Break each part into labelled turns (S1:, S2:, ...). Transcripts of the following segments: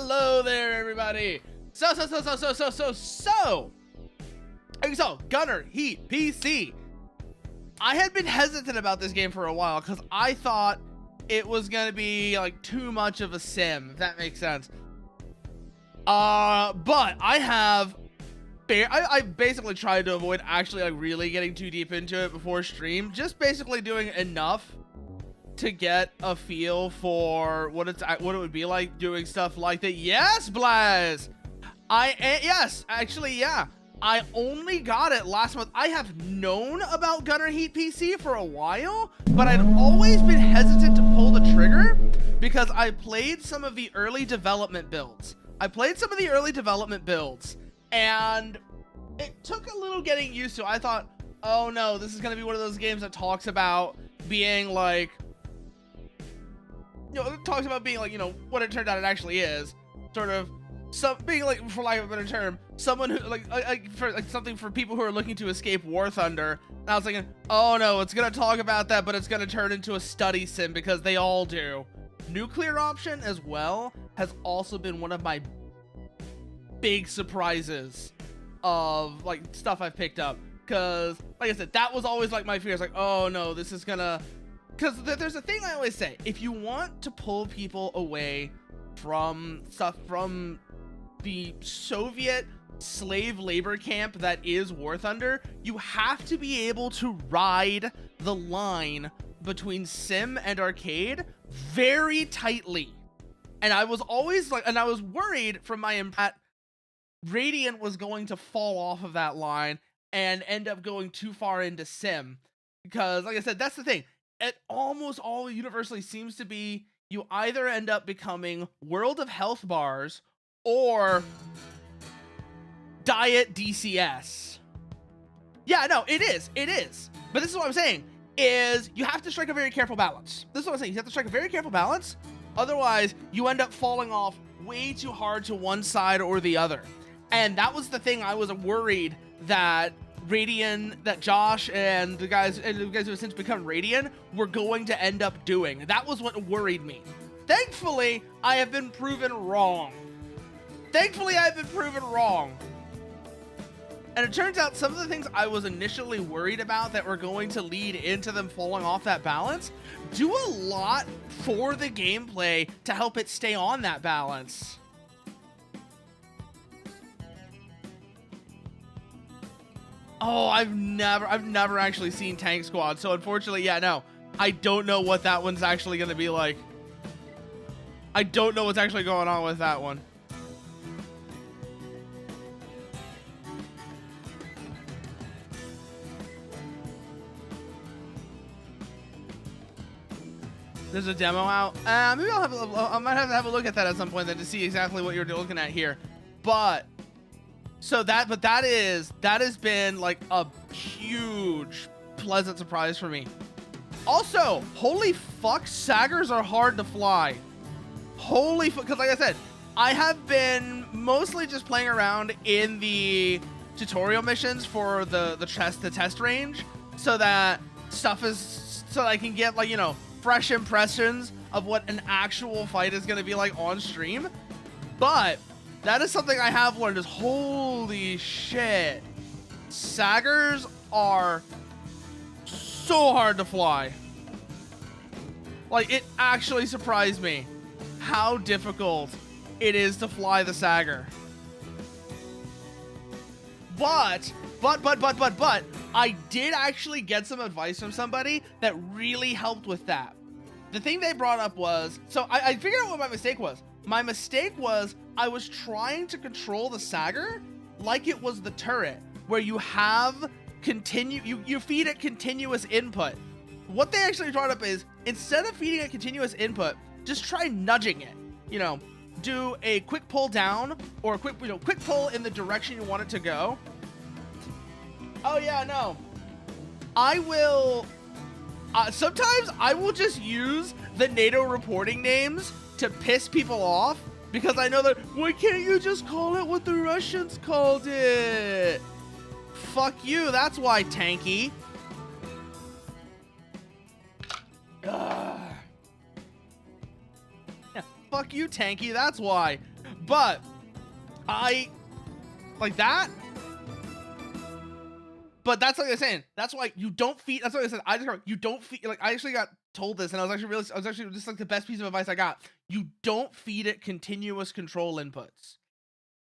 S1: Hello there, everybody. So, Gunner Heat PC. I had been hesitant about this game for a while because I thought it was gonna be like too much of a sim, if that makes sense. But I basically tried to avoid actually like really getting too deep into it before stream, just basically doing enough to get a feel for what it would be like doing stuff like that. Yes, Blaz. Yes, actually, yeah. I only got it last month. I have known about Gunner Heat PC for a while, but I'd always been hesitant to pull the trigger because I played some of the early development builds. And it took a little getting used to. I thought, oh no, this is gonna be one of those games that talks about being like, it talks about being like, what it turned out it actually is, sort of, being like, for lack of a better term, someone who something for people who are looking to escape War Thunder. And I was thinking, oh no, it's gonna talk about that, but it's gonna turn into a study sim because they all do. Nuclear option as well has also been one of my big surprises of like stuff I've picked up, because like I said, that was always like my fears, like, oh no, this is gonna, because there's a thing I always say, if you want to pull people away from stuff from the Soviet slave labor camp that is War Thunder, you have to be able to ride the line between sim and arcade very tightly. And I was always like, and I was worried from my impact Radiant was going to fall off of that line and end up going too far into sim, because like I said, that's the thing, it almost all universally seems to be you either end up becoming World of Health bars or Diet DCS. Yeah, no, it is. But this is what I'm saying, is you have to strike a very careful balance. This is what I'm saying. You have to strike a very careful balance. Otherwise, you end up falling off way too hard to one side or the other. And that was the thing I was worried that that Josh and the guys who have since become Radiant were going to end up doing. That was what worried me. Thankfully, I have been proven wrong. And it turns out some of the things I was initially worried about that were going to lead into them falling off that balance do a lot for the gameplay to help it stay on that balance. Oh, I've never actually seen Tank Squad, so unfortunately, yeah, no, I don't know what that one's actually going to be like. I don't know what's actually going on with that one. There's a demo out. Maybe I might have to have a look at that at some point then to see exactly what you're looking at here. But that has been like a huge pleasant surprise for me. Also, holy fuck, saggers are hard to fly. Holy fuck, because like I said, I have been mostly just playing around in the tutorial missions for the test range, so that I can get like, fresh impressions of what an actual fight is going to be like on stream. But that is something I have learned, is holy shit, saggers are so hard to fly. Like, it actually surprised me how difficult it is to fly the sagger. But I did actually get some advice from somebody that really helped with that. The thing they brought up was, so I figured out what my mistake was. My mistake was I was trying to control the sagger like it was the turret, where you have you feed it continuous input. What they actually brought up is, instead of feeding it continuous input, just try nudging it. Do a quick pull down or a quick pull in the direction you want it to go. Oh yeah, no. I will, sometimes I will just use the NATO reporting names to piss people off, because I know that, why can't you just call it what the Russians called it? Fuck you, that's why, Tanky. Yeah, fuck you, Tanky, that's why. But I like that. But that's like I was saying. That's why you don't feed. That's what I said. I just you don't feed. Like I actually got told this, and I was actually just like the best piece of advice I got. You don't feed it continuous control inputs.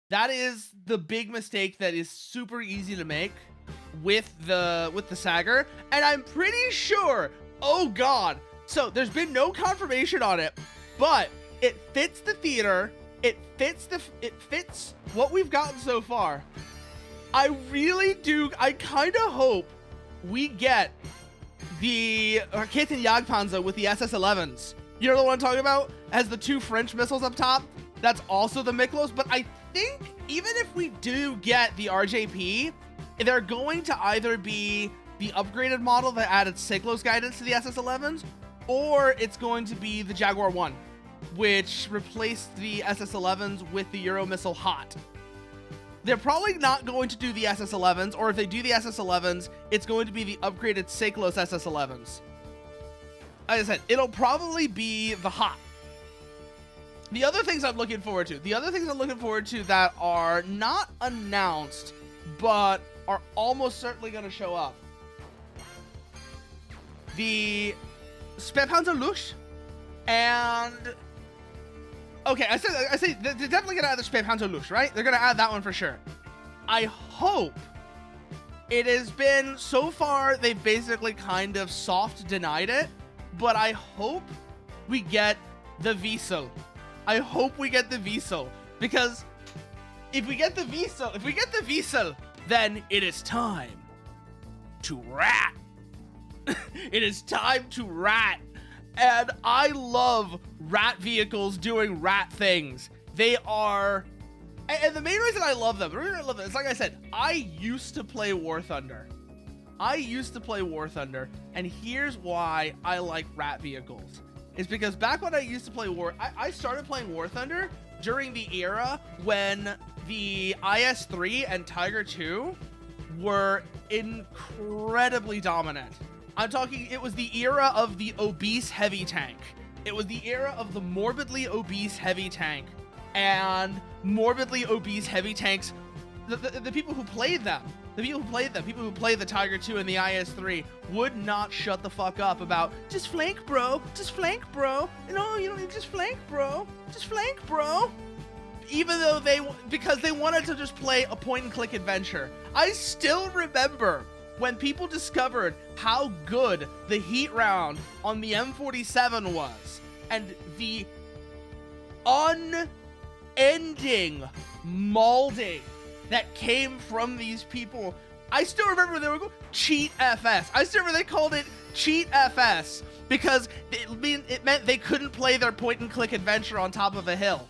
S1: That is the big mistake that is super easy to make with the Sager, and I'm pretty sure. Oh God! So there's been no confirmation on it, but it fits the theater. It fits what we've gotten so far. I really do. I kind of hope we get the Raketen Jagdpanzer with the SS-11s. You know the one I'm talking about? Has the 2 French missiles up top. That's also the Miklos. But I think even if we do get the RJP, they're going to either be the upgraded model that added Siglos guidance to the SS-11s, or it's going to be the Jaguar 1, which replaced the SS-11s with the Euro missile HOT. They're probably not going to do the SS-11s, or if they do the SS-11s, it's going to be the upgraded Siglos SS-11s. Like I said, it'll probably be the HOT. The other things I'm looking forward to, that are not announced, but are almost certainly going to show up. The Spähpanzer Luch and... Okay, I say they're definitely gonna add the Spähpanzer Luch, right? They're gonna add that one for sure. I hope it has been so far. They've basically kind of soft denied it, but I hope we get the Wiesel. I hope we get the Wiesel, because if we get the Wiesel, then it is time to rat. It is time to rat. And I love rat vehicles doing rat things. They are, and the main reason I love them, is like I said, I used to play War Thunder. And here's why I like rat vehicles. It's because back when I used to play I started playing War Thunder during the era when the IS-3 and Tiger II were incredibly dominant. I'm talking, it was the era of the obese heavy tank. It was the era of the morbidly obese heavy tank. And morbidly obese heavy tanks, the people who played them, people who played the Tiger II and the IS-3 would not shut the fuck up about, just flank, bro. No, you don't need just flank, bro. Even though because they wanted to just play a point-and-click adventure. I still remember when people discovered how good the heat round on the M47 was, and the unending mauling that came from these people. I still remember they were going cheat FS. I still remember they called it cheat FS because it meant they couldn't play their point-and-click adventure on top of a hill.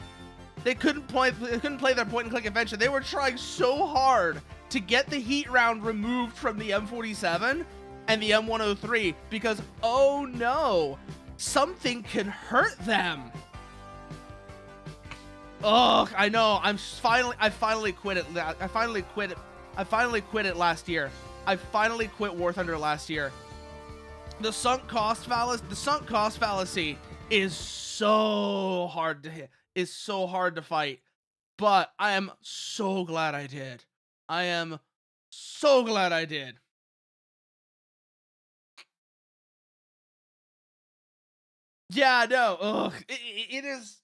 S1: They couldn't play their point-and-click adventure. They were trying so hard to get the heat round removed from the M47 and the M103 because, oh no, something can hurt them. Oh, I know. I finally quit it. I finally quit it last year. I finally quit War Thunder last year. The sunk cost fallacy is so hard to hit. Is so hard to fight. But I am so glad I did. I am so glad I did. Yeah, no. Ugh. It is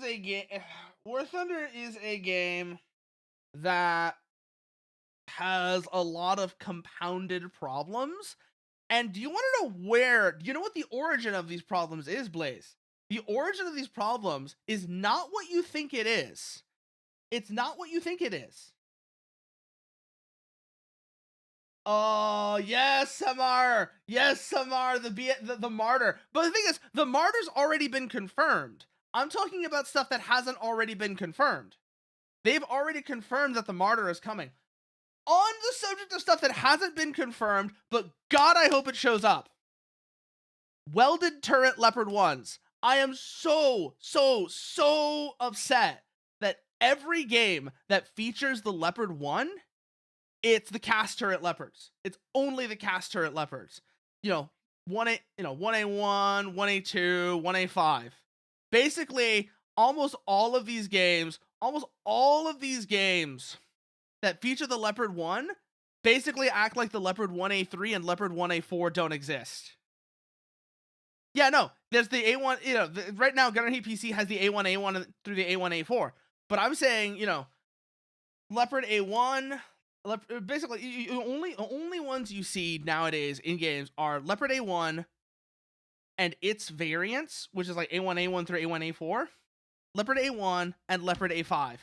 S1: a game. War Thunder is a game that has a lot of compounded problems. And do you want to know do you know what the origin of these problems is, Blaze? The origin of these problems is not what you think it is. It's not what you think it is. Oh, yes, Samar. Yes, Samar, the martyr. But the thing is, the martyr's already been confirmed. I'm talking about stuff that hasn't already been confirmed. They've already confirmed that the martyr is coming. On the subject of stuff that hasn't been confirmed, but God, I hope it shows up. Welded turret Leopard 1s. I am so upset that every game that features the Leopard 1, it's the cast turret Leopards. It's only the cast turret Leopards. 1A1, 1A2, 1A5. Basically, almost all of these games that feature the Leopard 1 basically act like the Leopard 1A3 and Leopard 1A4 don't exist. Yeah, no, there's the A1, right now Gunner Heat PC has the A1A1 through the A1A4. But I'm saying, Leopard A1, basically, only ones you see nowadays in games are Leopard A1 and its variants, which is like A1A1 through A1A4, Leopard A1, and Leopard A5.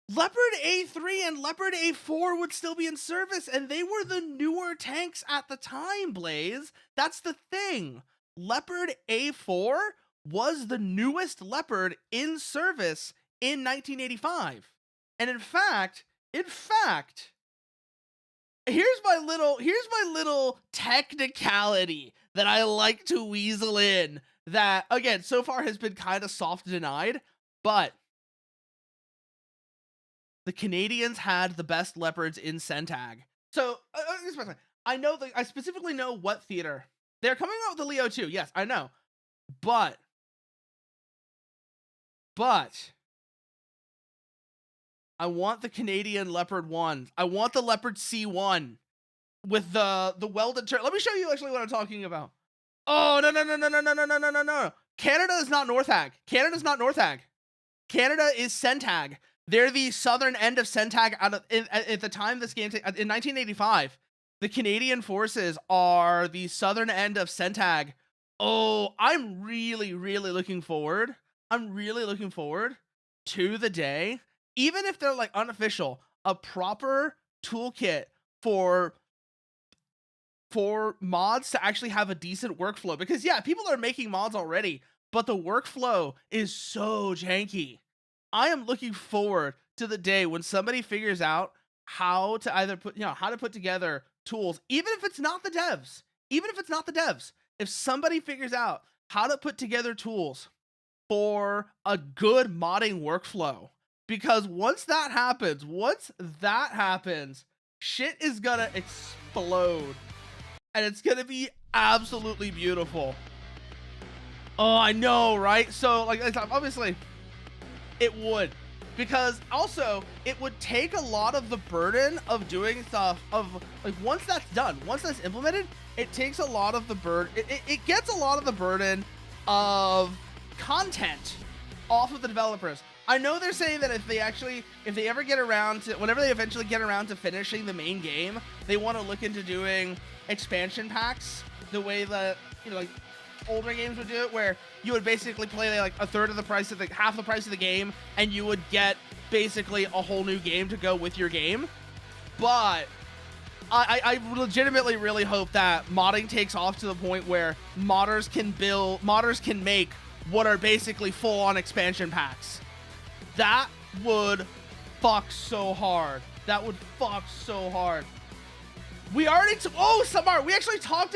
S1: Leopard A3 and Leopard A4 would still be in service, and they were the newer tanks at the time, Blaze. That's the thing. Leopard A4 was the newest Leopard in service in 1985. And in fact, here's my little technicality that I like to weasel in that, again, so far has been kind of soft denied, but the Canadians had the best Leopards in Centag. So, I specifically know what theater. They're coming out with the Leo 2, yes, I know. But I want the Canadian Leopard 1. I want the Leopard C1 with the welded turret. Let me show you actually what I'm talking about. Oh, no. Canada is not Northag. Canada's not Northag. Canada is Centag. They're the southern end of Centag at the time this game, in 1985. The Canadian forces are the southern end of Centag. Oh, I'm really looking forward. To the day, even if they're like unofficial, a proper toolkit for mods to actually have a decent workflow. Because yeah, people are making mods already, but the workflow is so janky. I am looking forward to the day when somebody figures out how to put together tools, even if it's not the devs. If somebody figures out how to put together tools for a good modding workflow, because once that happens, shit is gonna explode, and it's gonna be absolutely beautiful. Oh, I know, right? So, like, obviously, it would, because also it would take a lot of the burden of doing stuff of, like, once that's done, once that's implemented, it takes a lot of the burden, it gets a lot of the burden of content off of the developers. I know they're saying that whenever they eventually get around to finishing the main game, they want to look into doing expansion packs the way that, like, older games would do it, where you would basically play like half the price of the game, and you would get basically a whole new game to go with your game. But I legitimately really hope that modding takes off to the point where modders can make what are basically full-on expansion packs. That would fuck so hard. We actually talked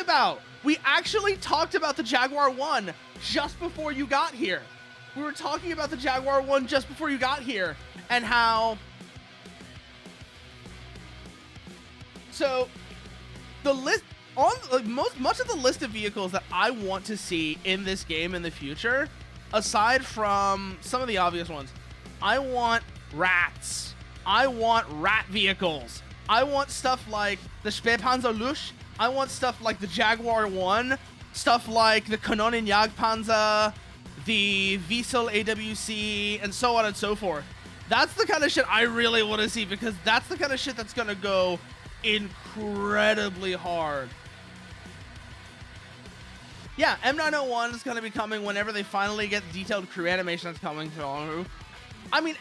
S1: about the Jaguar 1 just before you got here. We were talking about the Jaguar 1 just before you got here, and how... So, the list... much of the list of vehicles that I want to see in this game in the future, aside from some of the obvious ones, I want rats. I want rat vehicles. I want stuff like the Spähpanzer Lusch. I want stuff like the Jaguar 1, stuff like the Kanonen Jagdpanzer, the Wiesel AWC, and so on and so forth. That's the kind of shit I really want to see, because that's the kind of shit that's going to go incredibly hard. Yeah, M901 is going to be coming whenever they finally get detailed crew animations coming through. I mean,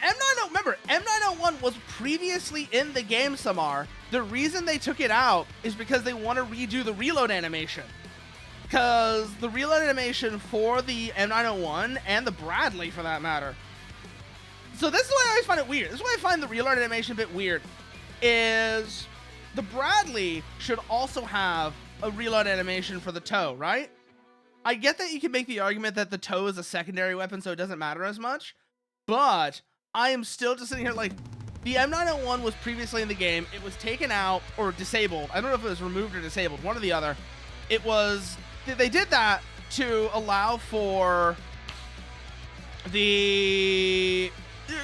S1: M901 was previously in the game, Samar. The reason they took it out is because they want to redo the reload animation. Because the reload animation for the M901, and the Bradley for that matter. So this is why I always find it weird. This is why I find the reload animation a bit weird. Is the Bradley should also have a reload animation for the tow, right? I get that you can make the argument that the tow is a secondary weapon, so it doesn't matter as much. But I am still just sitting here like, the M901 was previously in the game. It was taken out or disabled. I don't know if it was removed or disabled, one or the other. They did that to allow for the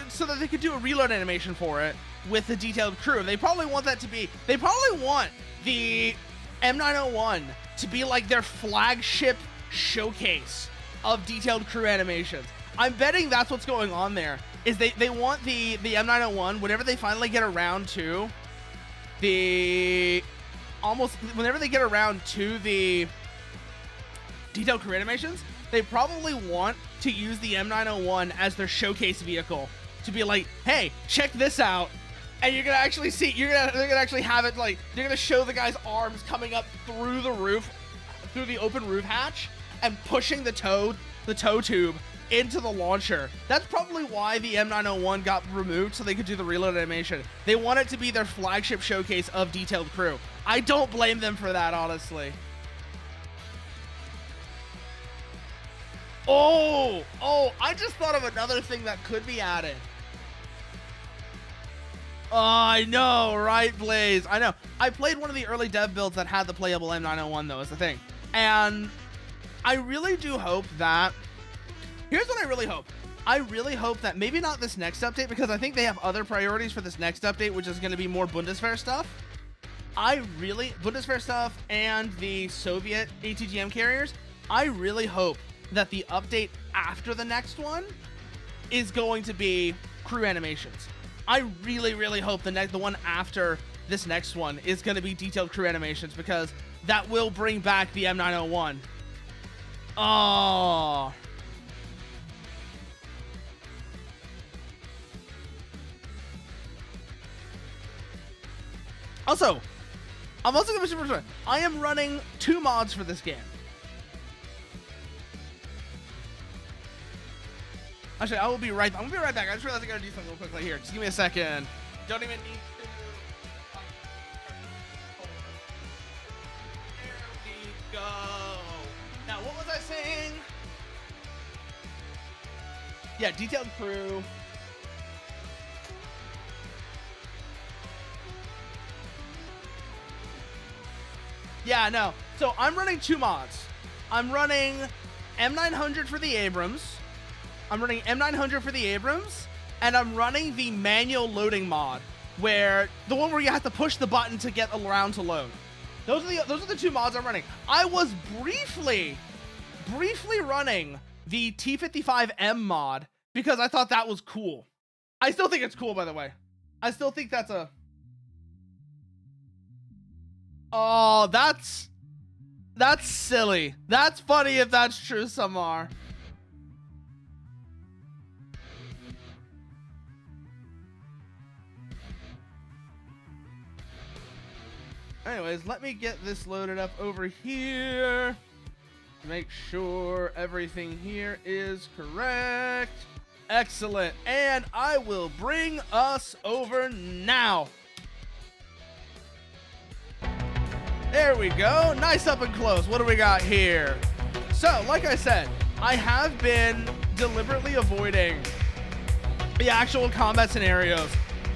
S1: so that they could do a reload animation for it with the detailed crew. They probably want that to be, they probably want the M901 to be like their flagship showcase of detailed crew animations. I'm betting that's what's going on there, is they want the M901, whenever they finally get around to the whenever they get around to the detailed crew animations, they probably want to use the M901 as their showcase vehicle to be like, hey, check this out. And you're gonna actually see, they're gonna actually have it like, they're gonna show the guy's arms coming up through the roof, through the open roof hatch, and pushing the tow tube into the launcher. That's probably why the M901 got removed, so they could do the reload animation. They want it to be their flagship showcase of detailed crew. I don't blame them for that, honestly. Oh, I just thought of another thing that could be added. Oh, I know, right, Blaze? I know. I played one of the early dev builds that had the playable M901, though, is the thing. And I really do hope that... Here's what I really hope. I really hope that maybe not this next update, because I think they have other priorities for this next update, which is going to be more Bundeswehr stuff. Bundeswehr stuff and the Soviet ATGM carriers, I really hope that the update after the next one is going to be crew animations. I really, really hope the one after this next one is going to be detailed crew animations, because that will bring back the M901. Oh. Also, I'm also going to be I am running 2 mods for this game. Actually, I'm gonna be right back. I just realized I gotta do something real quickly here. Just give me a second. Don't even need to. There we go. Now, what was I saying? Yeah, detailed crew. Yeah, no. So I'm running 2 mods. I'm running M900 for the Abrams. I'm running M900 for the Abrams, and I'm running the manual loading mod, where the one where you have to push the button to get around to load. Those are the 2 mods I'm running. I was briefly running the T55M mod because I thought that was cool. I still think it's cool, by the way. I still think that's a... Oh, that's silly. That's funny if that's true, Samar. Anyways, let me get this loaded up over here. Make sure everything here is correct. Excellent. And I will bring us over now. There we go. Nice up and close. What do we got here? So, like I said, I have been deliberately avoiding the actual combat scenarios,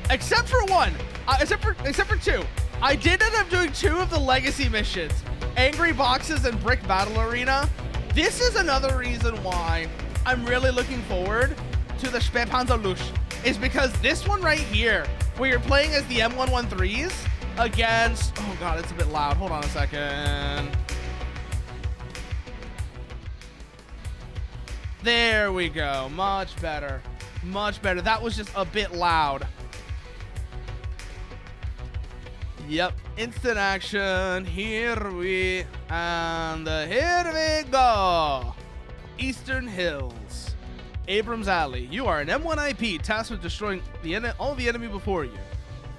S1: except for one. Except for 2. I did end up doing 2 of the legacy missions, Angry Boxes and Brick Battle Arena. This is another reason why I'm really looking forward to the Spätpanzerlusch, is because this one right here, where you're playing as the M113s against, oh god, it's a bit loud. Hold on a second. There we go. Much better. Much better. That was just a bit loud. Yep, instant action. Here we go. Eastern Hills, Abrams Alley. You are an M1 IP tasked with destroying all the enemy before you.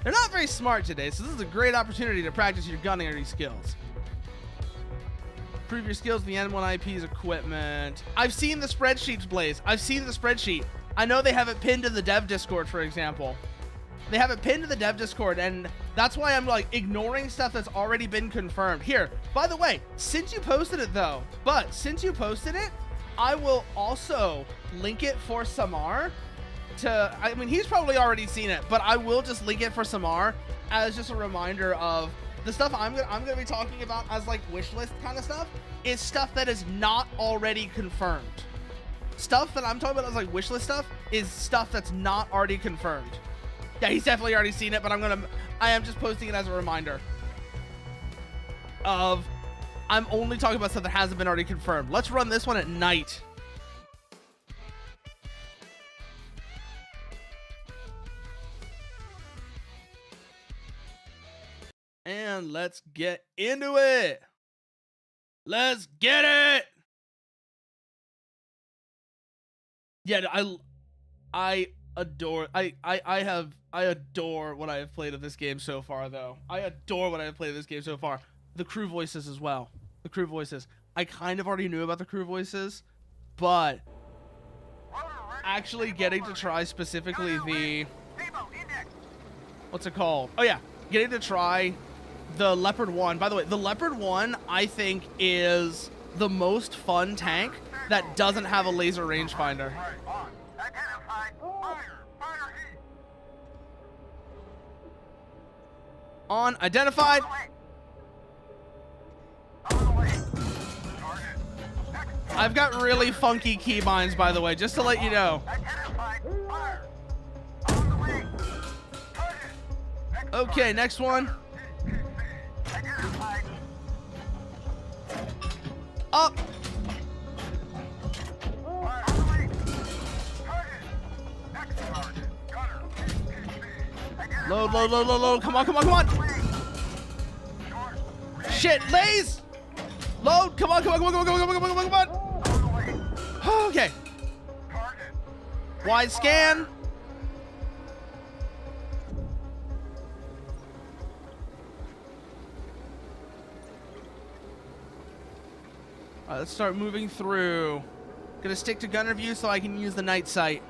S1: They're not very smart today, so this is a great opportunity to practice your gunnery skills. Improve your skills in the M1 IP's equipment. I've seen the spreadsheets, Blaze. I've seen the spreadsheet. I know they have it pinned to the dev Discord, for example. They have it pinned to the dev Discord, and that's why I'm like ignoring stuff that's already been confirmed. Here, by the way, since you posted it, I will also link it for Samar to, I mean, he's probably already seen it, but I will just link it for Samar as just a reminder of the stuff I'm gonna be talking about as like wish list kind of stuff is stuff that is not already confirmed. Stuff that I'm talking about as like wish list stuff is stuff that's not already confirmed. Yeah, he's definitely already seen it, but I am just posting it as a reminder of I'm only talking about stuff that hasn't been already confirmed. Let's run this one at night. And let's get into it. Let's get it. Yeah, I adore what I have played of this game so far, though. I adore what I have played of this game so far. The crew voices as well. The crew voices. I kind of already knew about the crew voices, but actually getting to try specifically the what's it called? Oh yeah, getting to try the Leopard 1. By the way, the Leopard 1 I think is the most fun tank that doesn't have a laser rangefinder. On identified. I've got really funky keybinds, by the way, just to let you know. Okay, next one. Up. Load, load, load, load, load. Come on, come on, come on. Shit, lays. Load. Come on, come on, come on, come on, come on, come on, come on, come on. Okay. Wide scan. All right, let's start moving through. Gonna stick to gunner view so I can use the night sight.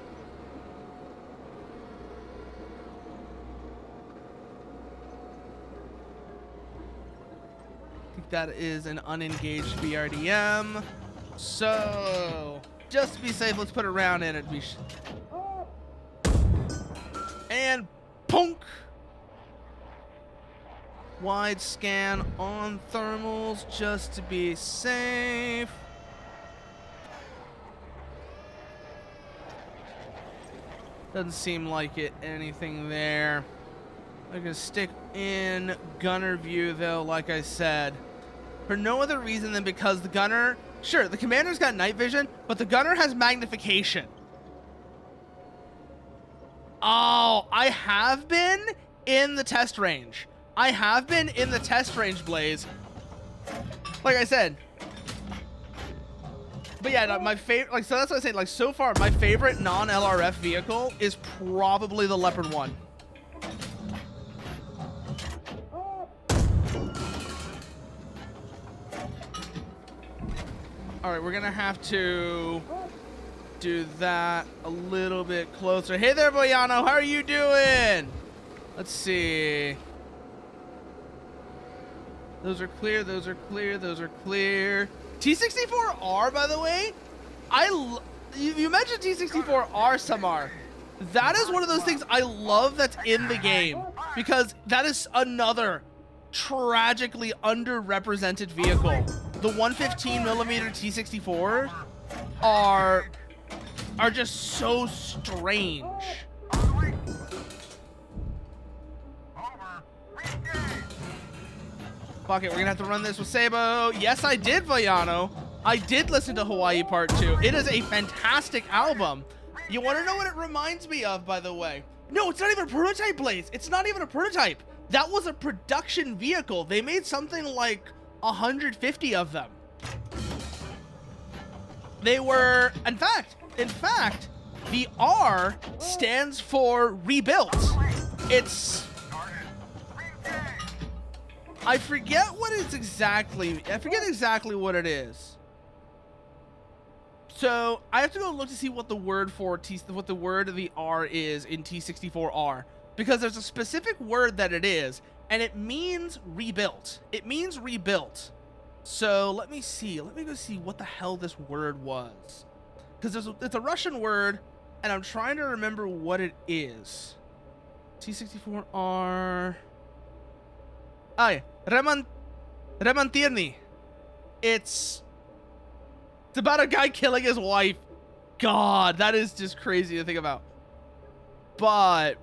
S1: I think that is an unengaged BRDM. So, just to be safe, let's put a round in it. And punk. Wide scan on thermals just to be safe. Doesn't seem like anything there. I'm gonna stick in gunner view though, like I said, for no other reason than because the gunner, sure, the commander's got night vision, but the gunner has magnification. Oh, I have been in the test range. I have been in the test range, Blaze. Like I said. But yeah, no, my favorite, like, so that's what I say, like, so far, my favorite non-LRF vehicle is probably the Leopard 1. All right, we're gonna have to do that a little bit closer. Hey there, Boyano, how are you doing? Let's see. Those are clear, those are clear, those are clear. T64R, by the way, you mentioned T64R, Samar. That is one of those things I love that's in the game, because that is another tragically underrepresented vehicle. The 115mm T64s are just so strange. Fuck it, we're gonna have to run this with Sabo. Yes, I did, Vayano. I did listen to Hawaii Part 2. It is a fantastic album. You want to know what it reminds me of, by the way? No, it's not even a prototype, Blaze. It's not even a prototype. That was a production vehicle. They made something like 150 of them. They were, in fact, the R stands for rebuilt. It's, I forget what it's exactly. I forget exactly what it is. So I have to go look to see what the word for what the word of the R is in T64R, because there's a specific word that it is, and it means rebuilt. It means rebuilt. So let me see. Let me go see what the hell this word was, because it's a Russian word, and I'm trying to remember what it is. T64R. Ay, Remantirni. It's about a guy killing his wife. God, that is just crazy to think about. But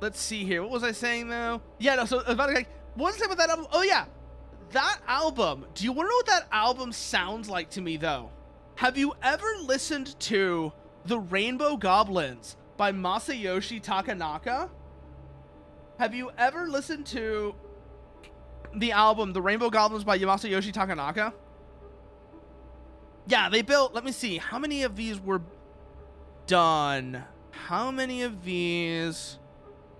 S1: let's see here. What was I saying though? Yeah, no. So about a guy. What was I saying about that album? Oh yeah, that album. Do you want to know what that album sounds like to me though? Have you ever listened to The Rainbow Goblins by Masayoshi Takanaka? Have you ever listened to the album The Rainbow Goblins by Masayoshi Takanaka? Yeah, they built, let me see, how many of these were done? How many of these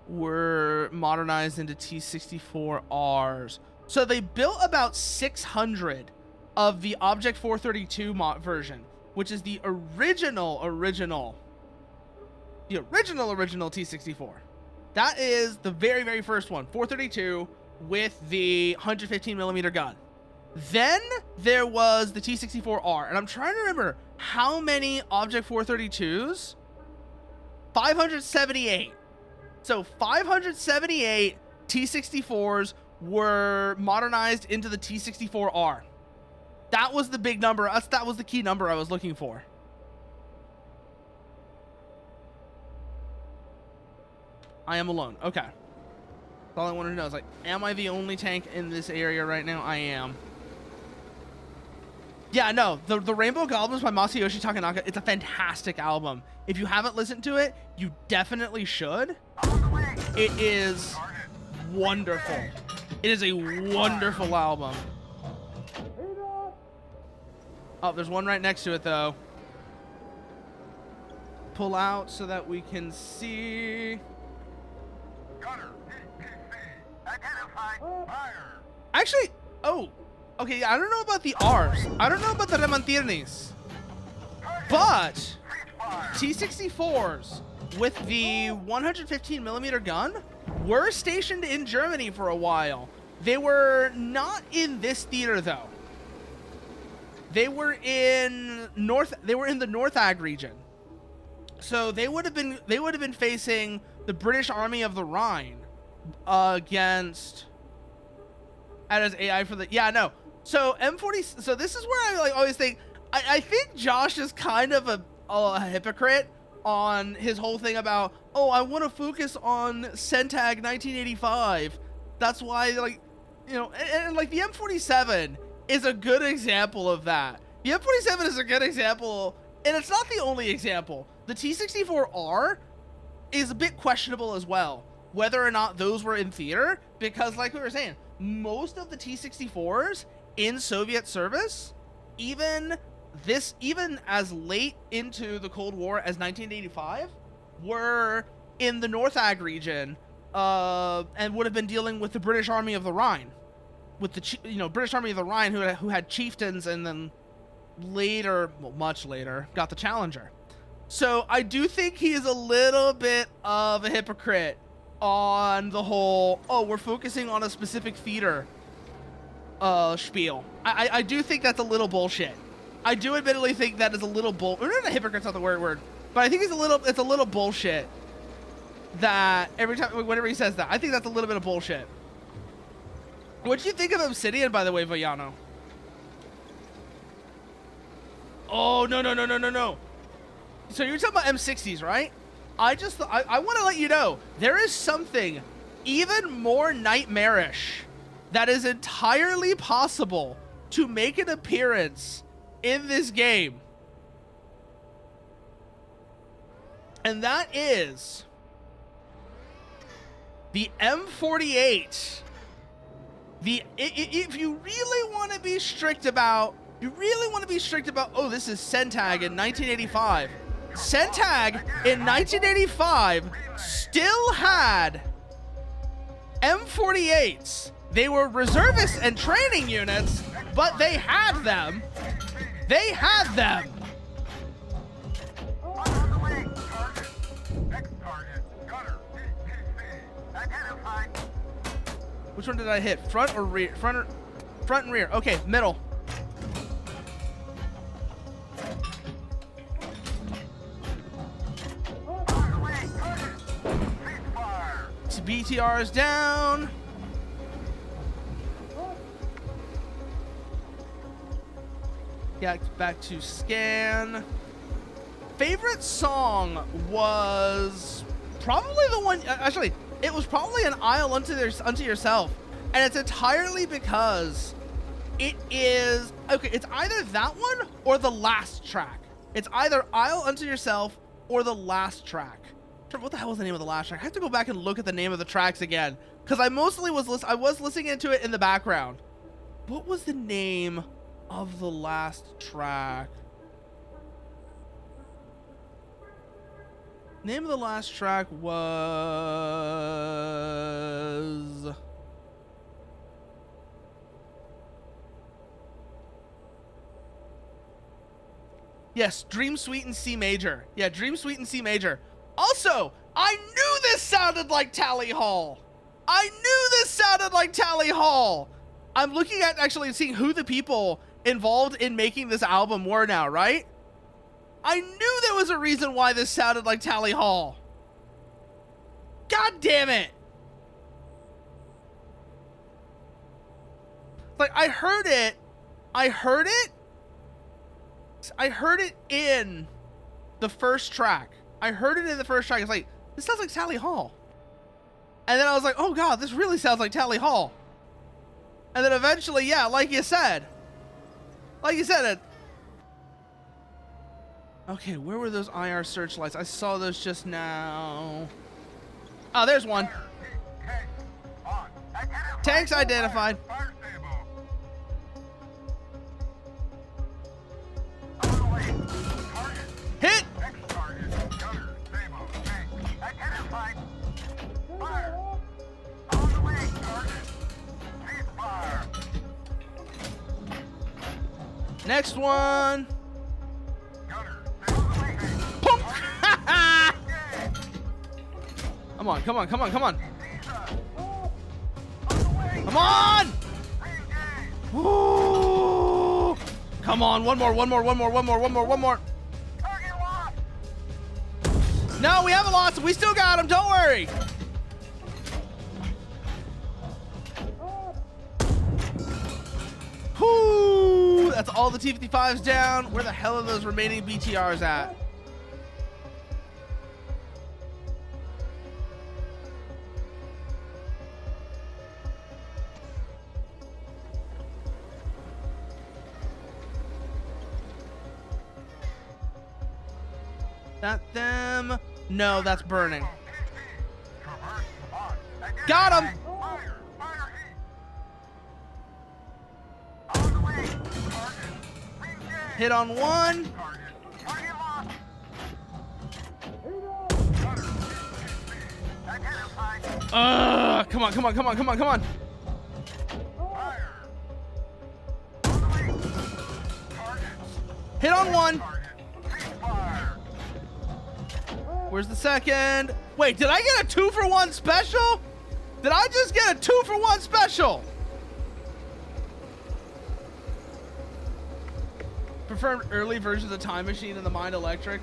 S1: were modernized into T64Rs? So they built about 600 of the Object 432 version, which is the original T64. That is the very, very first one, 432 with the 115 millimeter gun. Then there was the T64R, and I'm trying to remember how many Object 432s. 578. So 578 T64s were modernized into the T64R. That was the big number. That was the key number I was looking for. I am alone. Okay. That's all I wanted to know. Is like, am I the only tank in this area right now? I am. Yeah, no. The Rainbow Goblins by Masayoshi Takanaka, it's a fantastic album. If you haven't listened to it, you definitely should. It is wonderful. It is a wonderful album. Oh, there's one right next to it, though. Pull out so that we can see. Actually, oh, okay, I don't know about the R's. I don't know about the Remantirnis. But T64s with the 115 millimeter gun were stationed in Germany for a while. They were not in this theater, though. They were in the North Ag region. So they would have been facing the British Army of the Rhine against as AI for the So M40. So this is where I always think. I think Josh is kind of a hypocrite on his whole thing about, oh, I want to focus on Centag 1985. That's why, and like the M47 is a good example of that. The M47 is a good example, and it's not the only example. The T64R is a bit questionable as well, whether or not those were in theater, because like we were saying, most of the T64s in Soviet service, even as late into the Cold War as 1985, were in the North Ag region, and would have been dealing with the British Army of the Rhine, with the British Army of the Rhine who had chieftains, and then later, well, much later, got the Challenger. So I do think he is a little bit of a hypocrite on the whole, oh, we're focusing on a specific theater spiel. I do think that's a little bullshit. I do admittedly think that is a little not a hypocrite's not the word, but I think it's a little bullshit that whenever he says that, I think that's a little bit of bullshit. What'd you think of Obsidian, by the way, Villano? Oh, no. So you're talking about M60s, right? I want to let you know, there is something even more nightmarish that is entirely possible to make an appearance in this game. And that is the M48. If you really want to be strict about, oh, this is Centag in 1985. Centag in 1985 still had M48s. They were reservists and training units, but they had them. Which one did I hit? Front or rear? Front and rear. Okay, middle. BTRs down. Yeah, back to scan. Favorite song was probably the one. Actually, it was probably an Isle Unto Yourself, and it's entirely because it is okay. It's either that one or the last track. It's either Isle Unto Yourself or the last track. What the hell was the name of the last track? I have to go back and look at the name of the tracks again because I mostly was listening to it in the background. What was the name of the last track? Name of the last track was... Yes, Dream Suite in C major. Yeah, Dream Suite in C major. Also, I knew this sounded like Tally Hall. I knew this sounded like Tally Hall. I'm looking at actually seeing who the people involved in making this album were now, right? I knew there was a reason why this sounded like Tally Hall. God damn it. Like, I heard it in the first track. It's like, this sounds like Tally Hall. And then I was like, oh god, this really sounds like Tally Hall. And then eventually, yeah, like you said it. Okay, where were those IR searchlights? I saw those just now. Oh, there's one. Tanks identified. Hit! Next one. Come on, come on, come on, come on. Come on! Ooh. Come on, one more. No, we haven't lost him. We still got him. Don't worry. Whoo! That's all the T-55s down. Where the hell are those remaining BTRs at? That them? No, that's burning. Got him! Hit on one. Come on. Hit on one. Where's the second? Wait, did I get a 2-for-1 special? Did I just get a 2-for-1 special? Confirmed early versions of Time Machine and the Mind Electric.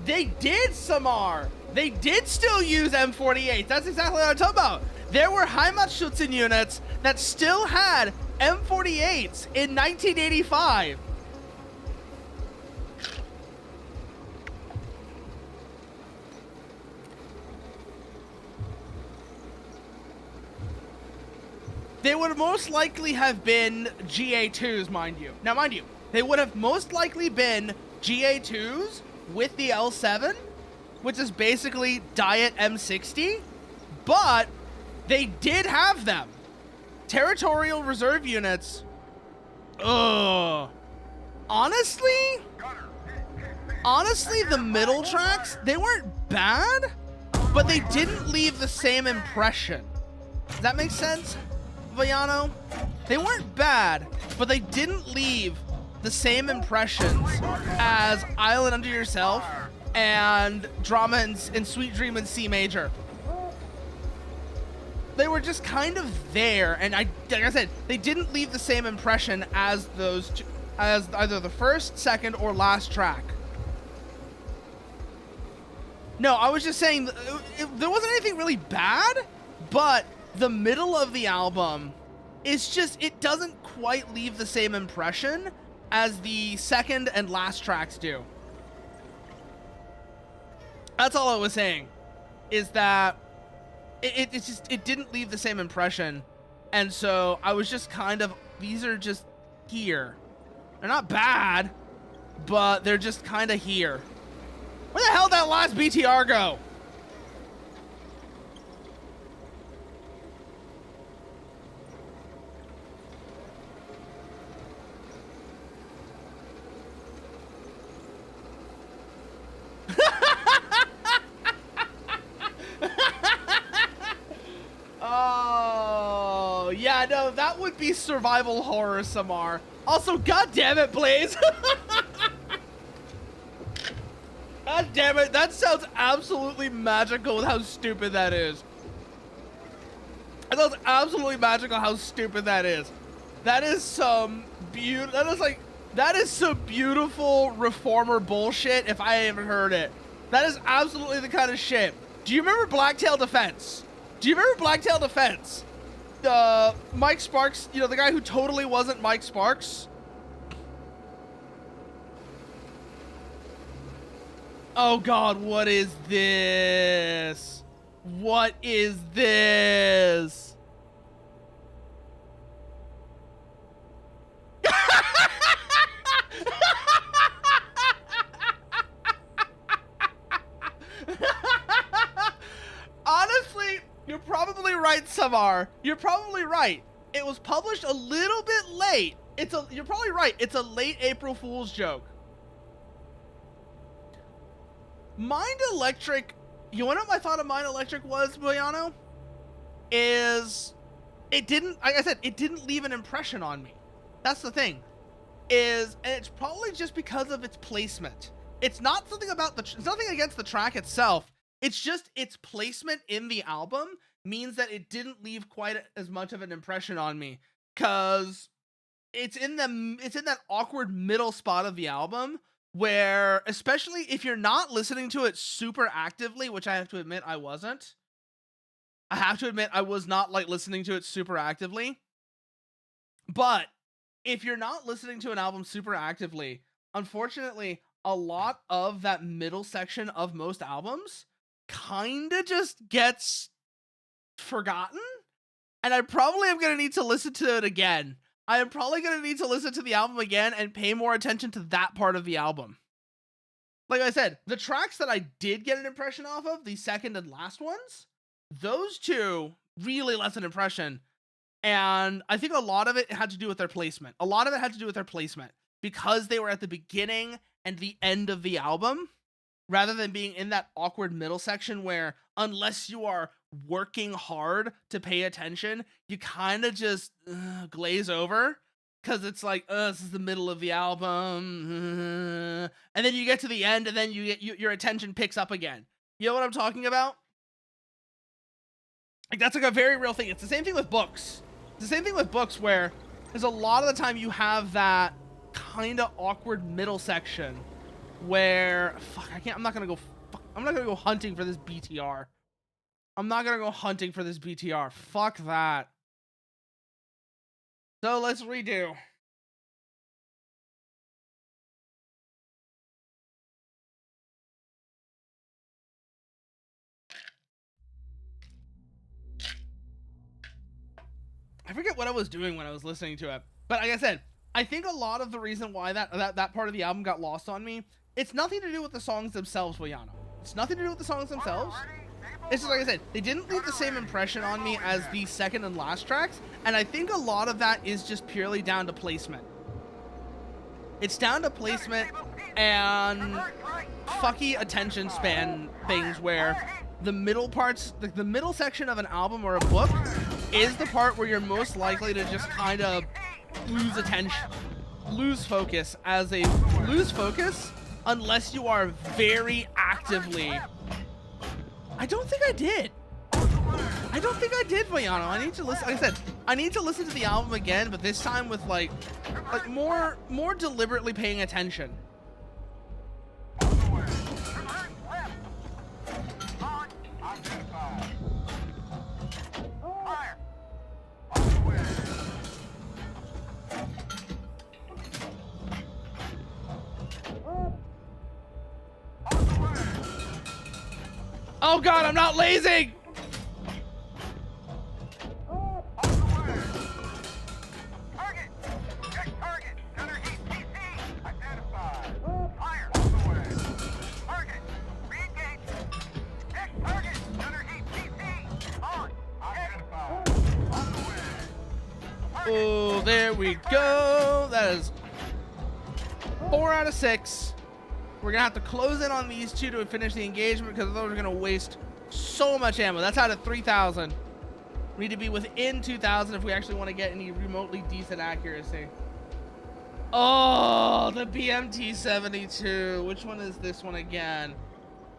S1: They did, Samar. They did still use M48. That's exactly what I'm talking about. There were Heimatschützen units that still had M48s in 1985. They would most likely have been GA2s, mind you. Now, mind you, they would have most likely been GA2s with the L7, which is basically Diet M60, but they did have them. Territorial reserve units. Ugh. Honestly, the middle tracks, they weren't bad, but they didn't leave the same impression. Does that make sense? Villano? They weren't bad, but they didn't leave the same impressions as Island Unto Yourself and Drama and Sweet Dream in C major. They were just kind of there, and like I said, they didn't leave the same impression as those two, as either the first, second, or last track. No, I was just saying there wasn't anything really bad, but the middle of the album is just, it doesn't quite leave the same impression as the second and last tracks do. That's all I was saying, is that it didn't leave the same impression. And so I was just kind of, these are just here. They're not bad, but they're just kind of here. Where the hell did that last BTR go? Oh, yeah, no, that would be survival horror, Samar. Also, god damn it, Blaze. God damn it, that sounds absolutely magical with how stupid that is. That sounds absolutely magical how stupid that is. That is some that is some beautiful reformer bullshit if I ever heard it. That is absolutely the kind of shit. Do you remember Blacktail Defense? Do you remember Blacktail Defense? Mike Sparks, you know, the guy who totally wasn't Mike Sparks. Oh god, what is this? What is this? Honestly, you're probably right, Samar. You're probably right. It was published a little bit late. You're probably right. It's a late April Fool's joke. Mind Electric, you want to know what my thought of Mind Electric was, Boyano? Is it didn't, like I said, it didn't leave an impression on me. That's the thing. And it's probably just because of its placement. It's not something about it's nothing against the track itself. It's just its placement in the album means that it didn't leave quite as much of an impression on me, because it's in that awkward middle spot of the album where, especially if you're not listening to it super actively, which I have to admit I wasn't. I have to admit I was not like listening to it super actively. But if you're not listening to an album super actively, unfortunately, a lot of that middle section of most albums kind of just gets forgotten. And I probably am going to need to listen to it again. I am probably going to need to listen to the album again and pay more attention to that part of the album. Like I said, the tracks that I did get an impression off of, the second and last ones, those two really left an impression. And I think a lot of it had to do with their placement. A lot of it had to do with their placement because they were at the beginning and the end of the album, rather than being in that awkward middle section where, unless you are working hard to pay attention, you kind of just glaze over, because it's like, this is the middle of the album, and then you get to the end, and then your attention picks up again. You know what I'm talking about? Like, that's like a very real thing. It's the same thing with books. It's the same thing with books, where there's a lot of the time you have that kind of awkward middle section where, I'm not gonna go hunting for this BTR. I'm not gonna go hunting for this BTR. Fuck that. So let's redo. I forget what I was doing when I was listening to it, but like I said, I think a lot of the reason why that part of the album got lost on me, it's nothing to do with the songs themselves, Boyano. It's nothing to do with the songs themselves. It's just like I said, they didn't leave the same impression on me as the second and last tracks, and I think a lot of that is just purely down to placement. It's down to placement and fucky attention span things where the middle parts, like the middle section of an album or a book, is the part where you're most likely to just kind of lose attention, lose focus, unless you are very actively. I don't think I did. I don't think I did, Boyano. I need to listen. Like I said, I need to listen to the album again, but this time with like more deliberately paying attention. Oh god, I'm not lasing! Oh, there we go. That is 4 out of 6. We're gonna have to close in on these two to finish the engagement because those are gonna waste so much ammo. That's out of 3,000. We need to be within 2,000 if we actually want to get any remotely decent accuracy. Oh, the BMT-72. Which one is this one again?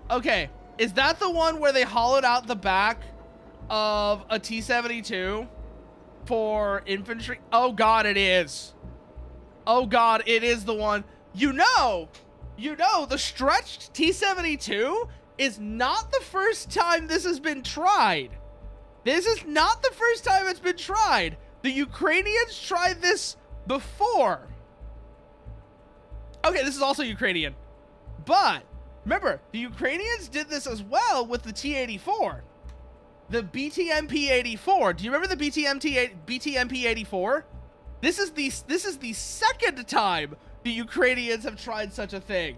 S1: Okay, is that the one where they hollowed out the back of a T-72 for infantry? Oh god, it is. Oh god, it is the one. You know, the stretched T-72 is not the first time this has been tried. This is not the first time it's been tried. The Ukrainians tried this before. Okay, this is also Ukrainian. But remember, the Ukrainians did this as well with the T-84. The BTMP-84. Do you remember the BTMP-84? This is the second time the Ukrainians have tried such a thing.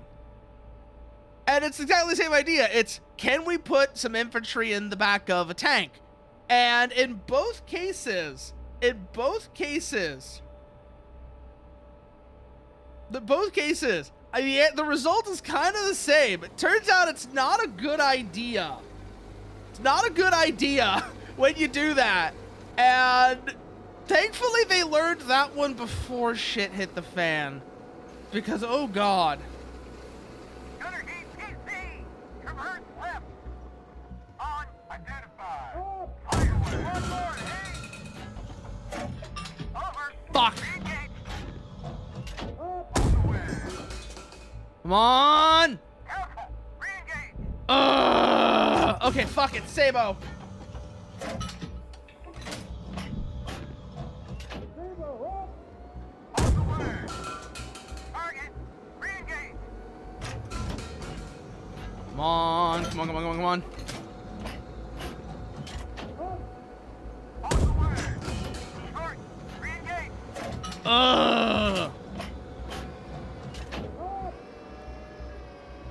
S1: And it's exactly the same idea. It's, can we put some infantry in the back of a tank? And in both cases, the result is kind of the same. It turns out it's not a good idea. It's not a good idea when you do that. And thankfully they learned that one before shit hit the fan. Because, oh god.
S2: Gunner EPC! Convert left! On, identified! Fire one more, hey! Over!
S1: Fuck!
S2: Engage!
S1: Come on!
S2: Careful! Re-engage!
S1: Okay, fuck it, Sabo.
S2: On the way! Target! Re-engage!
S1: Come on, come on, come on, come on, come on.
S2: On the way! Short! Re-engage!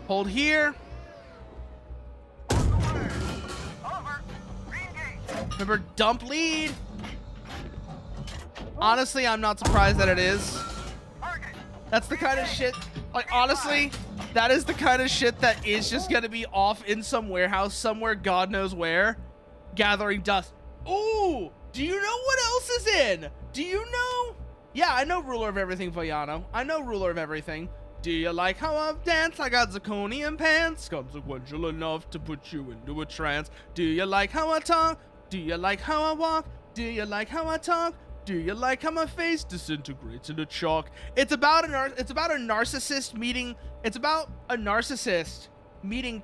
S1: Hold here.
S2: On the way! Over! Re-engage!
S1: Remember, dump lead. Honestly, I'm not surprised that it is.
S2: Target!
S1: That's the kind of shit, like, honestly, that is the kind of shit that is just gonna be off in some warehouse somewhere, God knows where, gathering dust. Ooh, do you know what else is in? Do you know? Yeah, I know Ruler of Everything, Villano. I know Ruler of Everything. Do you like how I dance? I got zirconium pants, consequential enough to put you into a trance. Do you like how I talk? Do you like how I walk? Do you like how I talk? Do you like how my face disintegrates into chalk? It's about a narcissist meeting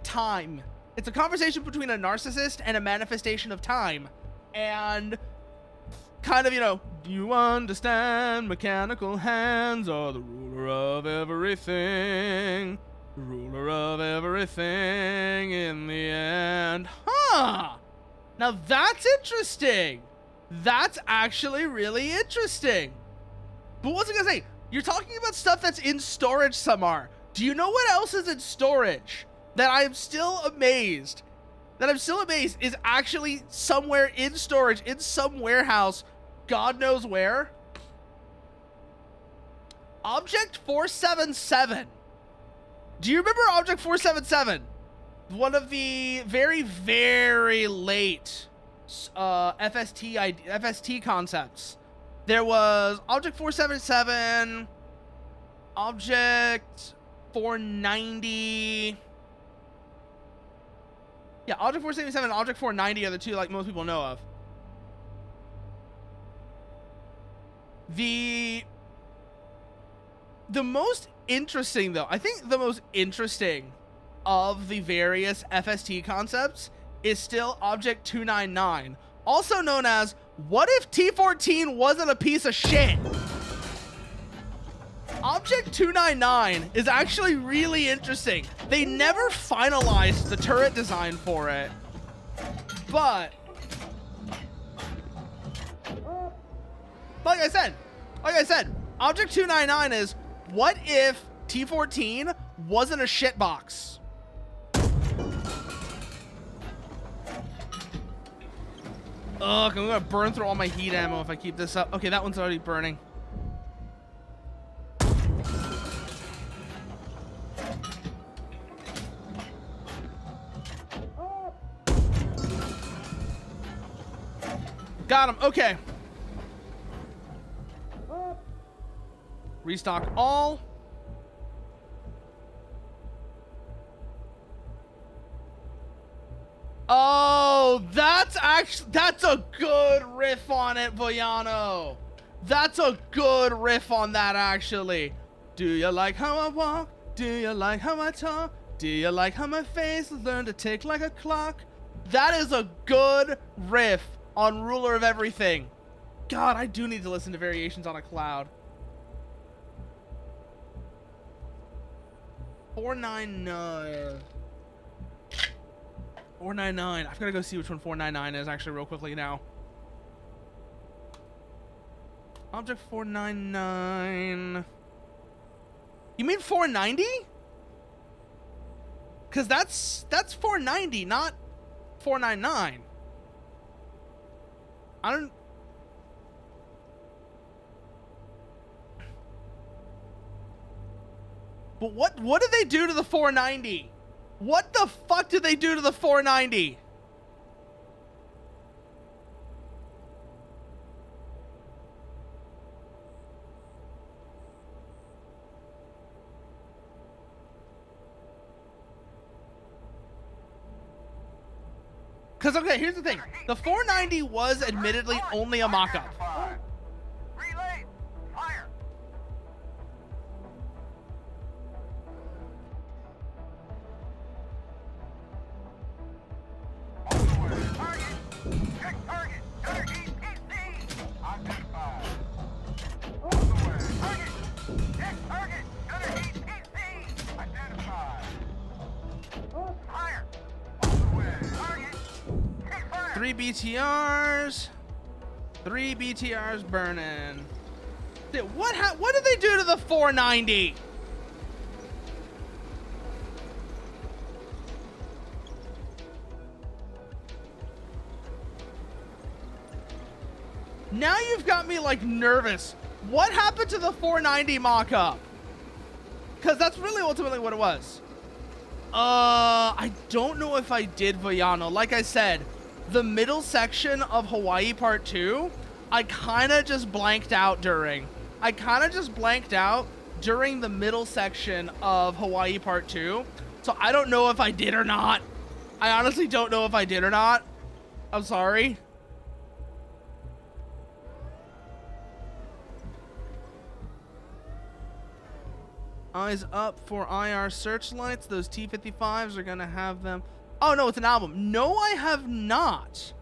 S1: time. It's a conversation between a narcissist and a manifestation of time. And kind of, you know, do you understand? Mechanical hands are the ruler of everything. The ruler of everything in the end. Huh! Now that's interesting. That's actually really interesting. But what's I gonna say? You're talking about stuff that's in storage, Samar. Do you know what else is in storage that I'm still amazed? Is actually somewhere in storage, in some warehouse, God knows where. Object 477. Do you remember Object 477? One of the very, very late FST concepts. There was Object 477, Object 490. Yeah, Object 477 and Object 490 are the two like most people know of. The most interesting though, I think the most interesting of the various FST concepts is still Object 299, also known as what if T-14 wasn't a piece of shit? Object 299 is actually really interesting. They never finalized the turret design for it, but like I said, Object 299 is, what if T-14 wasn't a shitbox? Ugh, I'm gonna burn through all my heat ammo if I keep this up. Okay, that one's already burning. Got him. Okay. Restock all. Oh, that's a good riff on it, Voyano. That's a good riff on that, actually. Do you like how I walk? Do you like how I talk? Do you like how my face has learned to tick like a clock? That is a good riff on Ruler of Everything. God, I do need to listen to Variations on a Cloud. 499. 499. I've got to go see which one 499 is actually real quickly now. Object 499. You mean 490? Because that's 490, not 499. I don't... But what did they do to the 490? What the fuck did they do to the 490? Because, okay, here's the thing. The 490 was admittedly only a mock-up.
S2: Relay, fire. Target. Check target. Gunner EPC. Identified. On the way. Target. Check target. Gunner EPC. Identified. Fire. On the way. Target. Check fire.
S1: 3 BTRs. 3 BTRs burning. Dude, what did they do to the 490? Now you've got me like nervous. What happened to the 490 mock-up? Because that's really ultimately what it was. I don't know if I did, Voyano. Like I said, the middle section of Hawaii Part 2, I kind of just blanked out during. The middle section of Hawaii Part 2. So I don't know if I did or not. I honestly don't know if I did or not. I'm sorry. Eyes up for IR searchlights. Those T-55s are gonna have them. Oh no, it's an album. No, I have not.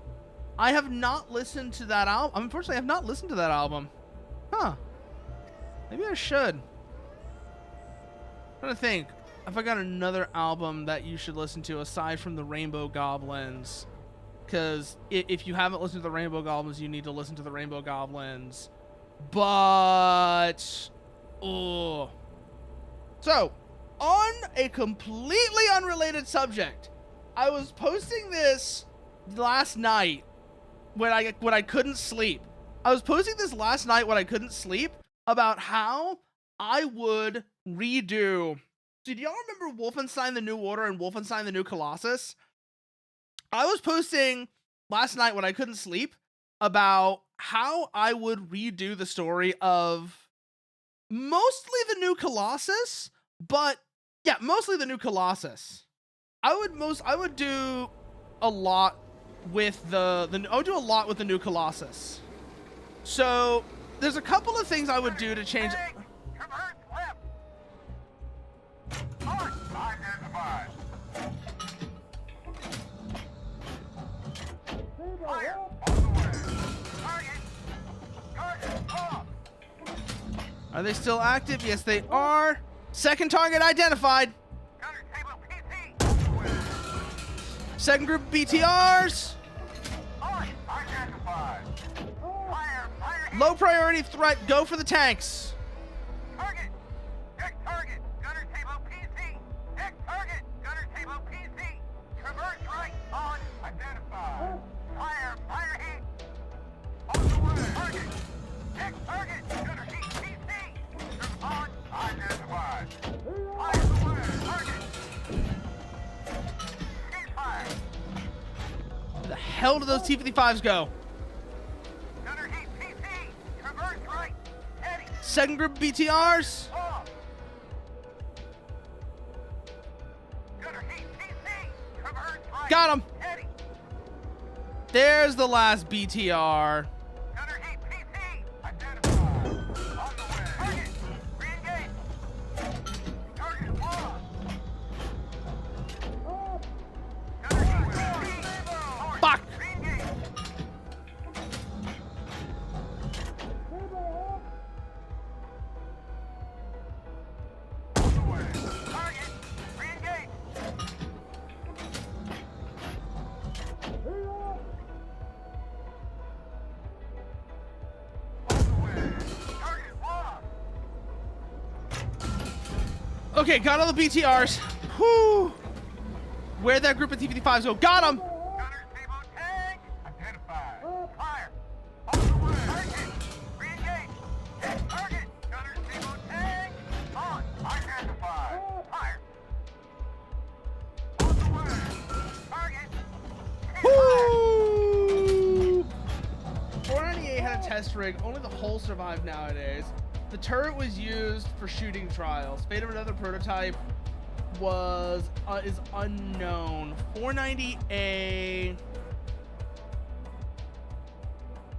S1: I have not listened to that album. Unfortunately, I have not listened to that album. Huh. Maybe I should. I'm trying to think if I got another album that you should listen to aside from the Rainbow Goblins. Because if you haven't listened to the Rainbow Goblins, you need to listen to the Rainbow Goblins. But... oh. So, on a completely unrelated subject, I was posting this last night when I couldn't sleep. About how I would redo. So, do y'all remember Wolfenstein: The New Order and Wolfenstein: The New Colossus? I was posting last night when I couldn't sleep about how I would redo the story of mostly the New Colossus, but yeah, mostly the New Colossus. I would do a lot with I would do a lot with the New Colossus. So there's a couple of things I would do to change.
S2: Traverse left. Mark. Identified. Fire. On the way. Target. Target off.
S1: Are they still active? Yes, they are. Second target identified.
S2: Gunner table PC.
S1: Second group of BTRs.
S2: On. Identified. Fire. Fire.
S1: Low priority threat. Go for the tanks.
S2: Target. Deck target. Gunner table PC. Deck target. Gunner table PC. Traverse right. On. Identified. Fire. Fire heat. On the way. Target. Deck target. Gunner heat PC. On. Identified. Fire away. Target. Ceasefire.
S1: Where the hell do those T-55s go?
S2: Gunner heat PC. Traverse right. Heading.
S1: Second group of BTRs.
S2: Off. Gunner heat PC. Traverse right.
S1: Got him.
S2: Heading.
S1: There's the last BTR.
S2: Gunner heat PC. Identified. On the way. Target. Re-engage. Target lost. Gunner heat PC.
S1: Fuck.
S2: Re-engage. On the way. Target. Re-engage. On the way. Target lost.
S1: Okay, got all the BTRs. Whew. Where'd that group of T-55s go? Got them.
S2: Gunner table tank. Identified. Fire. On the way. Target. Re-engage. Hit target. Gunner table tank. On. Identified. Fire. On the way. Target. Hit fire.
S1: Woo! 498 had a test rig. Only the hull survived nowadays. The turret was used for shooting trials. Fate of another prototype is unknown. 490A.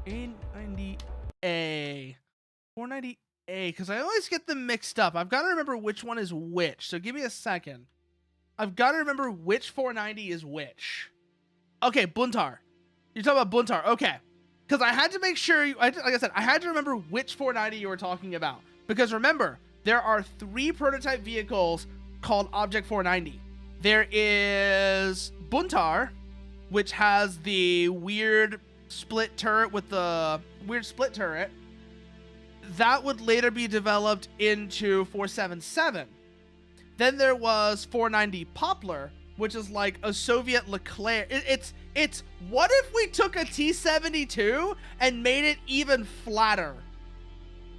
S1: 890A. 490A. Because I always get them mixed up. I've got to remember which one is which. So give me a second. I've got to remember which 490 is which. Okay, Buntar. You're talking about Buntar. Okay. Because I had to make sure, like I said, I had to remember which 490 you were talking about. Because remember, there are 3 prototype vehicles called Object 490. There is Buntar, which has the weird split turret with the weird split turret. That would later be developed into 477. Then there was 490 Poplar, which is like a Soviet Leclerc. It's what if we took a T-72 and made it even flatter?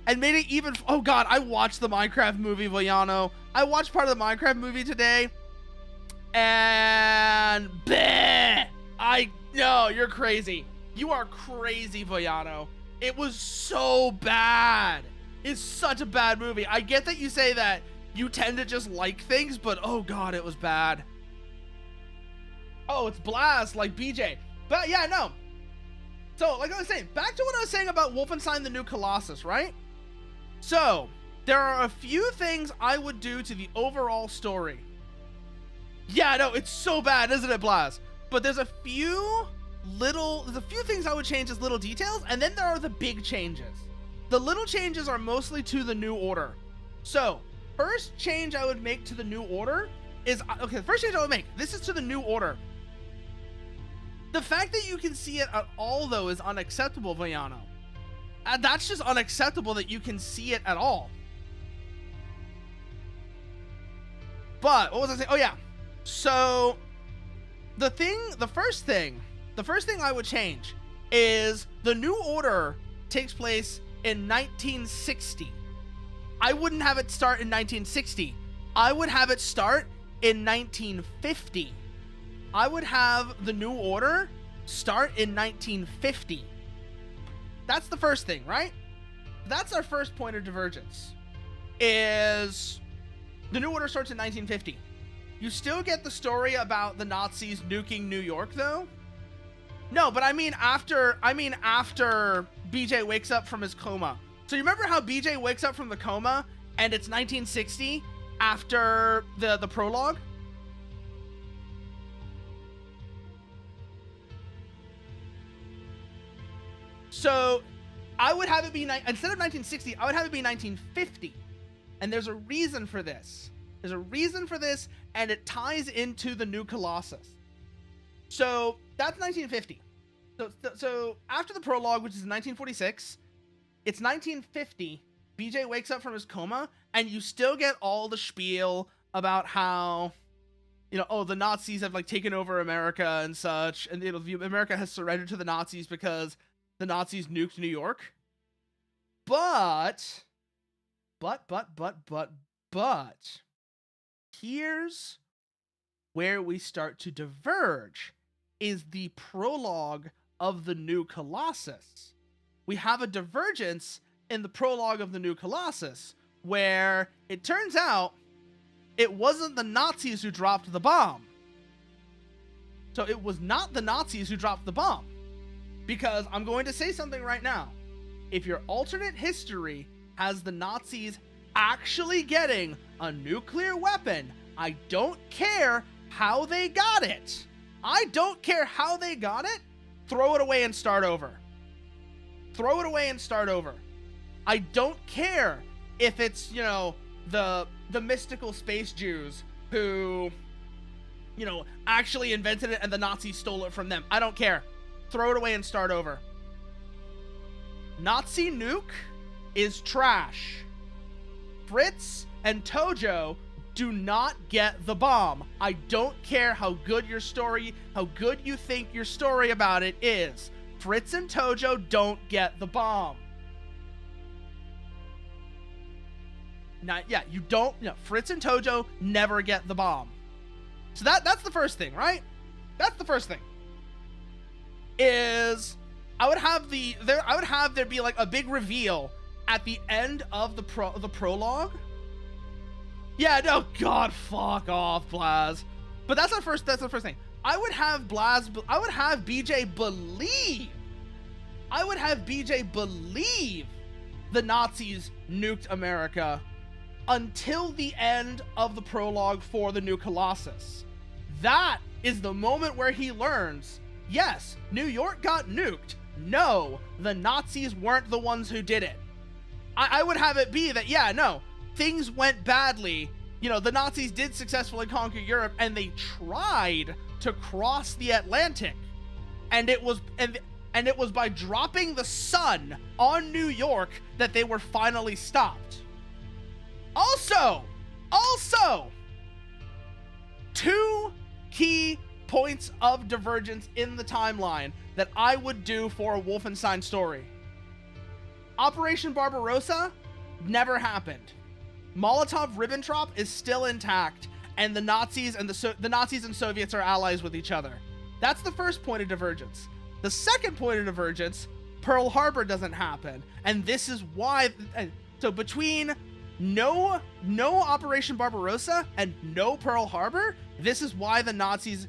S1: And made it even, oh god, I watched the Minecraft movie, Villano. I watched part of the Minecraft movie today. And bleh, no, you're crazy. You are crazy, Villano. It was so bad. It's such a bad movie. I get that you say that you tend to just like things, but oh god, it was bad. Oh, it's Blast, like BJ. But yeah, no. So, like I was saying, back to what I was saying about Wolfenstein: The New Colossus, right? So, there are a few things I would do to the overall story. Yeah, no, it's so bad, isn't it, Blast? But there's a few things I would change as little details, and then there are the big changes. The little changes are mostly to the New Order. So, first change I would make to the New Order is, okay, the first change I would make, this is to the New Order. The fact that you can see it at all, though, is unacceptable, Villano. That's just unacceptable that you can see it at all. But, what was I saying? Oh, yeah. So, the first thing I would change is the New Order takes place in 1960. I wouldn't have it start in 1960. I would have it start in 1950. I would have the New Order start in 1950. That's the first thing, right? That's our first point of divergence. Is the New Order starts in 1950. You still get the story about the Nazis nuking New York, though. No, but I mean after BJ wakes up from his coma. So you remember how BJ wakes up from the coma and it's 1960 after the prologue? So I would have it be instead of 1960, I would have it be 1950. And there's a reason for this. There's a reason for this, and it ties into the New Colossus. So that's 1950. So after the prologue, which is 1946, it's 1950. BJ wakes up from his coma, and you still get all the spiel about how, you know, oh, the Nazis have like taken over America and such, and you know, America has surrendered to the Nazis because the Nazis nuked New York. But here's where we start to diverge, is the prologue of the New Colossus. We have a divergence in the prologue of the New Colossus, where it turns out it wasn't the Nazis who dropped the bomb. So it was not the Nazis who dropped the bomb. Because I'm going to say something right now. If your alternate history has the Nazis actually getting a nuclear weapon, I don't care how they got it. I don't care how they got it. Throw it away and start over. Throw it away and start over. I don't care if it's, you know, the mystical space Jews who, you know, actually invented it and the Nazis stole it from them. I don't care. Throw it away and start over. Nazi nuke is trash. Fritz and Tojo do not get the bomb. I don't care how good your story, how good you think your story about it is. Fritz and Tojo don't get the bomb. Not, yeah, you don't, you know, Fritz and Tojo never get the bomb. So that's the first thing, right? That's the first thing. Is I would have there be like a big reveal at the end of the prologue. Yeah, no, God, fuck off, Blaz. But that's the first thing. I would have BJ believe. I would have BJ believe the Nazis nuked America until the end of the prologue for the New Colossus. That is the moment where he learns, yes, New York got nuked. No, the Nazis weren't the ones who did it. I would have it be that, yeah, no, things went badly. You know, the Nazis did successfully conquer Europe, and they tried to cross the Atlantic. And it was by dropping the sun on New York that they were finally stopped. Also, two key points of divergence in the timeline that I would do for a Wolfenstein story. Operation Barbarossa never happened. Molotov-Ribbentrop is still intact, and the Nazis and Soviets are allies with each other. That's the first point of divergence. The second point of divergence, Pearl Harbor doesn't happen, and this is why. So between no Operation Barbarossa and no Pearl Harbor, this is why the Nazis.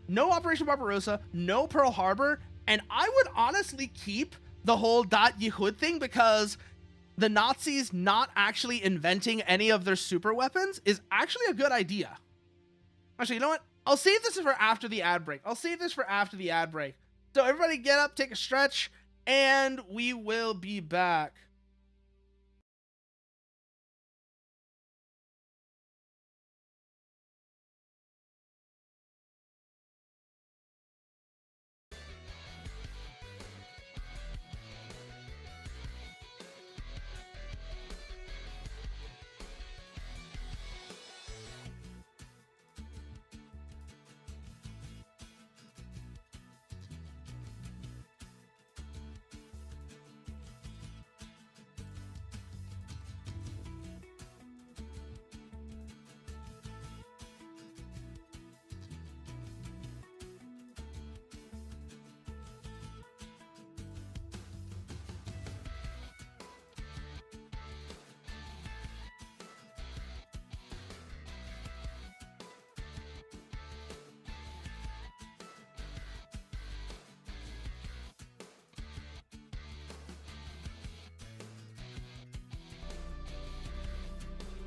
S1: No Operation Barbarossa, no Pearl Harbor, and I would honestly keep the whole Dat Yehud thing, because the Nazis not actually inventing any of their super weapons is actually a good idea. Actually, you know what? I'll save this for after the ad break. So everybody get up, take a stretch, and we will be back.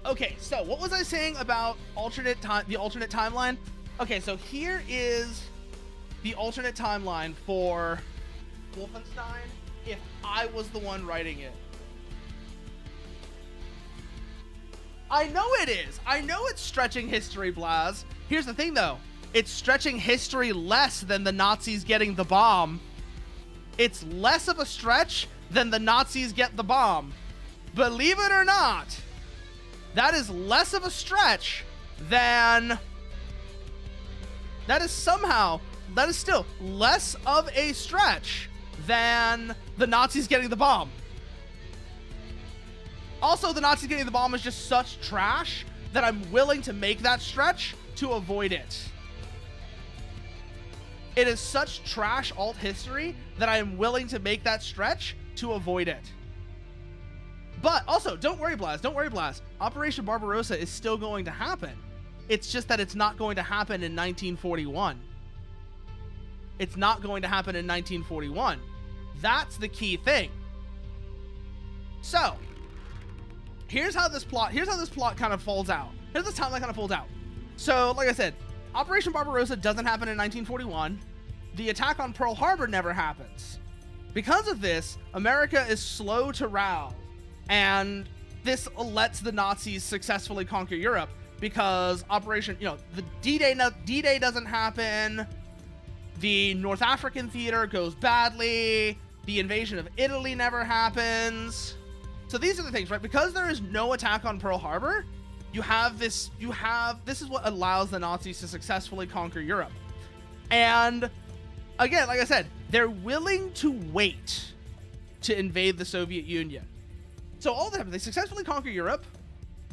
S1: Okay, so what was I saying about the alternate timeline? Okay, so here is the alternate timeline for Wolfenstein if I was the one writing it. I know it is. I know it's stretching history, Blaz. Here's the thing, though. It's stretching history less than the Nazis getting the bomb. It's less of a stretch than the Nazis get the bomb. Believe it or not, that is less of a stretch than... That is still less of a stretch than the Nazis getting the bomb. Also, the Nazis getting the bomb is just such trash that I'm willing to make that stretch to avoid it. It is such trash alt history that I am willing to make that stretch to avoid it. But also, don't worry, Blaz. Don't worry, Blaz. Operation Barbarossa is still going to happen. It's just that it's not going to happen in 1941. It's not going to happen in 1941. That's the key thing. So, here's how this plot kind of falls out. Here's this timeline kind of folds out. So, like I said, Operation Barbarossa doesn't happen in 1941. The attack on Pearl Harbor never happens. Because of this, America is slow to rouse, and this lets the Nazis successfully conquer Europe because the D-Day doesn't happen, the North African theater goes badly, the invasion of Italy never happens. So these are the things, right? Because there is no attack on Pearl Harbor, this is what allows the Nazis to successfully conquer Europe. And again, like I said, they're willing to wait to invade the Soviet Union. So all that happens, they successfully conquer Europe.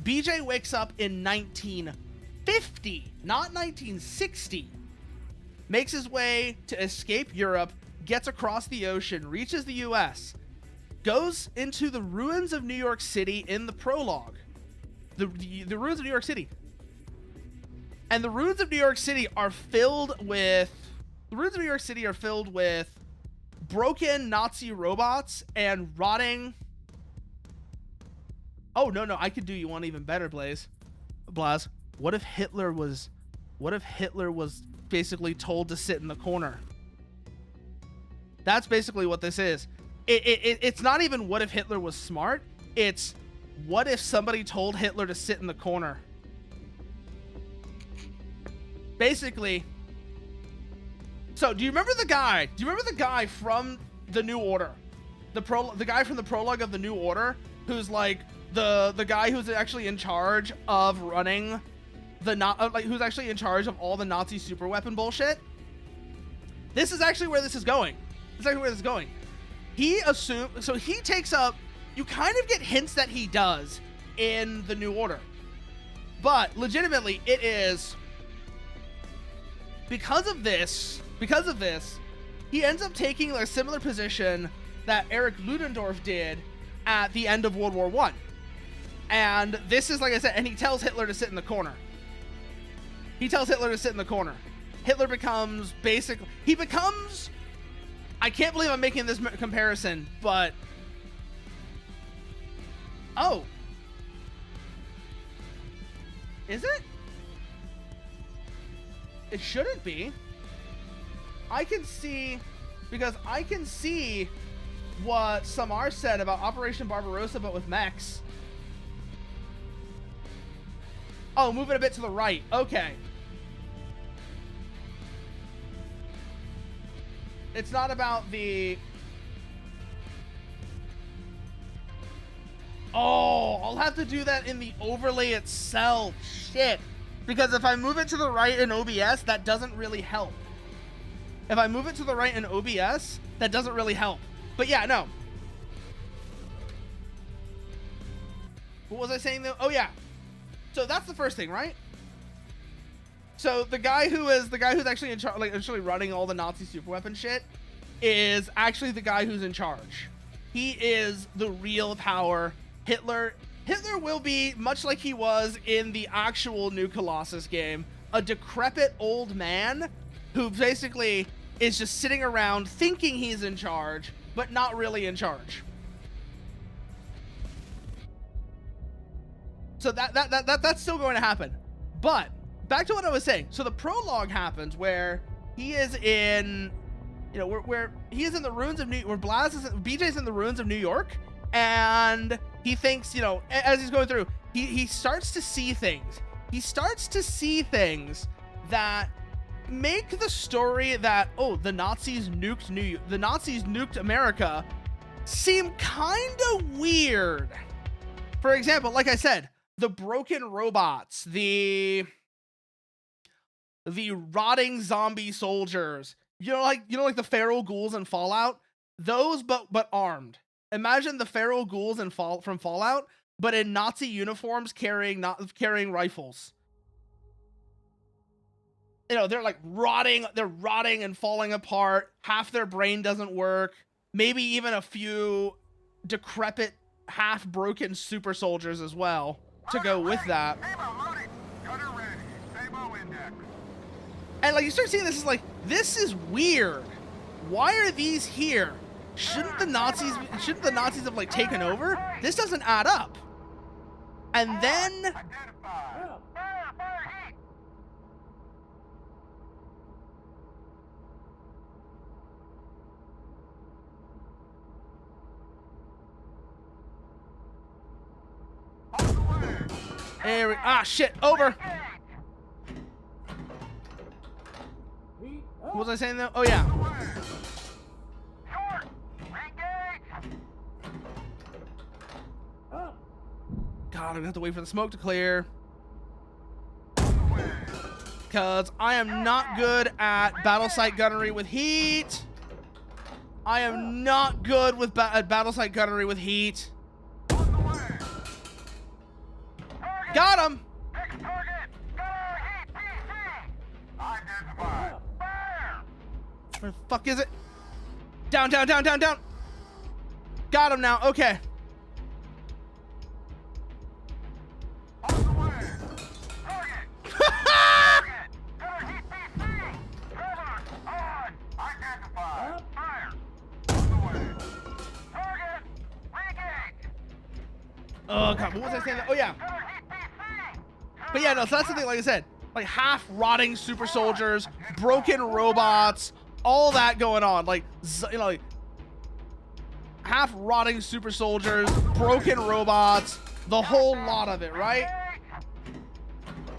S1: BJ wakes up in 1950, not 1960. Makes his way to escape Europe, gets across the ocean, reaches the US, goes into the ruins of New York City in the prologue. The ruins of New York City. And the ruins of New York City are filled with broken Nazi robots and rotting. Oh, no, I could do you one even better, Blaz. What if Hitler was basically told to sit in the corner? That's basically what this is. It's not even what if Hitler was smart. It's what if somebody told Hitler to sit in the corner? Basically. So, do you remember the guy? Do you remember the guy from the New Order? The guy from the prologue of the New Order, who's like the guy who's actually in charge of running who's actually in charge of all the Nazi super weapon bullshit? This is actually where this is going. He takes up, you kind of get hints that he does in the New Order, but legitimately it is because of this, he ends up taking a similar position that Erich Ludendorff did at the end of World War I. And this is, like I said, and he tells Hitler to sit in the corner. Hitler becomes I can't believe I'm making this comparison, but oh, is it? It shouldn't be. I can see what Samar said about Operation Barbarossa, but with mechs. Oh, move it a bit to the right. Okay. It's not about the... Oh, I'll have to do that in the overlay itself. Shit. Because if I move it to the right in OBS, that doesn't really help. But yeah, no. What was I saying though? Oh yeah. So that's the first thing, right? So the guy who's actually in charge, like actually running all the Nazi superweapon shit, is actually the guy who's in charge. He is the real power. Hitler will be, much like he was in the actual New Colossus game, a decrepit old man who basically is just sitting around thinking he's in charge, but not really in charge. So that's still going to happen. But back to what I was saying. So the prologue happens where he is in you know, where he is in the ruins of where BJ's in the ruins of New York, and he thinks, you know, as he's going through, he starts to see things. He starts to see things that make the story that, oh, the Nazis nuked America seem kind of weird. For example, like I said, the broken robots, the rotting zombie soldiers, you know, like the feral ghouls in Fallout, those, but armed. Imagine the feral ghouls from Fallout, but in Nazi uniforms carrying rifles. You know, they're like rotting and falling apart. Half their brain doesn't work. Maybe even a few decrepit, half broken super soldiers as well to go with that. And like you start seeing this, is like, this is weird. Why are these here? Shouldn't the Nazis have like taken over? This doesn't add up. And then shit, over. What was I saying though? Oh yeah. God, I'm gonna have to wait for the smoke to clear. Because I am not good at battle site gunnery with heat. I am not good with battle site gunnery with heat. Got him! Where the fuck is it? Down, down, down, down, down. Got him now. Okay. Oh god, what was I saying? Oh yeah. But yeah, no, so that's the thing, like I said, like half rotting super soldiers, broken robots, all that going on. Like, you know, like half rotting super soldiers, broken robots, the whole lot of it, right?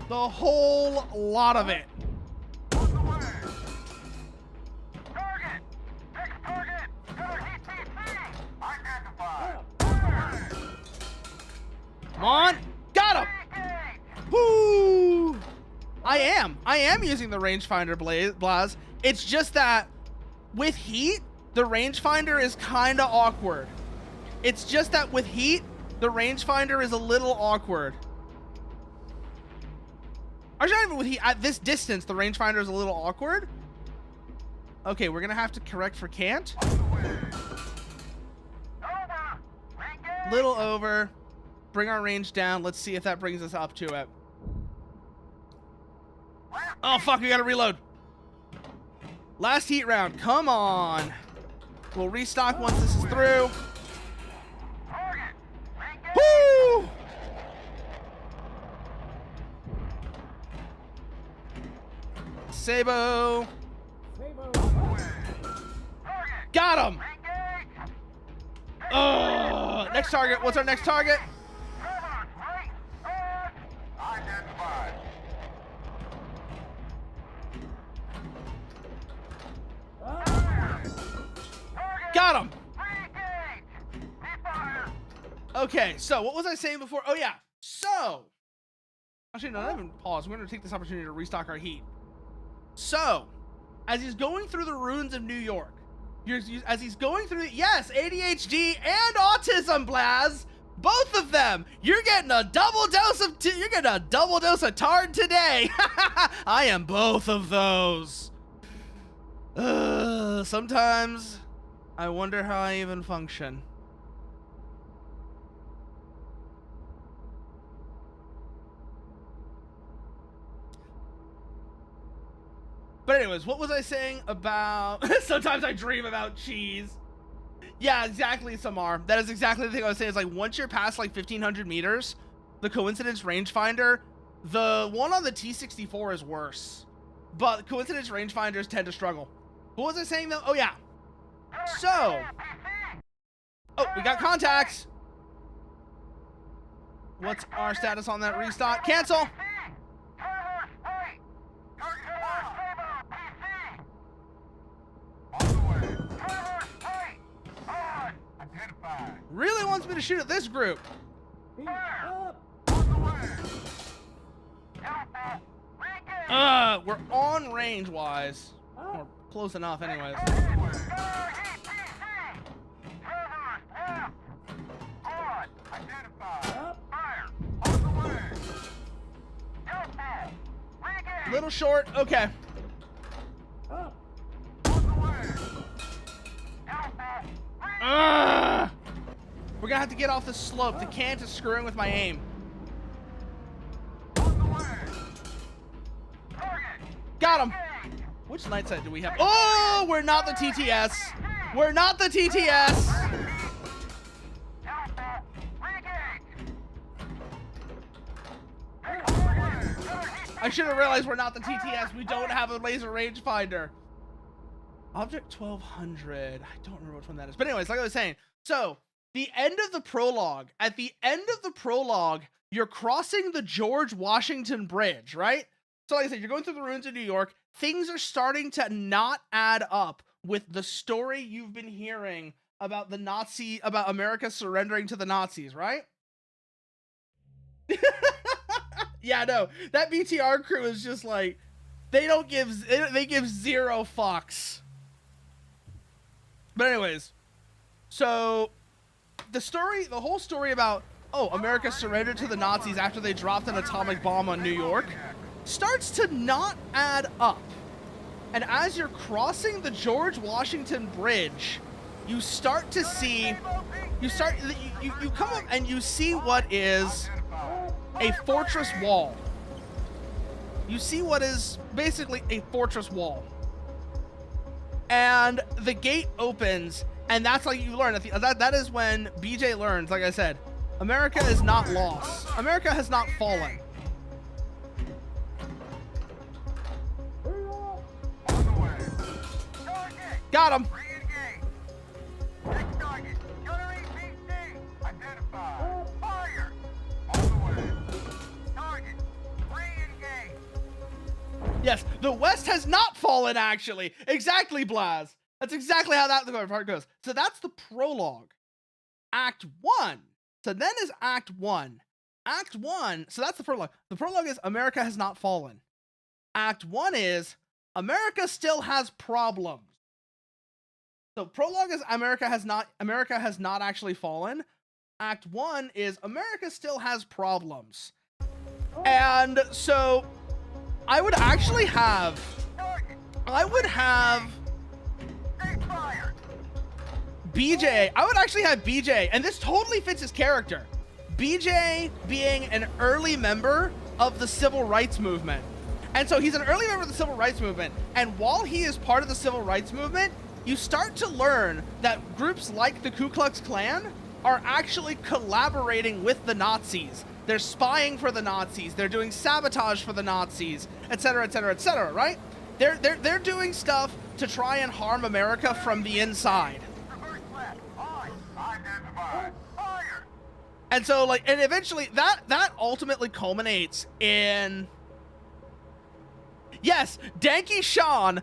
S1: The whole lot of it. Come on, got him! Woo! I am using the rangefinder, Blaz. It's just that with heat, the rangefinder is kind of awkward. It's just that with heat, the rangefinder is a little awkward. Actually, not even with heat. At this distance, the rangefinder is a little awkward. Okay, we're gonna have to correct for can't. Little over. Bring our range down. Let's see if that brings us up to it. Oh, fuck, we gotta reload. Last heat round. Come on. We'll restock once this is through. Woo! Sabo. Got him. Oh, next target. What's our next target? Got him. Okay, so what was I saying before? Oh yeah, so actually no, not even pause. We're gonna take this opportunity to restock our heat. So as he's going through the ruins of New York, as he's going through yes, ADHD and autism, Blaz, both of them. You're getting a double dose of tard today. I am both of those. Sometimes I wonder how I even function. But anyways, what was I saying about sometimes I dream about cheese? Yeah, exactly, Samar. That is exactly the thing I was saying. It's like once you're past like 1,500 meters, the coincidence rangefinder, the one on the T-64 is worse. But coincidence rangefinders tend to struggle. What was I saying though? Oh yeah. So, oh, we got contacts. What's our status on that restock? Cancel. Really wants me to shoot at this group. We're on range wise. Or close enough anyways. Little short, okay. We're gonna have to get off the slope. The can't is screwing with my aim. Got him. Which night sight do we have? Oh, we're not the TTS. We're not the TTS. I should have realized we're not the TTS. We don't have a laser rangefinder. Object 1200. I don't remember which one that is. But anyways, like I was saying, so the end of the prologue, at the end of the prologue, you're crossing the George Washington Bridge, right? So like I said, you're going through the ruins of New York. Things are starting to not add up with the story you've been hearing about about America surrendering to the Nazis, right? Yeah, no, that BTR crew is just like, they give zero fucks. But anyways, so the whole story about, oh, America surrendered to the Nazis after they dropped an atomic bomb on New York starts to not add up. And as you're crossing the George Washington Bridge, you start to see, you come up and you see what is a fortress wall. You see what is basically a fortress wall. And the gate opens, and that's like you learn, that is when BJ learns, like I said, America is not lost. America has not fallen. Got him. Yes, the West has not fallen, actually. Exactly, Blaz. That's exactly how that part goes. So that's the prologue. Act 1. So then is Act 1. Act 1, so that's the prologue. The prologue is America has not fallen. Act 1 is America still has problems. So prologue is America has not actually fallen. Act 1 is America still has problems. And so I would have BJ. I would actually have BJ, and this totally fits his character. BJ being an early member of the civil rights movement. And so he's an early member of the civil rights movement. And while he is part of the civil rights movement, you start to learn that groups like the Ku Klux Klan are actually collaborating with the Nazis. They're spying for the Nazis. They're doing sabotage for the Nazis, etc., etc., etc., right? They're doing stuff to try and harm America from the inside. And so, like, and eventually that ultimately culminates in, yes, Danky Sean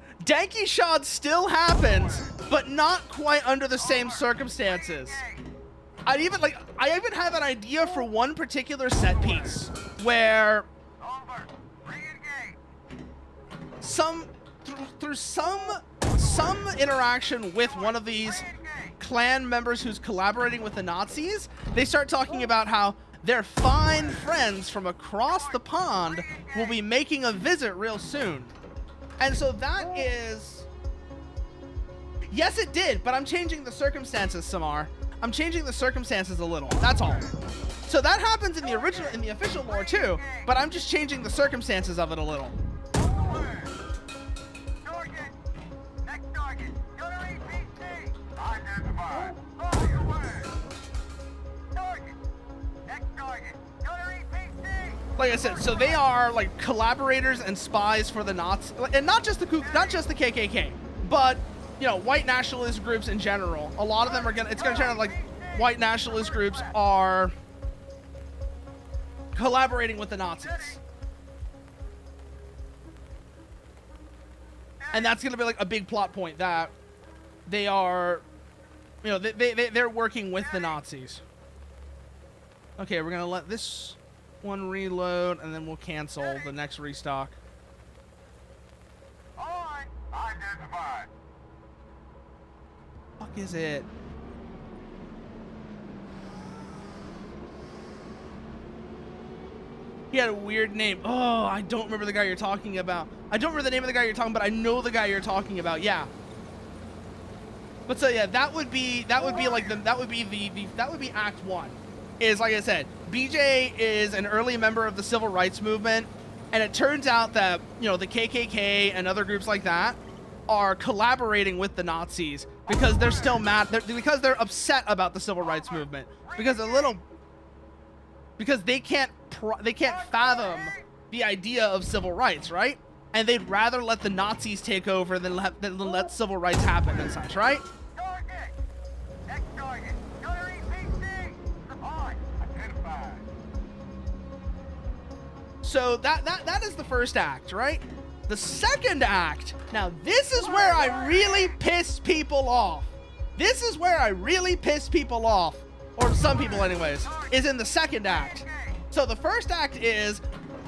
S1: still happens, but not quite under the same circumstances. I even have an idea for one particular set piece where through some interaction with one of these Klan members who's collaborating with the Nazis, they start talking about how their fine friends from across the pond will be making a visit real soon. And so that is, yes, it did, but I'm changing the circumstances, Samar. I'm changing the circumstances a little, that's all. So that happens in the official lore too, but I'm just changing the circumstances of it a little. Like I said, so they are like collaborators and spies for the Nazis, and not just the KKK. But, you know, white nationalist groups in general, a lot of them are it's gonna turn out like white nationalist groups are collaborating with the Nazis. And that's gonna be like a big plot point, that they are, you know, they're working with the Nazis. Okay, we're gonna let this one reload, and then we'll cancel the next restock.
S2: On. Identified.
S1: Fuck is it? He had a weird name. Oh, I don't remember the guy you're talking about. I don't remember the name of the guy you're talking about. I know the guy you're talking about. Yeah. But so yeah, that would be like that would be Act 1. Is, like I said, BJ is an early member of the civil rights movement, and it turns out that, you know, the KKK and other groups like that are collaborating with the Nazis because they're still mad, because they're upset about the civil rights movement, because they can't fathom the idea of civil rights, right? And they'd rather let the Nazis take over than let civil rights happen and such, right?
S2: Target. Next target. Gunner EPC. On. Identified.
S1: So that is the first act, right? The second act, now this is where I really piss people off. This is where I really piss people off, or some people anyways, is in the second act. So the first act is,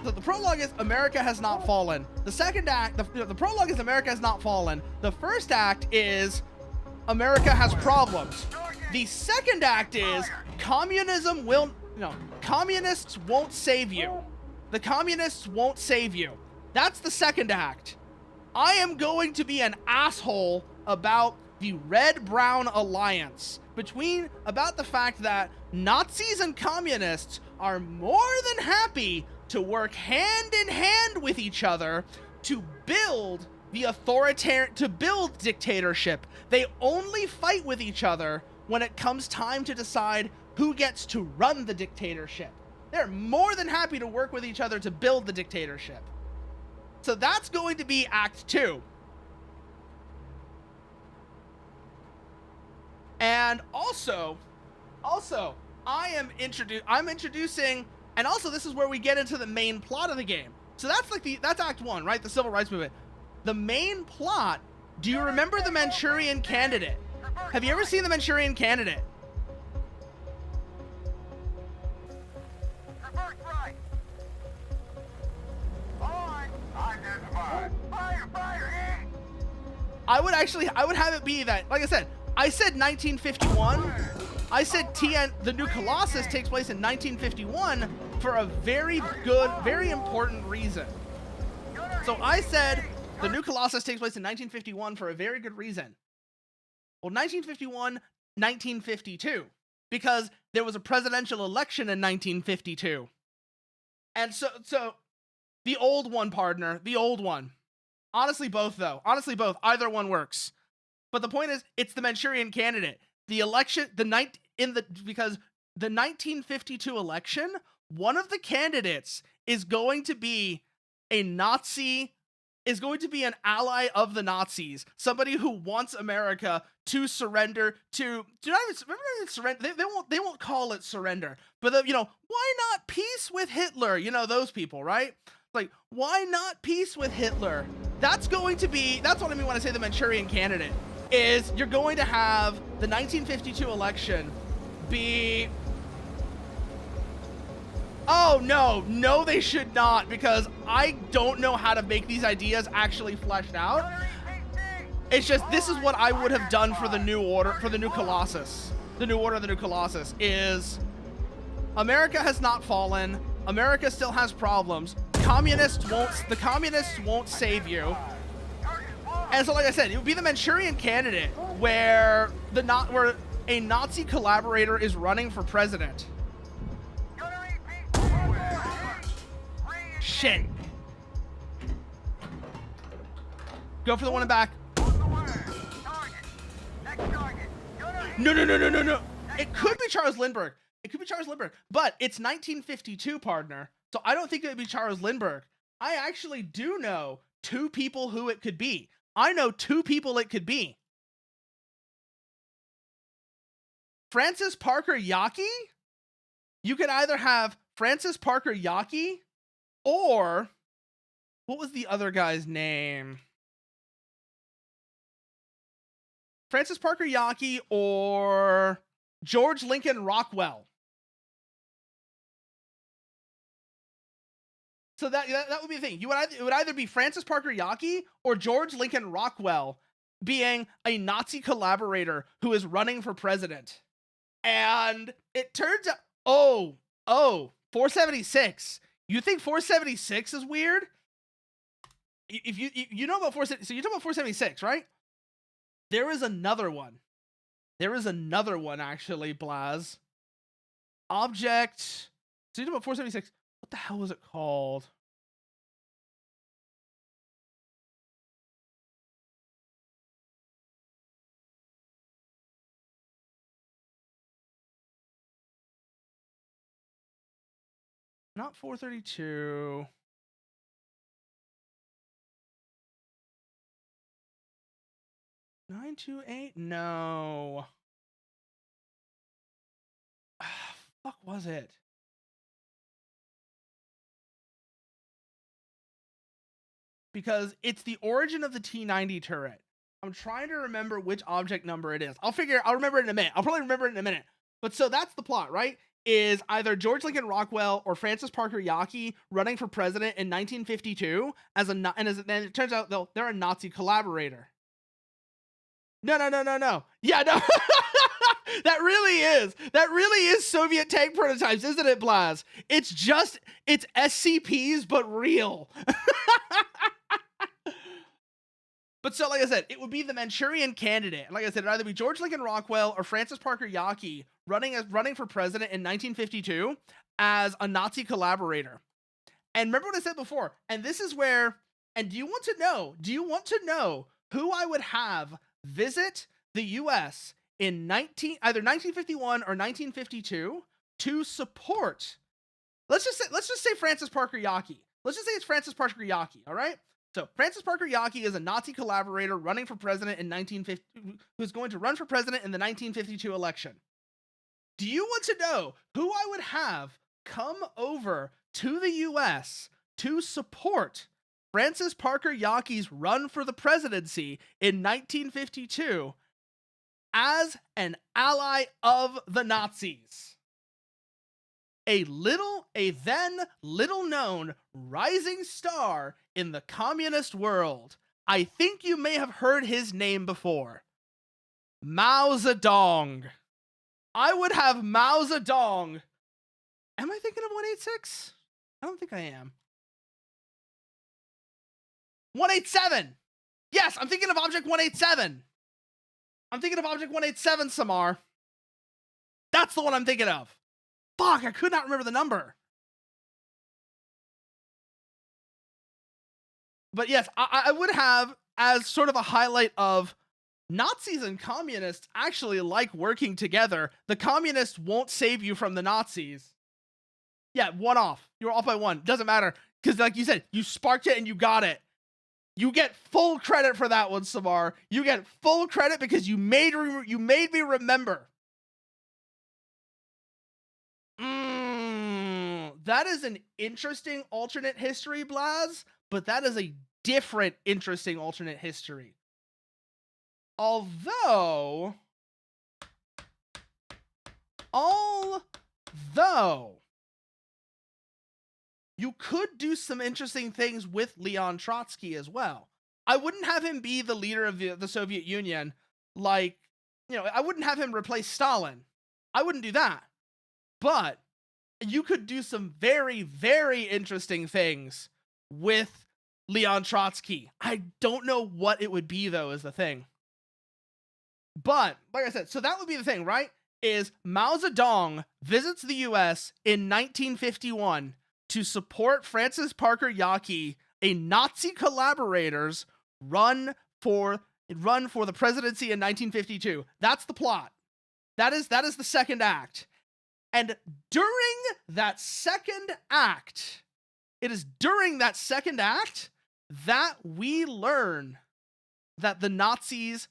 S1: so the prologue is America has not fallen. The second act, the prologue is America has not fallen. The first act is America has problems. The second act is communism will, communists won't save you. The communists won't save you. That's the second act. I am going to be an asshole about the Red-Brown Alliance, about the fact that Nazis and communists are more than happy to work hand in hand with each other to build dictatorship. They only fight with each other when it comes time to decide who gets to run the dictatorship. They're more than happy to work with each other to build the dictatorship. So that's going to be Act 2. And also, I'm introducing, and also this is where we get into the main plot of the game. So that's Act 1, right? The civil rights movement. The main plot, do you remember the Manchurian Candidate? Have you ever seen the Manchurian Candidate?
S2: Reverse right. On. Identified. Fire. Hit.
S1: I would have it be that, like I said 1951. I said the New Colossus takes place in 1951 for a very important reason. So I said the New Colossus takes place in 1951 for a very good reason. Well, 1951, 1952, because there was a presidential election in 1952. And so the old one, partner, the old one. Honestly, both though. Honestly, both. Either one works. But the point is, it's the Manchurian Candidate. The election, because the 1952 election, one of the candidates is going to be a Nazi, is going to be an ally of the Nazis. Somebody who wants America to surrender to, surrender. They won't call it surrender, but why not peace with Hitler? You know, those people, right? Like, why not peace with Hitler? That's what I mean when I say the Manchurian Candidate. Is you're going to have the 1952 election be... Oh, no, they should not, because I don't know how to make these ideas actually fleshed out. It's just, this is what I would have done for the New Order, for the New Colossus. The New Order of the New Colossus is America has not fallen. America still has problems. The communists won't save you. And so, like I said, it would be the Manchurian Candidate, where a Nazi collaborator is running for president. Shit. Go for the one in back. No. It could be Charles Lindbergh. But it's 1952, partner. So I don't think it would be Charles Lindbergh. I actually do know two people who it could be. I know two people it could be. Francis Parker Yockey? You could either have Francis Parker Yockey or what was the other guy's name? Francis Parker Yockey or George Lincoln Rockwell. So that would be the thing. It would either be Francis Parker Yockey or George Lincoln Rockwell being a Nazi collaborator who is running for president. And it turns out, 476. You think 476 is weird? If you know about 476, so you're talking about 476, right? There is another one. There is another one actually, Blaz. Object. So you're talking about 476. What the hell was it called? Not 432. $928? No. Fuck was it? Because it's the origin of the T-90 turret. I'm trying to remember which object number it is. I'll remember it in a minute. I'll probably remember it in a minute. But so that's the plot, right? Is either George Lincoln Rockwell or Francis Parker Yockey running for president in 1952 then it turns out they're a Nazi collaborator. No. Yeah, no. That really is Soviet tank prototypes, isn't it, Blaz? It's SCPs, but real. But so, like I said, it would be the Manchurian Candidate. Like I said, it'd either be George Lincoln Rockwell or Francis Parker Yockey running for president in 1952 as a Nazi collaborator. And remember what I said before, and this is where, and do you want to know who I would have visit the US in either 1951 or 1952 to support? Let's just say Francis Parker Yockey. Let's just say it's Francis Parker Yockey, all right? So Francis Parker Yockey is a Nazi collaborator running for president in 1950, who's going to run for president in the 1952 election. Do you want to know who I would have come over to the US to support Francis Parker Yockey's run for the presidency in 1952 as an ally of the Nazis? A then little known rising star in the communist world. I think you may have heard his name before. Mao Zedong. I would have Mao Zedong. Am I thinking of 186? I don't think I am. 187. Yes, I'm thinking of Object 187. I'm thinking of Object 187, Samar. That's the one I'm thinking of. Fuck, I could not remember the number. But yes, I would have as sort of a highlight of Nazis and communists actually like working together. The communists won't save you from the Nazis. Yeah, one off. You were off by one. Doesn't matter. Because like you said, you sparked it and you got it. You get full credit for that one, Samar. You get full credit because you made me remember. That is an interesting alternate history, Blaz, but that is a different interesting alternate history. Although you could do some interesting things with Leon Trotsky as well. I wouldn't have him be the leader of the Soviet Union. Like, I wouldn't have him replace Stalin. I wouldn't do that. But you could do some very, very interesting things with Leon Trotsky. I don't know what it would be, though, is the thing. But, like I said, so that would be the thing, right? Is Mao Zedong visits the US in 1951 to support Francis Parker Yockey, a Nazi collaborator's run for the presidency in 1952. That's the plot. That is the second act. And during that second act, it is during that second act that we learn that the Nazis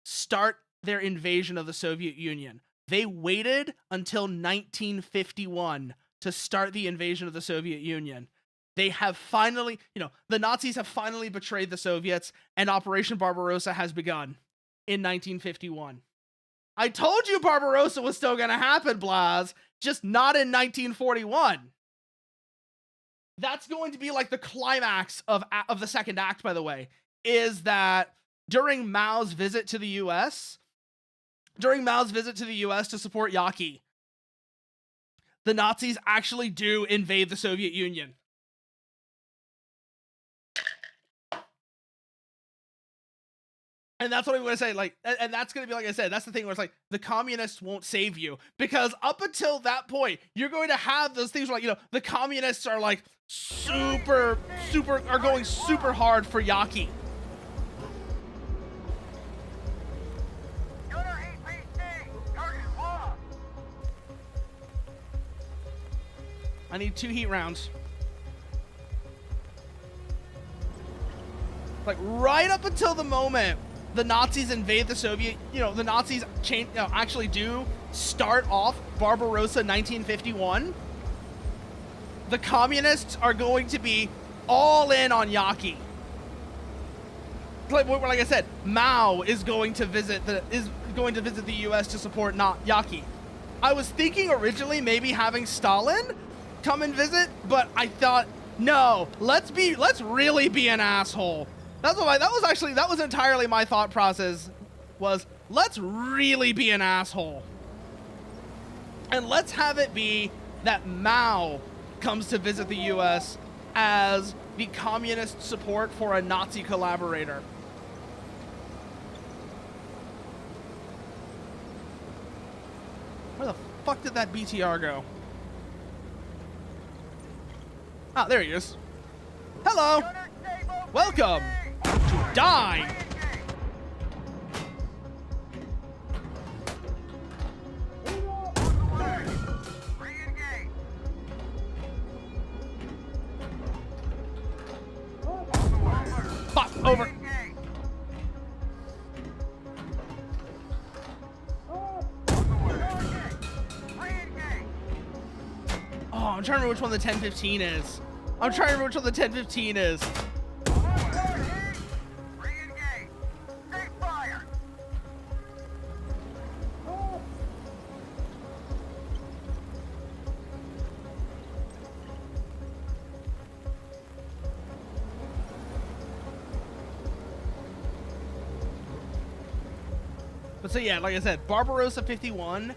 S1: start their invasion of the Soviet Union. They waited until 1951 to start the invasion of the Soviet Union. They have finally, the Nazis have finally betrayed the Soviets, and Operation Barbarossa has begun in 1951. I told you Barbarossa was still going to happen, Blas, just not in 1941. That's going to be like the climax of the second act, by the way, is that during Mao's visit to the U.S., to support Yaki, the Nazis actually do invade the Soviet Union. And that's what I'm going to say, like, and that's going to be, like I said, that's the thing where it's like, the communists won't save you. Because up until that point, you're going to have those things where, like, the communists are, like, are going super hard for Yaki. I need 2 heat rounds. Like, right up until the moment the Nazis invade the Soviet, the Nazis actually do start off Barbarossa 1951. The communists are going to be all in on Yaki. Like I said, Mao is going to visit the U.S. to support not Yaki. I was thinking originally maybe having Stalin come and visit, but I thought, no, let's really be an asshole. That was entirely my thought process, was let's really be an asshole. And let's have it be that Mao comes to visit the U.S. as the communist support for a Nazi collaborator. Where the fuck did that BTR go? Ah, there he is. Hello! Welcome to die! Fuck, over! Oh, I'm trying to remember which one the 1015 is. But so yeah, like I said, Barbarossa 51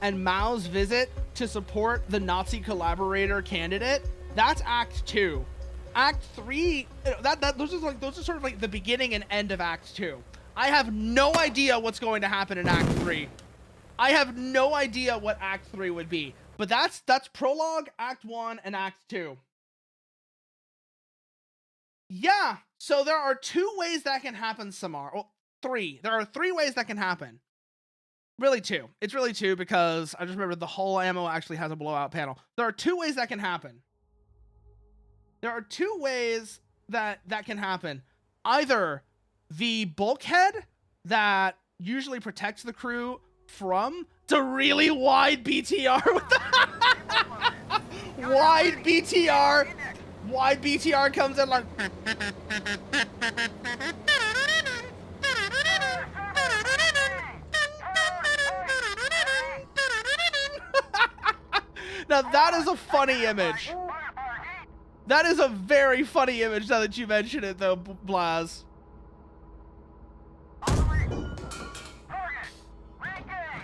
S1: and Mao's visit to support the Nazi collaborator candidate, that's Act 2. Act 3, those are sort of like the beginning and end of Act 2. I have no idea what's going to happen in Act 3. I have no idea what Act 3 would be. But that's Prologue, Act 1, and Act 2. Yeah, so there are 2 ways that can happen, Samar. Well, 3. There are 3 ways that can happen. Really 2. It's really 2 because I just remembered the hull ammo actually has a blowout panel. There are 2 ways that can happen. There are 2 ways that can happen. Either the bulkhead that usually protects the crew from the really wide BTR with the wide BTR comes in like Now that is a funny image. That is a very funny image now that you mention it though, Blas.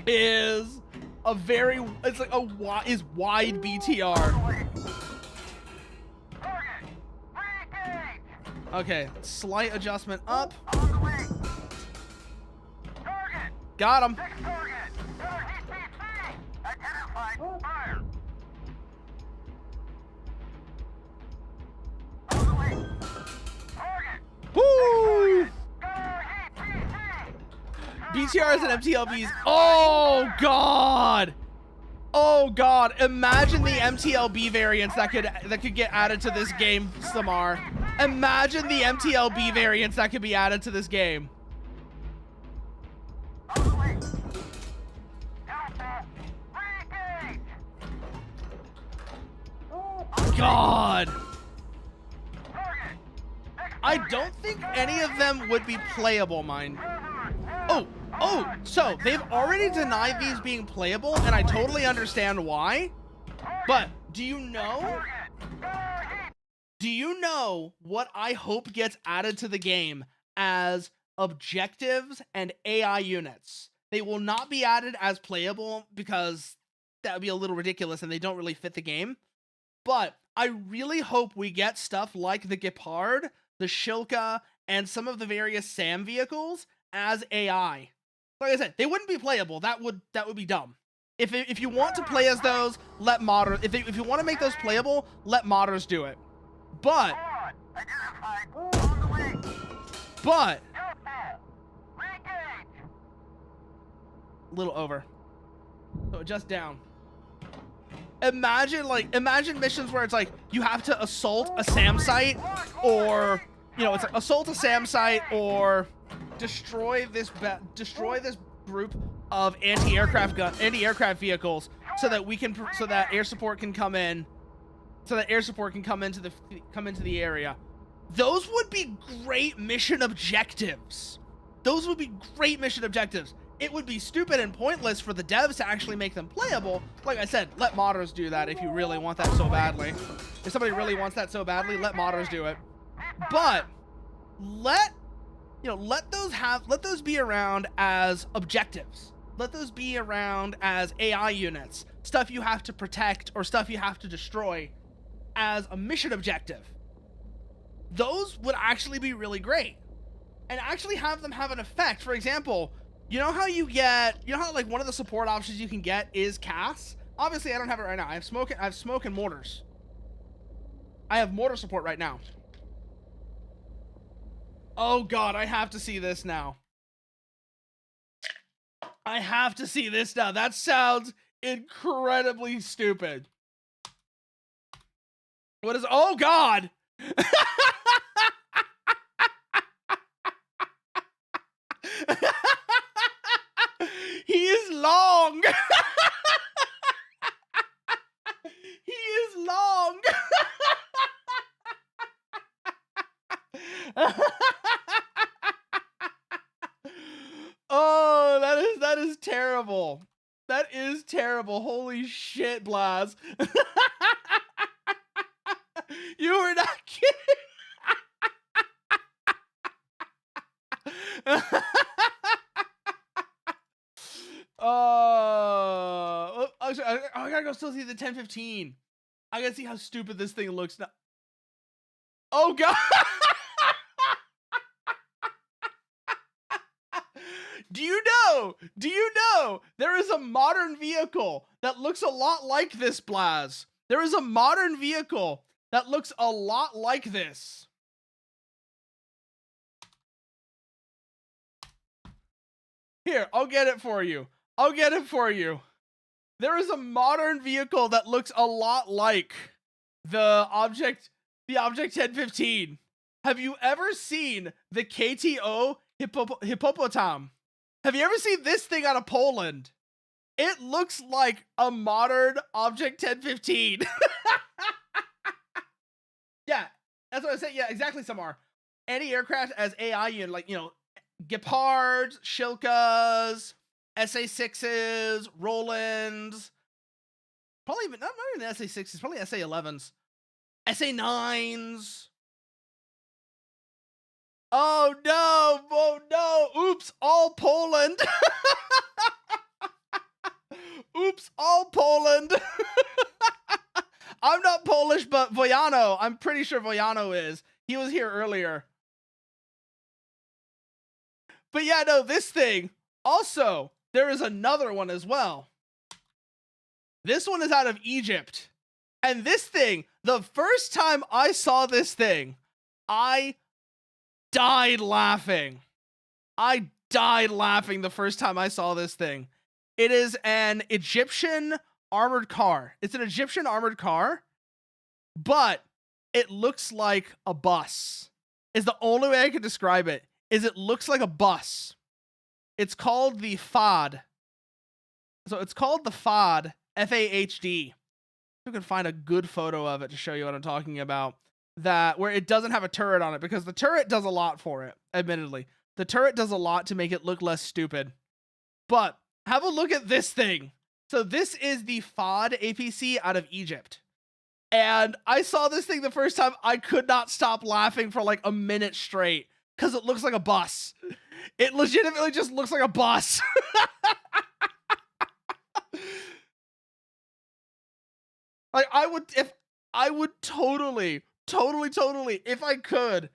S1: Is a very, it's like wide BTR. Okay, slight adjustment up. Got him. Woo! BTRs and MTLBs. Oh god! Oh god! Imagine the MTLB variants that could get added to this game, Samar. Imagine the MTLB variants that could be added to this game.
S2: On the way. Delta, re-engage.
S1: God.
S2: Target.
S1: I don't think any of them would be playable, mind. Oh, so they've already denied these being playable, and I totally understand why. But do you know what I hope gets added to the game as objectives and AI units? They will not be added as playable because that would be a little ridiculous and they don't really fit the game. But I really hope we get stuff like the Gepard, the Shilka, and some of the various SAM vehicles as AI. Like I said, they wouldn't be playable. That would be dumb. If you want to play as those, let modders. If you want to make those playable, let modders do it. But
S2: Identified. On the way.
S1: But
S2: Delta, re-engage.
S1: a little over. So just down. Imagine missions where it's like you have to assault a SAM site, or it's like assault a SAM site, or destroy this group of anti-aircraft vehicles so that air support can come in, into the area. Those would be great mission objectives. It would be stupid and pointless for the devs to actually make them playable. Like I said, let modders do that if you really want that so badly. If somebody really wants that so badly, let modders do it. But let those be around as objectives. Let those be around as AI units, stuff you have to protect or stuff you have to destroy as a mission objective. Those would actually be really great, and actually have them have an effect. For example, you know how like one of the support options you can get is CAS? Obviously, I don't have it right now. I have smoke and mortars. I have mortar support right now. Oh God, I have to see this now. That sounds incredibly stupid. What is? Oh God. He is long. He is long. Oh, that is terrible. That is terrible. Holy shit, Blaz. You were not kidding. Actually, I gotta go still see the 1015. I gotta see how stupid this thing looks now. Oh God. Do you know there is a modern vehicle that looks a lot like this, Blaz? There is a modern vehicle that looks a lot like this. Here, I'll get it for you. There is a modern vehicle that looks a lot like the object 1015. Have you ever seen the KTO hippopotam? Have you ever seen this thing out of Poland? It looks like a modern object 1015. Yeah, that's what I said. Yeah, exactly, Samar. Any aircraft as AI unit, like, Gepards, Shilkas, SA6s, Rolands. Probably even, not even the SA6s, probably SA11s. SA9s. Oh no, oops, all Poland. Oops, all Poland. I'm not Polish, but Vojano, I'm pretty sure Vojano is. He was here earlier. But yeah, no, this thing. Also, there is another one as well. This one is out of Egypt. And this thing, the first time I saw this thing, I died laughing. The first time I saw this thing. It is an Egyptian armored car. It's an Egyptian armored car, but it looks like a bus. Is the only way I can describe it. Is it looks like a bus. It's called the FAD. So it's called the FAD, FAHD. You can find a good photo of it to show you what I'm talking about. That where it doesn't have a turret on it, because the turret does a lot for it, admittedly. The turret does a lot to make it look less stupid. But have a look at this thing. So this is the FAD APC out of Egypt. And I saw this thing the first time. I could not stop laughing for like a minute straight because it looks like a bus. It legitimately just looks like a bus. Like I would totally, if I could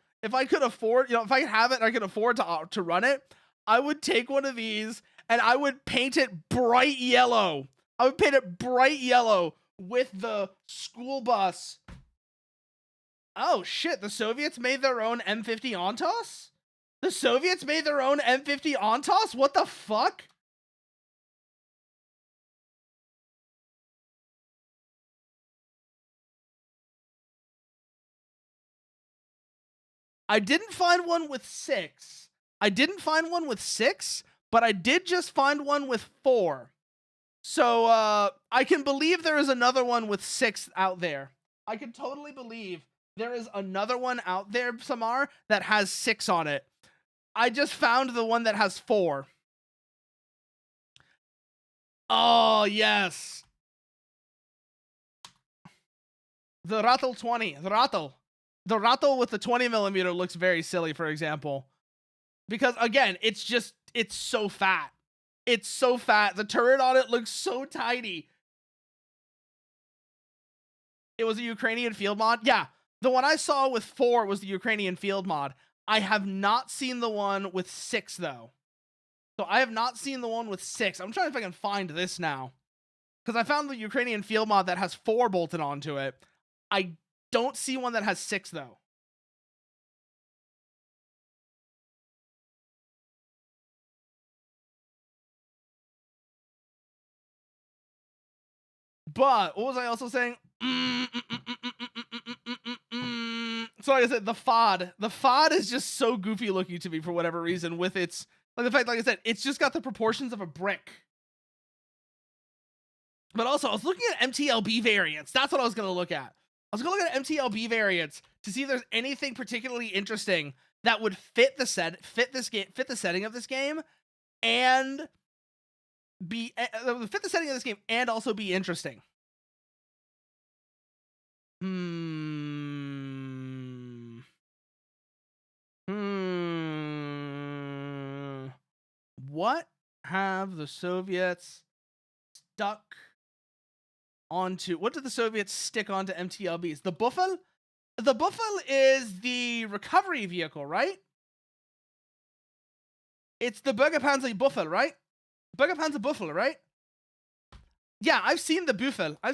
S1: afford, if I have it and I could afford to run it, I would take one of these and I would paint it bright yellow. I would paint it bright yellow with the school bus. Oh shit, the Soviets made their own M50 Ontos? The Soviets made their own M50 Ontos? What the fuck? I didn't find one with 6. But I did just find one with 4. So, I can believe there is another one with 6 out there. I can totally believe there is another one out there, Samar, that has 6 on it. I just found the one that has 4. Oh, yes. The Rattle 20. The Rattle with the 20mm looks very silly, for example. Because, again, it's so fat. It's so fat. The turret on it looks so tiny. It was a Ukrainian field mod? Yeah. The one I saw with 4 was the Ukrainian field mod. I have not seen the one with 6, though. So I have not seen the one with 6. I'm trying if I can find this now. Because I found the Ukrainian field mod that has 4 bolted onto it. I don't see one that has 6, though. But what was I also saying? So like I said, the FAD is just so goofy looking to me for whatever reason. With its the fact, like I said, it's just got the proportions of a brick. But also, I was looking at MTLB variants. That's what I was gonna look at. I was gonna look at MTLB variants to see if there's anything particularly interesting that would fit the setting of this game, and fit the setting of this game and also be interesting. What have the Soviets stuck onto? What did the Soviets stick onto MTLBs? The Buffel? The Buffel is the recovery vehicle, right? It's the Bürgerpanzer Buffel, right? Bürgerpanzer Buffel, right? Yeah, I've seen the Buffel. I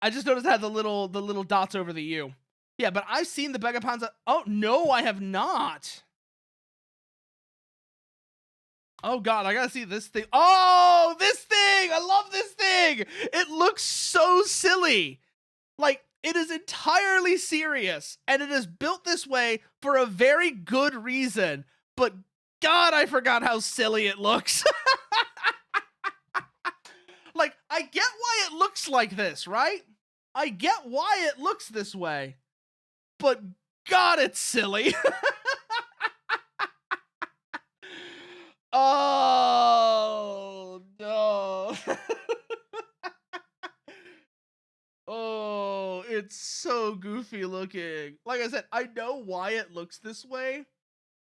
S1: just noticed it had the little dots over the U. Yeah, but I've seen the Bürgerpanzer. Oh, no, I have not. Oh, God, I gotta see this thing. Oh, this thing! I love this thing! It looks so silly. Like, it is entirely serious, and it is built this way for a very good reason. But, God, I forgot how silly it looks. Like, I get why it looks like this, right? I get why it looks this way. But, God, it's silly. Oh, no. Oh, it's so goofy looking. Like I said, I know why it looks this way,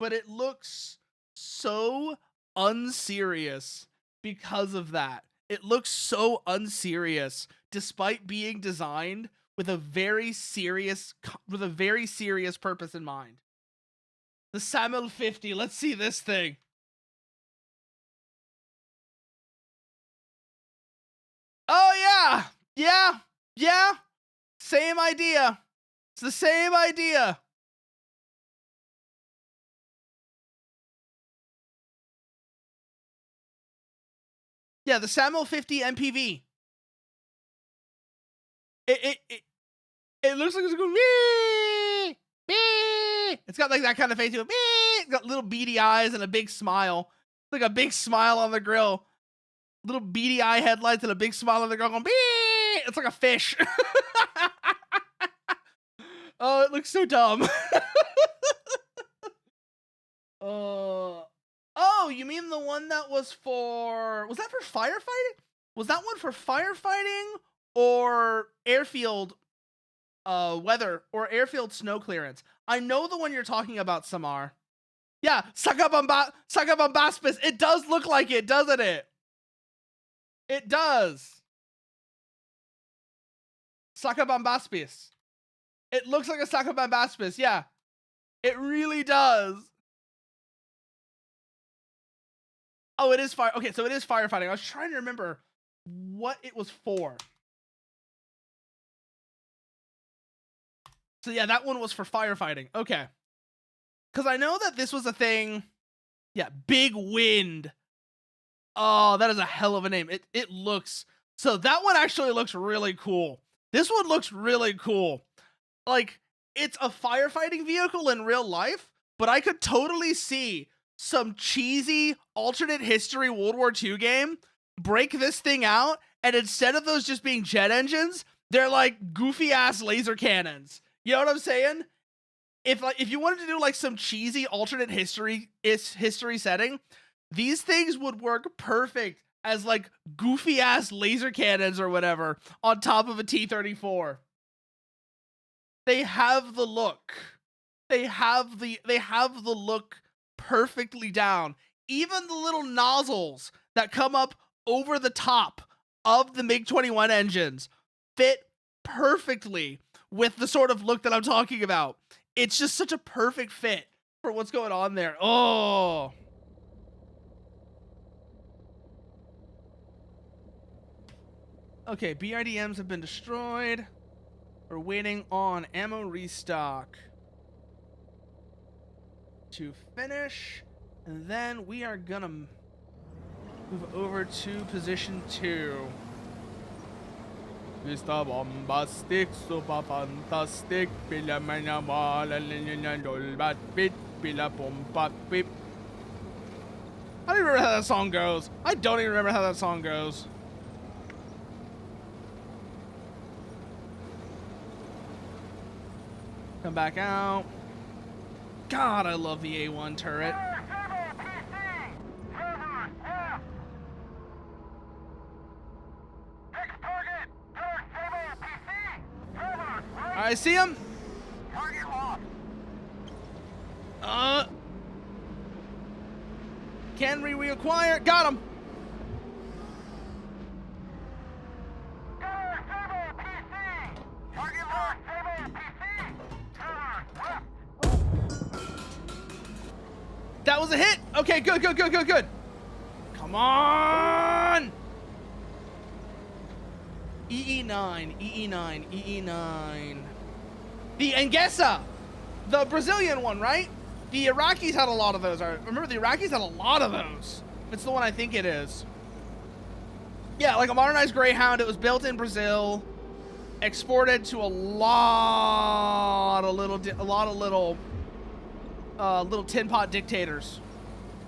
S1: but it looks so unserious because of that. It looks so unserious despite being designed with a very serious purpose in mind. The Samel 50. Let's see this thing. Oh, yeah. Yeah. Same idea. It's the same idea. Yeah, the Samel 50 MPV. It looks like it's going me. It's got like that kind of face to it. It's got little beady eyes and a big smile. Like a big smile on the grill. Little beady eye headlights and a big smile on the grill going bee. It's like a fish. Oh, it looks so dumb. Oh, you mean the one that was that for firefighting? Was that one for firefighting or airfield weather or airfield snow clearance? I know the one you're talking about, Samar. Yeah, Sakabombastis. It does look like it, doesn't it? It does. Sakabombastis. It looks like a Sakabombastis, yeah. It really does. Oh, it is fire. Okay, so it is firefighting. I was trying to remember what it was for. So yeah, that one was for firefighting. Okay. Because I know that this was a thing. Yeah, Big Wind. Oh, that is a hell of a name. It looks... So that one actually looks really cool. This one looks really cool. Like, it's a firefighting vehicle in real life, but I could totally see some cheesy alternate history World War II game break this thing out, and instead of those just being jet engines, they're like goofy ass laser cannons. You know what I'm saying? If you wanted to do like some cheesy alternate history setting, these things would work perfect as like goofy ass laser cannons or whatever on top of a T-34. They have the look. They have the look perfectly down. Even the little nozzles that come up over the top of the MiG-21 engines fit perfectly with the sort of look that I'm talking about. It's just such a perfect fit for what's going on there. Oh. Okay, BIDMs have been destroyed. We're waiting on ammo restock to finish, and then we are gonna move over to position 2. Mr. Bombastic, super fantastic, pila manamal, dolbat bit, pila pompat bip. I don't even remember how that song goes. I don't even remember how that song goes. Come back out. God, I love the A1 turret. I see him. Can we reacquire? Got him. That was a hit. Okay, good. Come on. EE9. The Engesa, the Brazilian one, right? The Iraqis had a lot of those. I remember the Iraqis had a lot of those. It's the one I think it is. Yeah, like a modernized Greyhound. It was built in Brazil, exported to a lot of little tin pot dictators.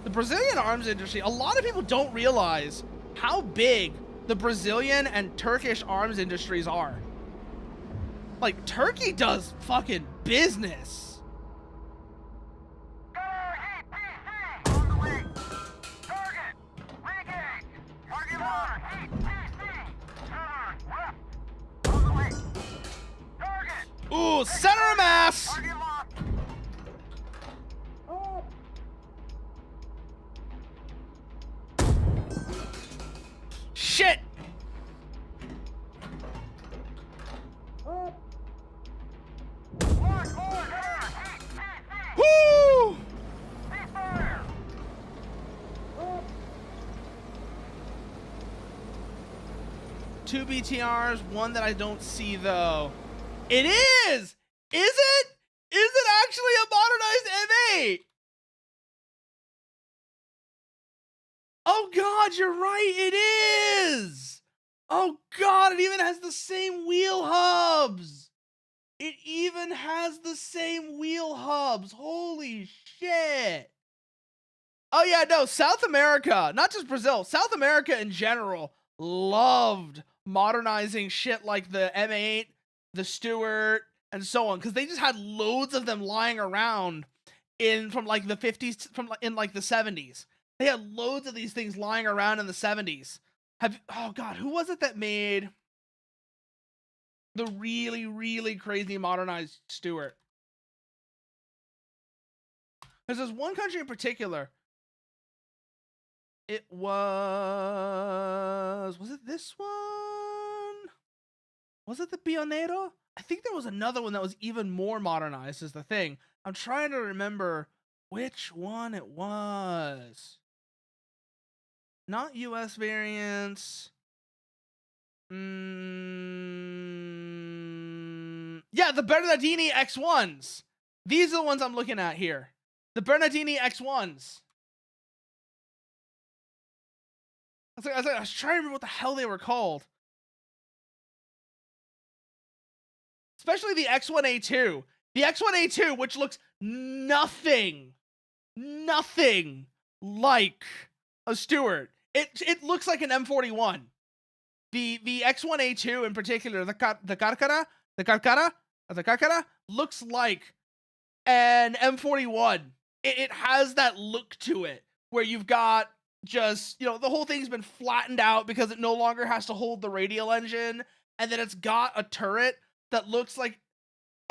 S1: The Brazilian arms industry, a lot of people don't realize how big the Brazilian and Turkish arms industries are. Like, Turkey does fucking business. Ooh, center of mass! Shit! Woo! 2 BTRs, one that I don't see though. It is! Is it? Is it actually a modernized M8? Oh God, you're right, it is! Oh God, it even has the same wheel hubs! It even has the same wheel hubs. Holy shit. Oh yeah, no, South America, not just Brazil, South America in general loved modernizing shit like the M8, the Stuart, and so on, because they just had loads of them lying around from like the 50s, in like the 70s. They had loads of these things lying around in the 70s. Oh god, who was it that made the really, really crazy modernized Stuart? Because there's one country in particular. It was it this one? Was it the Pionero? I think there was another one that was even more modernized is the thing. I'm trying to remember which one it was. Not US variants. Yeah, the Bernardini X1s. These are the ones I'm looking at here. The Bernardini X1s. I was trying to remember what the hell they were called. Especially the X1A2. The X1A2, which looks nothing like a Stuart. It looks like an M41. The X1A2 in particular, the Carcara looks like an M41. It has that look to it where you've got just, the whole thing's been flattened out because it no longer has to hold the radial engine, and then it's got a turret that looks like,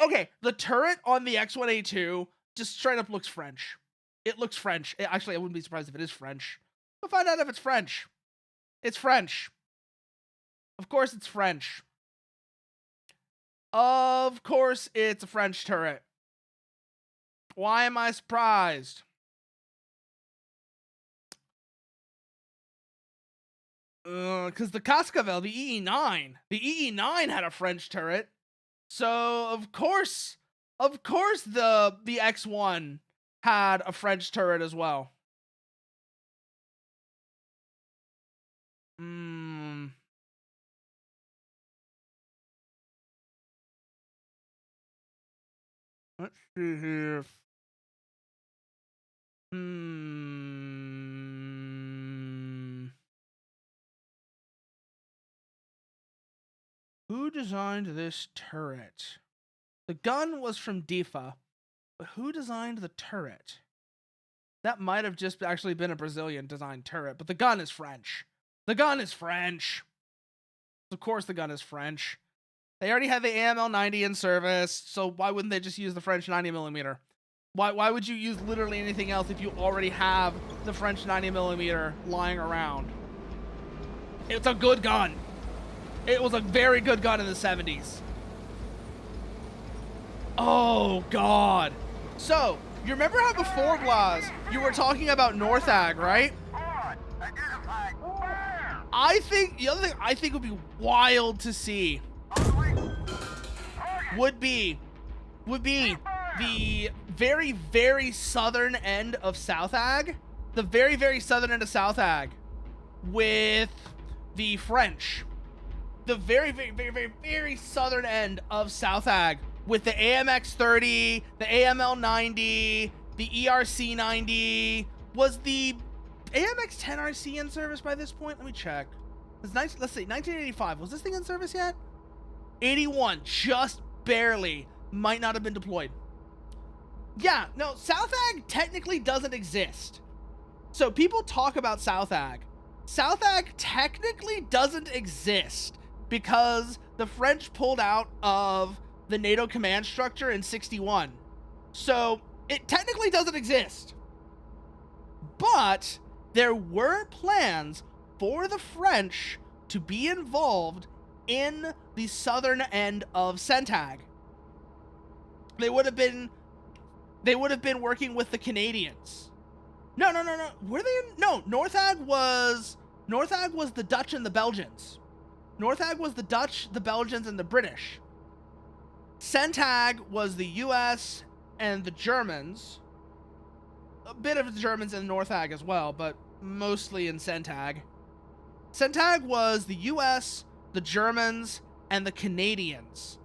S1: okay, the turret on the X1A2 just straight up looks French. It looks French. Actually, I wouldn't be surprised if it is French. We'll find out if it's French. It's French. Of course it's French. Of course it's a French turret. Why am I surprised? Because the Cascavel, the EE9 had a French turret. So of course the X1 had a French turret as well. Let's see here. Who designed this turret? The gun was from DIFA, but who designed the turret? That might have just actually been a Brazilian designed turret, but the gun is French. The gun is French. Of course the gun is French. They already had the AML-90 in service, so why wouldn't they just use the French 90mm? Why would you use literally anything else if you already have the French 90mm lying around? It's a good gun. It was a very good gun in the 70s. Oh, God. So, you remember how before, Blas, you were talking about Northag, right? I think, the other thing I think would be wild to see would be the very, very southern end of South Ag. The very, very southern end of South Ag with the French. The very, very, very, very, very southern end of South Ag with the AMX-30, the AML-90, the ERC-90. Was the AMX-10RC in service by this point? Let me check. Let's see, 1985. Was this thing in service yet? 81, just barely. Might not have been deployed. Yeah, no, South Ag technically doesn't exist. So people talk about South Ag. South Ag technically doesn't exist because the French pulled out of the NATO command structure in 61. So it technically doesn't exist. But there were plans for the French to be involved in the southern end of Centag. They would have been working with the Canadians. No. Were they in? No, Northag was the Dutch and the Belgians. Northag was the Dutch, the Belgians, and the British. Centag was the US and the Germans. A bit of the Germans in Northag as well, but mostly in Centag. Centag was the US, the Germans, and the Canadians.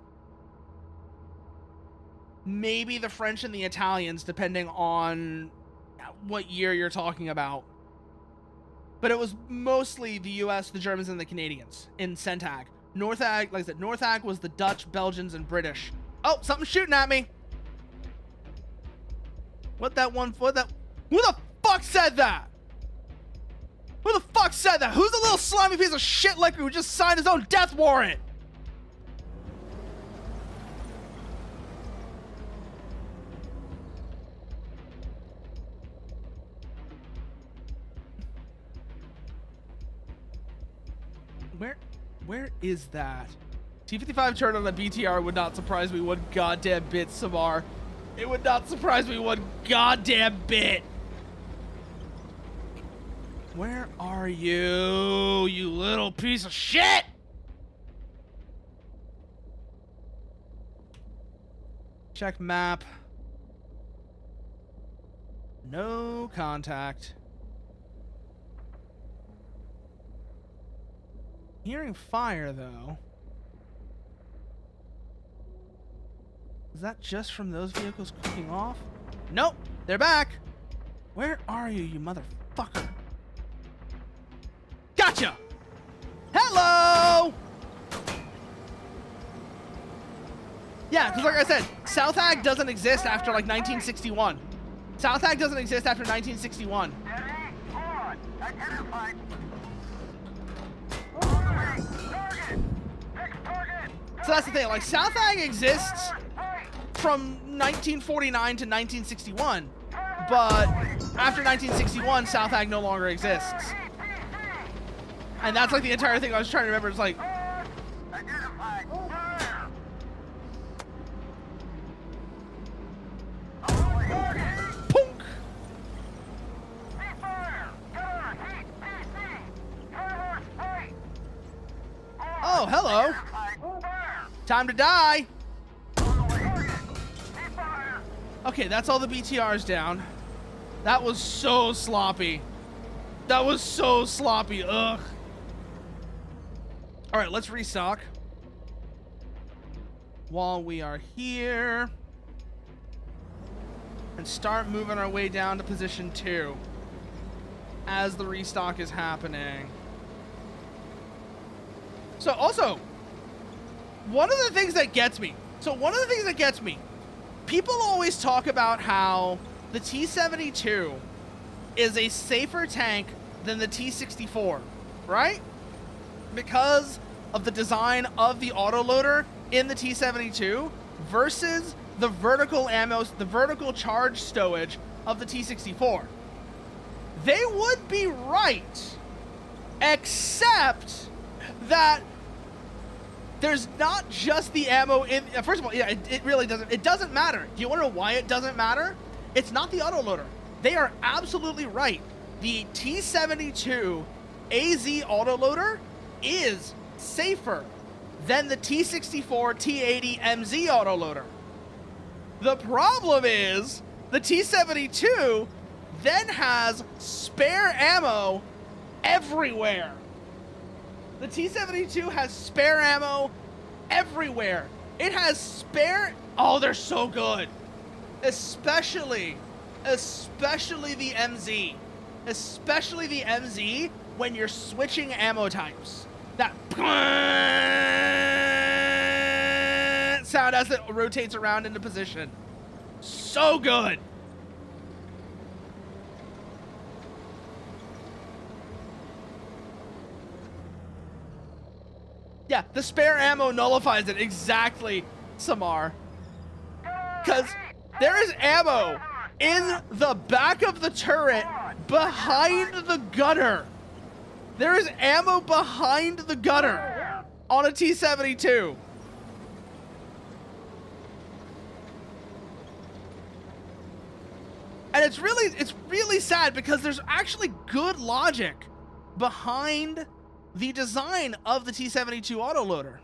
S1: maybe the French and the Italians, depending on what year you're talking about. But it was mostly the US, the Germans, and the Canadians in CENTAG. NORTHAG, like I said, NORTHAG was the Dutch, Belgians, and British. Oh, something's shooting at me. Who the fuck said that? Who the fuck said that? Who's the little slimy piece of shit liquor who just signed his own death warrant? Where is that? T-55 turn on a BTR would not surprise me one goddamn bit, Samar. It would not surprise me one goddamn bit. Where are you, you little piece of shit? Check map. No contact. Hearing fire, though. Is that just from those vehicles cooking off? Nope, they're back. Where are you, you motherfucker? Gotcha! Hello! Yeah, because like I said, Southag doesn't exist after like 1961. Southag doesn't exist after 1961.
S2: Steady, on, identified.
S1: So that's the thing, like Southag exists from 1949 to 1961, but after 1961, Southag no longer exists. And that's like the entire thing I was trying to remember. It's like,
S2: Identified. Fire.
S1: punk!
S2: Ceasefire. Gunner, heat, PC. Turn fight.
S1: Oh, hello.
S2: Identified. Fire.
S1: Time to die.
S2: Ceasefire.
S1: Okay, that's all the BTRs down. That was so sloppy. That was so sloppy. Ugh. All right, let's restock. While we are here. And start moving our way down to position 2. As the restock is happening. So also, one of the things that gets me. People always talk about how the T-72 is a safer tank than the T-64, right? Because of the design of the autoloader in the T-72 versus the vertical ammo, the vertical charge stowage of the T-64. They would be right, except that there's not just the ammo in. First of all, yeah, it really doesn't. It doesn't matter. Do you want to know why it doesn't matter? It's not the autoloader. They are absolutely right. The T-72 AZ autoloader is safer than the T-64 T-80 MZ autoloader. The problem is the T-72 then has spare ammo everywhere. The T-72 has spare ammo everywhere. It has spare... Oh, they're so good. Especially the MZ. Especially the MZ when you're switching ammo types. That sound as it rotates around into position. So good. Yeah, the spare ammo nullifies it exactly, Samar. Because there is ammo in the back of the turret behind the gunner. There is ammo behind the gunner on a T-72. And it's really sad because there's actually good logic behind the design of the T-72 autoloader.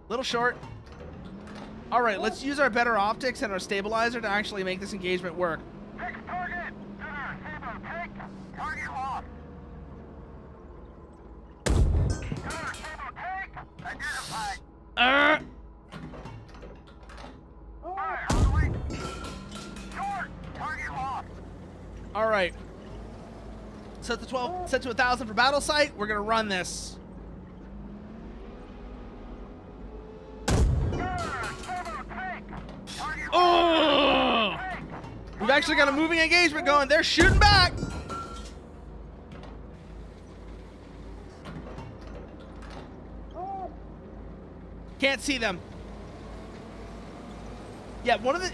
S1: Little short. All right, let's use our better optics and our stabilizer to actually make this engagement work.
S2: Fix target! Gunner, Tabo, take! Target lost! Gunner, Tabo, take! Identified! Fire, on the way! Short! Target lost!
S1: All right. Set to 12, set to 1,000 for battle sight. We're gonna run this. Oh! We've actually got a moving engagement going. They're shooting back. Can't see them. Yeah, one of the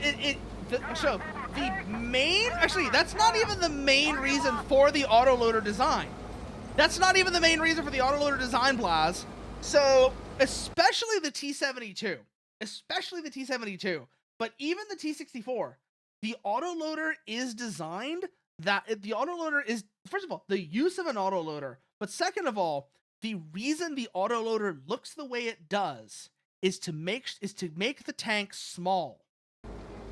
S1: main, actually, that's not even the main reason for the autoloader design. That's not even the main reason for the autoloader design, Blaz. So, especially the T-72, but even the T-64, the autoloader is designed that the autoloader is, first of all, the use of an autoloader, but second of all, the reason the autoloader looks the way it does is to make the tank small.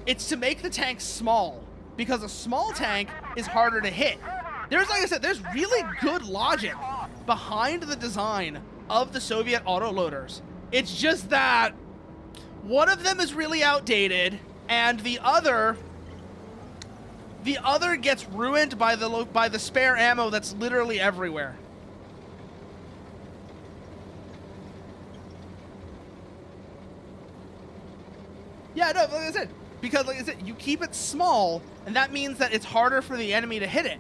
S1: It's to make the tank small because a small tank is harder to hit. There's, like I said, there's really good logic behind the design of the Soviet autoloaders. It's just that one of them is really outdated, and the other gets ruined by the spare ammo that's literally everywhere. Yeah, no, like I said, because like I said, you keep it small, and that means that it's harder for the enemy to hit it.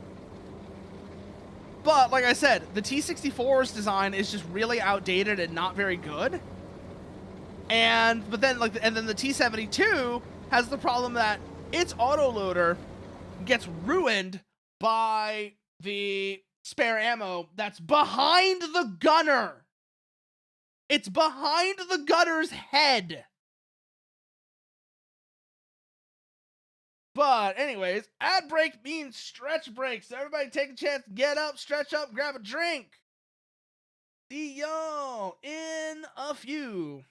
S1: But like I said, the T-64's design is just really outdated and not very good. But then the T-72 has the problem that its autoloader gets ruined by the spare ammo that's behind the gunner. It's behind the gunner's head. But anyways, ad break means stretch break. So everybody take a chance, get up, stretch up, grab a drink. See y'all in a few.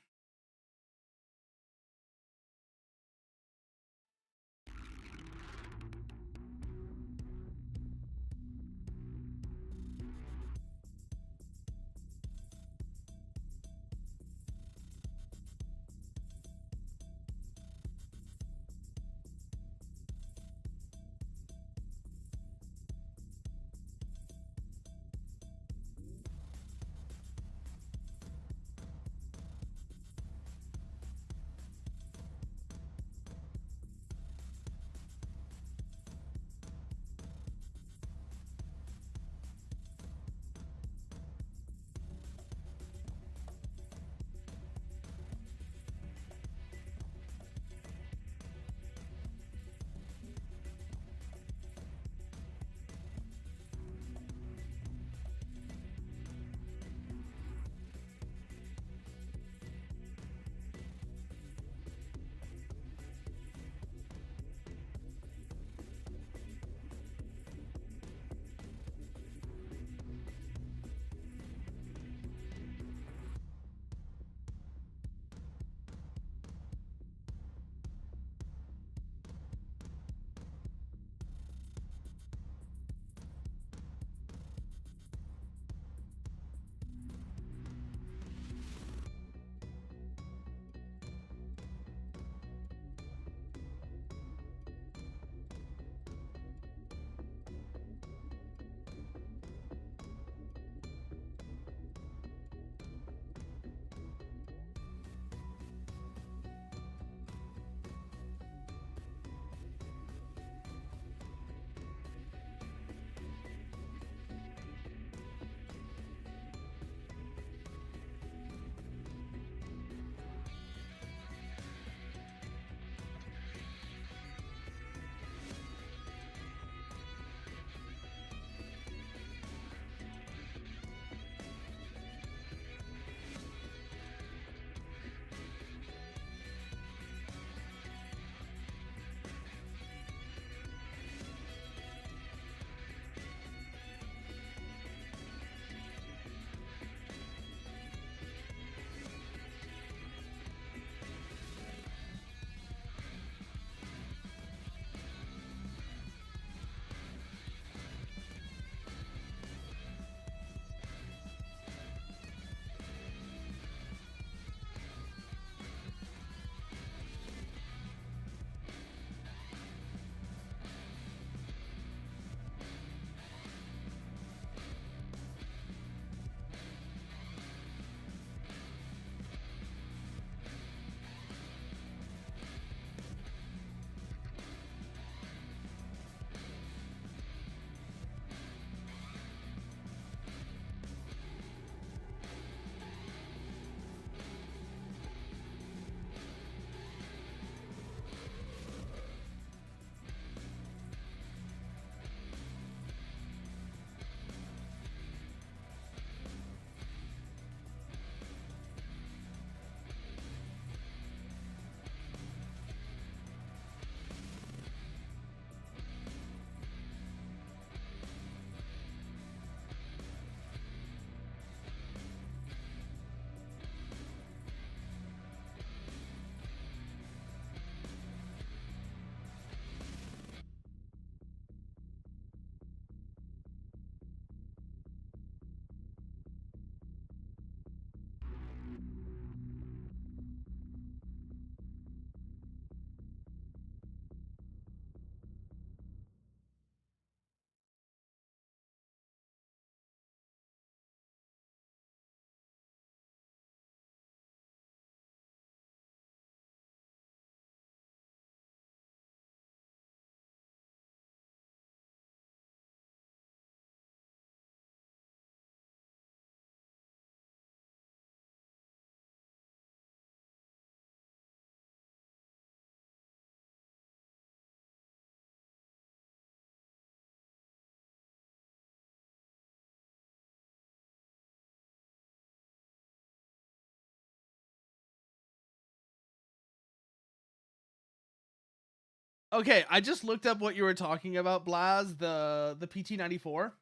S1: Okay, I just looked up what you were talking about, Blaz, the PT-94.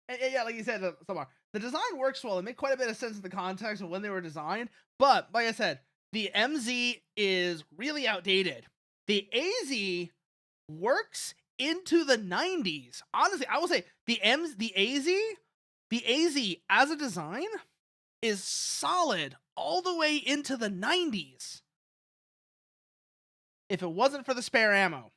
S1: And yeah, like you said, Samar, the design works well. It made quite a bit of sense in the context of when they were designed. But like I said, the MZ is really outdated. The AZ works into the 90s. Honestly, I will say the AZ as a design is solid all the way into the 90s. If it wasn't for the spare ammo.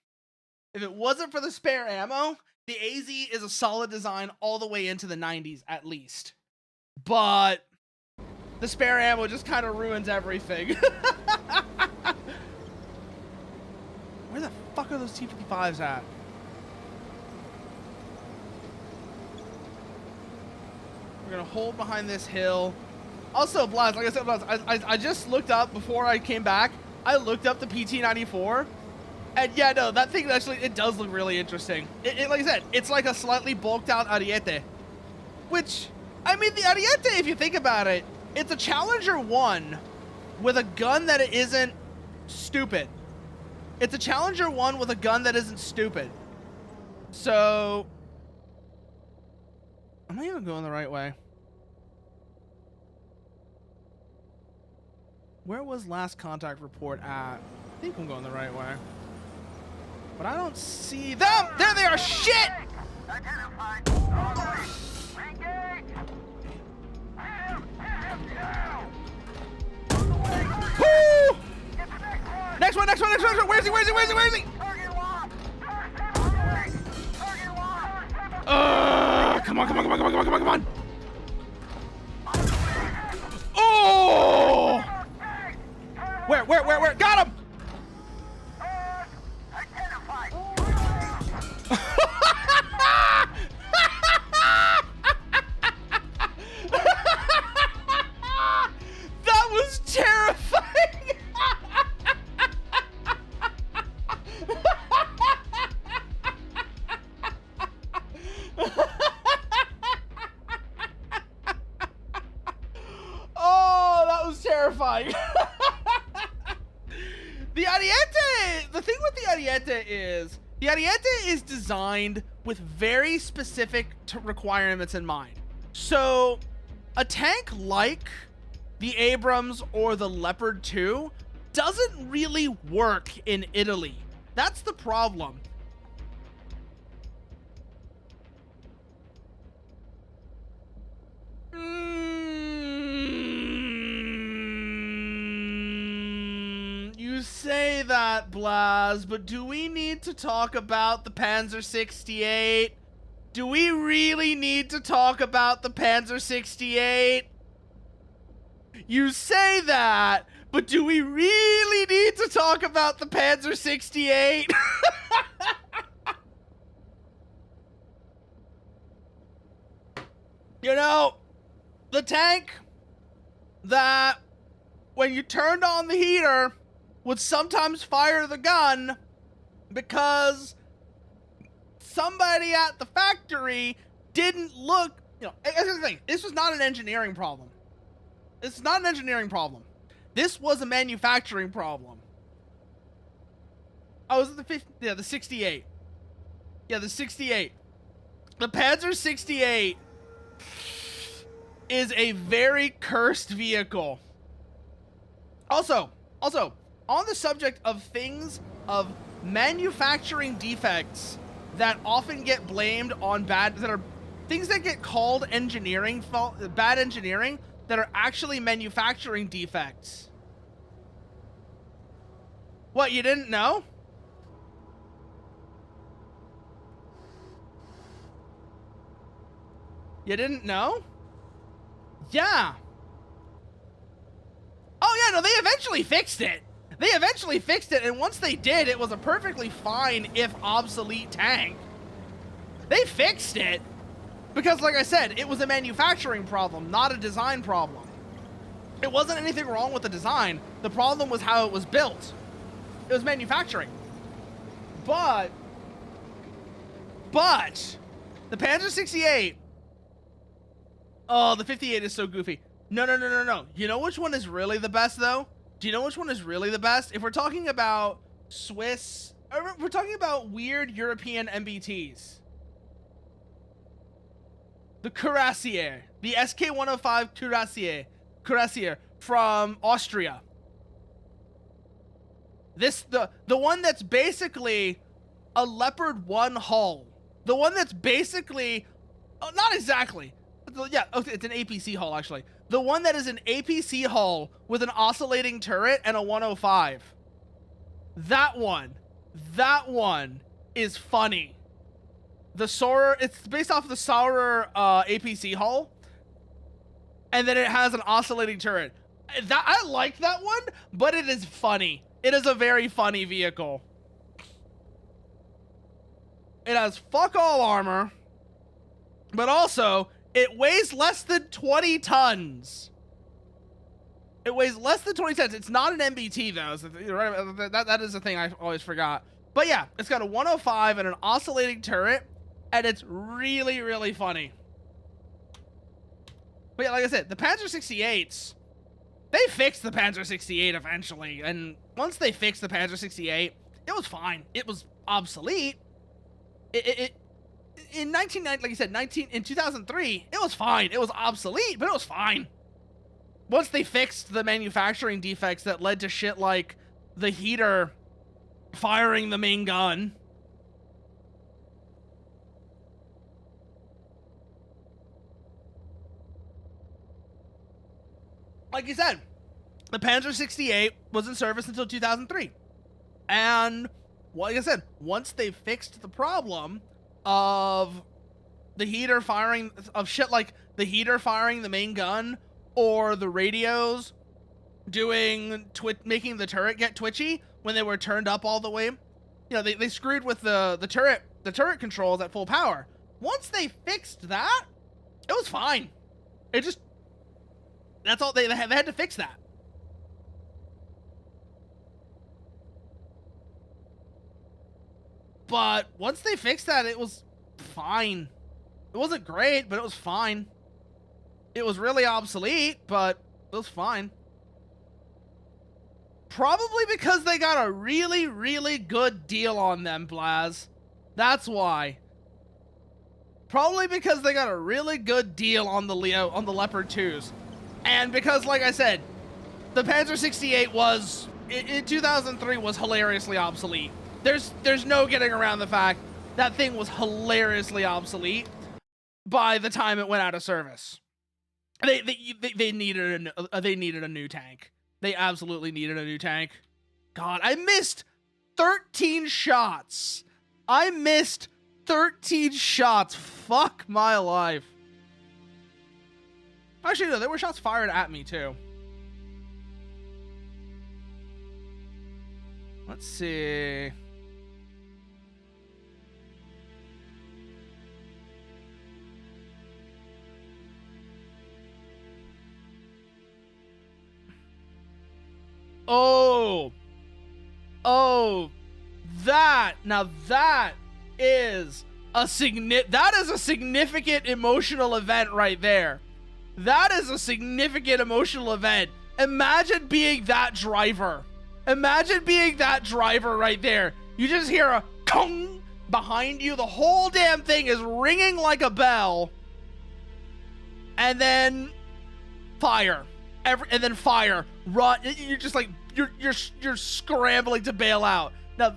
S1: The AZ is a solid design all the way into the 90s at least. But the spare ammo just kind of ruins everything. Where the fuck are those T-55s at? We're gonna hold behind this hill. Also, Blaz, like I said, Blaz, I just looked up before I came back. I looked up the PT-94. And yeah, no, that thing actually, it does look really interesting. It like I said, it's like a slightly bulked out Ariete. Which, I mean, the Ariete, if you think about it, it's a Challenger 1 with a gun that isn't stupid. It's a Challenger 1 with a gun that isn't stupid. So, am I even going the right way? Where was last contact report at? I think I'm going the right way. But I don't see them! There they are! Shit!
S2: Identified. Engage.
S1: Woo! Next one! Where is he?
S2: Target locked. Target locked.
S1: Come on. Oh! Where? Got him!
S2: Identified.
S1: That was terrifying! Oh, that was terrifying. The Ariete, the thing with the Ariete is designed with very specific requirements in mind. So, a tank like the Abrams or the Leopard 2 doesn't really work in Italy. That's the problem. You say that, Blaz, but do we need to talk about the Panzer 68? Do we really need to talk about the Panzer 68? You say that, but do we really need to talk about the Panzer 68? You know, the tank that when you turned on the heater would sometimes fire the gun because somebody at the factory didn't look, you know, here's the thing, this was not an engineering problem. It's not an engineering problem. This was a manufacturing problem. Oh, was it the 68? Yeah, the 68. The Panzer 68 is a very cursed vehicle. Also, on the subject of things of manufacturing defects that often get blamed on things that get called engineering bad engineering that are actually manufacturing defects. What, you didn't know? You didn't know? Yeah. Oh yeah, no, they eventually fixed it. And once they did, it was a perfectly fine, if obsolete tank. They fixed it. Because, like I said, it was a manufacturing problem, not a design problem. It wasn't anything wrong with the design. The problem was how it was built. It was manufacturing. But, the Panzer 68... Oh, the 58 is so goofy. No. You know which one is really the best, though? Do you know which one is really the best? If we're talking about Swiss, or we're talking about weird European MBTs. The Cuirassier, the SK-105 Cuirassier from Austria. The one that's basically a Leopard 1 hull. The one that's basically, not exactly, yeah, it's an APC hull actually. The one that is an APC hull with an oscillating turret and a 105. That one is funny. The Saurer, it's based off of the Saurer APC hull, and then it has an oscillating turret. I like that one, but it is funny. It is a very funny vehicle. It has fuck all armor, but also it weighs less than 20 tons. It weighs less than 20 tons. It's not an MBT though. So that is the thing I always forgot. But yeah, it's got a 105 and an oscillating turret, and it's really, really funny. But yeah, like I said, the Panzer 68s, they fixed the Panzer 68 eventually, and once they fixed the Panzer 68, it was fine. It was obsolete. In 1990, like you said, in 2003, it was fine. It was obsolete, but it was fine. Once they fixed the manufacturing defects that led to shit like the heater firing the main gun. Like you said, the Panzer 68 was in service until 2003. And, like I said, once they fixed the problem of the heater firing, of shit like the heater firing the main gun, or the radios making the turret get twitchy when they were turned up all the way. You know, they screwed with the turret controls at full power. Once they fixed that, it was fine. That's all, they had to fix that. But once they fixed that, it was fine. It wasn't great, but it was fine. It was really obsolete, but it was fine. Probably because they got a really, really good deal on them, Blaz. That's why. Probably because they got a really good deal on the Leopard 2s. And because, like I said, the Panzer 68 was, in 2003, was hilariously obsolete. There's no getting around the fact that thing was hilariously obsolete by the time it went out of service. They needed a new tank. They absolutely needed a new tank. God, I missed 13 shots. I missed 13 shots. Fuck my life. Actually, no, there were shots fired at me too. Let's see. Oh, now that is a significant emotional event right there. That is a significant emotional event. Imagine being that driver. Imagine being that driver right there. You just hear a kong behind you. The whole damn thing is ringing like a bell. And then fire. And then fire. Run. You're just like, you're scrambling to bail out. Now,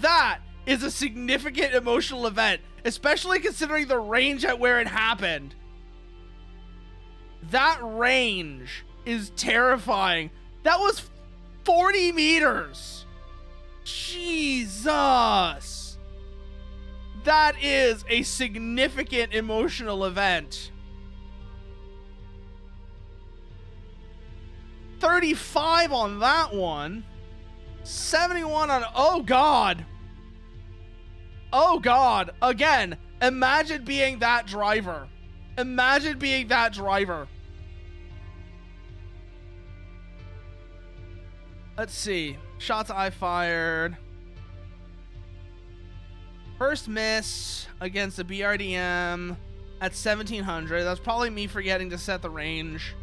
S1: that is a significant emotional event, especially considering the range at where it happened. That range is terrifying. That was 40 meters. Jesus. That is a significant emotional event. 35 on that one. 71 on, oh God. Oh God. Again, imagine being that driver. Imagine being that driver. Let's see. Shots I fired. First miss against the BRDM at 1700. That's probably me forgetting to set the range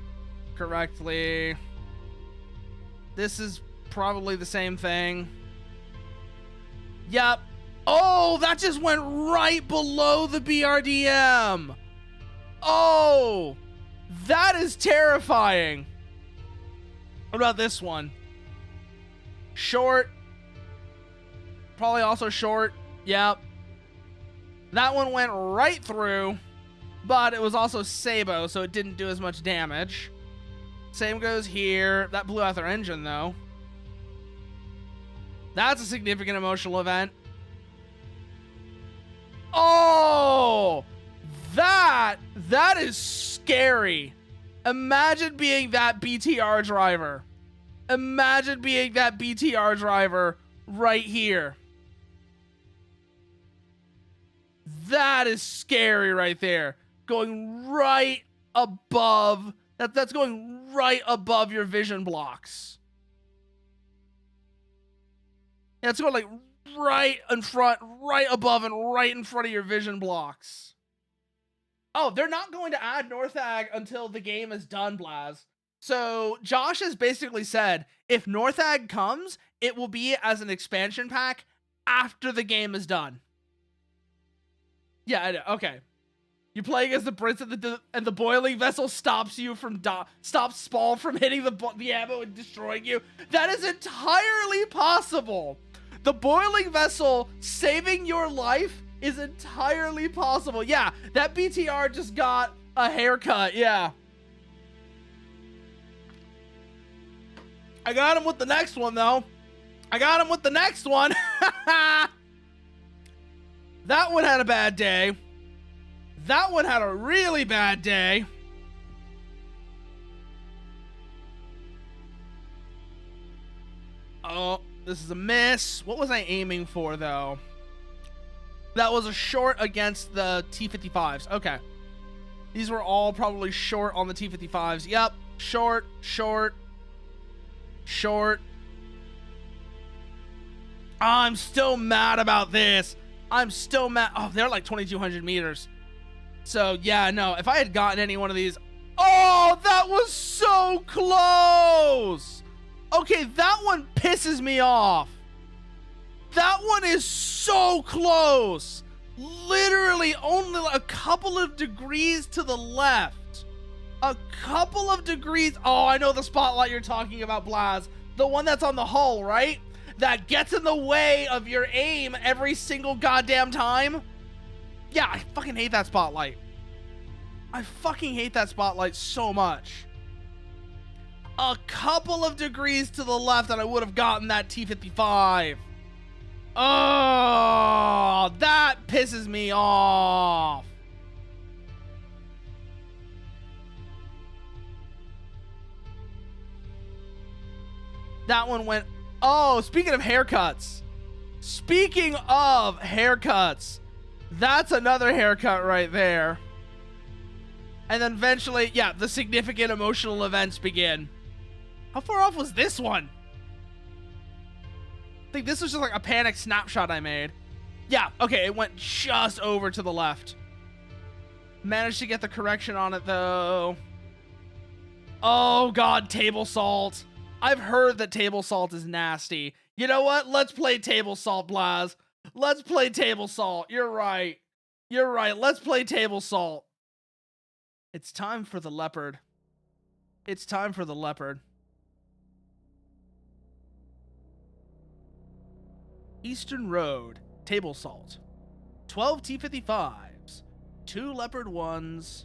S1: correctly. This is probably the same thing. Yep. Oh, that just went right below the BRDM. Oh, that is terrifying. What about this one? Short. Probably also short. Yep. That one went right through, but it was also Sabo, so it didn't do as much damage. Same goes here. That blew out their engine, though. That's a significant emotional event. Oh, that is scary. Imagine being that BTR driver. Imagine being that BTR driver right here. That is scary right there. Going right above. That's going right above your vision blocks. Yeah, it's going like right in front, right above, and right in front of your vision blocks. Oh, they're not going to add Northag until the game is done, Blaz. So Josh has basically said, if Northag comes, it will be as an expansion pack after the game is done. Yeah, I know. Okay. You're playing as the Brits and the boiling vessel stops you from stops Spall from hitting the ammo and destroying you. That is entirely possible. The boiling vessel saving your life is entirely possible. Yeah, that BTR just got a haircut. Yeah. I got him with the next one, though. I got him with the next one. That one had a bad day. That one had a really bad day. Oh, this is a miss. What was I aiming for, though? That was a short against the T-55s. Okay. These were all probably short on the T-55s. Yep. Short, short, short. I'm still mad about this. I'm still mad. Oh, they're like 2,200 meters. So, yeah, no. If I had gotten any one of these... Oh, that was so close! Okay, that one pisses me off. That one is so close. Literally only a couple of degrees to the left. A couple of degrees. Oh, I know the spotlight you're talking about, Blaz. The one that's on the hull, right? That gets in the way of your aim every single goddamn time. Yeah, I fucking hate that spotlight. I fucking hate that spotlight so much. A couple of degrees to the left and I would have gotten that T-55. Oh, that pisses me off. That one went... Oh, speaking of haircuts. Speaking of haircuts. That's another haircut right there. And then eventually, yeah, the significant emotional events begin. How far off was this one? I think this was just like a panic snapshot I made. Yeah, okay, it went just over to the left. Managed to get the correction on it, though. Oh, God, table salt. I've heard that table salt is nasty. You know what? Let's play table salt, Blaz. Let's play table salt. You're right. You're right. Let's play table salt. It's time for the leopard. It's time for the leopard. Eastern Road, table salt. 12 T-55s, 2 Leopard 1s.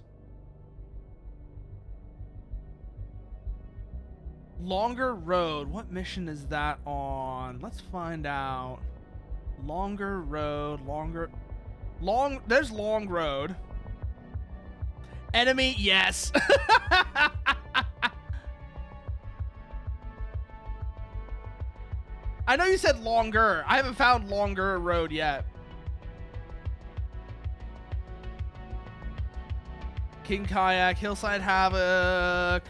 S1: Longer Road, what mission is that on? Let's find out. Longer Road, there's Long Road. Enemy, yes. I know you said longer. I haven't found Longer Road yet. King Kayak, Hillside Havoc,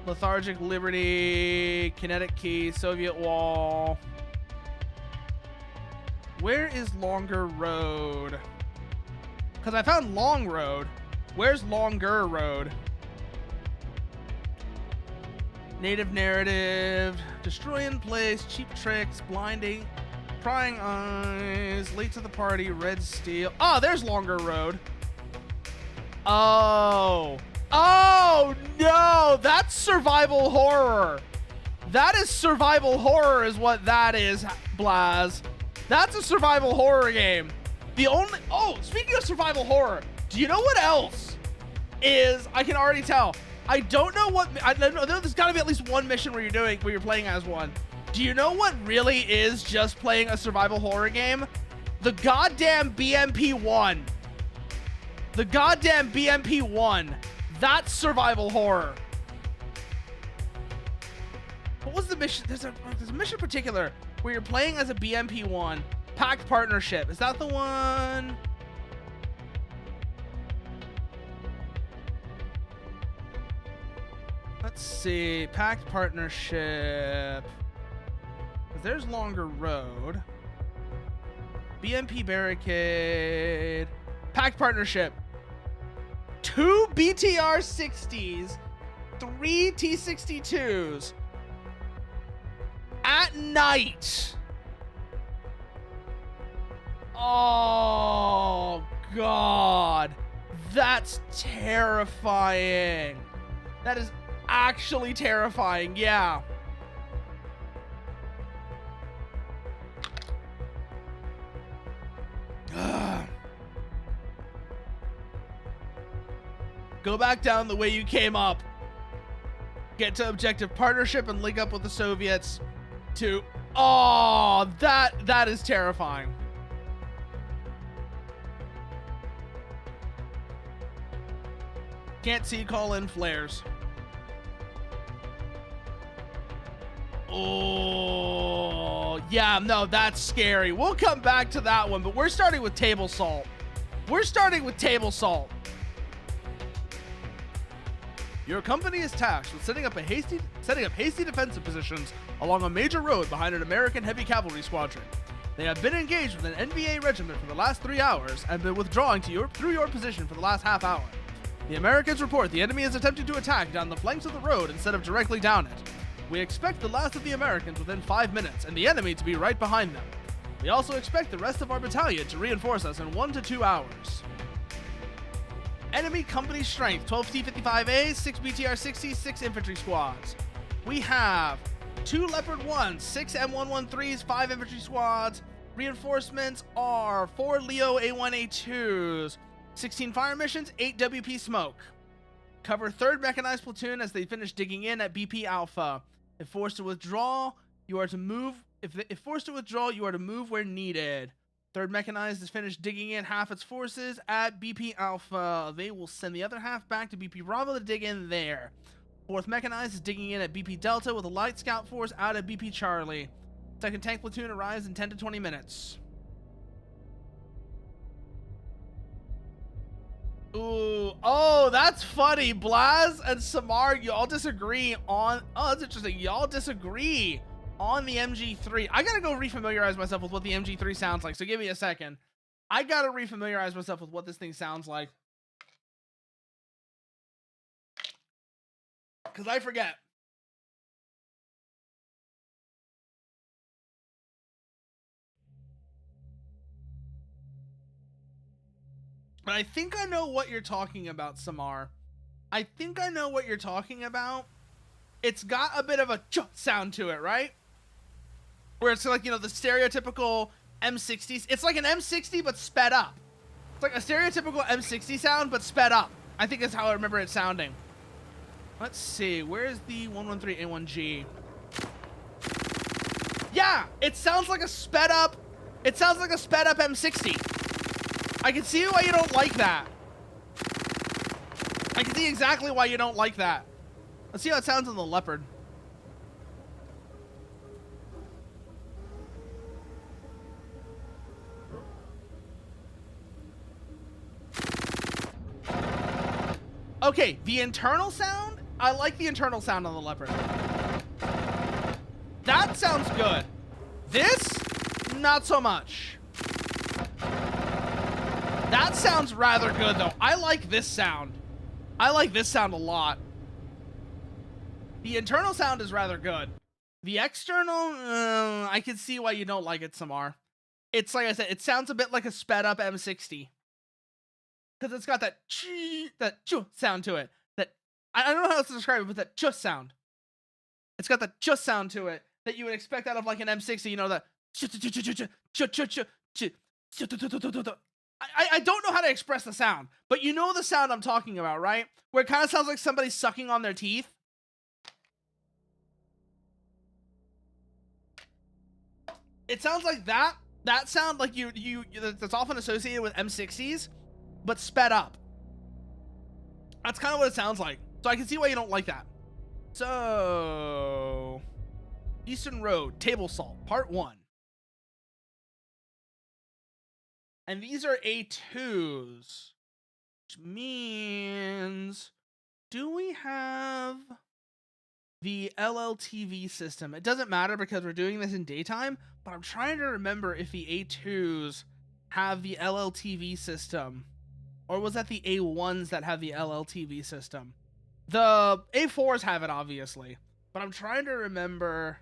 S1: Lethargic Liberty, Kinetic Key, Soviet Wall. Where is Longer Road? Because I found Long Road. Where's Longer Road? Native narrative, destroy in place, cheap tricks, blinding, prying eyes, late to the party, red steel. Oh, there's longer road. Oh no, that's survival horror. That is survival horror is what that is, Blaz. That's a survival horror game. Speaking of survival horror, do you know what else is? I can already tell. I don't know what, I know there's gotta be at least one mission where you're playing as one. Do you know what really is just playing a survival horror game? The goddamn BMP1. The goddamn BMP1. That's survival horror. What was the mission? There's a mission in particular where you're playing as a BMP1. Pact Partnership. Is that the one? Let's see. Pact Partnership. There's longer road. BMP Barricade. Pact Partnership. 2 BTR 60s. 3 T62s. At night. Oh, God. That's terrifying. That is actually terrifying. Yeah. Go back down the way you came up. Get to objective partnership and link up with the Soviets to... Oh, that is terrifying. Can't see, call in flares. Oh, yeah, no, that's scary. We'll come back to that one, but we're starting with table salt. We're starting with table salt. Your company is tasked with setting up hasty defensive positions along a major road behind an American heavy cavalry squadron. They have been engaged with an NVA regiment for the last 3 hours and been withdrawing through your position for the last half hour. The Americans report the enemy is attempting to attack down the flanks of the road instead of directly down it. We expect the last of the Americans within 5 minutes and the enemy to be right behind them. We also expect the rest of our battalion to reinforce us in 1 to 2 hours. Enemy company strength, 12 T-55As, 6 BTR-60s, 6 infantry squads. We have 2 Leopard 1s, 6 M113s, 5 infantry squads. Reinforcements are 4 Leo A1A2s, 16 fire missions, 8 WP smoke. Cover 3rd Mechanized Platoon as they finish digging in at BP Alpha. If forced to withdraw, you are to move. If forced to withdraw, you are to move where needed. 3rd Mechanized has finished digging in half its forces at BP Alpha. They will send the other half back to BP Bravo to dig in there. 4th Mechanized is digging in at BP Delta with a light scout force out at BP Charlie. 2nd Tank Platoon arrives in 10 to 20 minutes. Ooh, oh, that's funny. Blaz and Samar, y'all disagree on... Oh, that's interesting. Y'all disagree on the MG3. I gotta go refamiliarize myself with what the MG3 sounds like, so give me a second. I gotta refamiliarize myself with what this thing sounds like. Because I forget. But I think I know what you're talking about, Samar. I think I know what you're talking about. It's got a bit of a sound to it, right? Where it's like, you know, the stereotypical M60s. It's like an M60, but sped up. It's like a stereotypical M60 sound, but sped up. I think that's how I remember it sounding. Let's see. Where's the 113A1G? Yeah! It sounds like a sped up... It sounds like a sped up M60. I can see why you don't like that. I can see exactly why you don't like that. Let's see how it sounds on the Leopard. Okay, the internal sound? I like the internal sound on the Leopard. That sounds good. This, not so much. That sounds rather good, though. I like this sound. I like this sound a lot. The internal sound is rather good. The external, I can see why you don't like it, Samar. It's like I said, it sounds a bit like a sped up M60. Because it's got that sound to it. That I don't know how else to describe it, but that just sound. It's got that just sound to it that you would expect out of like an M60, you know, that I don't know how to express the sound, but you know the sound I'm talking about, right? Where it kind of sounds like somebody sucking on their teeth. It sounds like that sound, like you that's often associated with M60s, but sped up. That's kind of what it sounds like. So I can see why you don't like that. So, Eastern Road, Table Salt, Part 1. And these are A2s, which means, do we have the LLTV system? It doesn't matter because we're doing this in daytime, but I'm trying to remember if the A2s have the LLTV system, or was that the A1s that have the LLTV system? The A4s have it, obviously, but I'm trying to remember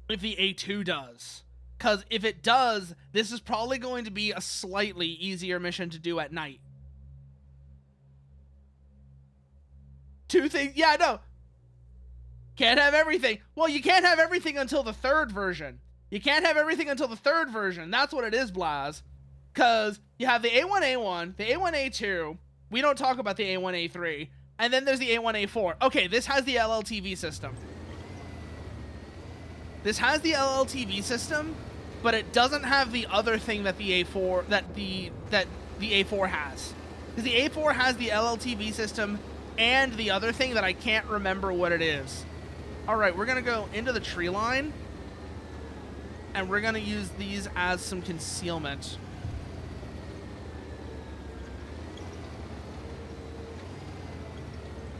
S1: if the A2 does. Because if it does, this is probably going to be a slightly easier mission to do at night. Two things. Yeah, no. Can't have everything. Well, you can't have everything until the third version. You can't have everything until the third version. That's what it is, Blaz. Because you have the A1A1, the A1A2. We don't talk about the A1A3. And then there's the A1A4. Okay, this has the LLTV system. This has the LLTV system, but it doesn't have the other thing that the A4 that the A4 has. Because the A4 has the LLTV system and the other thing that I can't remember what it is. All right, we're gonna go into the tree line, and we're gonna use these as some concealment.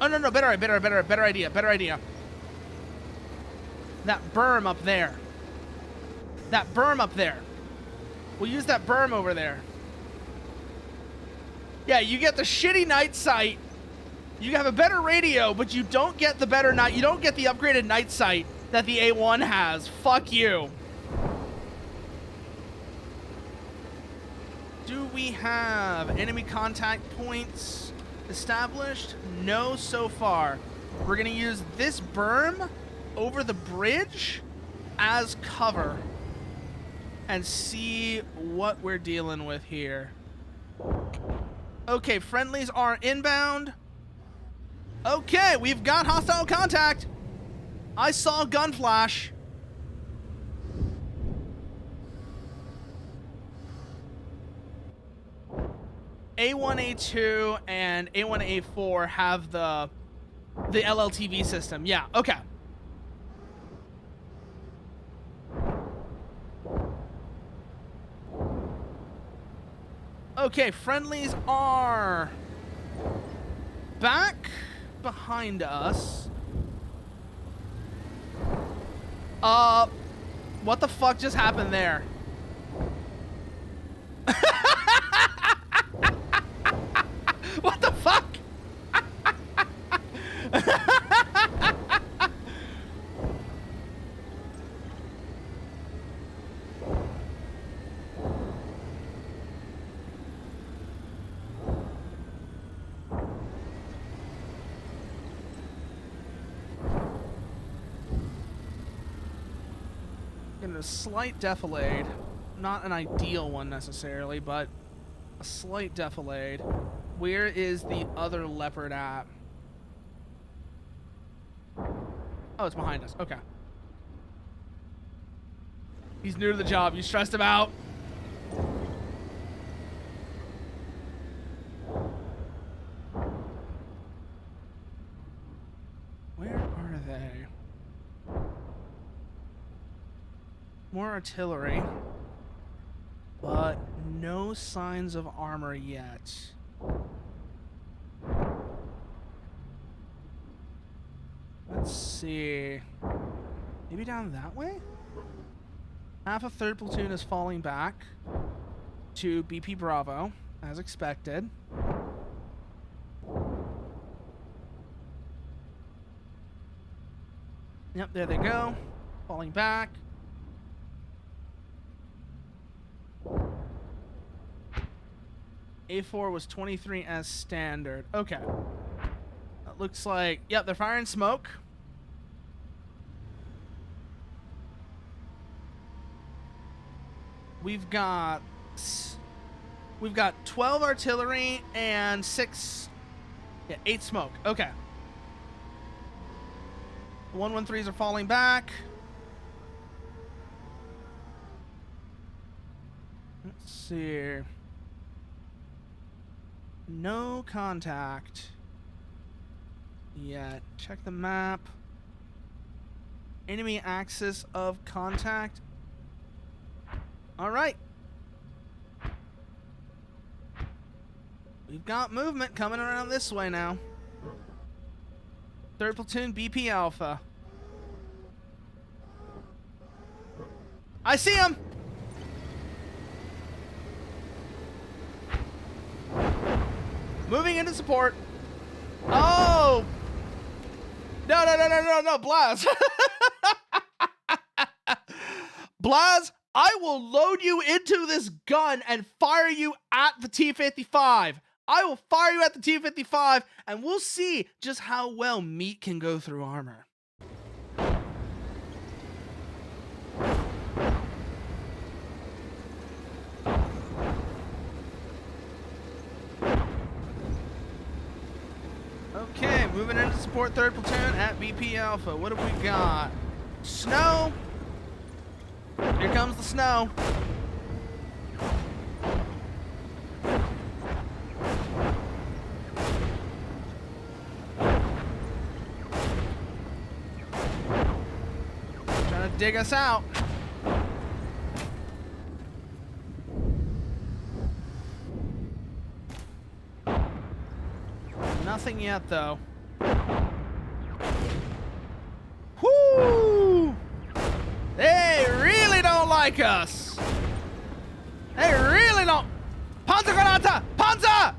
S1: Oh, no, better idea. That berm up there. We'll use that berm over there. Yeah, you get the shitty night sight. You have a better radio, but you don't get the better night. You don't get the upgraded night sight that the A1 has. Fuck you. Do we have enemy contact points established? No, so far. We're gonna use this berm over the bridge as cover and see what we're dealing with here. Okay, friendlies are inbound. Okay, we've got hostile contact. I saw gun flash. A1, A2, and A1, A4 have the LLTV system. Yeah, okay. Okay, friendlies are back behind us. What the fuck just happened there? What the fuck? Getting a slight defilade. Not an ideal one necessarily, but a slight defilade. Where is the other leopard at? Oh, it's behind us. Okay. He's new to the job. You stressed him out? Where are they? More artillery. But no signs of armor yet. Let's see. Maybe down that way? Half a third platoon is falling back to BP Bravo, as expected. Yep, there they go. Falling back. A4 was 23 as standard. Okay. That looks like... Yep, they're firing smoke. We've got 12 artillery and 8 smoke. Okay. The 113s are falling back. Let's see here. No contact yet. Check the map. Enemy axis of contact. All right. We've got movement coming around this way now. 3rd Platoon, BP Alpha. I see him! Moving into support. Oh! No, Blaz. Blaz, I will load you into this gun and fire you at the T-55. I will fire you at the T-55, and we'll see just how well meat can go through armor. Okay, moving into support 3rd Platoon at BP Alpha. What have we got? Snow. Here comes the snow. Trying to dig us out. Nothing yet, though. Whoo! They really don't like us. They really don't. Panzergranate! Panzer!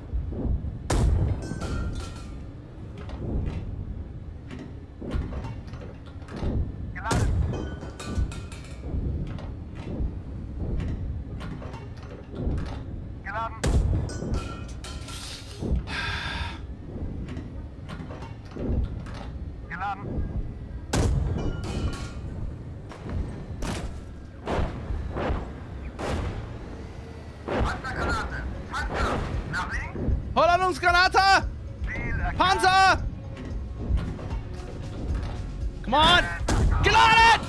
S1: Holadungsgranate! Panzer! Come on! Geladen!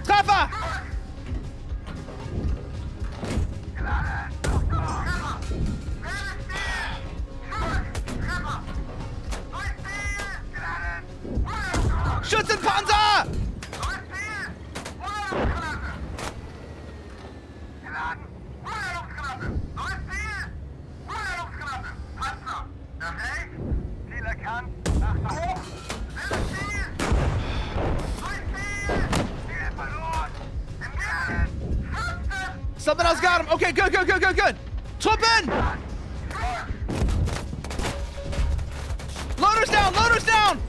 S1: Treffer! Schützenpanzer! Something else got him. Okay, good. Truppen! Loaders down, loaders down!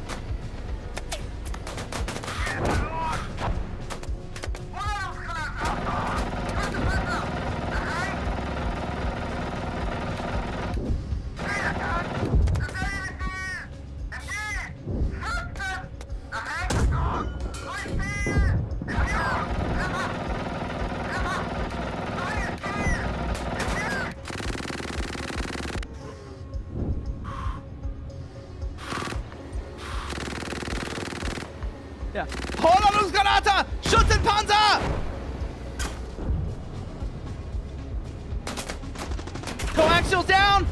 S1: Ja. Holadungsgranate! Schützenpanzer! Coaxials down!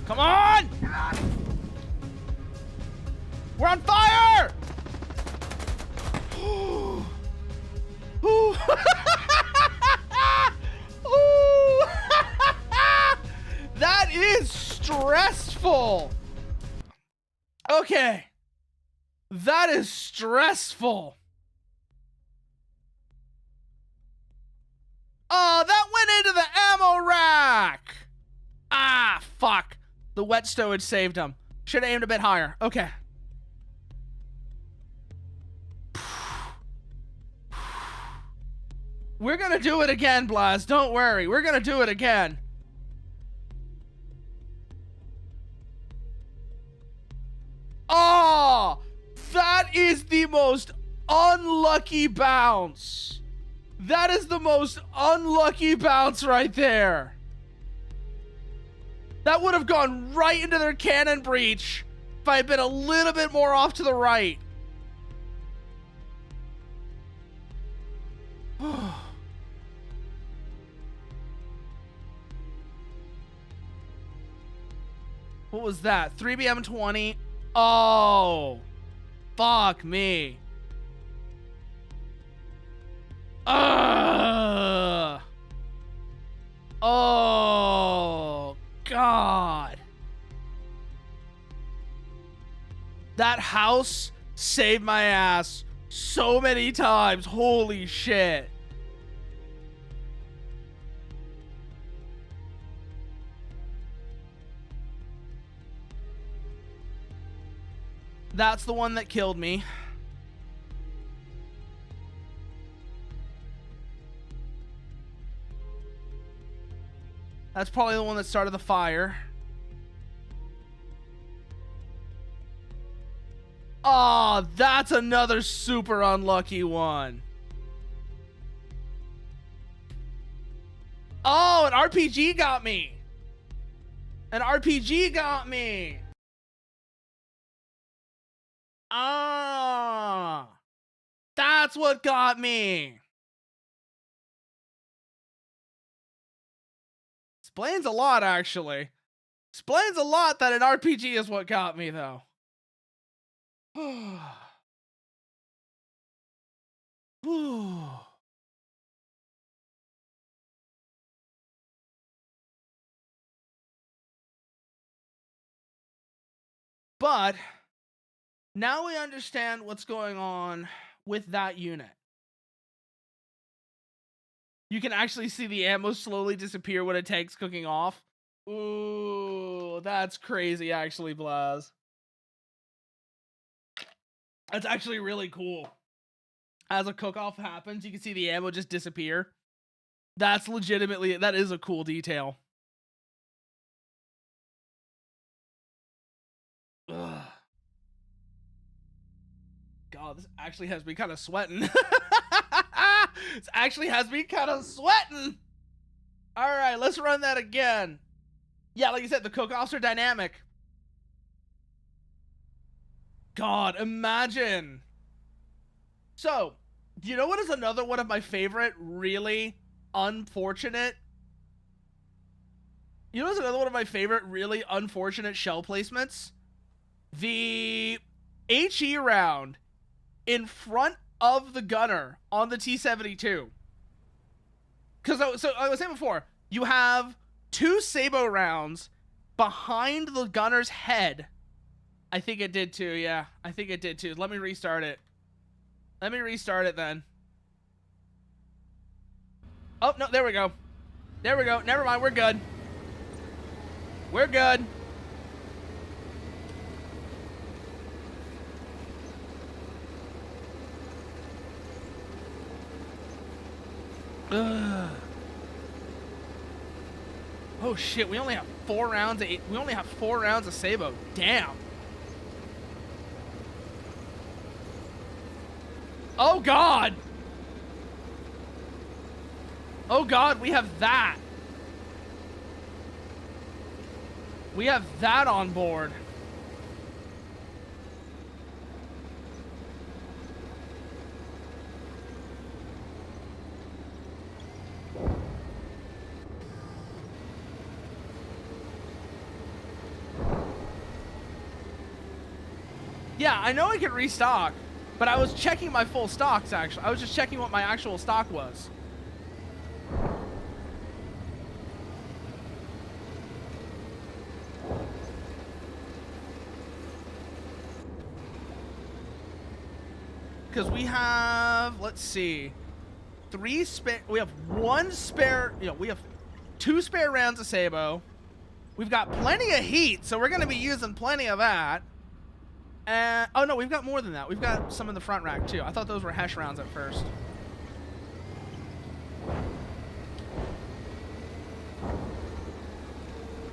S1: Come on! We're on fire! That is stressful. Okay. That is stressful. The wet stowage saved him. Should have aimed a bit higher. Okay. We're gonna do it again, Blaz. Don't worry. We're gonna do it again. Oh! That is the most unlucky bounce. That is the most unlucky bounce right there. That would have gone right into their cannon breach if I had been a little bit more off to the right. What was that? 3BM20? Oh, fuck me. Oh, God. That house saved my ass so many times. Holy shit. That's the one that killed me. That's probably the one that started the fire. Oh, that's another super unlucky one. Oh, an RPG got me. An RPG got me. Ah, that's what got me. Explains a lot, actually. Explains a lot that an RPG is what got me, though. But now we understand what's going on with that unit. You can actually see the ammo slowly disappear when a tank's cooking off. Ooh, that's crazy, actually, Blaz. That's actually really cool. As a cook-off happens, you can see the ammo just disappear. That's legitimately, that is a cool detail. Ugh. God, this actually has me kind of sweating. This actually has me kind of sweating. All right, let's run that again. Yeah, like you said, the cook-offs are dynamic. God, imagine. So, do you know what is another one of my favorite really unfortunate? You know what's another one of my favorite really unfortunate shell placements? The HE round in front of the gunner on the T-72. Because I was saying before, you have 2 Sabo rounds behind the gunner's head. I think it did too, yeah. I think it did too. Let me restart it. Let me restart it then. Oh, no, there we go. There we go. Never mind, we're good. We're good. Ugh. Oh shit, we only have 4 rounds of we only have 4 rounds of Sabo. Damn. Oh god. Oh god, we have that. We have that on board. Yeah, I know I can restock, but I was checking my full stocks, actually. I was just checking what my actual stock was. Because we have, let's see, 1 spare, we have 2 spare rounds of Sabo. We've got plenty of heat, so we're going to be using plenty of that. And oh no, we've got more than that. We've got some in the front rack too. I thought those were Hesh rounds at first.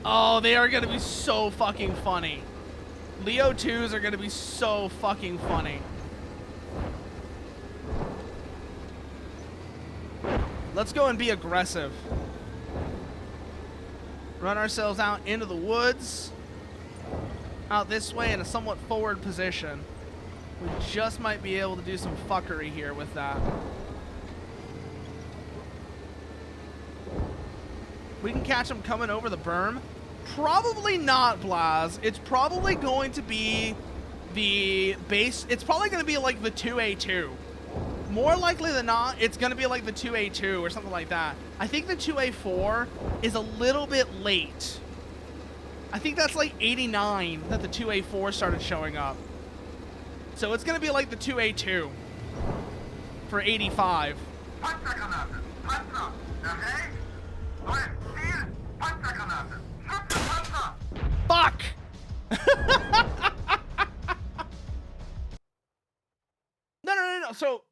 S1: Oh, they are going to be so fucking funny. Leo 2s are going to be so fucking funny. Let's go and be aggressive. Run ourselves out into the woods. Out this way in a somewhat forward position. We just might be able to do some fuckery here with that. We can catch them coming over the berm. Probably not, Blaz. It's probably going to be the base. It's probably going to be like the 2A2. More likely than not, it's going to be like the 2A2 or something like that. I think the 2A4 is a little bit late. I think that's like 89 that the 2A4 started showing up. So it's going to be like the 2A2 for 85. Fuck! No. So,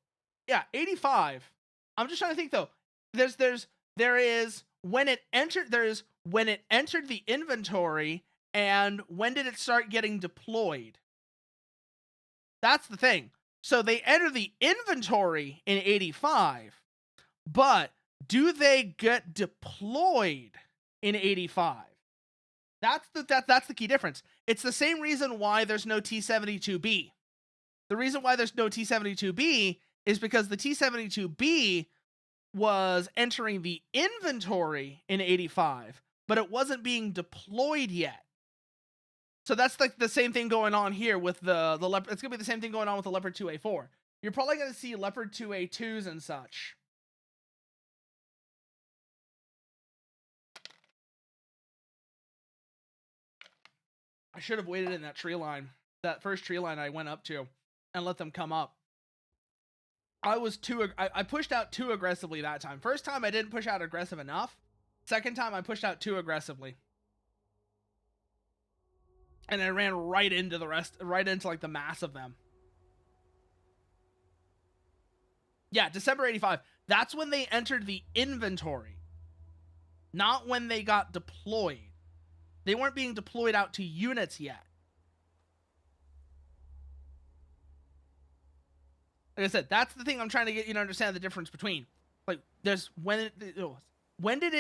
S1: yeah, 85. I'm just trying to think though. There is when it entered the inventory and when did it start getting deployed? That's the thing. So they enter the inventory in 85, but do they get deployed in 85? That's the key difference. It's the same reason why there's no T-72B. The reason why there's no T-72B is because the T-72B was entering the inventory in 85, but it wasn't being deployed yet. So that's like the same thing going on here with the Leopard. It's going to be the same thing going on with the Leopard 2A4. You're probably going to see Leopard 2A2s and such. I should have waited in that tree line, that first tree line I went up to, and let them come up. I pushed out too aggressively that time. First time I didn't push out aggressive enough. Second time I pushed out too aggressively. And I ran right into the rest, right into like the mass of them. Yeah, December 85. That's when they entered the inventory. Not when they got deployed. They weren't being deployed out to units yet. Like I said, that's the thing I'm trying to get you to understand the difference between. Like, there's when did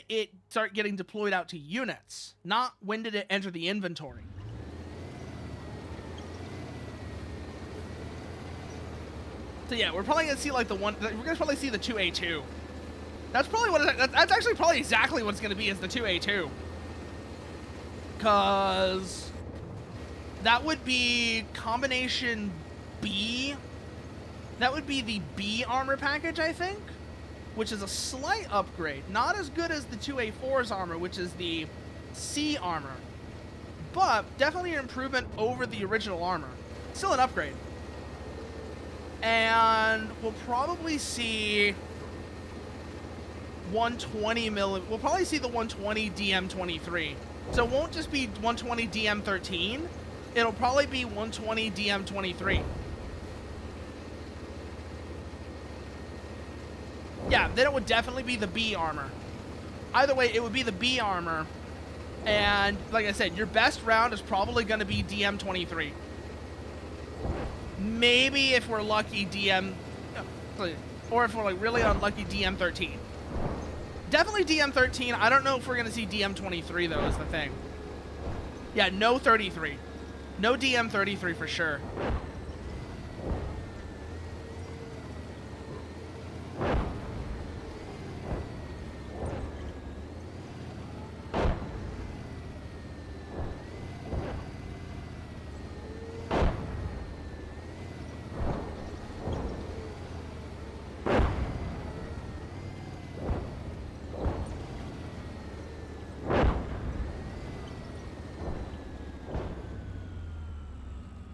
S1: it start getting deployed out to units? Not when did it enter the inventory? So yeah, we're probably gonna see like we're gonna probably see the 2A2. That's probably what that's actually probably exactly what it's gonna be, is the 2A2. Cause that would be combination B. That would be the B armor package, I think, which is a slight upgrade. Not as good as the 2A4's armor, which is the C armor, but definitely an improvement over the original armor. Still an upgrade. And we'll probably see 120 milli. We'll probably see the 120 DM23. So it won't just be 120 DM13. It'll probably be 120 DM23. Yeah, then it would definitely be the B armor. Either way, it would be the B armor. And like I said, your best round is probably going to be DM23. Maybe if we're lucky, or if we're like really unlucky, DM13. Definitely DM13. I don't know if we're going to see DM23 though, is the thing. Yeah, no 33. No DM33 for sure.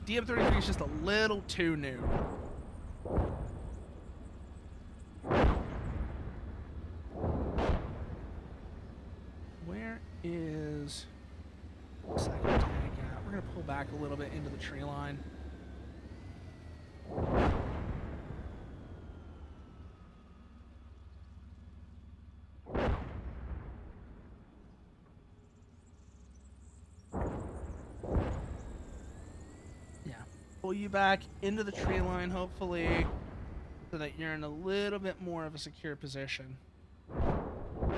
S1: DM33 is just a little too new. Where back a little bit into the tree line. Yeah, pull you back into the tree line, hopefully, so that you're in a little bit more of a secure position.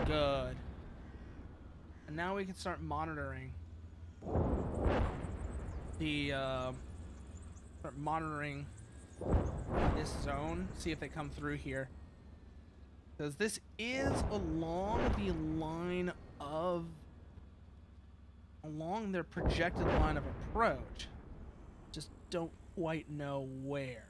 S1: Good. And now we can start monitoring the this zone, see if they come through here, because this is along their projected line of approach. Just don't quite know where.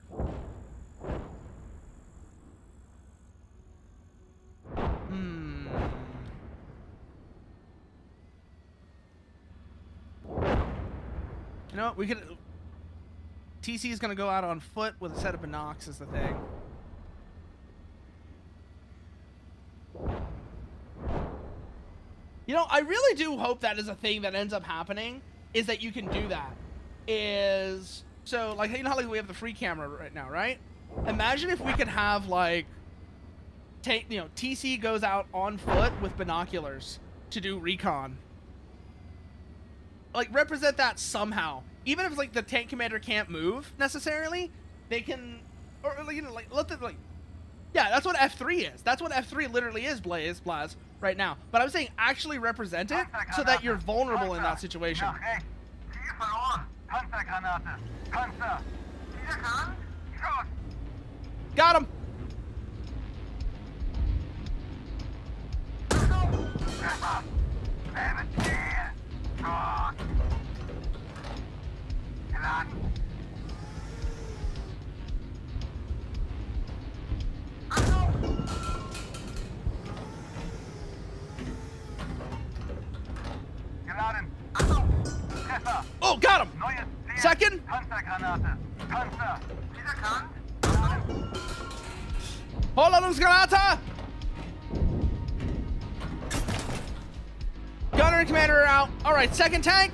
S1: You know what? We could. TC is going to go out on foot with a set of binocs is the thing. You know, I really do hope that is a thing that ends up happening, is that you can do that. Is, so, like, you know how like, we have the free camera right now, right? Imagine if we could have, like, TC goes out on foot with binoculars to do recon. Like, represent that somehow. Even if, like, the tank commander can't move, necessarily, they can, or, you know, like, let them, like, yeah, that's what F3 is. That's what F3 literally is, Blaz, right now. But I'm saying actually represent it so that you're vulnerable in that situation. Got him! Oh, got him! Second! Holalungsgranate! Gunner and commander are out. Alright, second tank.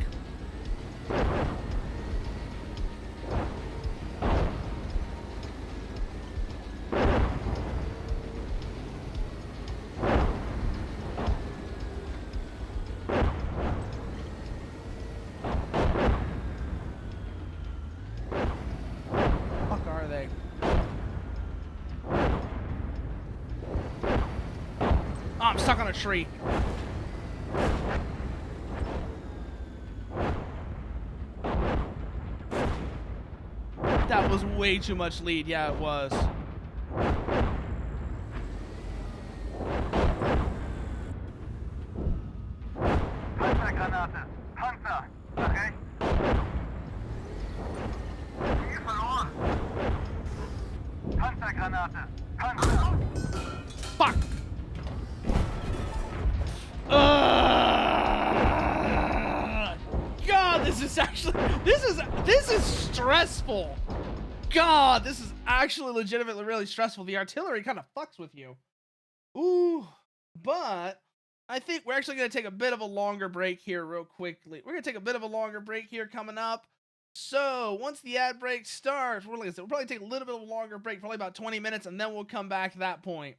S1: Stuck on a tree. That was way too much lead. Yeah, it was. Fuck! God, this is stressful. God, this is actually legitimately really stressful. The artillery kind of fucks with you. Ooh, but I think we're actually going to take a bit of a longer break here real quickly. We're going to take a bit of a longer break here coming up. So once the ad break starts, we'll probably take a little bit of a longer break, probably about 20 minutes, and then we'll come back at that point.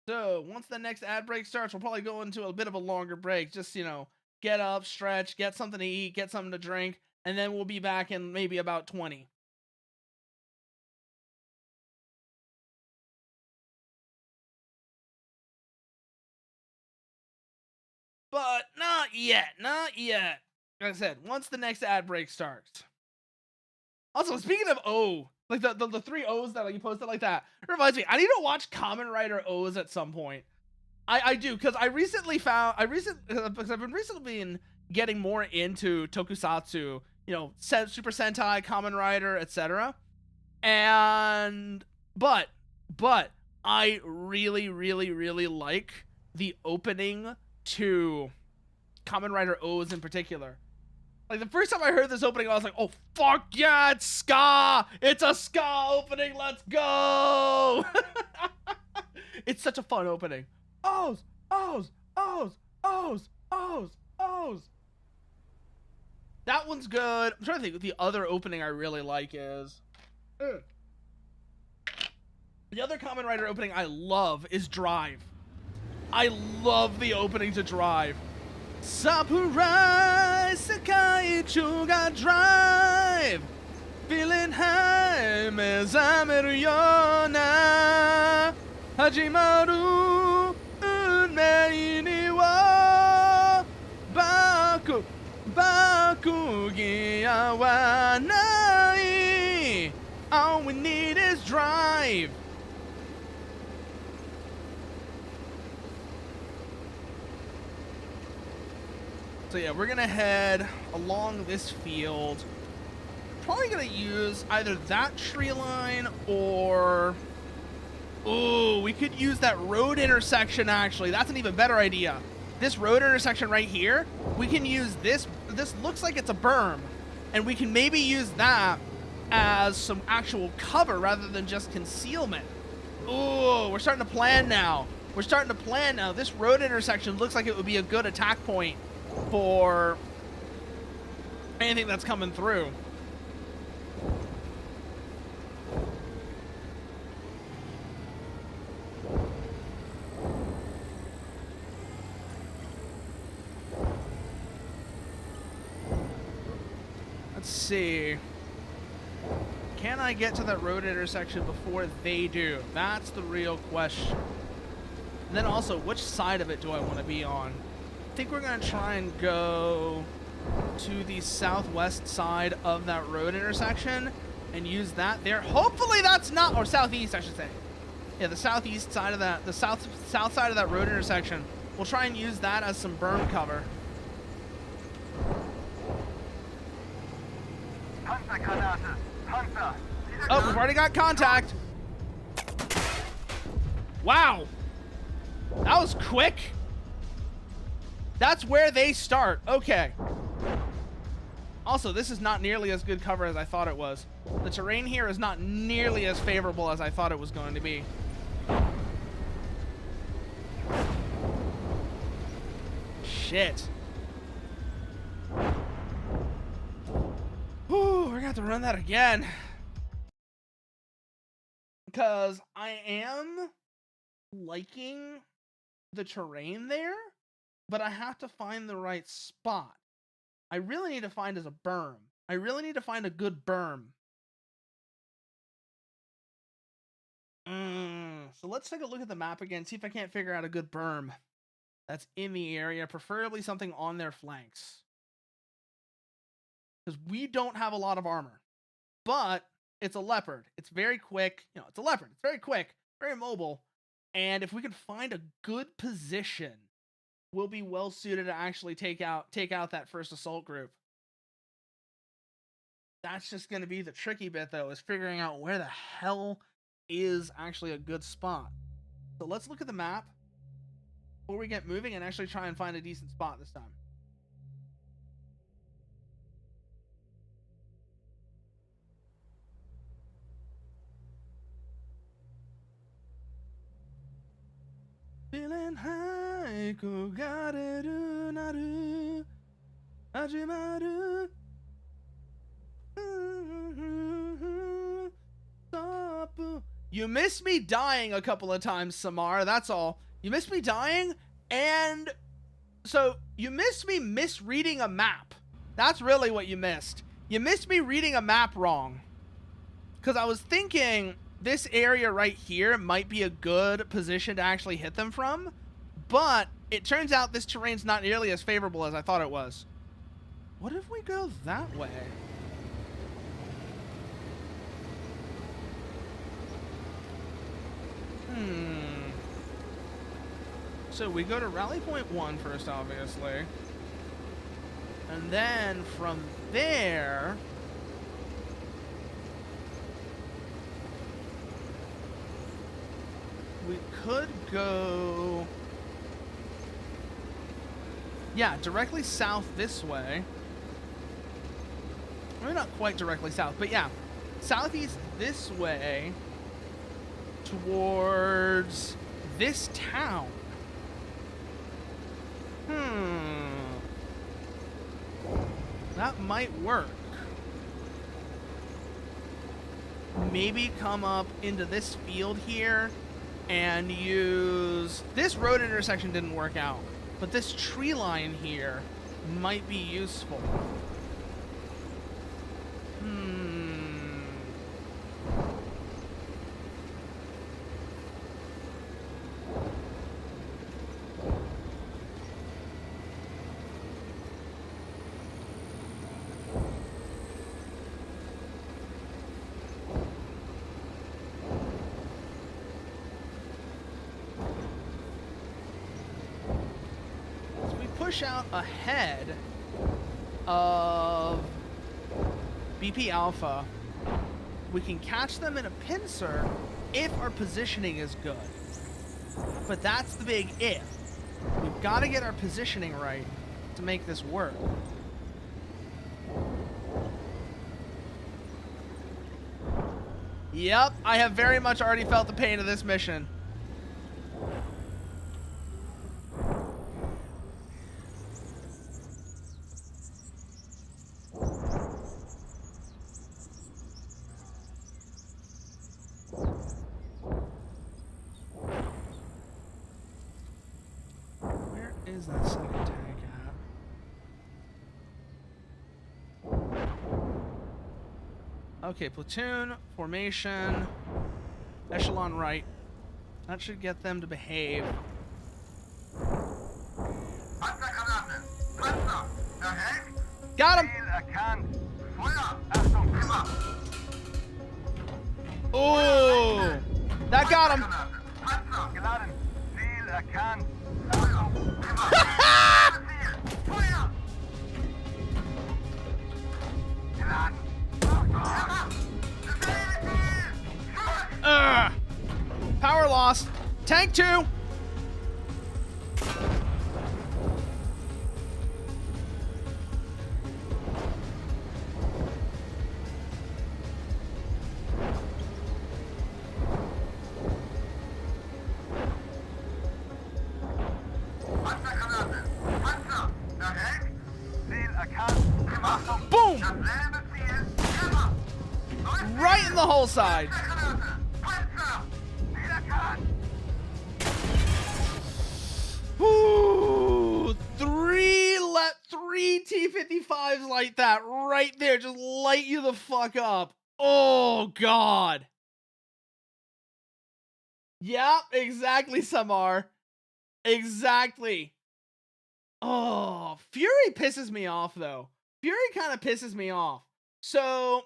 S1: So once the next ad break starts, we'll probably go into a bit of a longer break. Just, you know, get up, stretch, get something to eat, get something to drink, and then we'll be back in maybe about 20. But not yet, not yet. Like I said, once the next ad break starts. Also, speaking of O, like the three O's that like, you posted like that, it reminds me, I need to watch Kamen Rider O's at some point. I do, because because I've been recently getting more into tokusatsu, you know, Super Sentai, Kamen Rider, etc. But I really, really, really like the opening to Kamen Rider O's in particular. Like, the first time I heard this opening, I was like, oh, fuck yeah, it's ska! It's a ska opening, let's go! It's such a fun opening. O's, O's, O's, O's, O's, O's. That one's good. I'm trying to think what the other opening I really like is. The other Kamen Rider opening I love is Drive. I love the opening to Drive. Samurai Sekai Chuga Drive. Feeling high, mezameru yona. Hajimaru unmei ni wa bakugi wa nai. All we need is drive. So yeah, we're gonna head along this field. Probably gonna use either that tree line or... Ooh, we could use that road intersection actually. That's an even better idea. This road intersection right here, we can use this. This looks like it's a berm. And we can maybe use that as some actual cover rather than just concealment. Ooh, we're starting to plan now. We're starting to plan now. This road intersection looks like it would be a good attack point for anything that's coming through. Let's see. Can I get to that road intersection before they do? That's the real question. And then also, which side of it do I want to be on? I think we're going to try and go to the southwest side of that road intersection and use that there. Hopefully that's not, or southeast I should say. Yeah, the southeast side of that, the south side of that road intersection. We'll try and use that as some berm cover. Oh, we've already got contact. Wow. That was quick. That's where they start. Okay. Also, this is not nearly as good cover as I thought it was. The terrain here is not nearly as favorable as I thought it was going to be. Shit. Whew, we're gonna have to run that again. Because I am liking the terrain there, but I have to find the right spot. I really need to find as a berm. I really need to find a good berm. So let's take a look at the map again, see if I can't figure out a good berm that's in the area, preferably something on their flanks. Because we don't have a lot of armor, but it's a leopard. It's very quick. You know, it's a leopard. It's very quick, very mobile. And if we can find a good position, we'll be well suited to actually take out that first assault group. That's just going to be the tricky bit, though, is figuring out where the hell is actually a good spot. So let's look at the map before we get moving and actually try and find a decent spot this time. Feeling high, kogareru naru, hajimaru. You missed me dying a couple of times, Samar. That's all. You missed me dying, and so you missed me misreading a map. That's really what you missed. You missed me reading a map wrong. Because I was thinking this area right here might be a good position to actually hit them from, but it turns out this terrain's not nearly as favorable as I thought it was. What if we go that way? So we go to Rally Point 1 first, obviously. And then from there... we could go... yeah, directly south this way. Maybe not quite directly south, but yeah. Southeast this way towards this town. That that might work. Maybe come up into this field here and use... This road intersection didn't work out, but this tree line here might be useful. Push out ahead of BP Alpha, we can catch them in a pincer if our positioning is good. But that's the big if. We've got to get our positioning right to make this work. Yep, I have very much already felt the pain of this mission. Is that second tank at? Okay, platoon, formation, echelon right. That should get them to behave. Got him! Oh, that got him! Power lost. Tank 2. Boom! Right in the hull side. Ooh, three T-55s like that right there. Just light you the fuck up. Oh, God. Yep, exactly, Samar. Exactly. Oh, Fury pisses me off, though. Fury kind of pisses me off. So,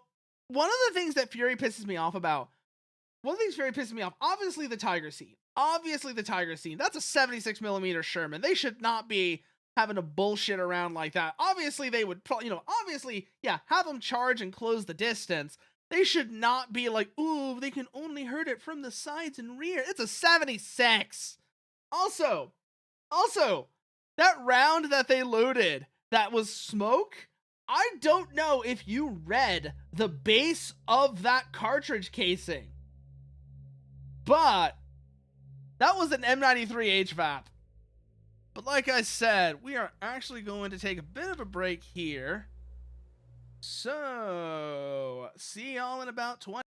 S1: one of the things that Fury pisses me off about, obviously the Tiger Scene. Obviously the Tiger Scene. That's a 76mm Sherman. They should not be having to bullshit around like that. Obviously they would, have them charge and close the distance. They should not be like, ooh, they can only hurt it from the sides and rear. It's a 76. Also, that round that they loaded that was smoke, I don't know if you read the base of that cartridge casing, but that was an M93 HVAP. But like I said, we are actually going to take a bit of a break here. So, see y'all in about 20.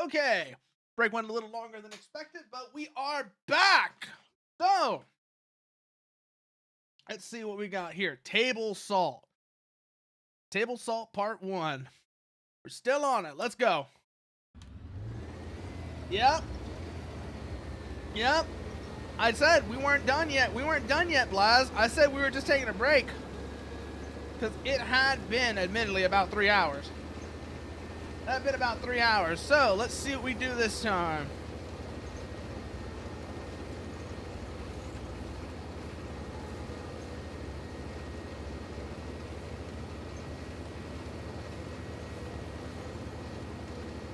S1: Okay, break went a little longer than expected, but we are back. So, let's see what we got here. Table salt. Table salt part 1. We're still on it. Let's go. Yep. I said we weren't done yet. Blaz. I said we were just taking a break. Because it had been, admittedly, about 3 hours. That had been about 3 hours. So, let's see what we do this time.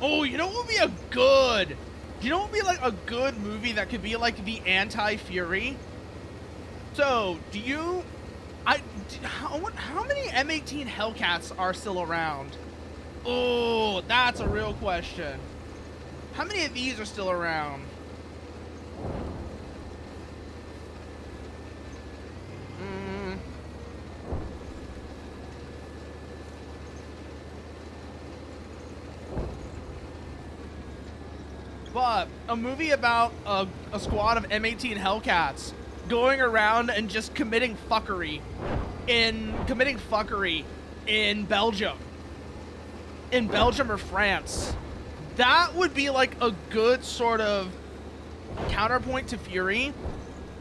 S1: Oh, you know what would be a good... You know what would be like a good movie that could be like the anti-Fury? So, do you... How many M18 Hellcats are still around? Oh, that's a real question. How many of these are still around? But a movie about a squad of M18 Hellcats going around and just committing fuckery in Belgium. In Belgium or France. That would be like a good sort of counterpoint to Fury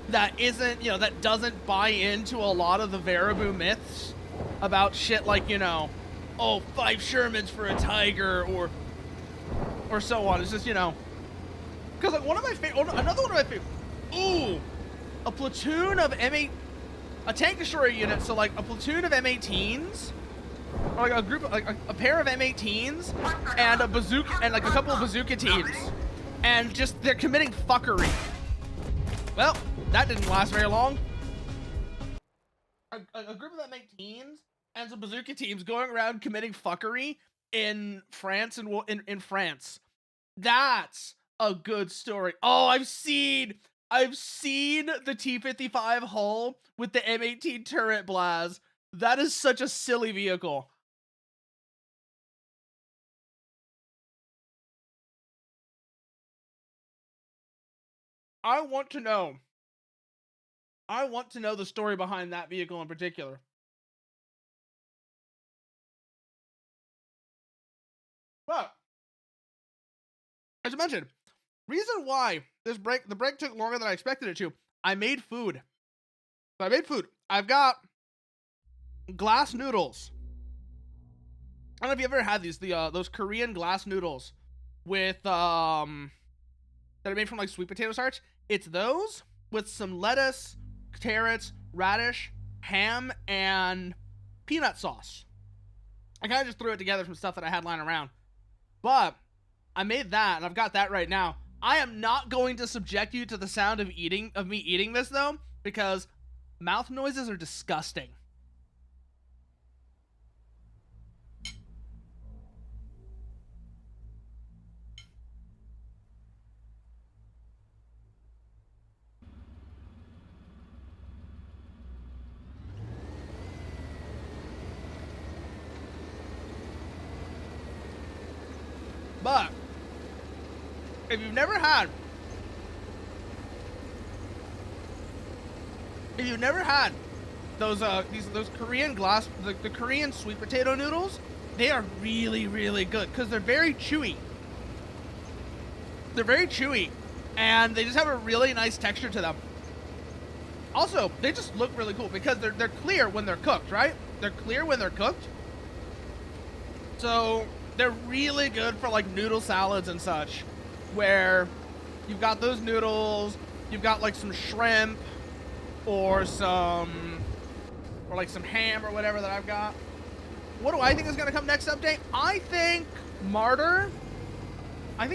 S1: that isn't, you know, that doesn't buy into a lot of the Varibu myths about shit like, you know, oh, 5 Shermans for a Tiger or so on. It's just, you know, because like another one of my favorite, ooh, a platoon of a tank destroyer unit, so like a platoon of M18s, or like a group, like a pair of M18s, and a bazooka, and like a couple of bazooka teams, and just they're committing fuckery. Well, that didn't last very long. A group of M18s and some bazooka teams going around committing fuckery in France and in France. That's a good story. Oh, I've seen the T-55 hull with the M18 turret, Blaz. That is such a silly vehicle. I want to know the story behind that vehicle in particular. But as I mentioned, reason why the break took longer than I expected it to. I made food. I've got glass noodles. I don't know if you ever had those Korean glass noodles with that are made from like sweet potato starch. It's those with some lettuce, carrots, radish, ham, and peanut sauce. I kind of just threw it together from stuff that I had lying around. But I made that, and I've got that right now. I am not going to subject you to the sound of me eating this though, because mouth noises are disgusting. But if you've never had those Korean the Korean sweet potato noodles, they are really, really good because they're very chewy. And they just have a really nice texture to them. Also, they just look really cool because they're clear when they're cooked, right? They're clear when they're cooked. So they're really good for like noodle salads and such, where you've got those noodles, you've got like some shrimp or like some ham or whatever that I've got. What do I think is going to come next update? I think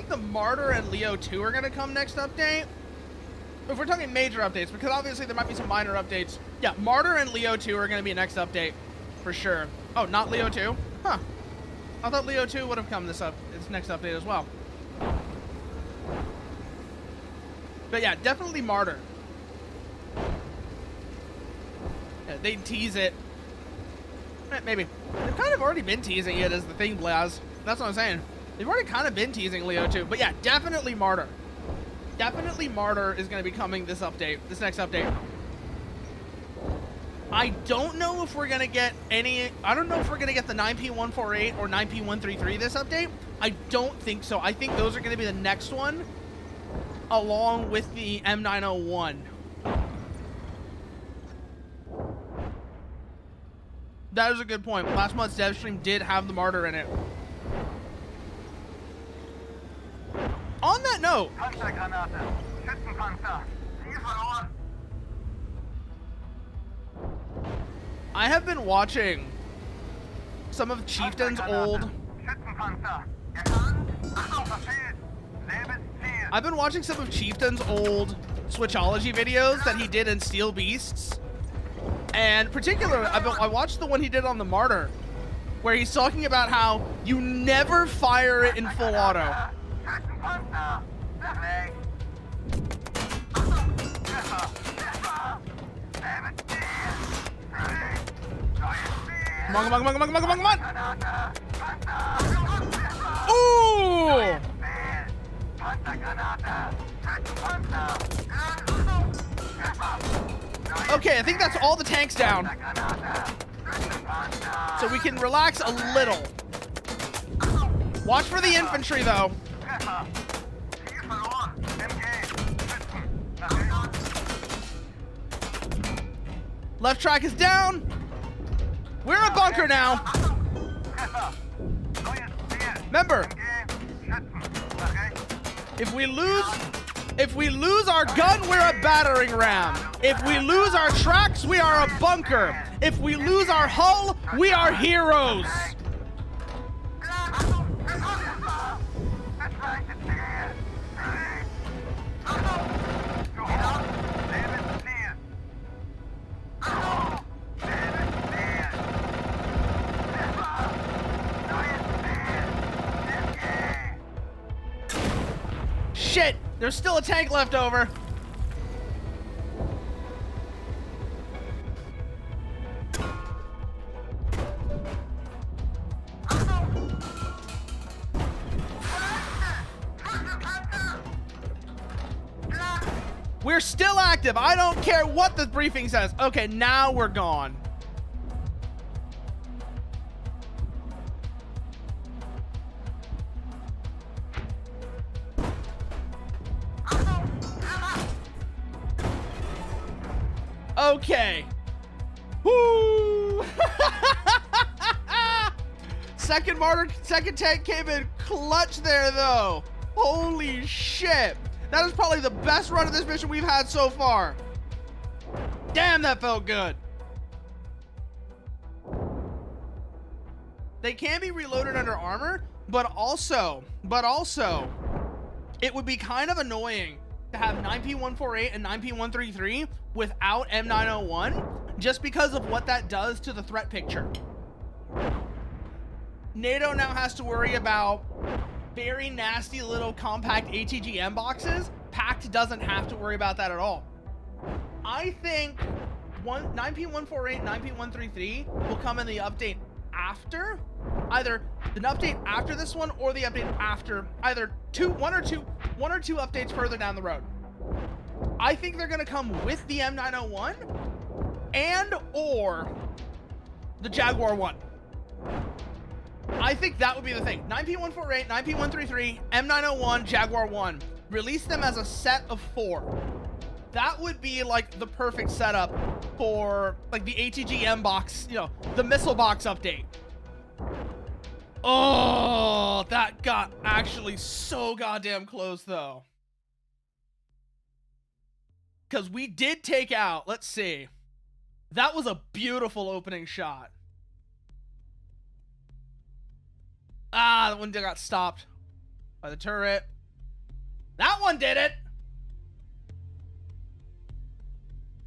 S1: the Martyr and Leo 2 are going to come next update. If we're talking major updates, because obviously there might be some minor updates. Yeah, Martyr and Leo 2 are going to be next update for sure. Oh, not Leo 2? Huh. I thought Leo 2 would have come this next update as well. But yeah, definitely Martyr. Yeah, they tease it. Maybe. They've kind of already been teasing it as the thing, Blaz. That's what I'm saying. They've already kind of been teasing Leo too, but yeah, definitely Martyr. Definitely Martyr is going to be coming this next update. I don't know if we're going to get I don't know if we're going to get the 9P148 or 9P133 this update. I don't think so. I think those are going to be the next one, along with the M901. That is a good point. Last month's dev stream did have the Martyr in it. On that note, I have been watching some of Chieftain's old... I've been watching some of Chieftain's old Switchology videos that he did in Steel Beasts. And particularly, I watched the one he did on the Martyr, where he's talking about how you never fire it in full auto. Come on. Ooh! Okay, I think that's all the tanks down. So we can relax a little. Watch for the infantry, though. Left track is down. We're a bunker now. Remember, if we lose our gun, we're a battering ram. If we lose our tracks, we are a bunker. If we lose our hull, we are heroes. Shit, there's still a tank left over. We're still active. I don't care what the briefing says. Okay, now we're gone. Okay. Woo! Second tank came in clutch there, though. Holy shit. That is probably the best run of this mission we've had so far. Damn, that felt good. They can be reloaded under armor, but also, it would be kind of annoying to have 9P148 and 9P133 without M901, just because of what that does to the threat picture. NATO now has to worry about very nasty little compact ATGM boxes. Pact doesn't have to worry about that at all. I think 9P148, 9P133 will come in the update after, either an update after this one or the update after, either one or two updates further down the road. I think they're gonna come with the M901 and or the Jaguar 1. I think that would be the thing. 9P148, 9P133, M901, Jaguar 1. Release them as a set of 4. That would be like the perfect setup for like the ATGM box, you know, the missile box update. Oh, that got actually so goddamn close though. Because we did take out, let's see. That was a beautiful opening shot. Ah, that one got stopped by the turret. That one did it.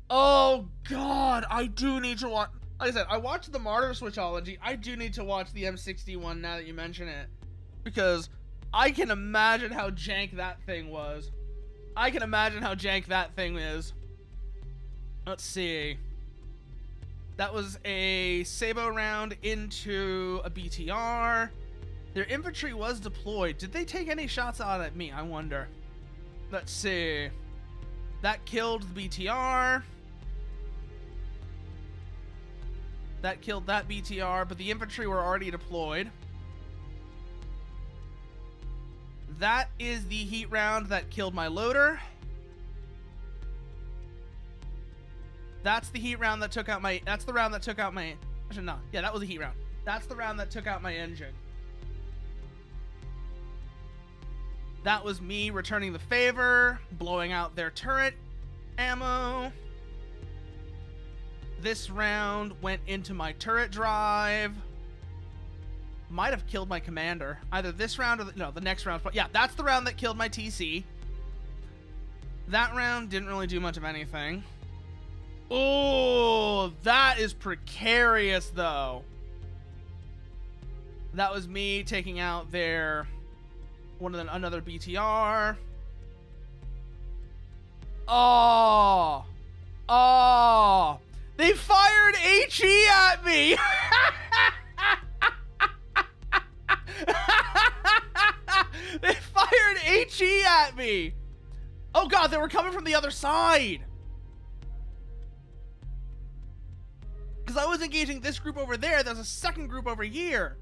S1: Oh, God. I do need to watch. Like I said, I watched the Martyr Switchology. I do need to watch the M61 now that you mention it. Because I can imagine how jank that thing was. I can imagine how jank that thing is. Let's see. That was a Sabo round into a BTR. Their infantry was deployed. Did they take any shots out at me? I wonder. Let's see. That killed the BTR. That killed that BTR, but the infantry were already deployed. That is the heat round that killed my loader. That's the heat round that took out my... That's the round that took out my... Actually, no. Yeah, that was a heat round. That's the round that took out my engine. That was me returning the favor, blowing out their turret ammo. This round went into my turret drive. Might have killed my commander. Either this round or the next round. But yeah, that's the round that killed my TC. That round didn't really do much of anything. Oh, that is precarious, though. That was me taking out their another BTR. Oh, they fired HE at me. They fired HE at me. Oh God, they were coming from the other side. Because I was engaging this group over there. There's a second group over here.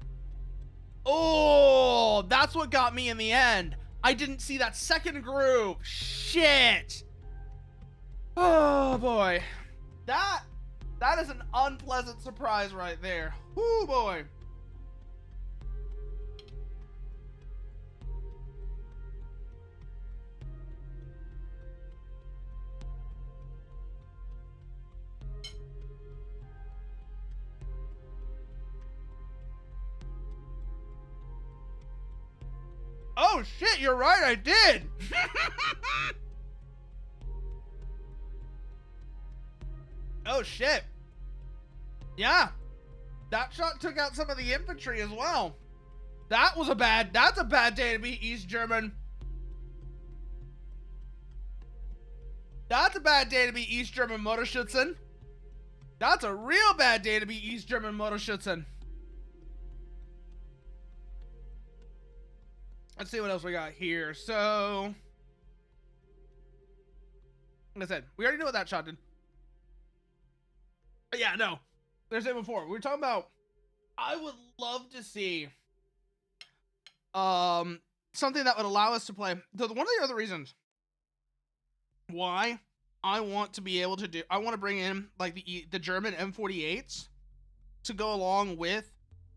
S1: Oh, that's what got me in the end. I didn't see that second group. Shit. Oh boy. That is an unpleasant surprise right there. Oh boy. Oh shit, you're right, I did. Oh shit. Yeah. That shot took out some of the infantry as well. That's a bad day to be East German. That's a bad day to be East German Motorschützen. That's a real bad day to be East German Motorschützen. Let's see what else we got here. So, like I said, we already know what that shot did. But yeah, no. There's it before. We were talking about, I would love to see something that would allow us to play. So one of the other reasons why I want to be able to do, I want to bring in like the German M48s to go along with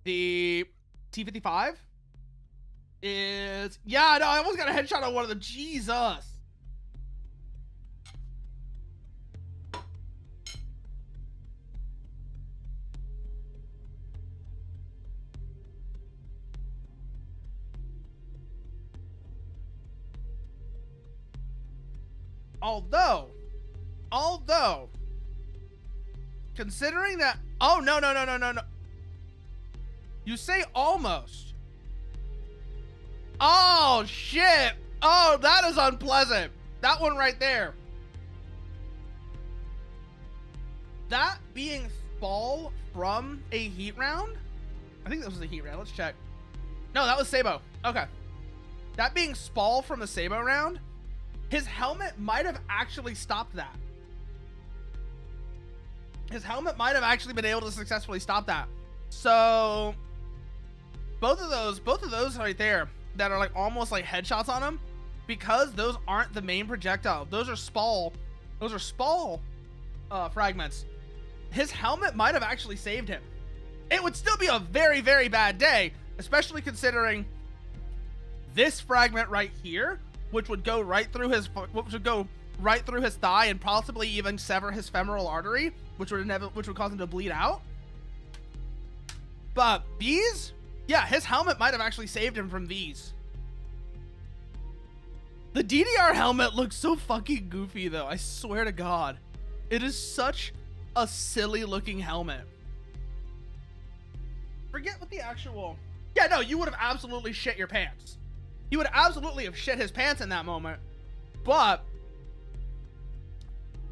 S1: the T55 is, yeah, no, I almost got a headshot on one of them. Jesus. Although, considering that, oh, no. You say almost. Oh, shit. Oh, that is unpleasant. That one right there. That being fall from a heat round? I think that was a heat round. Let's check. No, that was Sabo. Okay. That being Spall from the Sabo round, his helmet might have actually stopped that. His helmet might have actually been able to successfully stop that. So both of those right there that are like almost like headshots on him, because those aren't the main projectile. Those are Spall fragments. His helmet might have actually saved him. It would still be a very, very bad day, especially considering this fragment right here, which would go right through his thigh and possibly even sever his femoral artery, which would cause him to bleed out. But these, yeah, his helmet might have actually saved him from these. The DDR helmet looks so fucking goofy though, I swear to God. It is such a silly looking helmet. Forget what the actual... Yeah, no, you would have absolutely shit your pants. You would absolutely have shit his pants in that moment. But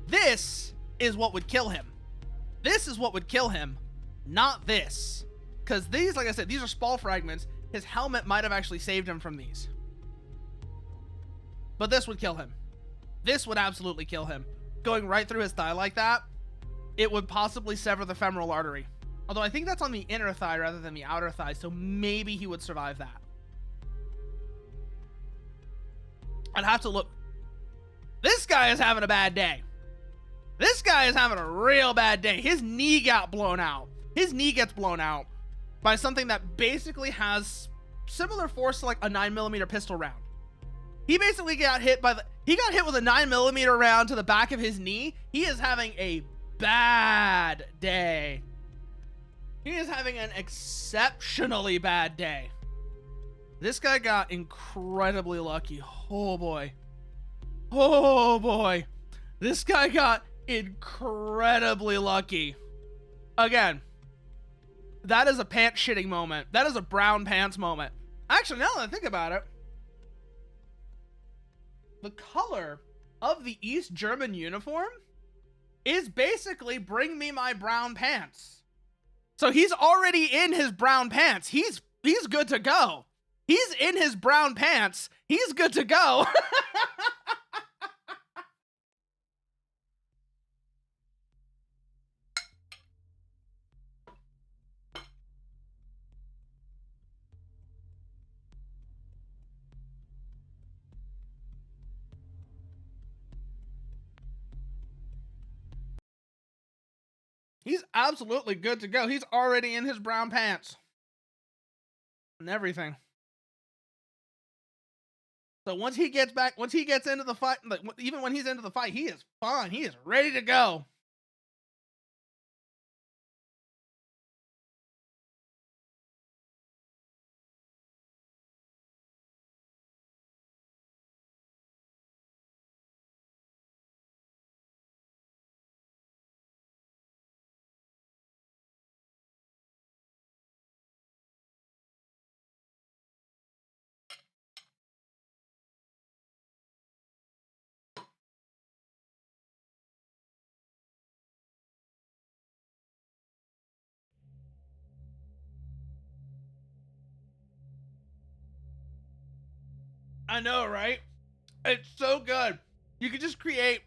S1: this is what would kill him. This is what would kill him, not this. Because these, like I said, these are spall fragments. His helmet might have actually saved him from these. But this would kill him. This would absolutely kill him. Going right through his thigh like that, it would possibly sever the femoral artery. Although I think that's on the inner thigh rather than the outer thigh, so maybe he would survive that. I'd have to look. This guy is having a bad day. This guy is having a real bad day. His knee got blown out. His knee gets blown out by something that basically has similar force to like a 9mm pistol round. He basically got hit by he got hit with a 9mm round to the back of his knee. He is having a bad day. He is having an exceptionally bad day. This guy got incredibly lucky. Oh boy. Oh boy. This guy got incredibly lucky. Again, that is a pants shitting moment. That is a brown pants moment. Actually, now that I think about it, the color of the East German uniform is basically bring me my brown pants. So he's already in his brown pants. He's good to go. He's in his brown pants. He's good to go. He's absolutely good to go. He's already in his brown pants and everything. So once he gets into the fight, like, even when he's into the fight, he is fine. He is ready to go. I know, right? It's so good. You could just create.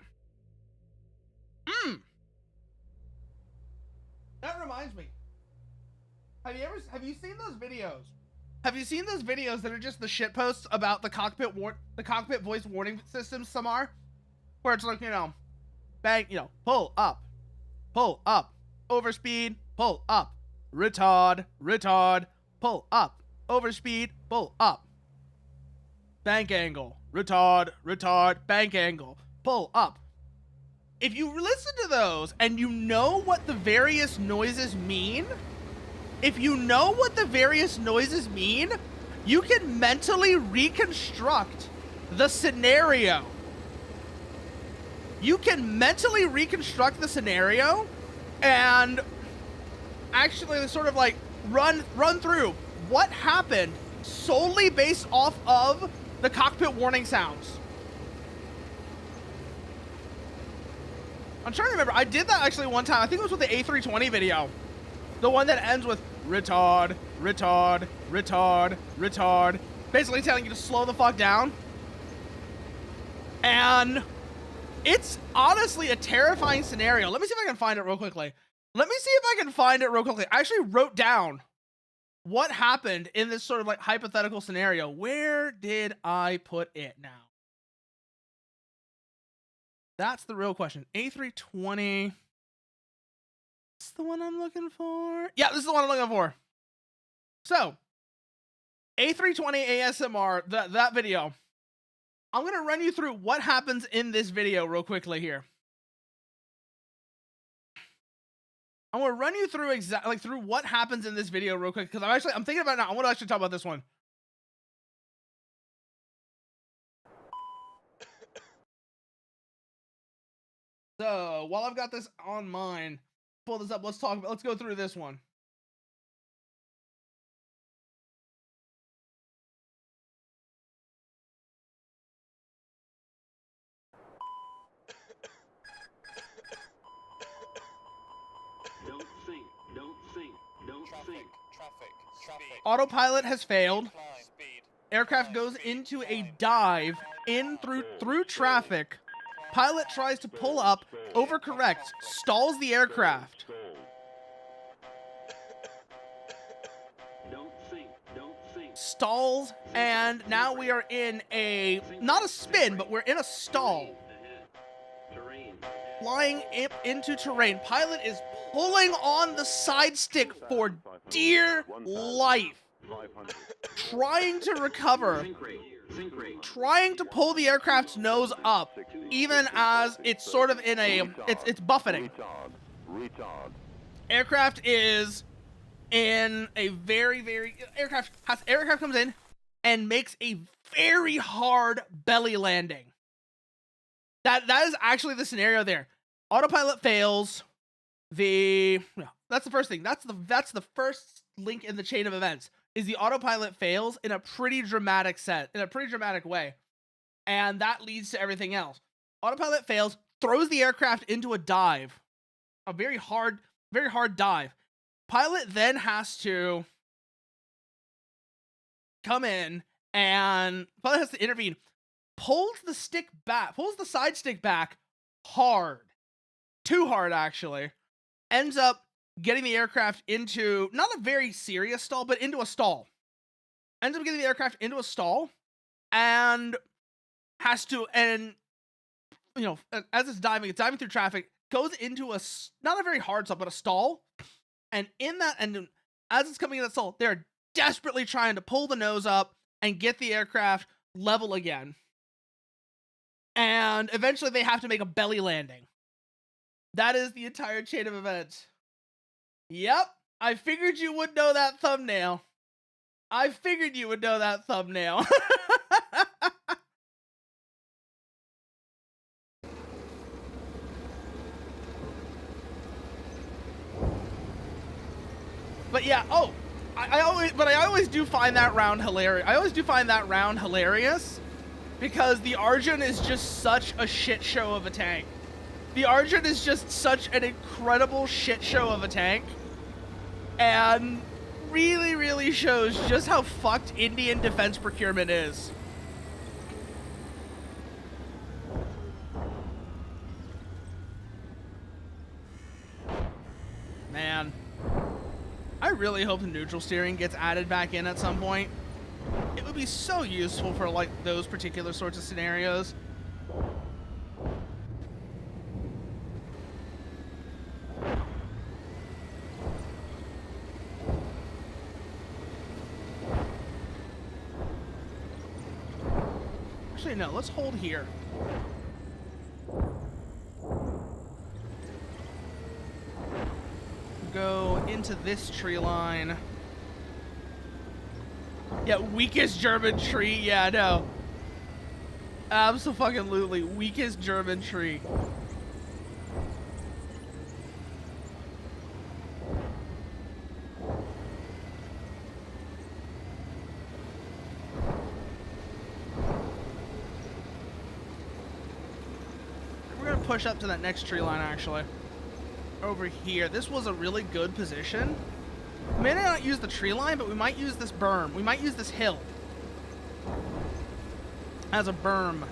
S1: That reminds me. Have you seen those videos? Have you seen those videos that are just the shit posts about the cockpit voice warning system, Samar? Where it's like, bang, pull up, overspeed, pull up, retard, pull up, overspeed, pull up. Bank angle, retard, bank angle, pull up. If you listen to those and you know what the various noises mean, you can mentally reconstruct the scenario. And actually sort of like run through what happened solely based off of the cockpit warning sounds. I'm trying to remember. I did that actually one time. I think it was with the A320 video. The one that ends with retard. Basically telling you to slow the fuck down. And it's honestly a terrifying scenario. Let me see if I can find it real quickly. I actually wrote down what happened in this sort of like hypothetical scenario. Where did I put it now? That's the real question. A320. This is the one I'm looking for. Yeah, this is the one I'm looking for. So, A320 ASMR, that video. I'm going to run you through what happens in this video real quickly here. I'm going to run you through through what happens in this video real quick, because I'm thinking about it now. I want to actually talk about this one. So, while I've got this on mine, pull this up. Let's go through this one.
S3: Don't think.
S1: Autopilot has failed. Aircraft goes into a dive through traffic. Pilot tries to pull up, overcorrects, stalls the aircraft. Stalls, and now we are in a, not a spin, but we're in a stall. Flying into terrain. Pilot is pulling on the side stick for dear life. Trying to recover. Trying to pull the aircraft's nose up, even as it's sort of in a, it's buffeting. Aircraft is in a aircraft comes in and makes a very hard belly landing. That is actually the scenario there. Autopilot fails. That's the first thing. That's the first link in the chain of events. Is the autopilot fails in a pretty dramatic way. And that leads to everything else. Autopilot fails, throws the aircraft into a dive. A very hard dive. Pilot then has to come in and pilot has to intervene. Pulls the side stick back hard. Too hard, actually. Ends up getting the aircraft into, not a very serious stall, but into a stall. Ends up getting the aircraft into a stall and has to, and, you know, as it's diving through traffic, goes into a, not a very hard stall, but a stall. And in that, and as it's coming in that stall, they're desperately trying to pull the nose up and get the aircraft level again. And eventually they have to make a belly landing. That is the entire chain of events. Yep, I figured you would know that thumbnail. But yeah, I always do find that round hilarious. Because the Arjun is just such a shit show of a tank. The Arjun is just such an incredible shit show of a tank. And really, really shows just how fucked Indian defense procurement is. Man. I really hope the neutral steering gets added back in at some point. It would be so useful for, like, those particular sorts of scenarios. Actually, no, let's hold here. Go into this tree line. Yeah, weakest German tree. Yeah, no. Absolutely weakest German tree. We're gonna push up to that next tree line, actually. Over here. This was a really good position. We may not use the tree line, but we might use this berm. We might use this hill as a berm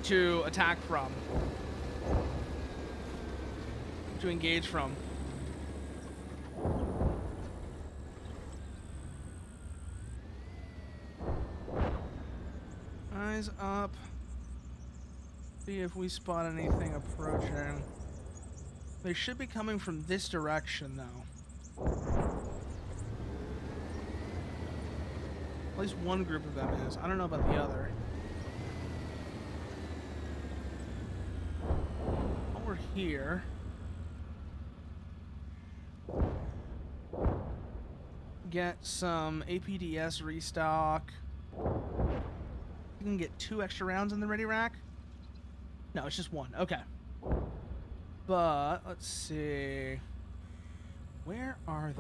S1: to attack from. To engage from. Eyes up. See if we spot anything approaching. They should be coming from this direction, though. At least one group of them is. I don't know about the other. Over here. Get some APDS restock. You can get 2 extra rounds in the ready rack. No, it's just 1. Okay. But, let's see. Where are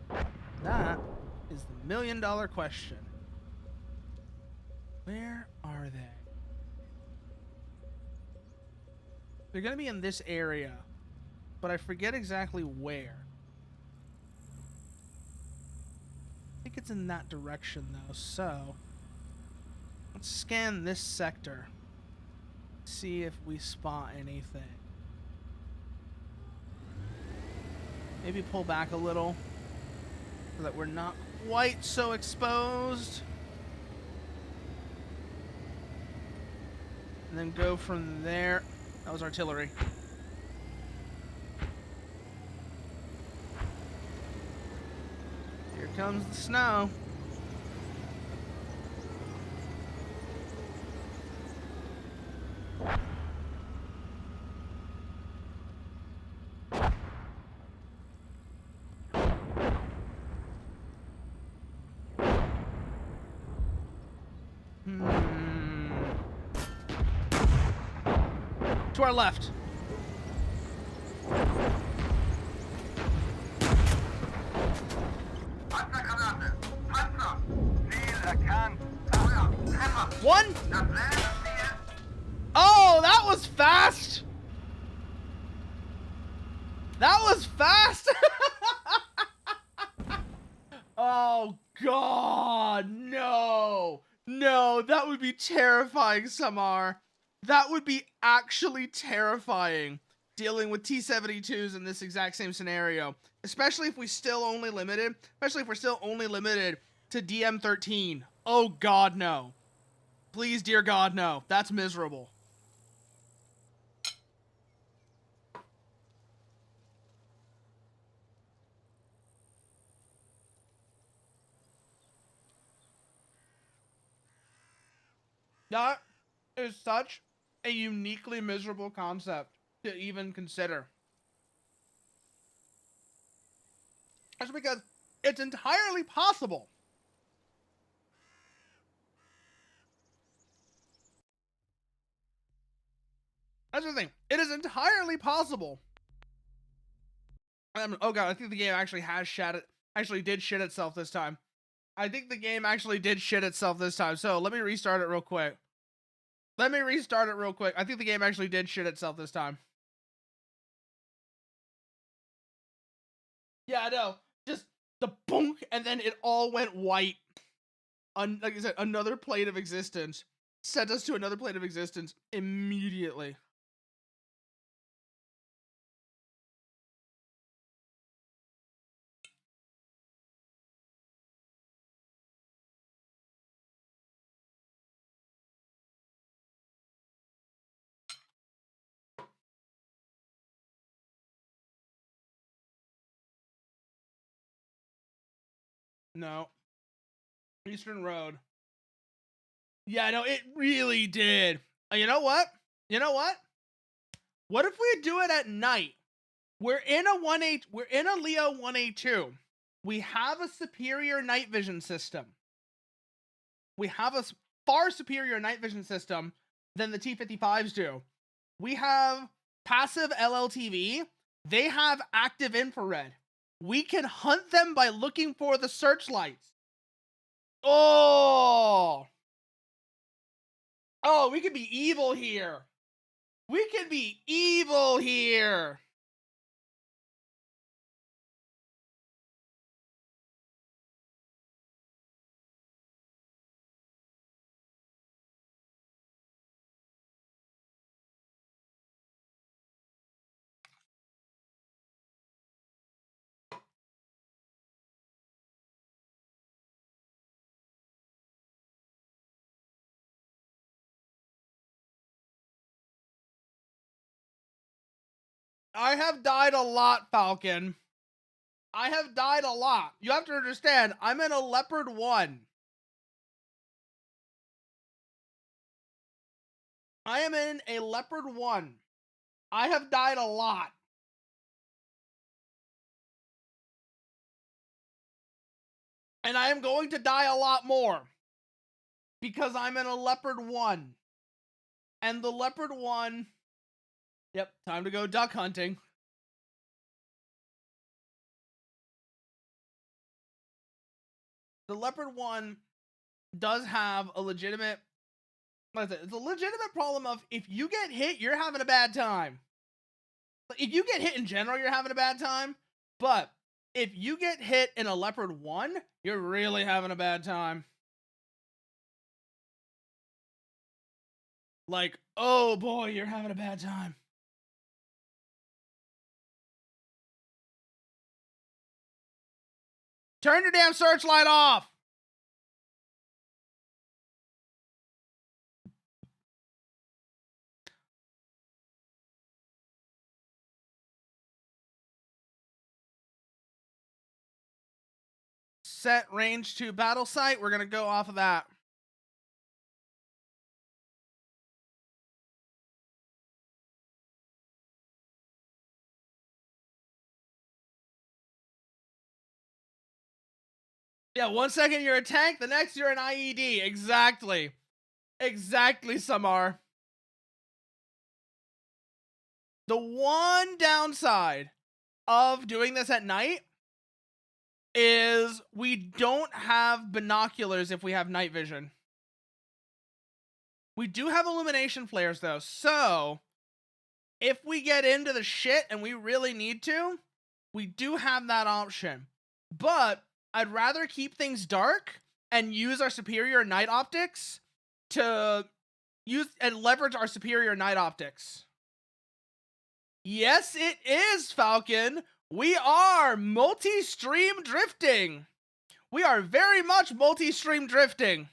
S1: they? That is the million-dollar question. Where are they? They're going to be in this area. but I forget exactly where. I think it's in that direction, though, so let's scan this sector. See if we spot anything. Maybe pull back a little so that we're not quite so exposed. And then go from there. That was artillery. Here comes the snow. To our left. One. Oh, that was fast. That was fast. Oh, God. No. No, that would be terrifying, Samar. That would be actually terrifying, dealing with T-72s in this exact same scenario. Especially if we're still only limited to DM-13. Oh, God, no. Please, dear God, no. That's miserable. That is such a uniquely miserable concept to even consider. That's because it's entirely possible. That's the thing. It is entirely possible. Oh God, I think the game actually did shit itself this time. I think the game actually did shit itself this time. So let me restart it real quick. I think the game actually did shit itself this time. Yeah, I know. Just the bonk, and then it all went white. Like I said, another plane of existence. Sent us to another plane of existence immediately. No. Eastern Road. Yeah, no, it really did. You know what? What if we do it at night? We're in a Leo 1A2. We have a superior night vision system. We have a far superior night vision system than the T-55s do. We have passive LLTV. They have active infrared. We can hunt them by looking for the searchlights. Oh, we could be evil here. I have died a lot, Falcon. I have died a lot. You have to understand, I'm in a Leopard 1. I am in a Leopard 1. I have died a lot. And I am going to die a lot more. Because I'm in a Leopard 1. And the Leopard 1... Yep, time to go duck hunting. The Leopard 1 does have a legitimate... It's a legitimate problem of if you get hit, you're having a bad time. If you get hit in general, you're having a bad time. But if you get hit in a Leopard 1, you're really having a bad time. Like, oh boy, you're having a bad time. Turn your damn searchlight off. Set range to battle site. We're going to go off of that. Yeah, 1 second you're a tank, the next you're an IED. Exactly. Exactly, Samar. The one downside of doing this at night is we don't have binoculars if we have night vision. We do have illumination flares though, so if we get into the shit and we really need to, we do have that option. But I'd rather keep things dark and use our superior night optics to use and leverage our superior night optics. Yes, it is, Falcon. We are multi-stream drifting. We are very much multi-stream drifting.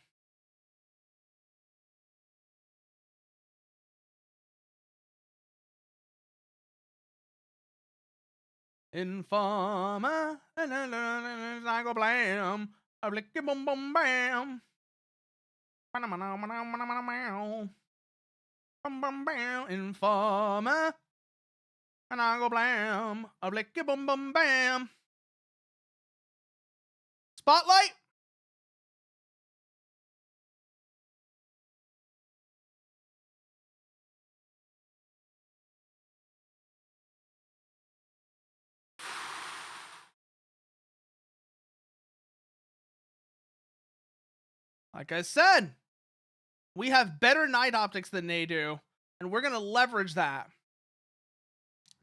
S1: Informer, I go blam, a blicky boom boom bam. Bum bum bam, informer, and I go blam, a blicky boom boom bam. Spotlight. Like I said, we have better night optics than they do, and we're gonna leverage that.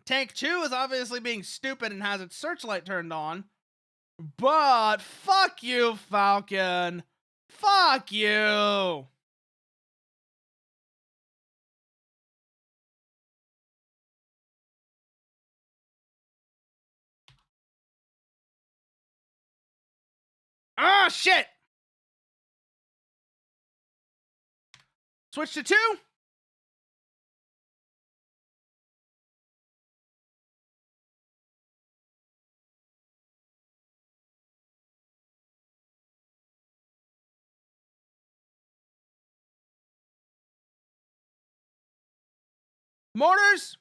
S1: Tank 2 is obviously being stupid and has its searchlight turned on. But fuck you, Falcon. Fuck you. Ah, shit. Switch to 2. Mortars.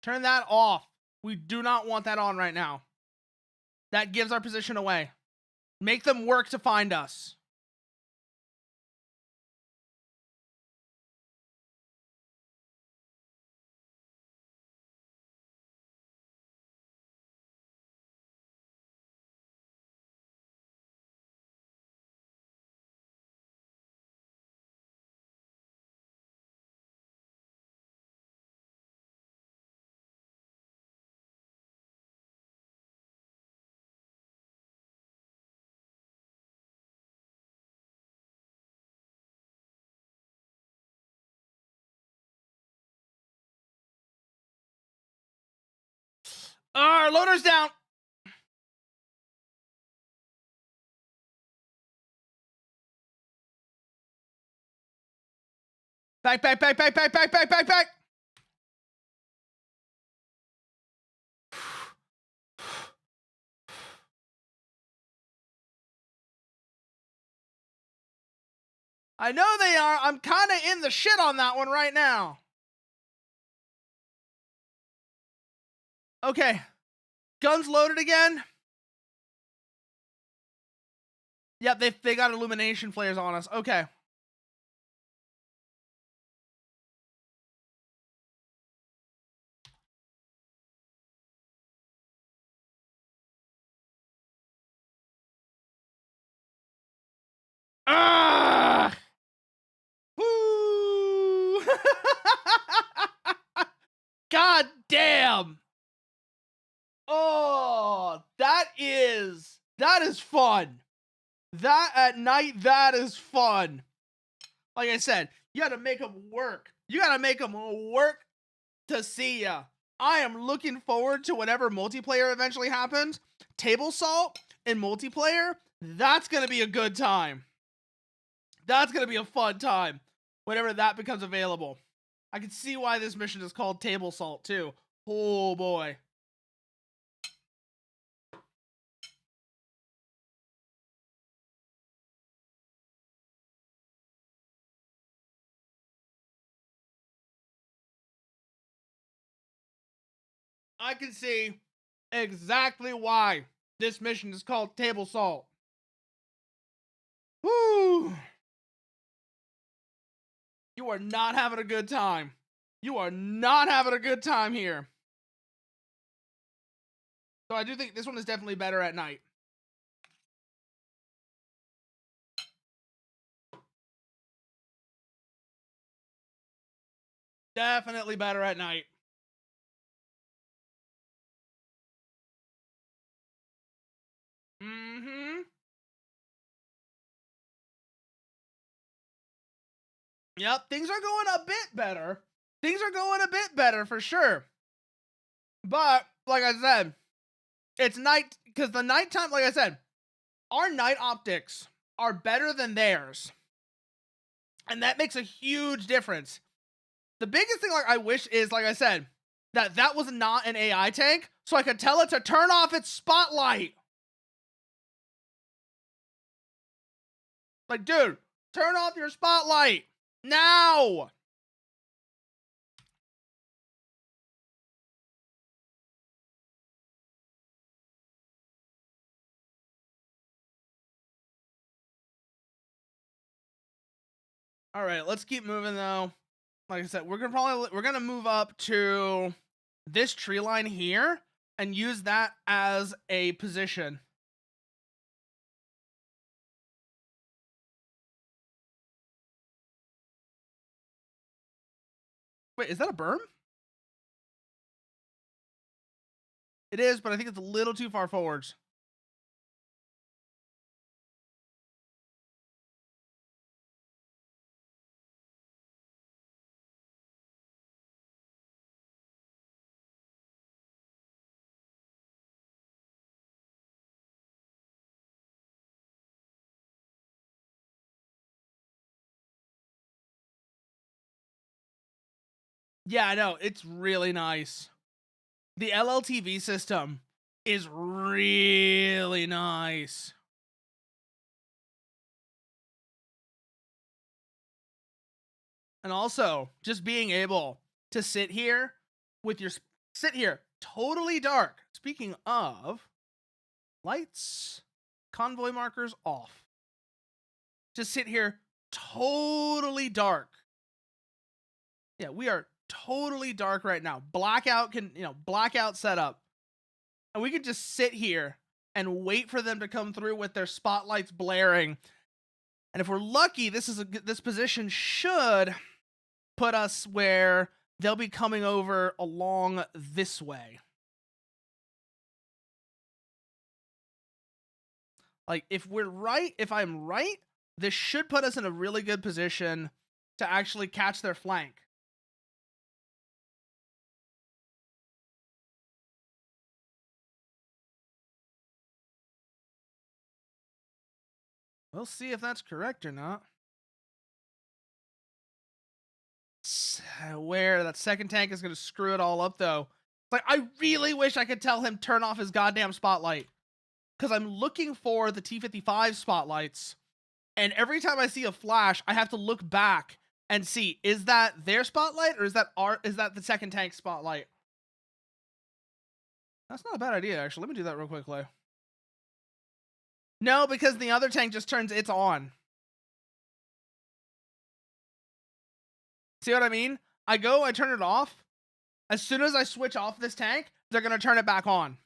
S1: Turn that off. We do not want that on right now. That gives our position away. Make them work to find us. Our loader's down. Back, back, back, back, back, back, back, back, back. I know they are. I'm kind of in the shit on that one right now. Okay. Guns loaded again. Yep, they got illumination flares on us. Okay. Ah! Woo! God damn! Oh, that is fun. That at night, that is fun. Like I said, you gotta make them work. You gotta make them work to see ya. I am looking forward to whenever multiplayer eventually happens. Table Salt in multiplayer, that's gonna be a good time. That's gonna be a fun time whenever that becomes available. I can see why this mission is called Table Salt too. Oh boy. I can see exactly why this mission is called Table Salt. Woo! You are not having a good time. You are not having a good time here. So I do think this one is definitely better at night. Definitely better at night. Mm-hmm. Yep, things are going a bit better. Things are going a bit better for sure. But, like I said, it's night, because the nighttime, like I said, our night optics are better than theirs. And that makes a huge difference. The biggest thing, like, I wish is, like I said, that was not an AI tank, so I could tell it to turn off its spotlight. Like, dude, turn off your spotlight now. All right, let's keep moving though. Like I said, we're gonna move up to this tree line here and use that as a position. Wait, is that a berm? It is, but I think it's a little too far forwards. Yeah, I know. It's really nice. The LLTV system is really nice. And also, just being able to sit here with your sit here totally dark. Speaking of lights, convoy markers off. Just sit here totally dark. Yeah, we are totally dark right now. Blackout blackout setup. And we could just sit here and wait for them to come through with their spotlights blaring. And if we're lucky, this position should put us where they'll be coming over along this way. Like, if I'm right, this should put us in a really good position to actually catch their flank. We'll see if that's correct or not. Where that second tank is going to screw it all up, though. Like, I really wish I could tell him turn off his goddamn spotlight. Because I'm looking for the T-55 spotlights. And every time I see a flash, I have to look back and see, is that their spotlight or is that the second tank spotlight? That's not a bad idea, actually. Let me do that real quickly. No, because the other tank just turns its on. See what I mean? I turn it off. As soon as I switch off this tank, they're going to turn it back on.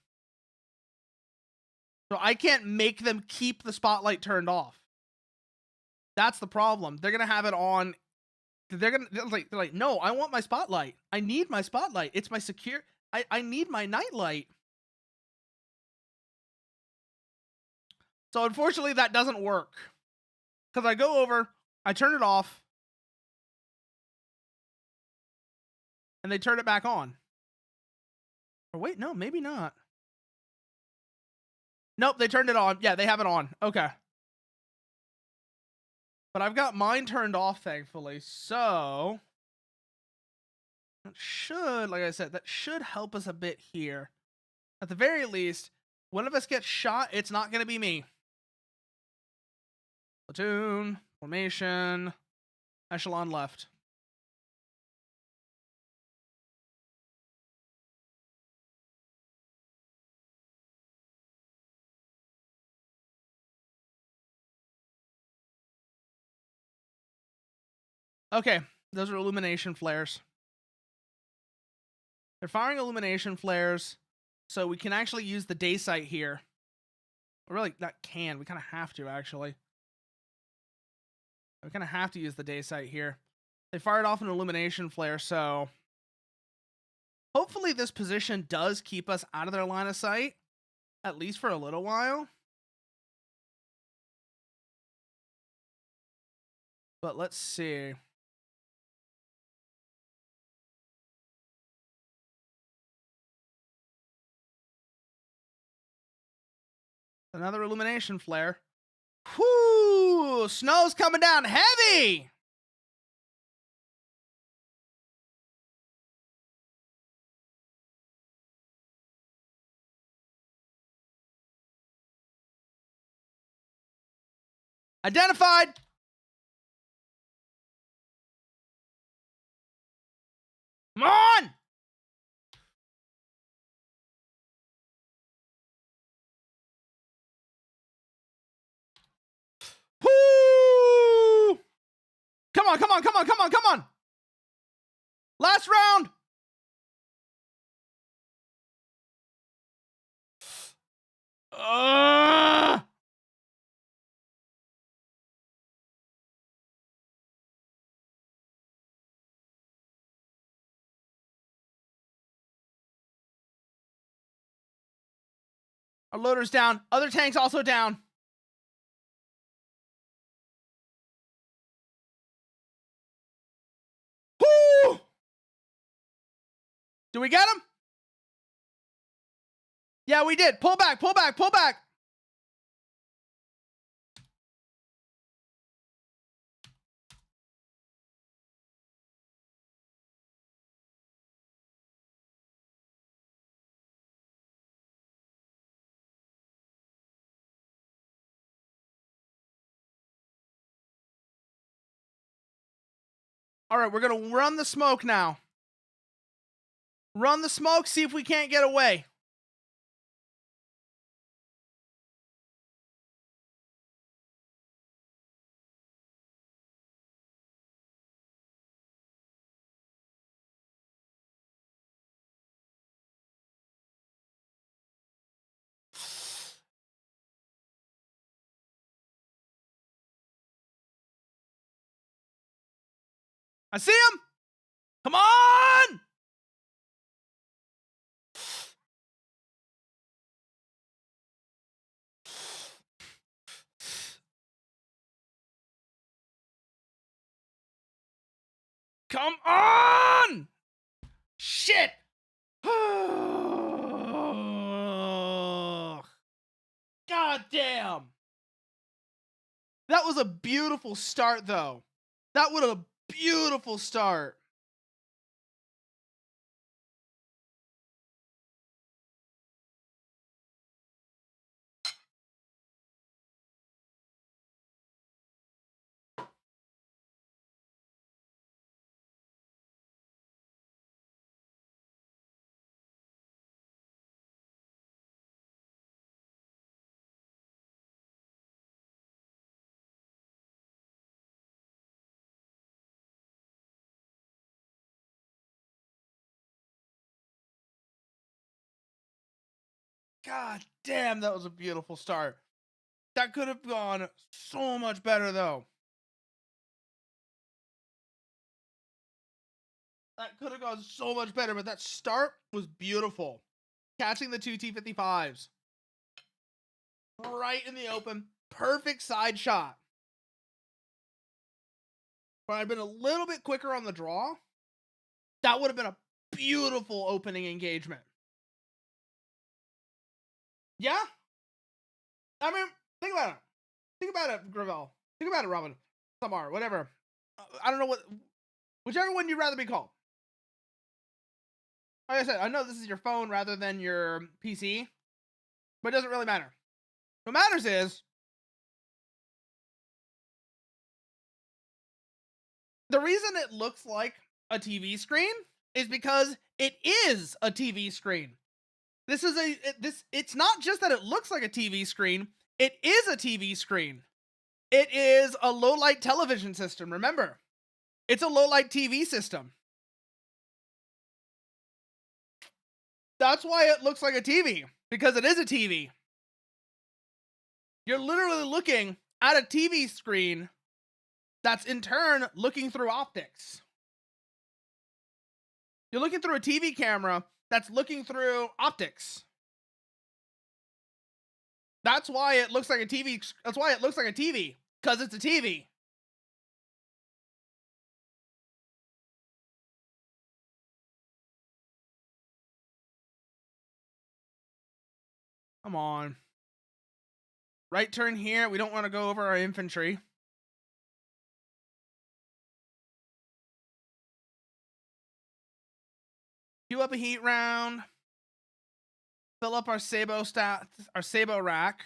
S1: So I can't make them keep the spotlight turned off. That's the problem. They're gonna have it on. They're like, no, I want my spotlight. I need my spotlight. It's my secure. I need my nightlight. So unfortunately, that doesn't work. Because I go over, I turn it off, and they turn it back on. Or wait, no, maybe not. Nope, they turned it on. Yeah, they have it on. Okay. But I've got mine turned off, thankfully. So that should, like I said, that should help us a bit here. At the very least, one of us gets shot, it's not going to be me. Platoon, formation, echelon left. Okay, those are illumination flares. They're firing illumination flares, so we can actually use the day sight here. Or really, not can. We kind of have to, actually. We kind of have to use the day sight here. They fired off an illumination flare, so hopefully this position does keep us out of their line of sight, at least for a little while. But let's see. Another illumination flare. Whoo! Snow's coming down heavy! Identified! Come on! Whoo! Come on, come on, come on, come on, come on! Last round! Our loader's down. Other tanks also down. Whoo! Do we get him? Yeah, we did. Pull back, pull back, pull back. All right, we're going to run the smoke now. Run the smoke, see if we can't get away. I see him. Come on! Come on! Shit! God damn! That was a beautiful start, though. That was a beautiful start. God damn, that was a beautiful start. That could have gone so much better, though. That could have gone so much better, but that start was beautiful. Catching the two T-55s. Right in the open. Perfect side shot. But I'd been a little bit quicker on the draw. That would have been a beautiful opening engagement. Yeah? I mean, think about it. Think about it, Gravel. Think about it, Robin. Samar, whatever. I don't know what... Whichever one you'd rather be called. Like I said, I know this is your phone rather than your PC, but it doesn't really matter. What matters is the reason it looks like a TV screen is because it is a TV screen. It's not just that it looks like a TV screen, it is a TV screen. It is a low light television system, remember. It's a low light TV system. That's why it looks like a TV, because it is a TV. You're literally looking at a TV screen that's in turn looking through optics. You're looking through a TV camera that's looking through optics. That's why it looks like a TV. That's why it looks like a TV, because it's a TV. Come on. Right turn here. We don't want to go over our infantry. Queue up a heat round. Fill up our Sabo rack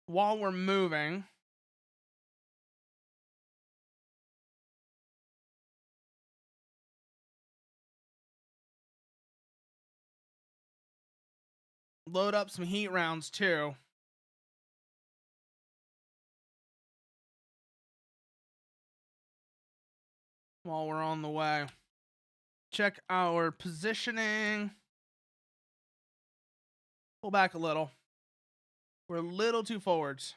S1: while we're moving. Load up some heat rounds too. While we're on the way. Check our positioning. Pull back a little. We're a little too forwards.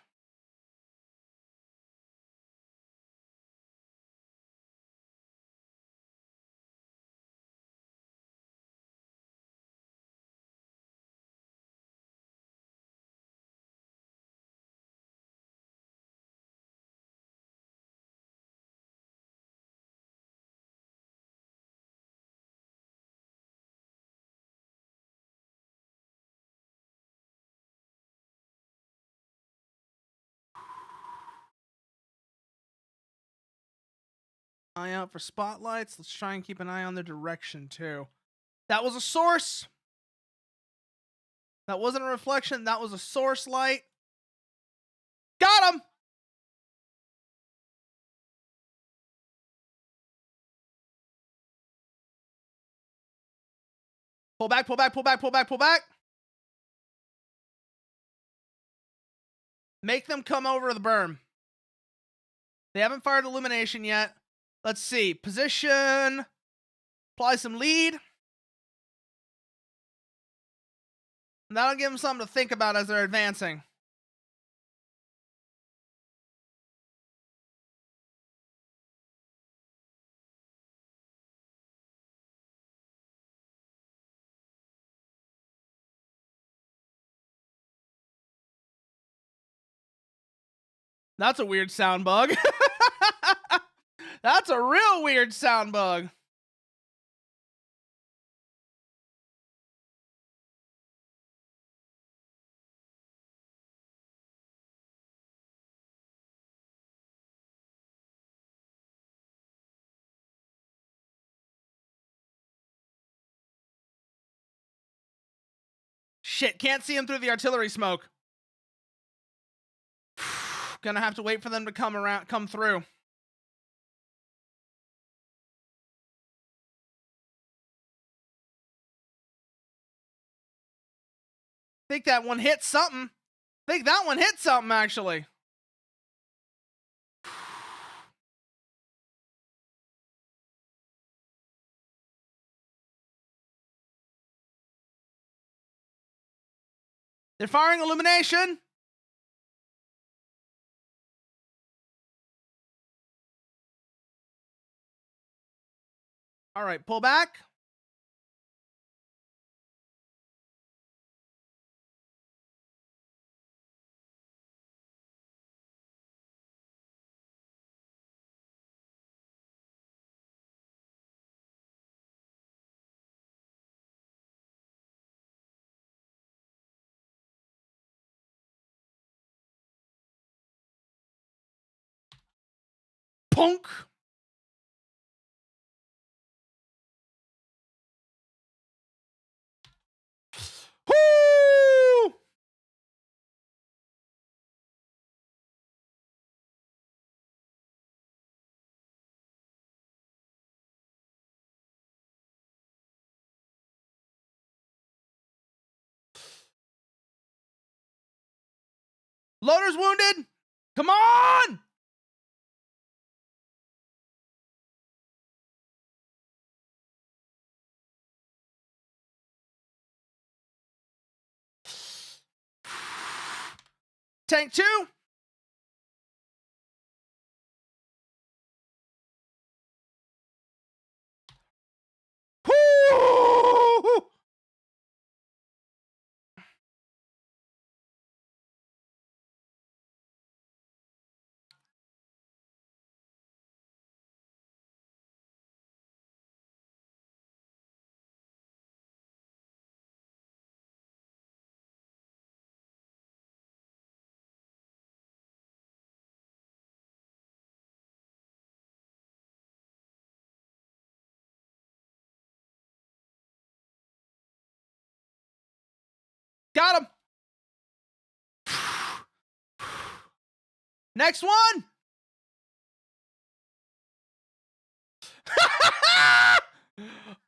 S1: Eye out for spotlights. Let's try and keep an eye on the direction too. That was a source. That wasn't a reflection. That was a source light. Got him. Pull back, pull back, pull back, pull back, pull back. Make them come over the berm. They haven't fired illumination yet. Let's see. Position. Apply some lead. And that'll give them something to think about as they're advancing. That's a weird sound bug. That's a real weird sound bug. Shit, can't see him through the artillery smoke. Gonna have to wait for them to come through. Think that one hit something. Think that one hit something, actually. They're firing illumination. All right, pull back. Punk. Woo! Loader's wounded. Come on! Tank 2. Woo! Got him. Next one.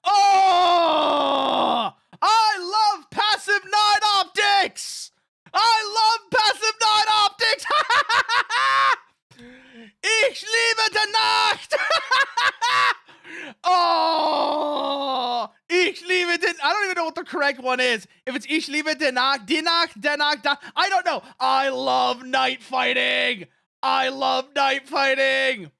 S1: Oh, I love passive night optics. I love passive night optics. Ich liebe die Nacht. Oh, ich liebe den. I don't even know what the correct one is. If it's ich liebe die Nacht, die Nacht, die Nacht, I don't know. I love night fighting. I love night fighting.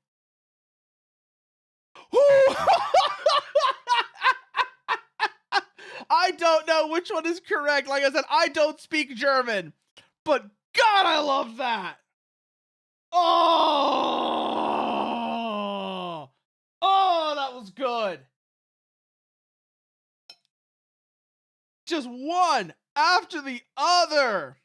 S1: I don't know which one is correct. Like I said, I don't speak German, but God, I love that. Oh, that was good. Just one after the other.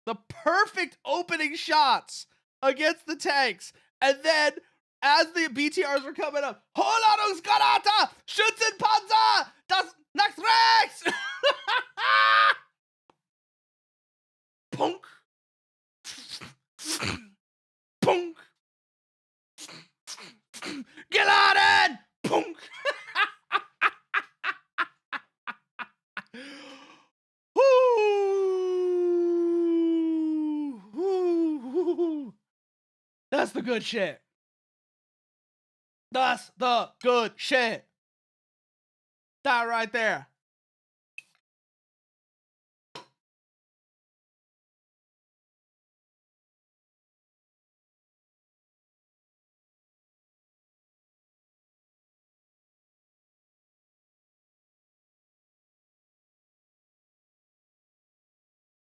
S1: The perfect opening shots against the tanks. And then as the BTRs are coming up, Holadungsgranate, Schützenpanzer, das nach rechts. Punk. Punk. Geladen. Punk. That's the good shit. That's the good shit. That right there.